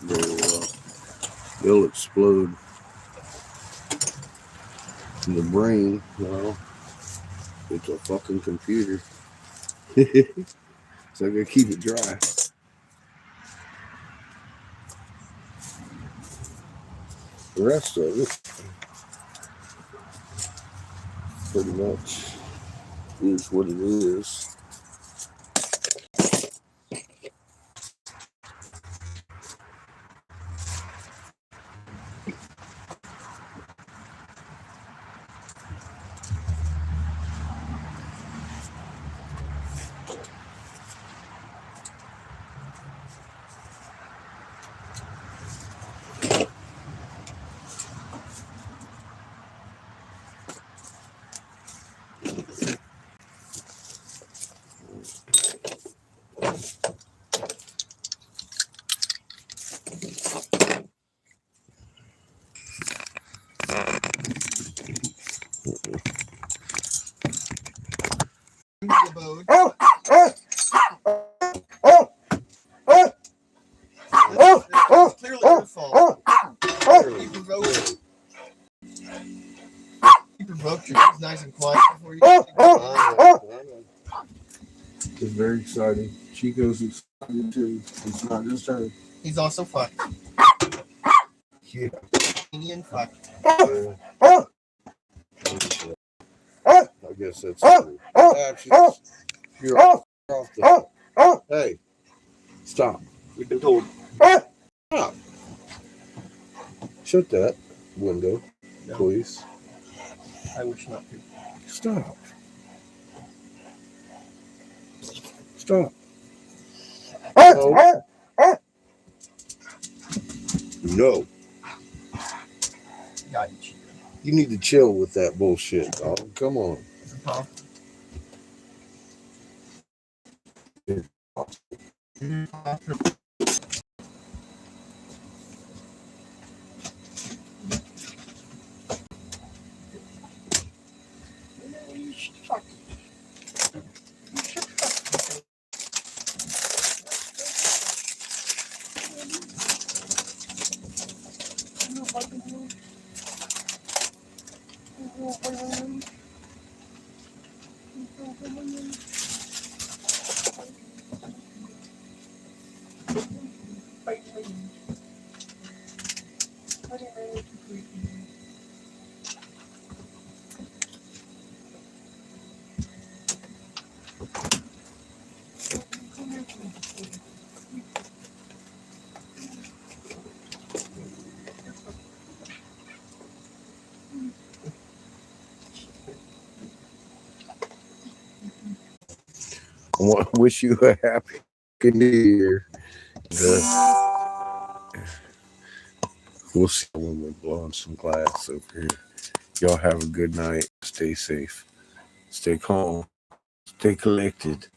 They'll explode. And the brain, well, it's a fucking computer. So I gotta keep it dry. The rest of it pretty much is what it is. It's clearly your fault. You provoked her. She's nice and quiet before you get It's very exciting. Chico's excited too. It's not just her. He's also fucked. Yeah. Indian fuck. I guess that's true. Actions. You're off the. Hey, stop. We've been told. Stop. Shut that window, No. please. I wish not to. Stop. Stop. No. No. Got you, Chico. You need to chill with that bullshit, dog. Come on. Huh? I wish you a happy new year. We'll see when we're blowing some glass over here. Y'all have a good night. Stay safe. Stay calm. Stay collected.